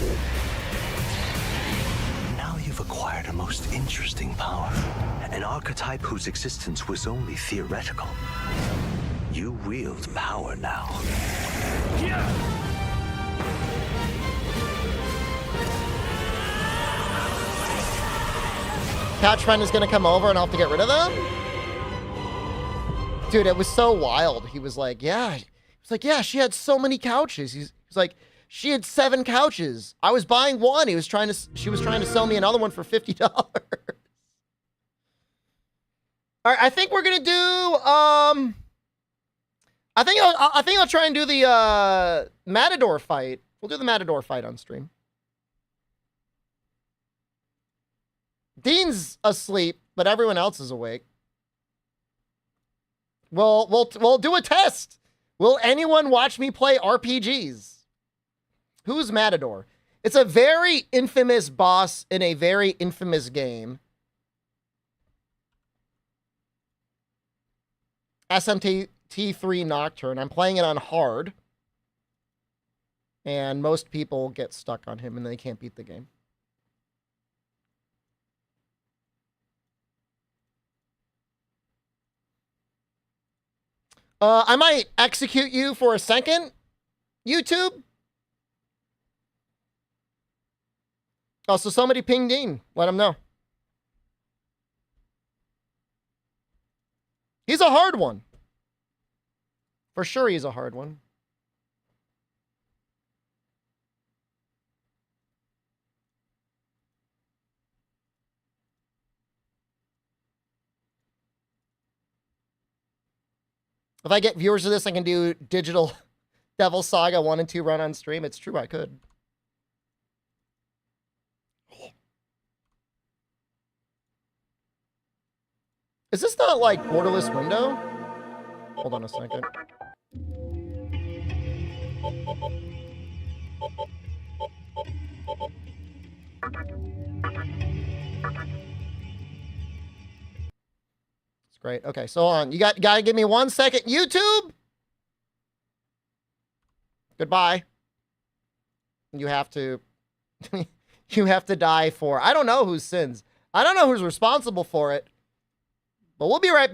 Now you've acquired a most interesting power. An archetype whose existence was only theoretical. You wield power now. Couch friend is gonna come over and I'll have to get rid of them? Dude, it was so wild. He was like, yeah. He was like, yeah, she had so many couches. He's like, she had 7 couches. I was buying one. She was trying to sell me another one for $50. All right, I think we're gonna do I think I'll try and do the Matador fight. We'll do the Matador fight on stream. Dean's asleep, but everyone else is awake. We'll do a test. Will anyone watch me play RPGs? Who's Matador? It's a very infamous boss in a very infamous game. SMT3 Nocturne. I'm playing it on hard. And most people get stuck on him and they can't beat the game. I might execute you for a second, YouTube. Oh, so somebody ping Dean. Let him know. He's a hard one. For sure he's a hard one. If I get viewers of this, I can do Digital Devil Saga 1 and 2 run on stream. It's true, I could. Is this not like borderless window? Hold on a second. It's great. Okay, so on. You gotta give me 1 second. YouTube! Goodbye. You have to... you have to die for... I don't know whose sins. I don't know who's responsible for it. But we'll be right back.